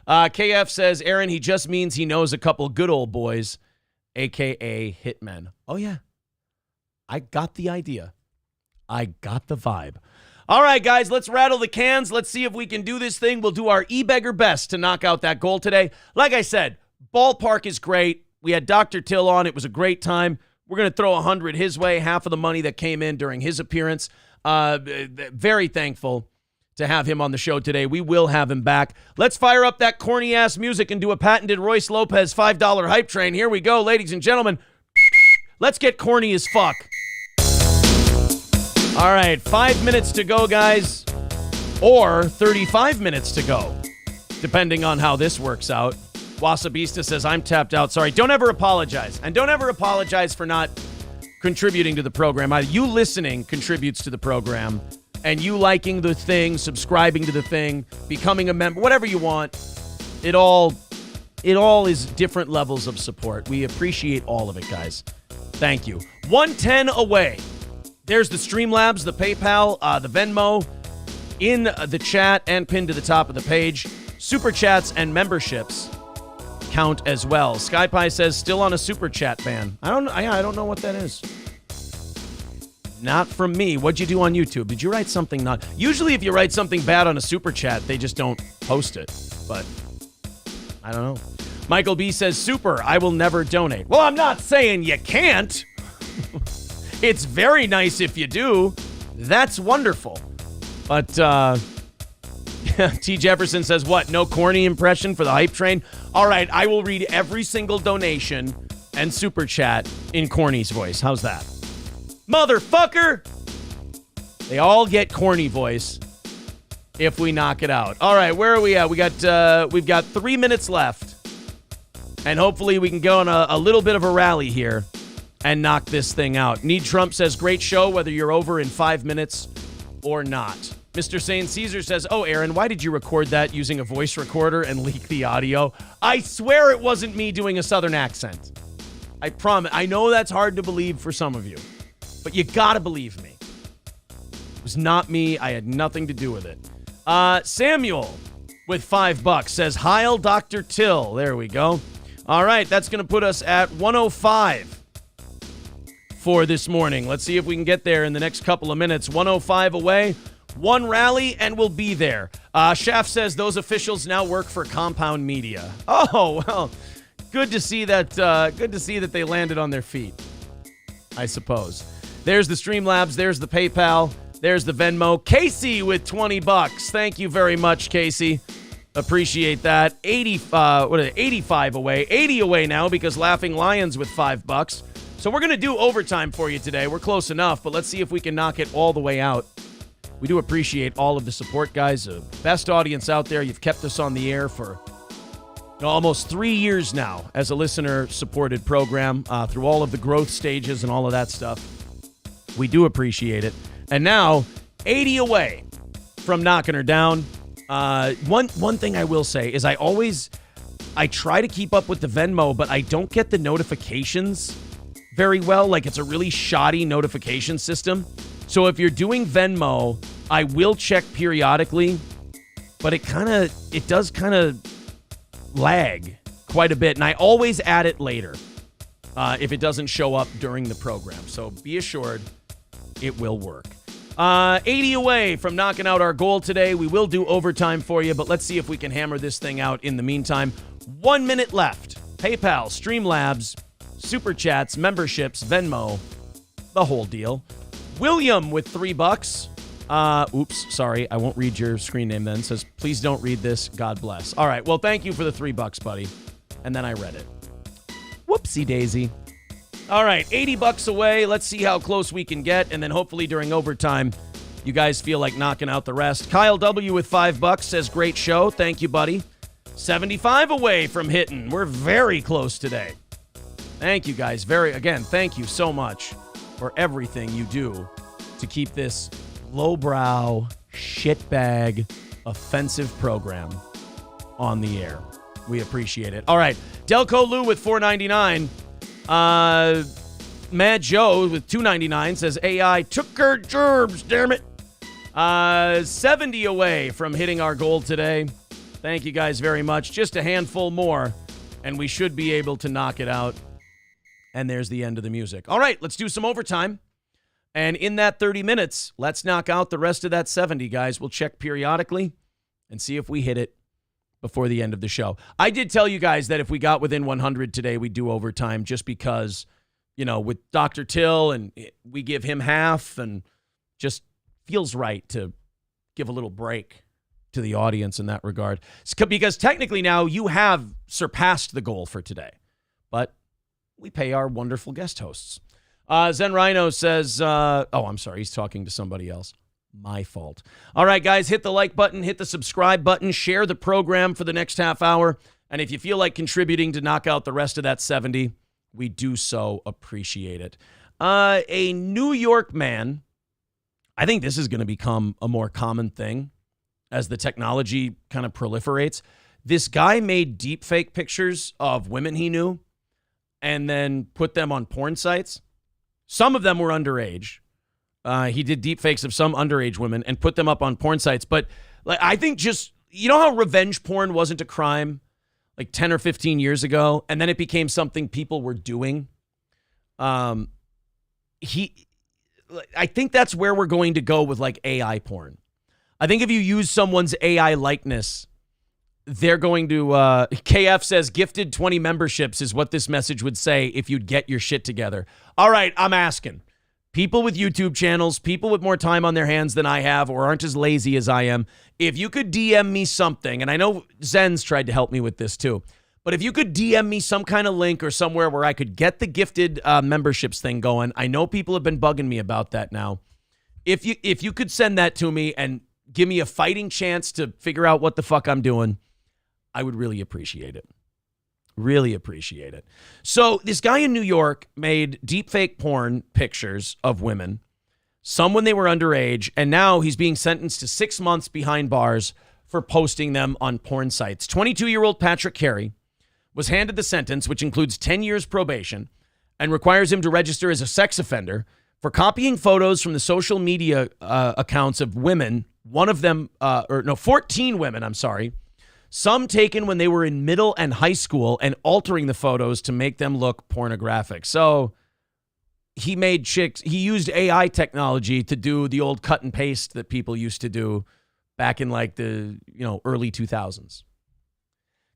KF says, Aaron, he just means he knows a couple good old boys, a.k.a. hitmen. Oh, yeah. I got the idea. I got the vibe. All right, guys, let's rattle the cans. Let's see if we can do this thing. We'll do our e-beggar best to knock out that goal today. Like I said, ballpark is great. We had Dr. Till on. It was a great time. We're going to throw 100 his way, half of the money that came in during his appearance. Very thankful to have him on the show today. We will have him back. Let's fire up that corny-ass music and do a patented Royce Lopez $5 hype train. Here we go, ladies and gentlemen. Let's get corny as fuck. All right, 5 minutes to go, guys, or 35 minutes to go, depending on how this works out. Wasabista says, I'm tapped out. Sorry, don't ever apologize. And don't ever apologize for not contributing to the program. You listening contributes to the program, and you liking the thing, subscribing to the thing, becoming a member, whatever you want, it all is different levels of support. We appreciate all of it, guys. Thank you. 110 away. There's the Streamlabs, the PayPal, the Venmo in the chat and pinned to the top of the page. Super chats and memberships count as well. SkyPie says still on a super chat ban. I don't know what that is. Not from me. What'd you do on YouTube? Did you write something not? Usually if you write something bad on a super chat, they just don't post it. But I don't know. Michael B says super. I will never donate. Well, I'm not saying you can't. It's very nice if you do. That's wonderful. But T. Jefferson says, what? No corny impression for the hype train? All right, I will read every single donation and super chat in Corny's voice. How's that? Motherfucker! They all get corny voice if we knock it out. All right, where are we at? We've got 3 minutes left. And hopefully we can go on a little bit of a rally here and knock this thing out. Need Trump says, great show, whether you're over in 5 minutes or not. Mr. St. Caesar says, oh, Aaron, why did you record that using a voice recorder and leak the audio? I swear it wasn't me doing a Southern accent. I promise. I know that's hard to believe for some of you, but you gotta believe me. It was not me. I had nothing to do with it. Samuel with $5 says, Heil Dr. Till. There we go. All right, that's going to put us at 105 for this morning. Let's see if we can get there in the next couple of minutes. 105 away, one rally, and we'll be there. Shaft says those officials now work for Compound Media. Oh, well, Good to see that. Good to see that they landed on their feet, I suppose. There's the Streamlabs. There's the PayPal. There's the Venmo. Casey with $20. Thank you very much, Casey. Appreciate that. 85 away. 80 away now because Laughing Lions with $5. So we're going to do overtime for you today. We're close enough, but let's see if we can knock it all the way out. We do appreciate all of the support, guys. Best audience out there. You've kept us on the air for almost 3 years now as a listener-supported program through all of the growth stages and all of that stuff. We do appreciate it. And now, 80 away from knocking her down. One thing I will say is I try to keep up with the Venmo, but I don't get the notifications very well. Like, it's a really shoddy notification system. So if you're doing Venmo, I will check periodically, but it does kind of lag quite a bit. And I always add it later if it doesn't show up during the program. So be assured it will work. 80 away from knocking out our goal today. We will do overtime for you, but let's see if we can hammer this thing out in the meantime. 1 minute left. PayPal, Streamlabs, Super Chats, memberships, Venmo, the whole deal. William with $3. Oops, sorry. I won't read your screen name then. It says, please don't read this. God bless. All right. Well, thank you for the $3, buddy. And then I read it. Whoopsie daisy. All right. $80 away. Let's see how close we can get. And then hopefully during overtime, you guys feel like knocking out the rest. Kyle W. with $5 says, great show. Thank you, buddy. 75 away from hitting. We're very close today. Thank you, guys. Again, thank you so much for everything you do to keep this lowbrow, shitbag, offensive program on the air. We appreciate it. All right. Delco Lou with $4.99. Mad Joe with $2.99 says AI took her gerbs, damn it. 70 away from hitting our goal today. Thank you guys very much. Just a handful more, and we should be able to knock it out. And there's the end of the music. All right, let's do some overtime. And in that 30 minutes, let's knock out the rest of that 70, guys. We'll check periodically and see if we hit it before the end of the show. I did tell you guys that if we got within 100 today, we'd do overtime just because, with Dr. Till, and we give him half, and just feels right to give a little break to the audience in that regard. Because technically now you have surpassed the goal for today. But we pay our wonderful guest hosts. Zen Rhino says, I'm sorry, he's talking to somebody else. My fault. All right, guys, hit the like button, hit the subscribe button, share the program for the next half hour. And if you feel like contributing to knock out the rest of that 70, we do so appreciate it. A New York man, I think this is going to become a more common thing as the technology kind of proliferates. This guy made deepfake pictures of women he knew and then put them on porn sites. Some of them were underage. He did deepfakes of some underage women and put them up on porn sites. But I think just, how revenge porn wasn't a crime like 10 or 15 years ago, and then it became something people were doing? I think that's where we're going to go with like AI porn. I think if you use someone's AI likeness, they're going to, KF says, gifted 20 memberships is what this message would say if you'd get your shit together. All right, I'm asking. People with YouTube channels, people with more time on their hands than I have or aren't as lazy as I am, if you could DM me something, and I know Zen's tried to help me with this too, but if you could DM me some kind of link or somewhere where I could get the gifted memberships thing going, I know people have been bugging me about that now. If you could send that to me and give me a fighting chance to figure out what the fuck I'm doing, I would really appreciate it. Really appreciate it. So this guy in New York made deepfake porn pictures of women, some when they were underage, and now he's being sentenced to 6 months behind bars for posting them on porn sites. 22-year-old Patrick Carey was handed the sentence, which includes 10 years probation and requires him to register as a sex offender for copying photos from the social media accounts of women, 14 women, some taken when they were in middle and high school, and altering the photos to make them look pornographic. So he made chicks, he used AI technology to do the old cut and paste that people used to do back in like the, early 2000s.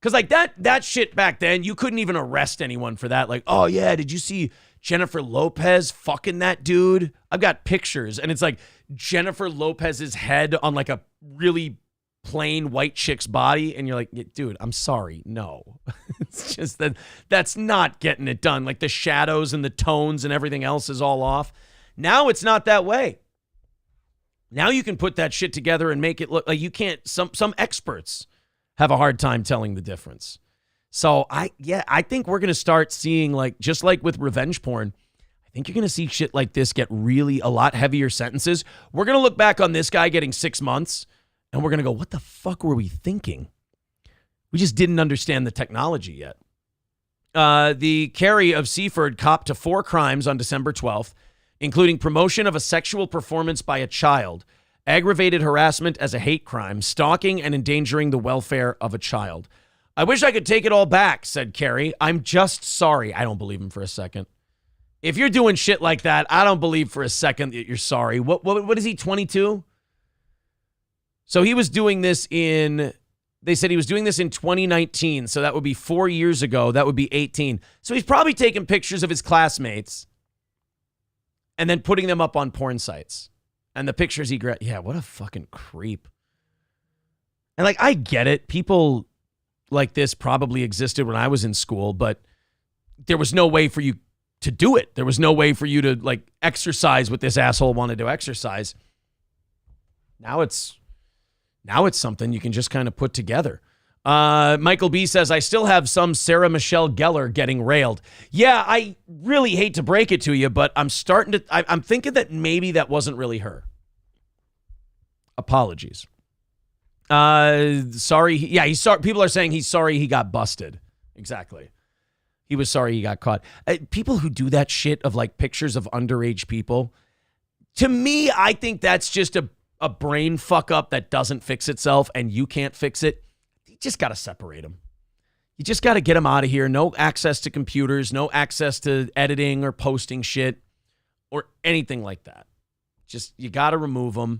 Because like that shit back then, you couldn't even arrest anyone for that. Like, oh yeah, did you see Jennifer Lopez fucking that dude? I've got pictures, and it's like Jennifer Lopez's head on like a really plain white chick's body, and you're like, dude, I'm sorry, no. It's just that's not getting it done. Like the shadows and the tones and everything else is all off. Now it's not that way. Now you can put that shit together and make it look like you can't. Some experts have a hard time telling the difference. So I think we're going to start seeing, like, just like with revenge porn, I think you're going to see shit like this get really a lot heavier sentences. We're going to look back on this guy getting 6 months and we're going to go, what the fuck were we thinking? We just didn't understand the technology yet. The Carey of Seaford copped to 4 crimes on December 12th, including promotion of a sexual performance by a child, aggravated harassment as a hate crime, stalking and endangering the welfare of a child. I wish I could take it all back, said Carey. I'm just sorry. I don't believe him for a second. If you're doing shit like that, I don't believe for a second that you're sorry. What is he, 22? So he was doing this they said he was doing this in 2019, so that would be 4 years ago. That would be 18. So he's probably taking pictures of his classmates and then putting them up on porn sites. And the pictures he grabbed, yeah, what a fucking creep. And like, I get it. People like this probably existed when I was in school, but there was no way for you to do it. There was no way for you to like exercise what this asshole wanted to exercise. Now it's something you can just kind of put together. Michael B says, I still have some Sarah Michelle Gellar getting railed. Yeah, I really hate to break it to you, but I'm thinking that maybe that wasn't really her. Apologies. Sorry. He's sorry. People are saying he's sorry he got busted. Exactly. He was sorry he got caught. People who do that shit of like pictures of underage people, to me, I think that's just a brain fuck up that doesn't fix itself and you can't fix it. You just got to separate them. You just got to get them out of here. No access to computers, no access to editing or posting shit or anything like that. Just, you got to remove them.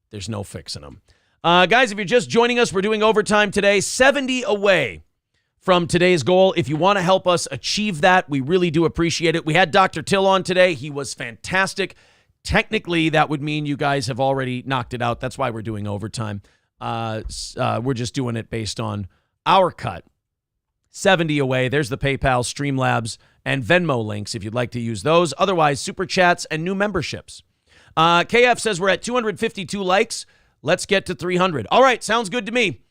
There's no fixing them. Guys, if you're just joining us, we're doing overtime today, 70 away from today's goal. If you want to help us achieve that, we really do appreciate it. We had Dr. Till on today. He was fantastic. Technically, that would mean you guys have already knocked it out. That's why we're doing overtime. We're just doing it based on our cut. 70 away. There's the PayPal, Streamlabs, and Venmo links if you'd like to use those. Otherwise, Super Chats and new memberships. KF says we're at 252 likes. Let's get to 300. All right, sounds good to me.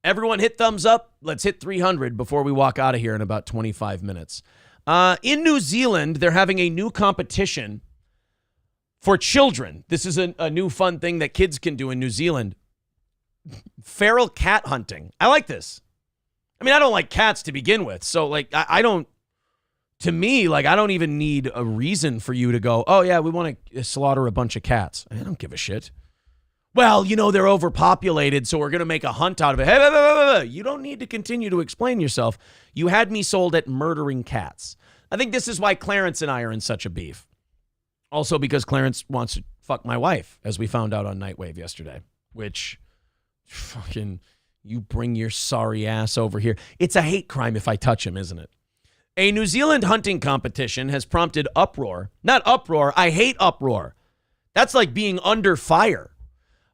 Everyone hit thumbs up. Let's hit 300 before we walk out of here in about 25 minutes. In New Zealand, they're having a new competition for children. This is a new fun thing that kids can do in New Zealand. Feral cat hunting. I like this. I mean, I don't like cats to begin with. So, like, I don't even need a reason for you to go, oh, yeah, we want to slaughter a bunch of cats. I don't give a shit. Well, they're overpopulated, so we're going to make a hunt out of it. Hey, you don't need to continue to explain yourself. You had me sold at murdering cats. I think this is why Clarence and I are in such a beef. Also because Clarence wants to fuck my wife, as we found out on Nightwave yesterday, which fucking, you bring your sorry ass over here. It's a hate crime if I touch him, isn't it? A New Zealand hunting competition has prompted uproar. Not uproar, I hate uproar. That's like being under fire.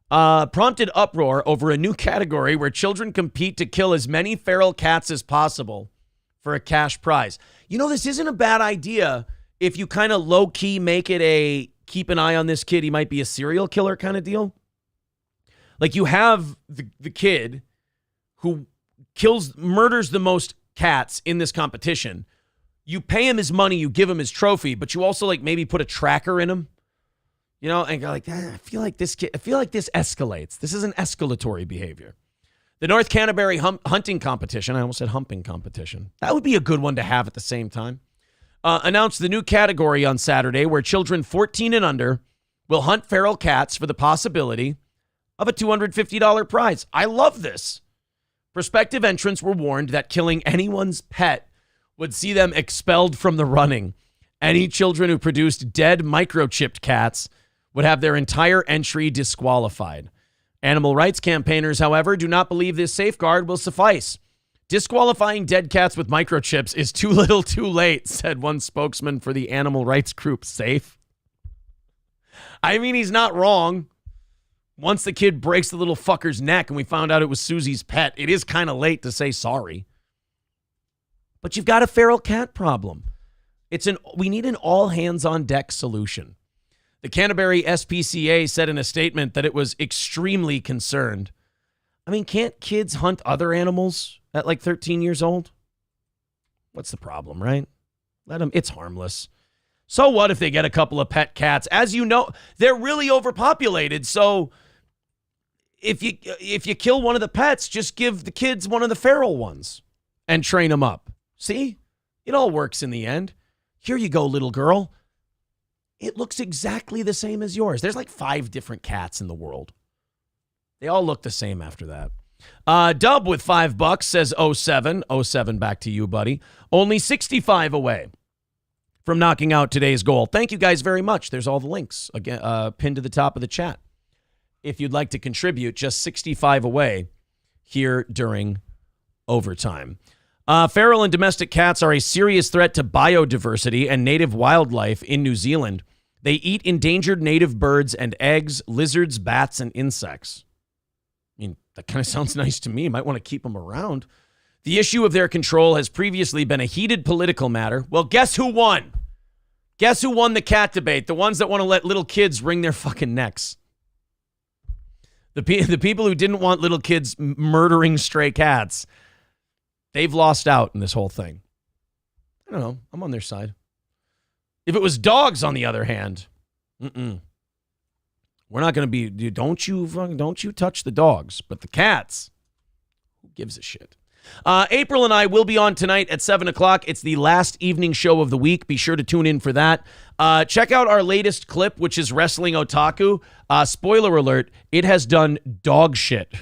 Prompted uproar over a new category where children compete to kill as many feral cats as possible for a cash prize. This isn't a bad idea if you kind of low-key make it a keep an eye on this kid, he might be a serial killer kind of deal. Like you have the kid who murders the most cats in this competition. You pay him his money, you give him his trophy, but you also like maybe put a tracker in him. And go like, I feel like this escalates. This is an escalatory behavior. The North Canterbury hunting competition, I almost said humping competition. That would be a good one to have at the same time. Announced the new category on Saturday where children 14 and under will hunt feral cats for the possibility of a $250 prize. I love this. Prospective entrants were warned that killing anyone's pet would see them expelled from the running. Any children who produced dead microchipped cats would have their entire entry disqualified. Animal rights campaigners, however, do not believe this safeguard will suffice. Disqualifying dead cats with microchips is too little too late, said one spokesman for the animal rights group Safe. I mean, he's not wrong. Once the kid breaks the little fucker's neck and we found out it was Susie's pet, it is kind of late to say sorry. But you've got a feral cat problem. We need an all-hands-on-deck solution. The Canterbury SPCA said in a statement that it was extremely concerned. I mean, can't kids hunt other animals at like 13 years old? What's the problem, right? Let them. It's harmless. So what if they get a couple of pet cats? As you know, they're really overpopulated. So if you kill one of the pets, just give the kids one of the feral ones and train them up. See? It all works in the end. Here you go, little girl. It looks exactly the same as yours. There's like 5 different cats in the world. They all look the same after that. Dub with $5 says 07. 07 back to you, buddy. Only 65 away from knocking out today's goal. Thank you guys very much. There's all the links again, pinned to the top of the chat. If you'd like to contribute, just 65 away here during overtime. Feral and domestic cats are a serious threat to biodiversity and native wildlife in New Zealand. They eat endangered native birds and eggs, lizards, bats, and insects. I mean, that kind of sounds nice to me. You might want to keep them around. The issue of their control has previously been a heated political matter. Well, guess who won? Guess who won the cat debate? The ones that want to let little kids wring their fucking necks. The people who didn't want little kids murdering stray cats, they've lost out in this whole thing. I don't know. I'm on their side. If it was dogs, on the other hand, we're not going to be, don't you touch the dogs. But the cats, who gives a shit? April and I will be on tonight at 7 o'clock. It's the last evening show of the week. Be sure to tune in for that. Check out our latest clip, which is Wrestling Otaku. Spoiler alert, it has done dog shit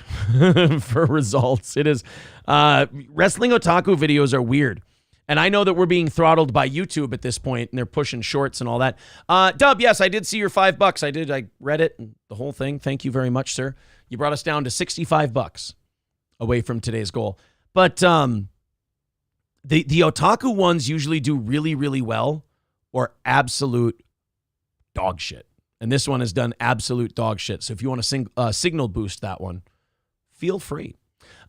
for results. It is, Wrestling Otaku videos are weird. And I know that we're being throttled by YouTube at this point, and they're pushing shorts and all that. Dub, yes, I did see your $5. I read it, the whole thing. Thank you very much, sir. You brought us down to $65 away from today's goal. But the otaku ones usually do really, really well or absolute dog shit. And this one has done absolute dog shit. So if you want to signal boost that one, feel free.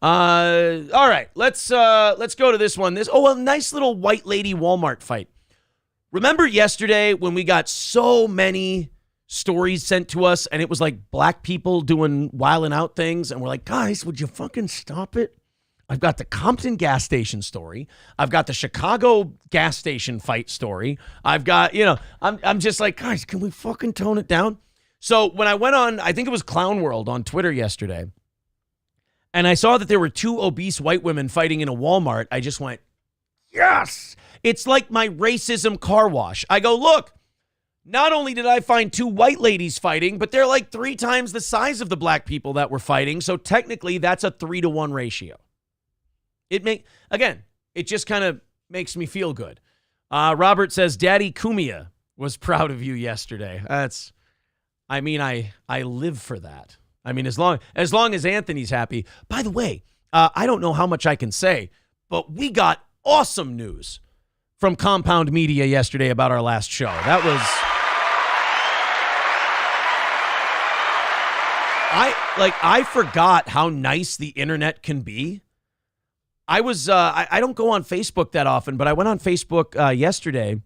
All right, let's go to this one. A nice little white lady Walmart fight. Remember yesterday when we got so many stories sent to us and it was like black people doing wilding out things and we're like, guys, would you fucking stop it? I've got the Compton gas station story. I've got the Chicago gas station fight story. I've got, I'm just like, guys, can we fucking tone it down? So when I went on, I think it was Clown World on Twitter yesterday, and I saw that there were 2 obese white women fighting in a Walmart, I just went, yes! It's like my racism car wash. I go, look, not only did I find 2 white ladies fighting, but they're like 3 times the size of the black people that were fighting, so technically that's a 3-to-1 ratio. It just kind of makes me feel good. Robert says, Daddy Kumia was proud of you yesterday. I live for that. I mean, as long as Anthony's happy. By the way, I don't know how much I can say, but we got awesome news from Compound Media yesterday about our last show. That was... I forgot how nice the internet can be. I don't go on Facebook that often, but I went on Facebook yesterday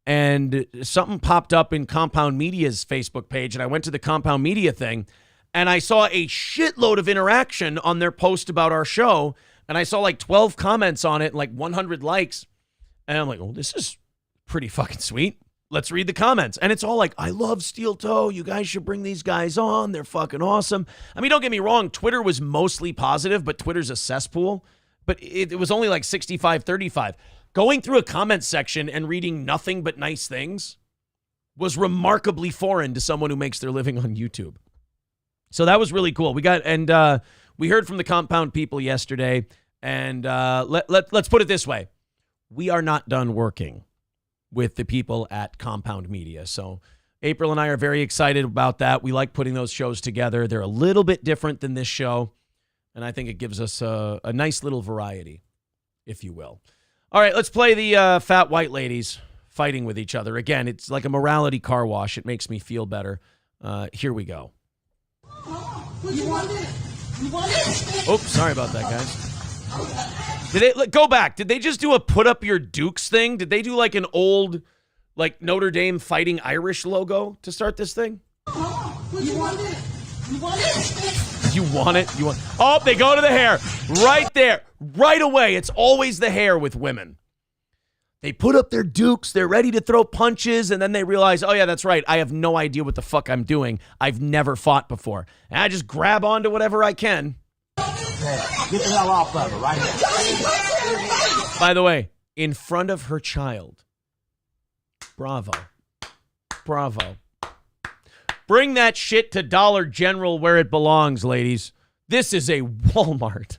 and something popped up in Compound Media's Facebook page, and I went to the Compound Media thing, and I saw a shitload of interaction on their post about our show, and I saw like 12 comments on it and like 100 likes, and I'm like, oh, this is pretty fucking sweet. Let's read the comments. And it's all like, I love Steel Toe. You guys should bring these guys on. They're fucking awesome. I mean, don't get me wrong. Twitter was mostly positive, but Twitter's a cesspool. But it was only like 65-35. Going through a comment section and reading nothing but nice things was remarkably foreign to someone who makes their living on YouTube. So that was really cool. We heard from the Compound people yesterday, and let's put it this way. We are not done working with the people at Compound Media. So April and I are very excited about that. We like putting those shows together. They're a little bit different than this show, and I think it gives us a nice little variety if you will. All right, let's play the fat white ladies fighting with each other. Again, it's like a morality car wash. It makes me feel better. Here we go. You want it? You want it? Oops, sorry about that, guys. Did they go back? Did they just do a put up your Dukes thing? Did they do like an old, like Notre Dame Fighting Irish logo to start this thing? You want it? You want it? You want it? You want? Oh, they go to the hair right there, right away. It's always the hair with women. They put up their Dukes, they're ready to throw punches, and then they realize, oh yeah, that's right, I have no idea what the fuck I'm doing. I've never fought before. And I just grab onto whatever I can. Get the hell off of her right now. By the way, in front of her child. Bravo. Bravo. Bring that shit to Dollar General where it belongs, ladies. This is a Walmart.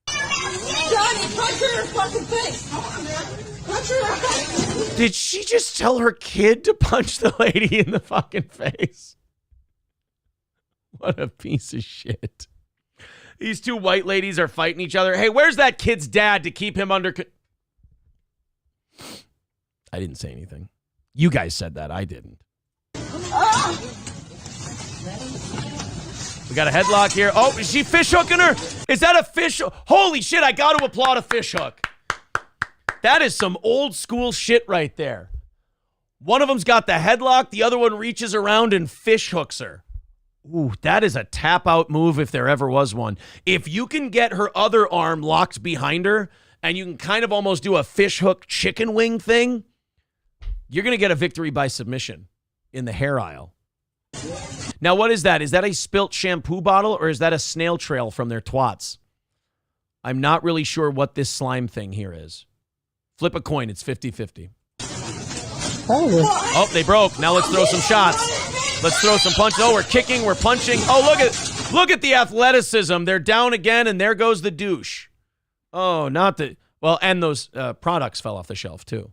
Johnny, punch her in her fucking face. Come on, man. Punch her in her face. Did she just tell her kid to punch the lady in the fucking face? What a piece of shit. These two white ladies are fighting each other. Hey, where's that kid's dad to keep him under... I didn't say anything. You guys said that. I didn't. We got a headlock here. Oh, is she fish hooking her? Is that a fish? Holy shit, I got to applaud a fish hook. That is some old school shit right there. One of them's got the headlock. The other one reaches around and fish hooks her. Ooh, that is a tap out move if there ever was one. If you can get her other arm locked behind her and you can kind of almost do a fish hook chicken wing thing, you're going to get a victory by submission in the hair aisle. Now, what is that? Is that a spilt shampoo bottle or is that a snail trail from their twats? I'm not really sure what this slime thing here is. Flip a coin. It's 50-50. Oh, they broke. Now let's throw some shots. Let's throw some punches. Oh, we're kicking. We're punching. Oh, look at the athleticism. They're down again, and there goes the douche. Oh, not the... Well, and those products fell off the shelf, too.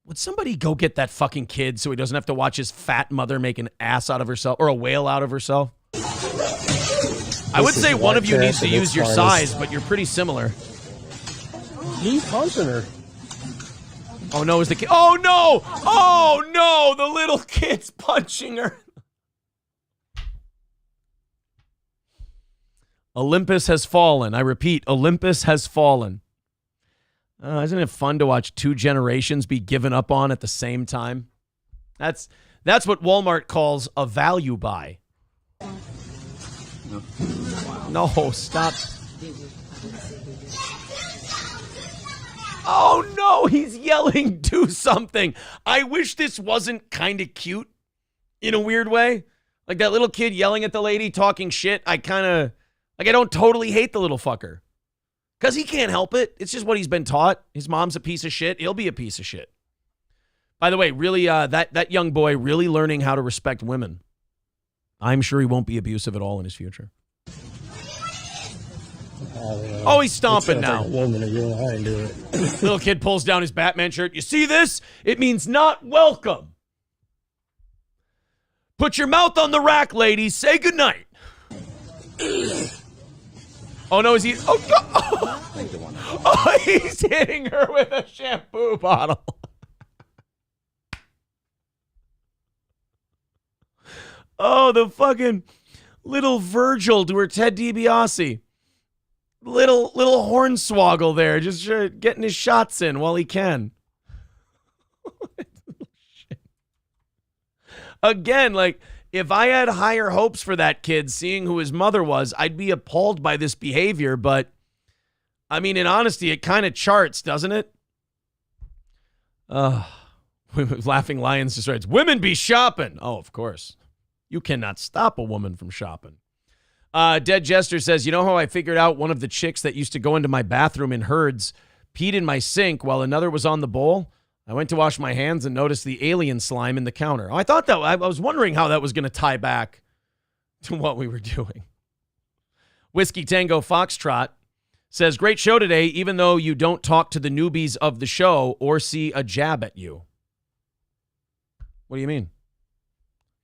Would somebody go get that fucking kid so he doesn't have to watch his fat mother make an ass out of herself or a whale out of herself? I would say one of you needs to use your size, but you're pretty similar. He's punching her. Oh, no, is the kid... Oh, no! Oh, no! The little kid's punching her. Olympus has fallen. I repeat, Olympus has fallen. Isn't it fun to watch two generations be given up on at the same time? That's what Walmart calls a value buy. No, stop. Oh, no, he's yelling, do something. I wish this wasn't kind of cute in a weird way. Like that little kid yelling at the lady, talking shit. I don't totally hate the little fucker. Because he can't help it. It's just what he's been taught. His mom's a piece of shit. He'll be a piece of shit. By the way, really, that young boy really learning how to respect women. I'm sure he won't be abusive at all in his future. Oh, he's stomping now. Little kid pulls down his Batman shirt. You see this? It means not welcome. Put your mouth on the rack, ladies. Say goodnight. Oh, no, is he? Oh, God. Oh, he's hitting her with a shampoo bottle. Oh, the fucking little Virgil to her Ted DiBiase. Little hornswoggle there, just getting his shots in while he can. Again, like, if I had higher hopes for that kid, seeing who his mother was, I'd be appalled by this behavior. But, I mean, in honesty, it kind of charts, doesn't it? Laughing Lions just writes, women be shopping. Oh, of course. You cannot stop a woman from shopping. Dead Jester says, you know how I figured out one of the chicks that used to go into my bathroom in herds peed in my sink while another was on the bowl? I went to wash my hands and noticed the alien slime in the counter. Oh, I was wondering how that was going to tie back to what we were doing. Whiskey Tango Foxtrot says, great show today, even though you don't talk to the newbies of the show or see a jab at you. What do you mean?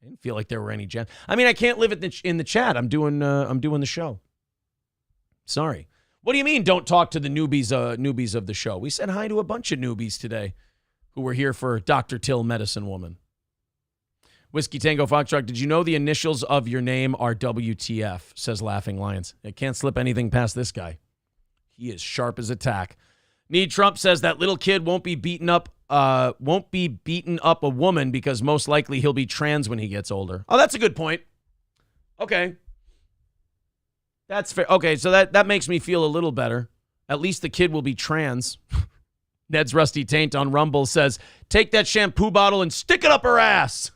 I didn't feel like there were any jabs. I mean, I can't live in the chat. I'm doing the show. Sorry. What do you mean don't talk to the newbies of the show? We said hi to a bunch of newbies today who were here for Dr. Till Medicine Woman. Whiskey Tango Foxtrot, did you know the initials of your name are WTF, says Laughing Lions. It can't slip anything past this guy. He is sharp as a tack. Need Trump says that little kid won't be beating up a woman because most likely he'll be trans when he gets older. Oh, that's a good point. Okay. That's fair. Okay, so that makes me feel a little better. At least the kid will be trans. Ned's Rusty Taint on Rumble says, take that shampoo bottle and stick it up her ass.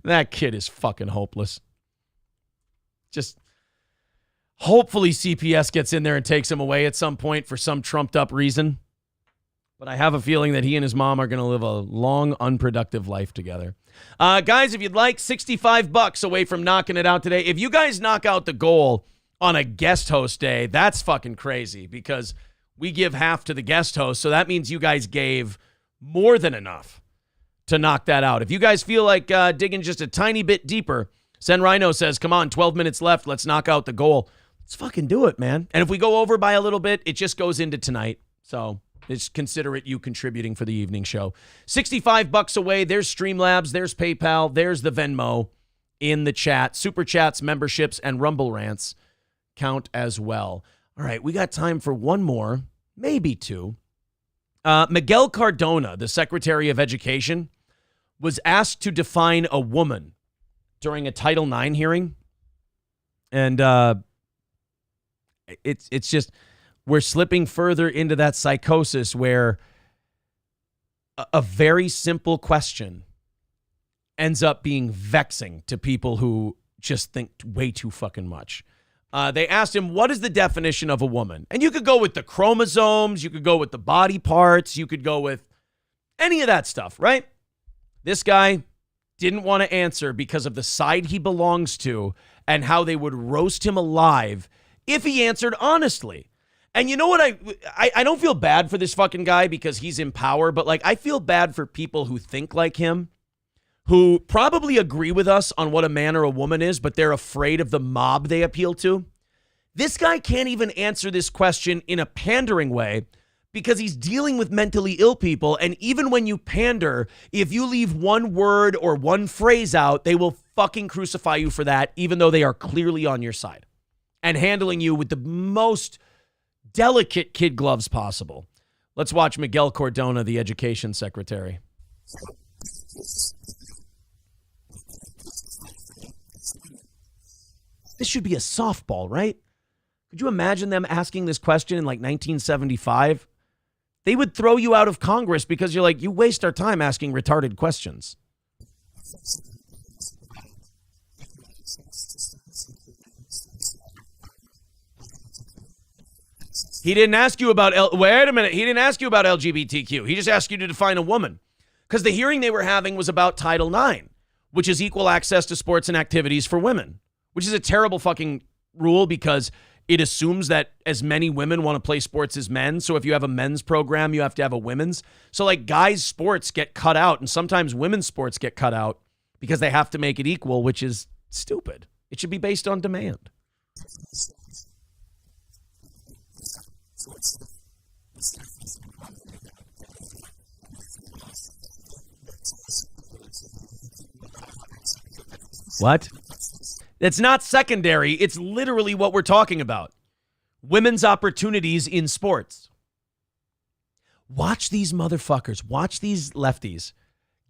That kid is fucking hopeless. Just hopefully CPS gets in there and takes him away at some point for some trumped up reason. But I have a feeling that he and his mom are going to live a long, unproductive life together. Guys, if you'd like, $65 away from knocking it out today. If you guys knock out the goal on a guest host day, that's fucking crazy because we give half to the guest host. So that means you guys gave more than enough to knock that out. If you guys feel like digging just a tiny bit deeper, Sen Rhino says, come on, 12 minutes left. Let's knock out the goal. Let's fucking do it, man. And if we go over by a little bit, it just goes into tonight. So just consider it you contributing for the evening show. $65 away. There's Streamlabs. There's PayPal. There's the Venmo in the chat. Super Chats, memberships, and Rumble Rants count as well. All right, we got time for one more, maybe two. Miguel Cardona, the Secretary of Education, was asked to define a woman during a Title IX hearing. And it's just, we're slipping further into that psychosis where a very simple question ends up being vexing to people who just think way too fucking much. They asked him, what is the definition of a woman? And you could go with the chromosomes, you could go with the body parts, you could go with any of that stuff, right? This guy didn't want to answer because of the side he belongs to and how they would roast him alive if he answered honestly. And you know what? I don't feel bad for this fucking guy because he's in power, but like I feel bad for people who think like him, who probably agree with us on what a man or a woman is, but they're afraid of the mob they appeal to. This guy can't even answer this question in a pandering way because he's dealing with mentally ill people. And even when you pander, if you leave one word or one phrase out, they will fucking crucify you for that, even though they are clearly on your side and handling you with the most delicate kid gloves possible. Let's watch Miguel Cardona, the Education Secretary. This should be a softball, right? Could you imagine them asking this question in like 1975? They would throw you out of Congress because you're like, you waste our time asking retarded questions. He didn't ask you about, wait a minute, he didn't ask you about LGBTQ. He just asked you to define a woman. Because the hearing they were having was about Title IX, which is equal access to sports and activities for women, which is a terrible fucking rule because it assumes that as many women want to play sports as men. So if you have a men's program, you have to have a women's. So like guys' sports get cut out and sometimes women's sports get cut out because they have to make it equal, which is stupid. It should be based on demand. What? It's not secondary. It's literally what we're talking about. Women's opportunities in sports. Watch these motherfuckers. Watch these lefties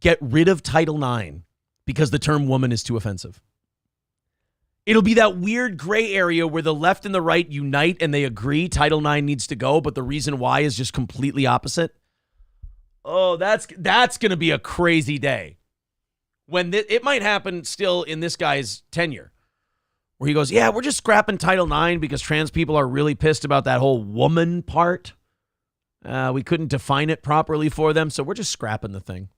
get rid of Title IX because the term woman is too offensive. It'll be that weird gray area where the left and the right unite and they agree Title IX needs to go, but the reason why is just completely opposite. Oh, that's going to be a crazy day. When it might happen still in this guy's tenure, where he goes, yeah, we're just scrapping Title IX because trans people are really pissed about that whole woman part. We couldn't define it properly for them, so we're just scrapping the thing.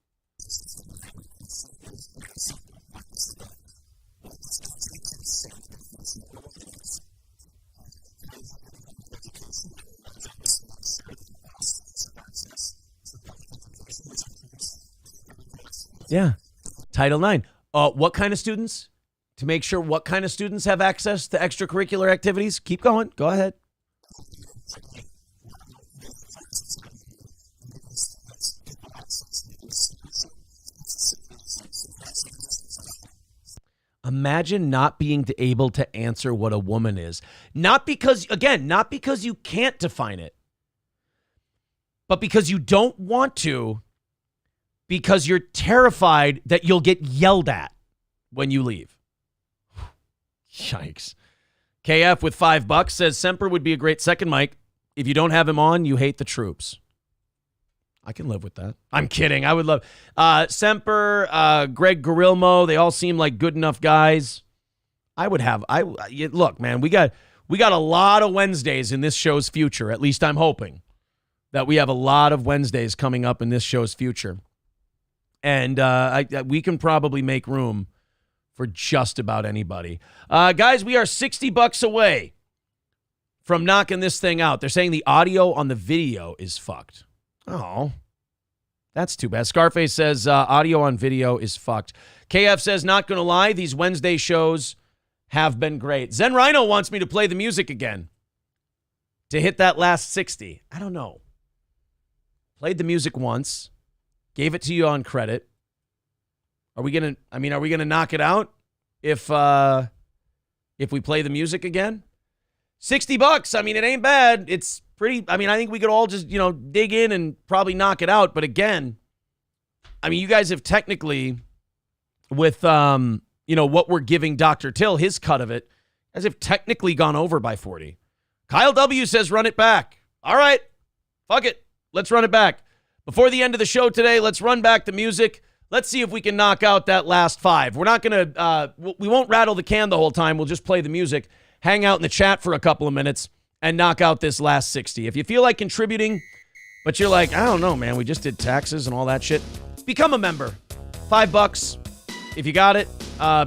Yeah. Title IX. What kind of students? to make sure what kind of students have access to extracurricular activities. Keep going. Go ahead. Imagine not being able to answer what a woman is. Not because you can't define it, but because you don't want to, because you're terrified that you'll get yelled at when you leave. Yikes. KF with $5 says Semper would be a great second mic. If you don't have him on, you hate the troops. I can live with that. I'm kidding. I would love Semper, Greg Gorilmo. They all seem like good enough guys. Look, man, we got a lot of Wednesdays in this show's future. At least I'm hoping that we have a lot of Wednesdays coming up in this show's future. And we can probably make room for just about anybody. Guys, we are $60 away from knocking this thing out. They're saying the audio on the video is fucked. Oh, that's too bad. Scarface says audio on video is fucked. KF says, not going to lie, these Wednesday shows have been great. Zen Rhino wants me to play the music again to hit that last 60. I don't know. Played the music once, gave it to you on credit. Are we going to knock it out if we play the music again? $60. I mean, it ain't bad. It's pretty. I mean, I think we could all just, dig in and probably knock it out. But again, I mean, you guys have technically, with, what we're giving Dr. Till, his cut of it, as if technically gone over by 40. Kyle W. says, run it back. All right. Fuck it. Let's run it back. Before the end of the show today, let's run back the music. Let's see if we can knock out that last 5. We're not going to, we won't rattle the can the whole time. We'll just play the music, hang out in the chat for a couple of minutes, and knock out this last 60. If you feel like contributing, but you're like, I don't know, man, we just did taxes and all that shit, become a member. $5. If you got it,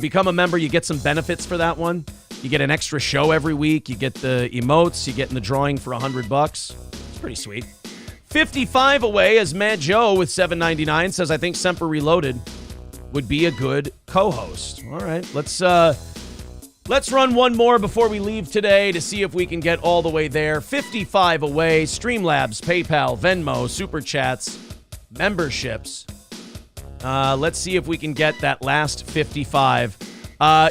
become a member. You get some benefits for that one. You get an extra show every week. You get the emotes. You get in the drawing for $100. It's pretty sweet. 55 away as Mad Joe with $7.99 says, I think Semper Reloaded would be a good co-host. All right, let's run one more before we leave today to see if we can get all the way there. 55 away. Streamlabs, PayPal, Venmo, Super Chats, memberships. Let's see if we can get that last 55.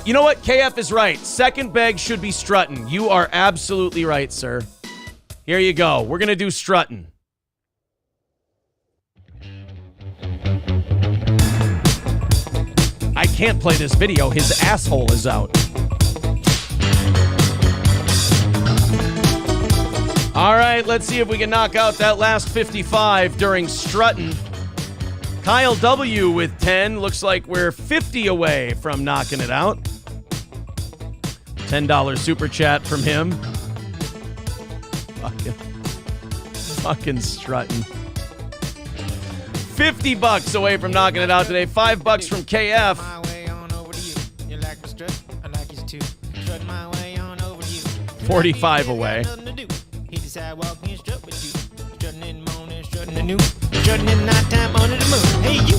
You know what? KF is right. Second beg should be strutting. You are absolutely right, sir. Here you go. We're going to do strutting. I can't play this video. His asshole is out. All right, let's see if we can knock out that last 55 during strutting. Kyle W. with 10. Looks like we're 50 away from knocking it out. $10 super chat from him. Fucking strutting. $50 away from knocking it out today. $5 from KF. 45 away. Strutting in nighttime under the moon. Hey, you,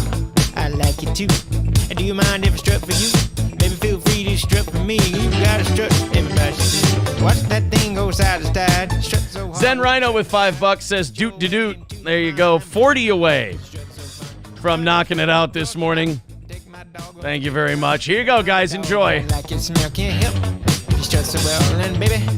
I like you too. And do you mind if I strut for you? Maybe feel free to strut for me. You gotta strut, everybody should do. Watch that thing go side to side. Strut so hard. Zen Rhino with $5 says doot de doot. There you go. 40 away from knocking it out this morning. Thank you very much. Here you go, guys. Enjoy.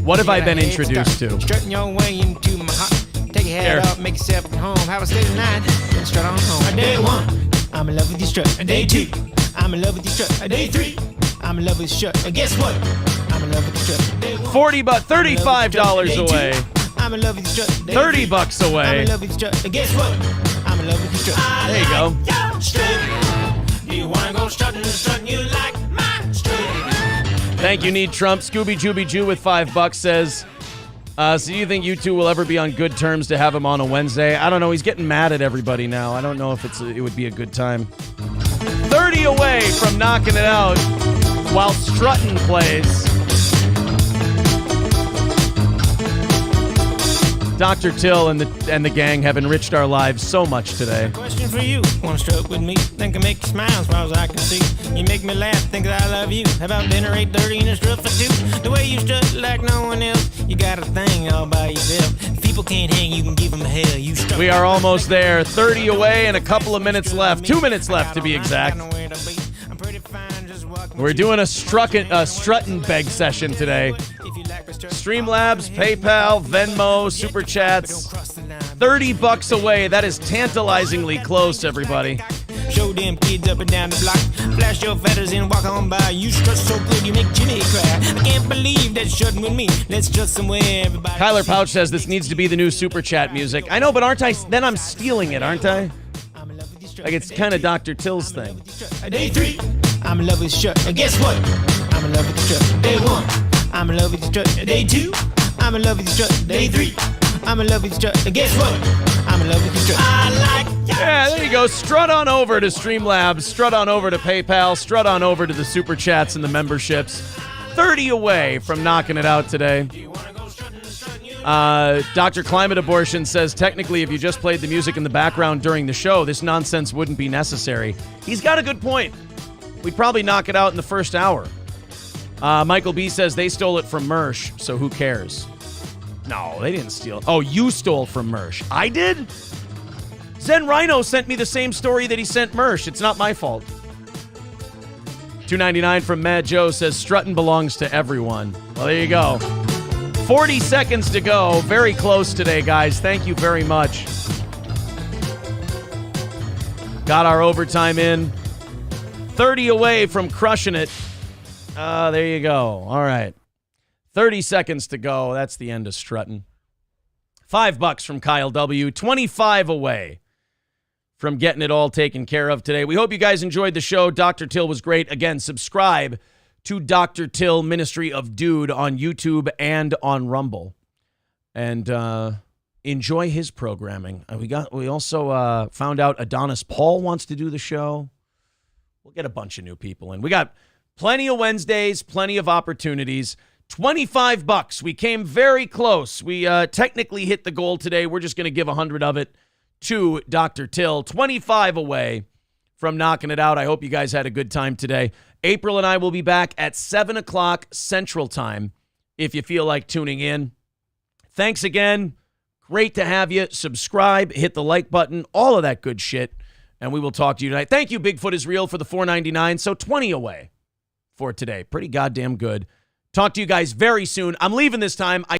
What have I been introduced to? Strutting your way into my heart. Take your head up, make yourself at home. Have a stay the night, and strut on home. Day 1, I'm in love with your strut. Day 2, I'm in love with your strut. Day 3, I'm in love with your strut. And guess what? I'm in love with your strut. Day 1, $35 away. I'm in love with your strut. $30 away. I'm in love with your strut. And guess what? I'm in love with your strut. There you go. Do you want to go strutting? Strutting you like my strut. Thank you, Need Trump. Scooby Jooby Jew with $5 says, so do you think you two will ever be on good terms to have him on a Wednesday? I don't know. He's getting mad at everybody now. I don't know if it would be a good time. 30 away from knocking it out while strutting plays. Dr. Till and the gang have enriched our lives so much today. Question for you. Wanna stroke with me? Think I make you smile as far as I can see. You make me laugh, think that I love you. How about dinner 8:30 and a strut for two? The way you strut like no one else. You got a thing all by yourself. If people can't hang, you can give them hell. You strut. We are almost there. 30 away and a couple of minutes left. 2 minutes left to be exact. We're doing a strut and beg session today. Streamlabs, PayPal, Venmo, Super Chats. $30 away. That is tantalizingly close, everybody. Show them kids up and down the block. Flash your feathers and walk on by. You strut so good you make Jimmy cry. I can't believe that strutting with me. Let's strut somewhere, everybody. Kyler Pouch says this needs to be the new Super Chat music. I know, but aren't I? Then I'm stealing it, aren't I? Like it's kind of Dr. Till's thing. Day 3, I'm in love with the strut. And guess what? I'm in love with the strut. Day 1, I'm in love with the strut. Day 2, I'm in love with the strut. Day 3, I'm in love with the strut. And guess what? I'm in love with the strut. I like. Yeah, there you go. Strut on over to Streamlabs. Strut on over to PayPal. Strut on over to the Super Chats and the memberships. 30 away from knocking it out today. Dr. Climate Abortion says, technically, if you just played the music in the background during the show, this nonsense wouldn't be necessary. He's got a good point. We'd probably knock it out in the first hour. Michael B says they stole it from Mersh, so who cares? No, they didn't steal it. Oh, you stole from Mersh. I did? Zen Rhino sent me the same story that he sent Mersh. It's not my fault. $2.99 from Mad Joe says strutting belongs to everyone. Well, there you go. 40 seconds to go. Very close today, guys. Thank you very much. Got our overtime in. 30 away from crushing it. There you go. All right. 30 seconds to go. That's the end of strutting. $5 from Kyle W. 25 away from getting it all taken care of today. We hope you guys enjoyed the show. Dr. Till was great. Again, subscribe to Dr. Till Ministry of Dude on YouTube and on Rumble. And enjoy his programming. We also found out Adonis Paul wants to do the show. We'll get a bunch of new people in. We got plenty of Wednesdays, plenty of opportunities. $25. We came very close. We technically hit the goal today. We're just going to give 100 of it to Dr. Till. 25 away from knocking it out. I hope you guys had a good time today. April and I will be back at 7 o'clock Central Time if you feel like tuning in. Thanks again. Great to have you. Subscribe, hit the like button, all of that good shit, and we will talk to you tonight. Thank you, Bigfoot is Real, for the $4.99, so 20 away for today. Pretty goddamn good. Talk to you guys very soon. I'm leaving this time.